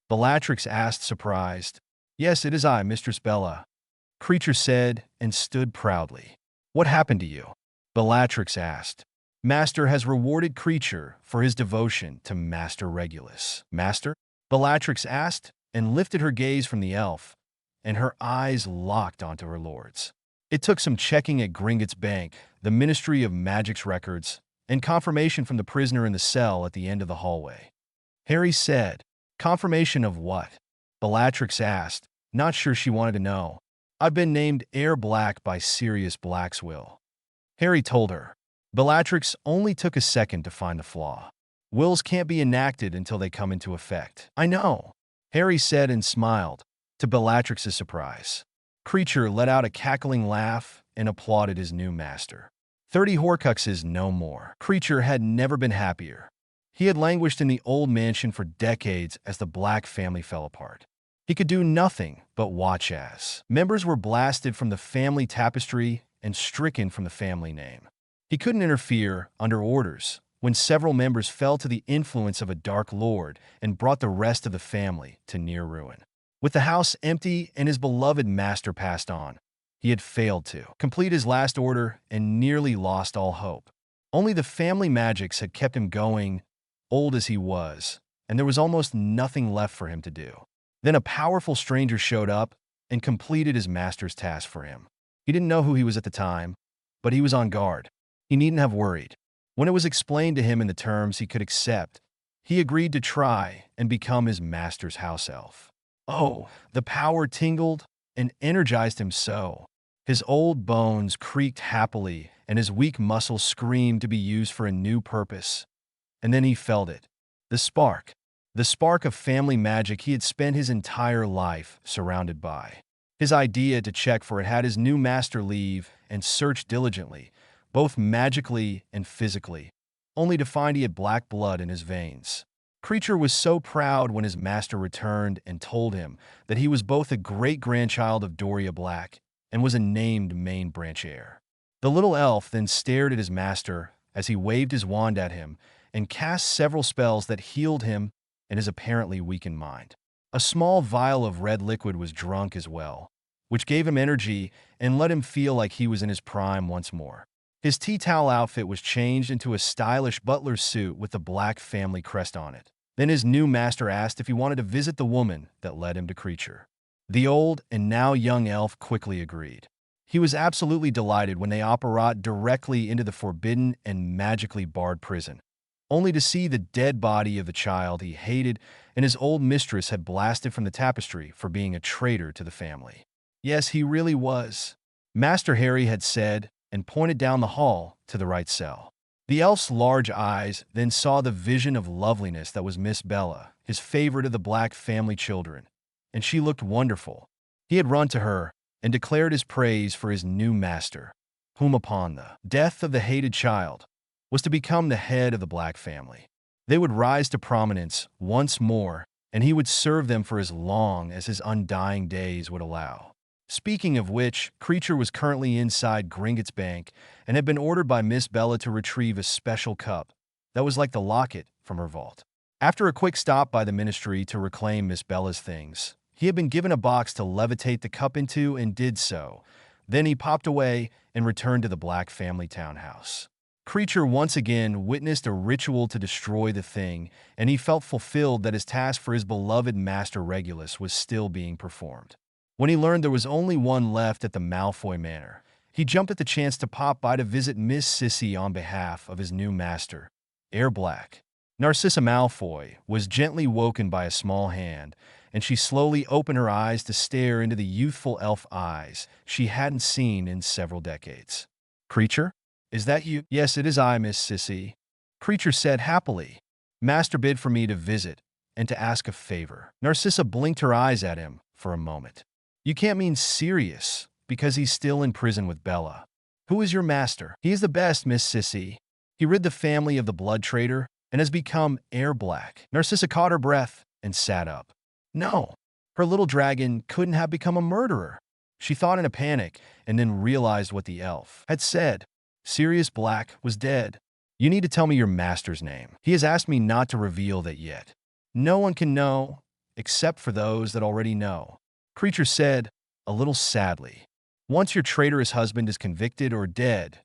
Bellatrix asked, surprised. "Yes, it is I, Mistress Bella," Creature said and stood proudly. "What happened to you?" Bellatrix asked. "Master has rewarded Creature for his devotion to Master Regulus." "Master?" Bellatrix asked and lifted her gaze from the elf, and her eyes locked onto her lord's. It took some checking at Gringotts Bank, the Ministry of Magic's records, and confirmation from the prisoner in the cell at the end of the hallway. Harry said. "Confirmation of what?" Bellatrix asked, not sure she wanted to know. "I've been named Heir Black by Sirius Black's will," Harry told her. Bellatrix only took a second to find the flaw. "Wills can't be enacted until they come into effect." "I know," Harry said and smiled, to Bellatrix's surprise. Creature let out a cackling laugh and applauded his new master. 30 Horcruxes, no more. Creature had never been happier. He had languished in the old mansion for decades as the Black family fell apart. He could do nothing but watch as members were blasted from the family tapestry and stricken from the family name. He couldn't interfere, under orders, when several members fell to the influence of a Dark Lord and brought the rest of the family to near ruin. With the house empty and his beloved master passed on, he had failed to complete his last order and nearly lost all hope. Only the family magics had kept him going, old as he was, and there was almost nothing left for him to do. Then a powerful stranger showed up and completed his master's task for him. He didn't know who he was at the time, but he was on guard. He needn't have worried. When it was explained to him in the terms he could accept, he agreed to try and become his master's house elf. Oh, the power tingled and energized him so. His old bones creaked happily and his weak muscles screamed to be used for a new purpose. And then he felt it. The spark. The spark of family magic he had spent his entire life surrounded by. His idea to check for it had his new master leave and search diligently, both magically and physically, only to find he had black blood in his veins. Creature was so proud when his master returned and told him that he was both a great-grandchild of Doria Black and was a named main branch heir. The little elf then stared at his master as he waved his wand at him and cast several spells that healed him and his apparently weakened mind. A small vial of red liquid was drunk as well, which gave him energy and let him feel like he was in his prime once more. His tea towel outfit was changed into a stylish butler's suit with the Black family crest on it. Then his new master asked if he wanted to visit the woman that led him to Creature. The old and now young elf quickly agreed. He was absolutely delighted when they apparat directly into the forbidden and magically barred prison, only to see the dead body of the child he hated and his old mistress had blasted from the tapestry for being a traitor to the family. Yes, he really was, Master Harry had said, and pointed down the hall to the right cell. The elf's large eyes then saw the vision of loveliness that was Miss Bella, his favorite of the Black family children, and she looked wonderful. He had run to her and declared his praise for his new master, whom upon the death of the hated child was to become the head of the Black family. They would rise to prominence once more, and he would serve them for as long as his undying days would allow. Speaking of which, Creature was currently inside Gringotts Bank and had been ordered by Miss Bella to retrieve a special cup that was like the locket from her vault. After a quick stop by the ministry to reclaim Miss Bella's things, he had been given a box to levitate the cup into and did so. Then he popped away and returned to the Black family townhouse. Creature once again witnessed a ritual to destroy the thing, and he felt fulfilled that his task for his beloved Master Regulus was still being performed. When he learned there was only one left at the Malfoy Manor, he jumped at the chance to pop by to visit Miss Sissy on behalf of his new master, Heir Black. Narcissa Malfoy was gently woken by a small hand, and she slowly opened her eyes to stare into the youthful elf eyes she hadn't seen in several decades. Creature? Is that you? Yes, it is I, Miss Sissy. Creature said happily. Master bid for me to visit and to ask a favor. Narcissa blinked her eyes at him for a moment. You can't mean serious, because he's still in prison with Bella. Who is your master? He is the best, Miss Sissy. He rid the family of the blood traitor and has become air black. Narcissa caught her breath and sat up. No, her little dragon couldn't have become a murderer. She thought in a panic and then realized what the elf had said. Sirius Black was dead. You need to tell me your master's name. He has asked me not to reveal that yet. No one can know, except for those that already know. Creature said, a little sadly. Once your traitorous husband is convicted or dead,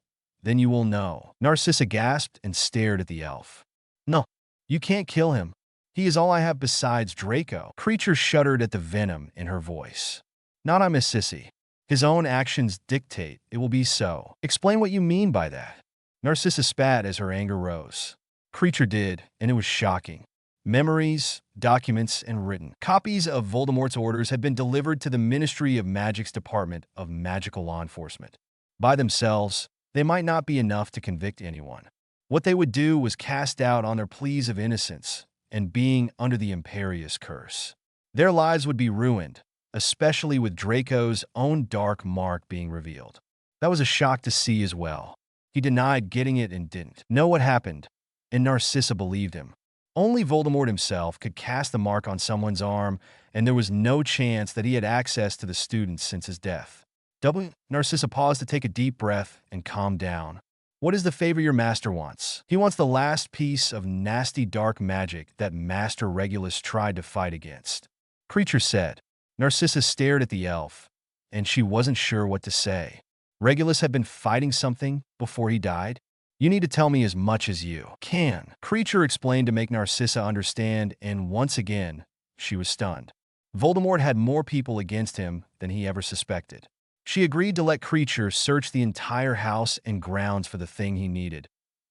then you will know. Narcissa gasped and stared at the elf. No, you can't kill him. He is all I have besides Draco. Creature shuddered at the venom in her voice. Not I, Miss Sissy. His own actions dictate it will be so. Explain what you mean by that. Narcissa spat as her anger rose. Creature did, and it was shocking. Memories, documents, and written copies of Voldemort's orders had been delivered to the Ministry of Magic's Department of Magical Law Enforcement. By themselves, they might not be enough to convict anyone. What they would do was cast doubt on their pleas of innocence and being under the imperious curse. Their lives would be ruined, especially with Draco's own dark mark being revealed. That was a shock to see as well. He denied getting it and didn't know what happened, and Narcissa believed him. Only Voldemort himself could cast the mark on someone's arm, and there was no chance that he had access to the students since his death. Narcissa paused to take a deep breath and calm down. What is the favor your master wants? He wants the last piece of nasty dark magic that Master Regulus tried to fight against. Creature said. Narcissa stared at the elf, and she wasn't sure what to say. Regulus had been fighting something before he died? You need to tell me as much as you can. Creature explained to make Narcissa understand, and once again, she was stunned. Voldemort had more people against him than he ever suspected. She agreed to let Creature search the entire house and grounds for the thing he needed,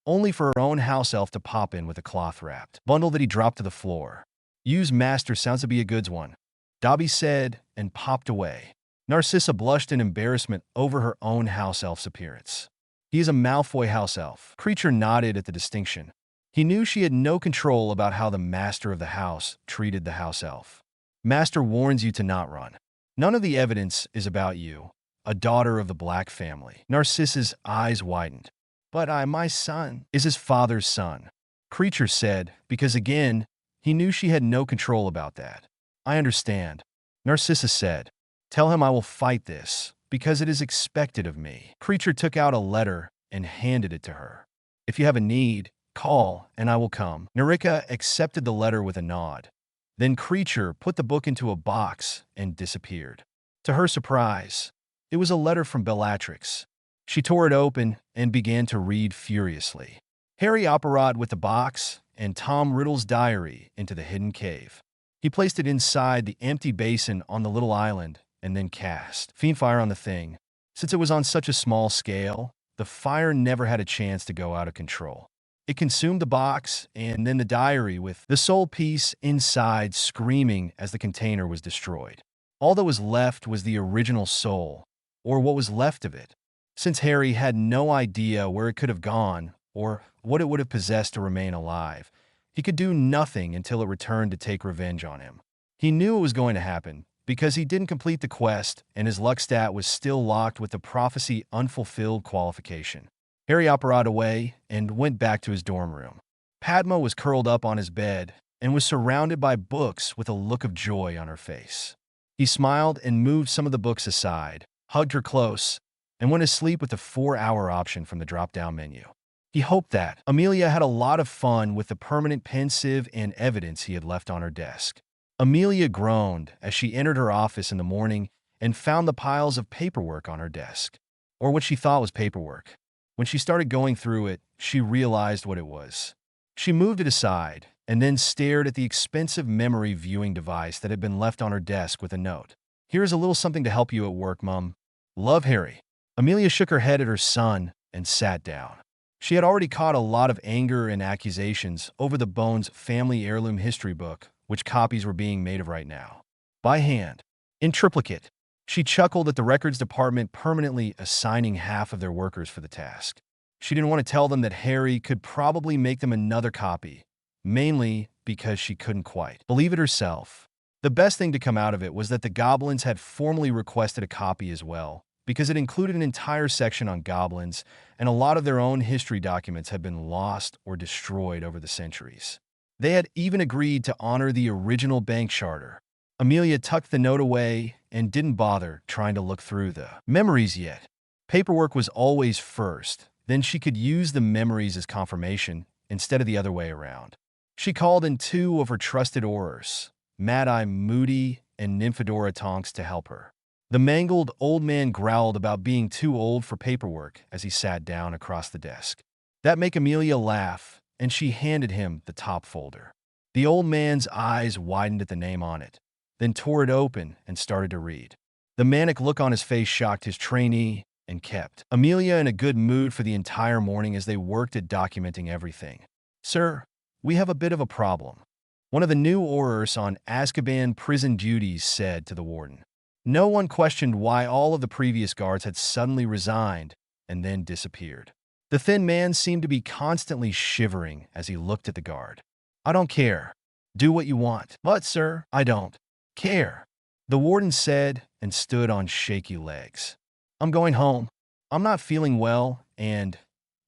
only for her own house elf to pop in with a cloth-wrapped bundle that he dropped to the floor. Use master sounds to be a good one, Dobby said, and popped away. Narcissa blushed in embarrassment over her own house elf's appearance. He is a Malfoy house elf. Creature nodded at the distinction. He knew she had no control about how the master of the house treated the house elf. Master warns you to not run. None of the evidence is about you, a daughter of the Black family. Narcissa's eyes widened. But my son is his father's son. Creature said, because again, he knew she had no control about that. I understand. Narcissa said, tell him I will fight this, because it is expected of me. Creature took out a letter and handed it to her. If you have a need, call, and I will come. Narika accepted the letter with a nod. Then Creature put the book into a box and disappeared. To her surprise, it was a letter from Bellatrix. She tore it open and began to read furiously. Harry operated with the box and Tom Riddle's diary into the hidden cave. He placed it inside the empty basin on the little island and then cast fiendfire on the thing. Since it was on such a small scale, the fire never had a chance to go out of control. It consumed the box and then the diary, with the soul piece inside screaming as the container was destroyed. All that was left was the original soul, or what was left of it. Since Harry had no idea where it could have gone or what it would have possessed to remain alive, he could do nothing until it returned to take revenge on him. He knew it was going to happen, because he didn't complete the quest and his luck stat was still locked with the prophecy unfulfilled qualification. Harry operated away and went back to his dorm room. Padma was curled up on his bed and was surrounded by books with a look of joy on her face. He smiled and moved some of the books aside, hugged her close, and went to sleep with the 4-hour option from the drop-down menu. He hoped that Amelia had a lot of fun with the permanent pensive and evidence he had left on her desk. Amelia groaned as she entered her office in the morning and found the piles of paperwork on her desk, or what she thought was paperwork. When she started going through it, she realized what it was. She moved it aside and then stared at the expensive memory viewing device that had been left on her desk with a note. Here's a little something to help you at work, Mum. Love, Harry. Amelia shook her head at her son and sat down. She had already caught a lot of anger and accusations over the Bones family heirloom history book, which copies were being made of right now. By hand. In triplicate. She chuckled at the records department permanently assigning half of their workers for the task. She didn't want to tell them that Harry could probably make them another copy, mainly because she couldn't quite believe it herself. The best thing to come out of it was that the goblins had formally requested a copy as well, because it included an entire section on goblins, and a lot of their own history documents had been lost or destroyed over the centuries. They had even agreed to honor the original bank charter. Amelia tucked the note away and didn't bother trying to look through the memories yet. Paperwork was always first, then she could use the memories as confirmation instead of the other way around. She called in two of her trusted aurors, Mad-Eye Moody and Nymphadora Tonks, to help her. The mangled old man growled about being too old for paperwork as he sat down across the desk. That made Amelia laugh, and she handed him the top folder. The old man's eyes widened at the name on it, then tore it open and started to read. The manic look on his face shocked his trainee and kept Amelia in a good mood for the entire morning as they worked at documenting everything. "Sir, we have a bit of a problem," one of the new aurors on Azkaban prison duties said to the warden. No one questioned why all of the previous guards had suddenly resigned and then disappeared. The thin man seemed to be constantly shivering as he looked at the guard. "I don't care. Do what you want." "But, sir, I don't care," the warden said and stood on shaky legs. "I'm going home. I'm not feeling well, and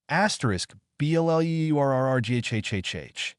*BLLEURRRGHHHH.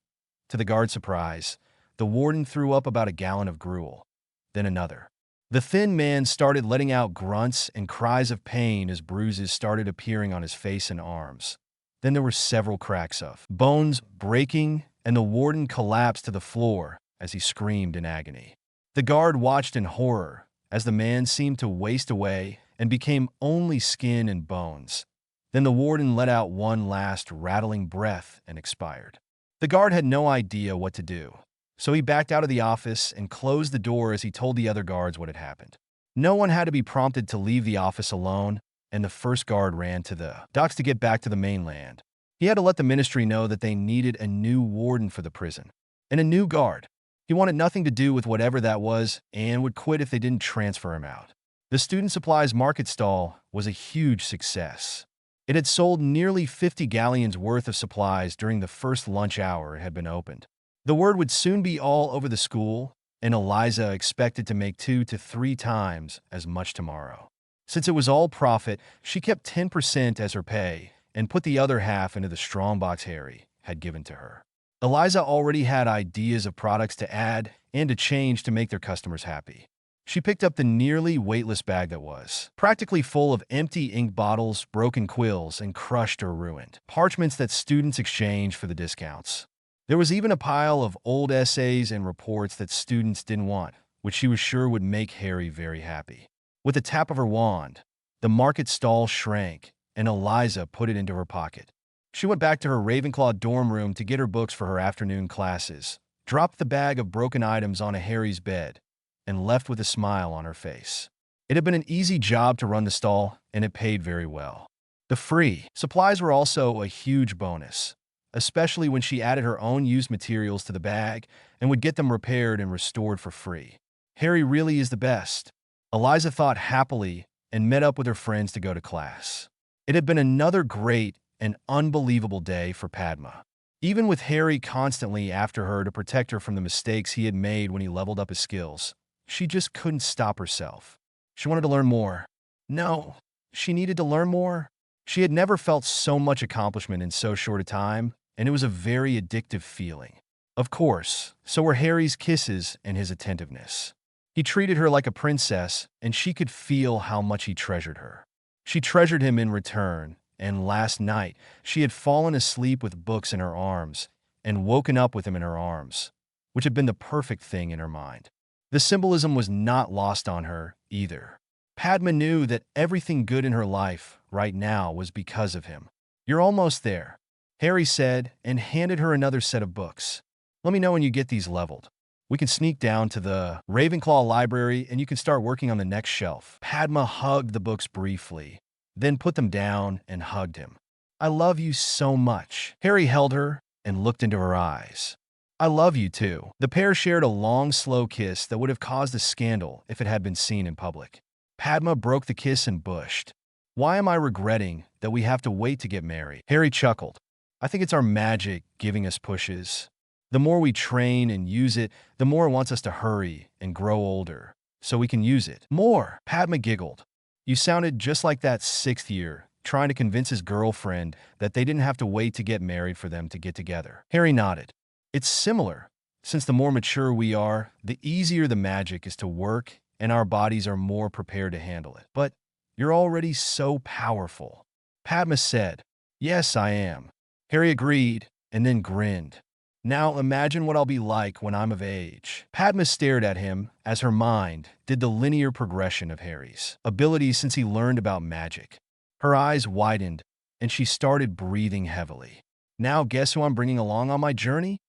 To the guard's surprise, the warden threw up about a gallon of gruel, then another. The thin man started letting out grunts and cries of pain as bruises started appearing on his face and arms. Then there were several cracks of bones breaking, and the warden collapsed to the floor as he screamed in agony. The guard watched in horror as the man seemed to waste away and became only skin and bones. Then the warden let out one last rattling breath and expired. The guard had no idea what to do, so he backed out of the office and closed the door as he told the other guards what had happened. No one had to be prompted to leave the office alone, and the first guard ran to the docks to get back to the mainland. He had to let the ministry know that they needed a new warden for the prison, and a new guard. He wanted nothing to do with whatever that was and would quit if they didn't transfer him out. The student supplies market stall was a huge success. It had sold nearly 50 galleons worth of supplies during the first lunch hour it had been opened. The word would soon be all over the school, and Eliza expected to make 2 to 3 times as much tomorrow. Since it was all profit, she kept 10% as her pay and put the other half into the strongbox Harry had given to her. Eliza already had ideas of products to add and to change to make their customers happy. She picked up the nearly weightless bag that was practically full of empty ink bottles, broken quills, and crushed or ruined parchments that students exchanged for the discounts. There was even a pile of old essays and reports that students didn't want, which she was sure would make Harry very happy. With a tap of her wand, the market stall shrank, and Eliza put it into her pocket. She went back to her Ravenclaw dorm room to get her books for her afternoon classes, dropped the bag of broken items on Harry's bed, and left with a smile on her face. It had been an easy job to run the stall, and it paid very well. The free supplies were also a huge bonus, especially when she added her own used materials to the bag and would get them repaired and restored for free. Harry really is the best, Eliza thought happily and met up with her friends to go to class. It had been another great and unbelievable day for Padma. Even with Harry constantly after her to protect her from the mistakes he had made when he leveled up his skills, she just couldn't stop herself. She wanted to learn more. No, she needed to learn more. She had never felt so much accomplishment in so short a time, and it was a very addictive feeling. Of course, so were Harry's kisses and his attentiveness. He treated her like a princess, and she could feel how much he treasured her. She treasured him in return, and last night she had fallen asleep with books in her arms and woken up with him in her arms, which had been the perfect thing in her mind. The symbolism was not lost on her, either. Padma knew that everything good in her life right now was because of him. "You're almost there," Harry said and handed her another set of books. "Let me know when you get these leveled. We can sneak down to the Ravenclaw library and you can start working on the next shelf." Padma hugged the books briefly, then put them down and hugged him. I love you so much. Harry held her and looked into her eyes. I love you too. The pair shared a long, slow kiss that would have caused a scandal if it had been seen in public. Padma broke the kiss and bushed. Why am I regretting that we have to wait to get married? Harry chuckled. I think it's our magic giving us pushes. The more we train and use it, the more it wants us to hurry and grow older, so we can use it more. Padma giggled. You sounded just like that sixth year, trying to convince his girlfriend that they didn't have to wait to get married for them to get together. Harry nodded. It's similar. Since the more mature we are, the easier the magic is to work and our bodies are more prepared to handle it. But you're already so powerful. Padma said, Yes, I am. Harry agreed and then grinned. Now imagine what I'll be like when I'm of age. Padma stared at him as her mind did the linear progression of Harry's abilities since he learned about magic. Her eyes widened and she started breathing heavily. Now guess who I'm bringing along on my journey?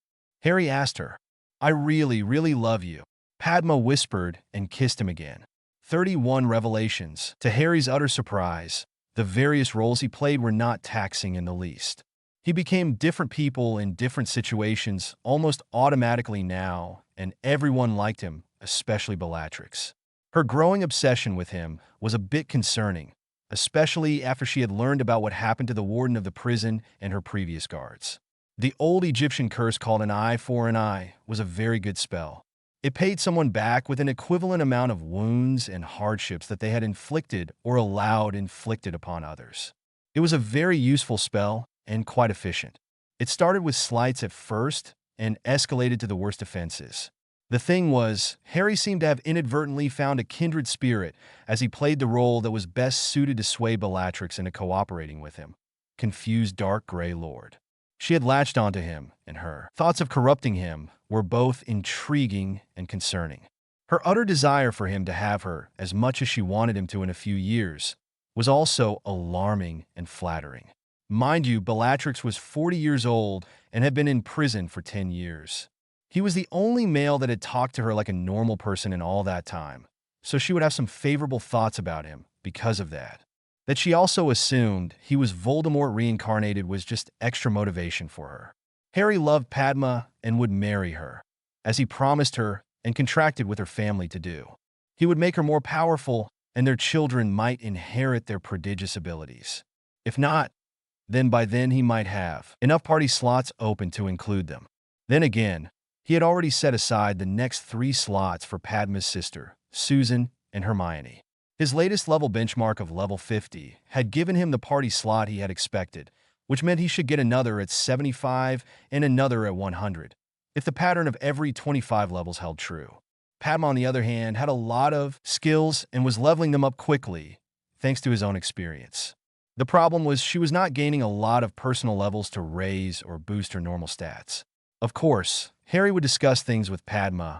Harry asked her. I really, really love you. Padma whispered and kissed him again. 31 revelations. To Harry's utter surprise, the various roles he played were not taxing in the least. He became different people in different situations almost automatically now, and everyone liked him, especially Bellatrix. Her growing obsession with him was a bit concerning, especially after she had learned about what happened to the warden of the prison and her previous guards. The old Egyptian curse called an eye for an eye was a very good spell. It paid someone back with an equivalent amount of wounds and hardships that they had inflicted or allowed inflicted upon others. It was a very useful spell and quite efficient. It started with slights at first and escalated to the worst offenses. The thing was, Harry seemed to have inadvertently found a kindred spirit as he played the role that was best suited to sway Bellatrix into cooperating with him. Confused dark gray lord. She had latched onto him, and her thoughts of corrupting him were both intriguing and concerning. Her utter desire for him to have her as much as she wanted him to in a few years was also alarming and flattering. Mind you, Bellatrix was 40 years old and had been in prison for 10 years. He was the only male that had talked to her like a normal person in all that time, so she would have some favorable thoughts about him because of that. That she also assumed he was Voldemort reincarnated was just extra motivation for her. Harry loved Padma and would marry her, as he promised her and contracted with her family to do. He would make her more powerful, and their children might inherit their prodigious abilities. If not, then by then he might have enough party slots open to include them. Then again, he had already set aside the next 3 slots for Padma's sister, Susan, and Hermione. His latest level benchmark of level 50 had given him the party slot he had expected, which meant he should get another at 75 and another at 100, if the pattern of every 25 levels held true. Padma, on the other hand, had a lot of skills and was leveling them up quickly, thanks to his own experience. The problem was she was not gaining a lot of personal levels to raise or boost her normal stats. Of course, Harry would discuss things with Padma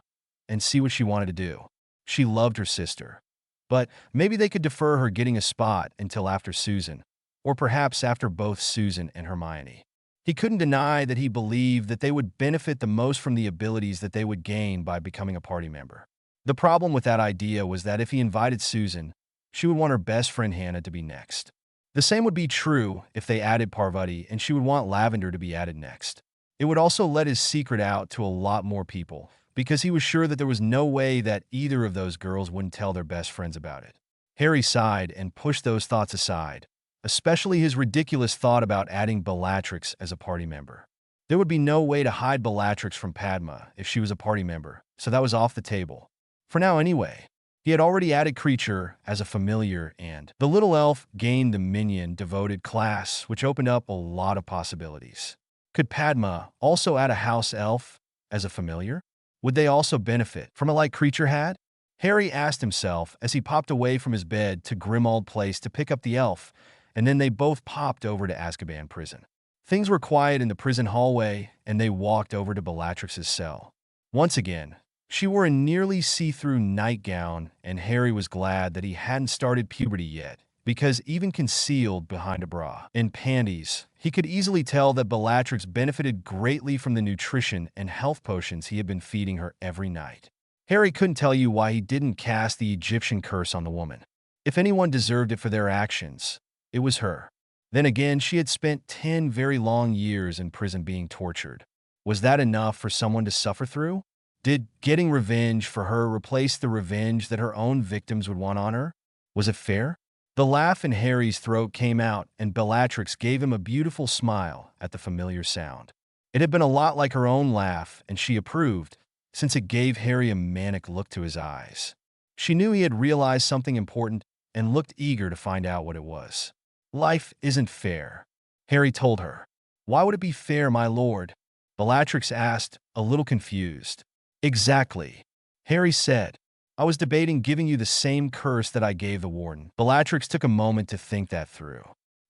and see what she wanted to do. She loved her sister, but maybe they could defer her getting a spot until after Susan, or perhaps after both Susan and Hermione. He couldn't deny that he believed that they would benefit the most from the abilities that they would gain by becoming a party member. The problem with that idea was that if he invited Susan, she would want her best friend Hannah to be next. The same would be true if they added Parvati, and she would want Lavender to be added next. It would also let his secret out to a lot more people, because he was sure that there was no way that either of those girls wouldn't tell their best friends about it. Harry sighed and pushed those thoughts aside, especially his ridiculous thought about adding Bellatrix as a party member. There would be no way to hide Bellatrix from Padma if she was a party member, so that was off the table. For now anyway. He had already added Creature as a familiar, and the little elf gained the minion devoted class, which opened up a lot of possibilities. Could Padma also add a house elf as a familiar? Would they also benefit from it like Creature had? Harry asked himself as he popped away from his bed to Grimmauld Place to pick up the elf, and then they both popped over to Azkaban prison. Things were quiet in the prison hallway, and they walked over to Bellatrix's cell. Once again, she wore a nearly see-through nightgown, and Harry was glad that he hadn't started puberty yet, because even concealed behind a bra and panties, he could easily tell that Bellatrix benefited greatly from the nutrition and health potions he had been feeding her every night. Harry couldn't tell you why he didn't cast the Egyptian curse on the woman. If anyone deserved it for their actions, it was her. Then again, she had spent 10 very long years in prison being tortured. Was that enough for someone to suffer through? Did getting revenge for her replace the revenge that her own victims would want on her? Was it fair? The laugh in Harry's throat came out, and Bellatrix gave him a beautiful smile at the familiar sound. It had been a lot like her own laugh, and she approved, since it gave Harry a manic look to his eyes. She knew he had realized something important and looked eager to find out what it was. Life isn't fair, Harry told her. Why would it be fair, my lord? Bellatrix asked, a little confused. Exactly, Harry said. I was debating giving you the same curse that I gave the warden. Bellatrix took a moment to think that through.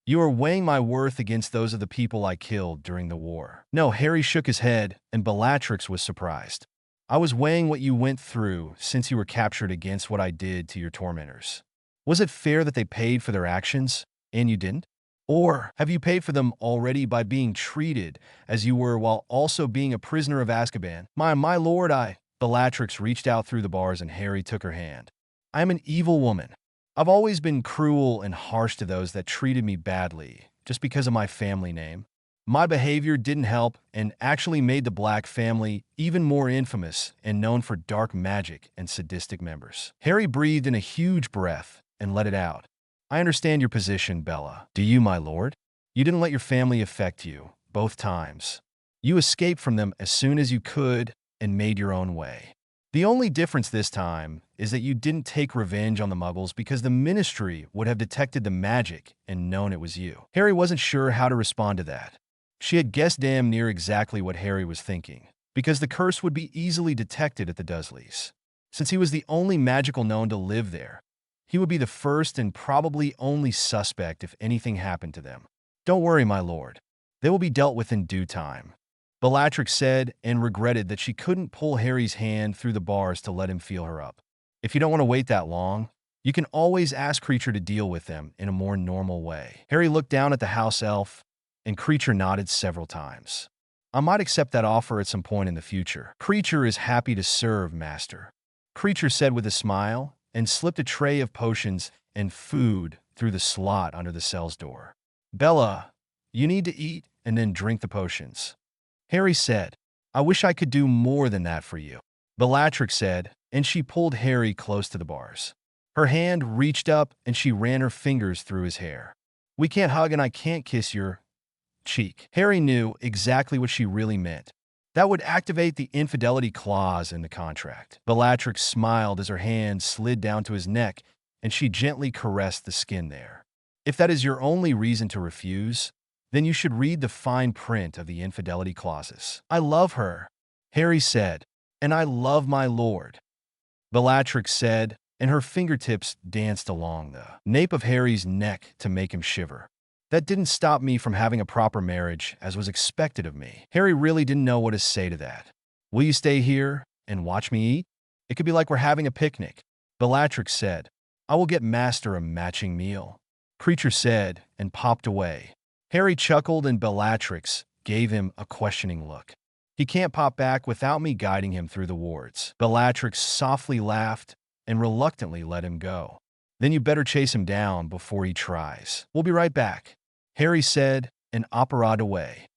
You are weighing my worth against those of the people I killed during the war. No, Harry shook his head, and Bellatrix was surprised. I was weighing what you went through since you were captured against what I did to your tormentors. Was it fair that they paid for their actions, and you didn't? Or have you paid for them already by being treated as you were while also being a prisoner of Azkaban? My lord, Bellatrix reached out through the bars and Harry took her hand. I am an evil woman. I've always been cruel and harsh to those that treated me badly, just because of my family name. My behavior didn't help and actually made the Black family even more infamous and known for dark magic and sadistic members. Harry breathed in a huge breath and let it out. I understand your position, Bella. Do you, my lord? You didn't let your family affect you, both times. You escaped from them as soon as you could and made your own way. The only difference this time is that you didn't take revenge on the Muggles because the Ministry would have detected the magic and known it was you. Harry wasn't sure how to respond to that. She had guessed damn near exactly what Harry was thinking, because the curse would be easily detected at the Dursleys. Since he was the only magical known to live there, he would be the first and probably only suspect if anything happened to them. Don't worry, my lord. They will be dealt with in due time, Bellatrix said, and regretted that she couldn't pull Harry's hand through the bars to let him feel her up. If you don't want to wait that long, you can always ask Creature to deal with them in a more normal way. Harry looked down at the house elf, and Creature nodded several times. I might accept that offer at some point in the future. Creature is happy to serve, master, Creature said with a smile, and slipped a tray of potions and food through the slot under the cell's door. Bella, you need to eat and then drink the potions, Harry said. I wish I could do more than that for you, Bellatrix said, and she pulled Harry close to the bars. Her hand reached up and she ran her fingers through his hair. We can't hug and I can't kiss your cheek. Harry knew exactly what she really meant. That would activate the infidelity clause in the contract. Bellatrix smiled as her hand slid down to his neck and she gently caressed the skin there. If that is your only reason to refuse, then you should read the fine print of the infidelity clauses. I love her, Harry said, and I love my lord, Bellatrix said, and her fingertips danced along the nape of Harry's neck to make him shiver. That didn't stop me from having a proper marriage, as was expected of me. Harry really didn't know what to say to that. Will you stay here and watch me eat? It could be like we're having a picnic, Bellatrix said. I will get master a matching meal, Creature said, and popped away. Harry chuckled and Bellatrix gave him a questioning look. He can't pop back without me guiding him through the wards. Bellatrix softly laughed and reluctantly let him go. Then you better chase him down before he tries. We'll be right back, Harry said, and operated away.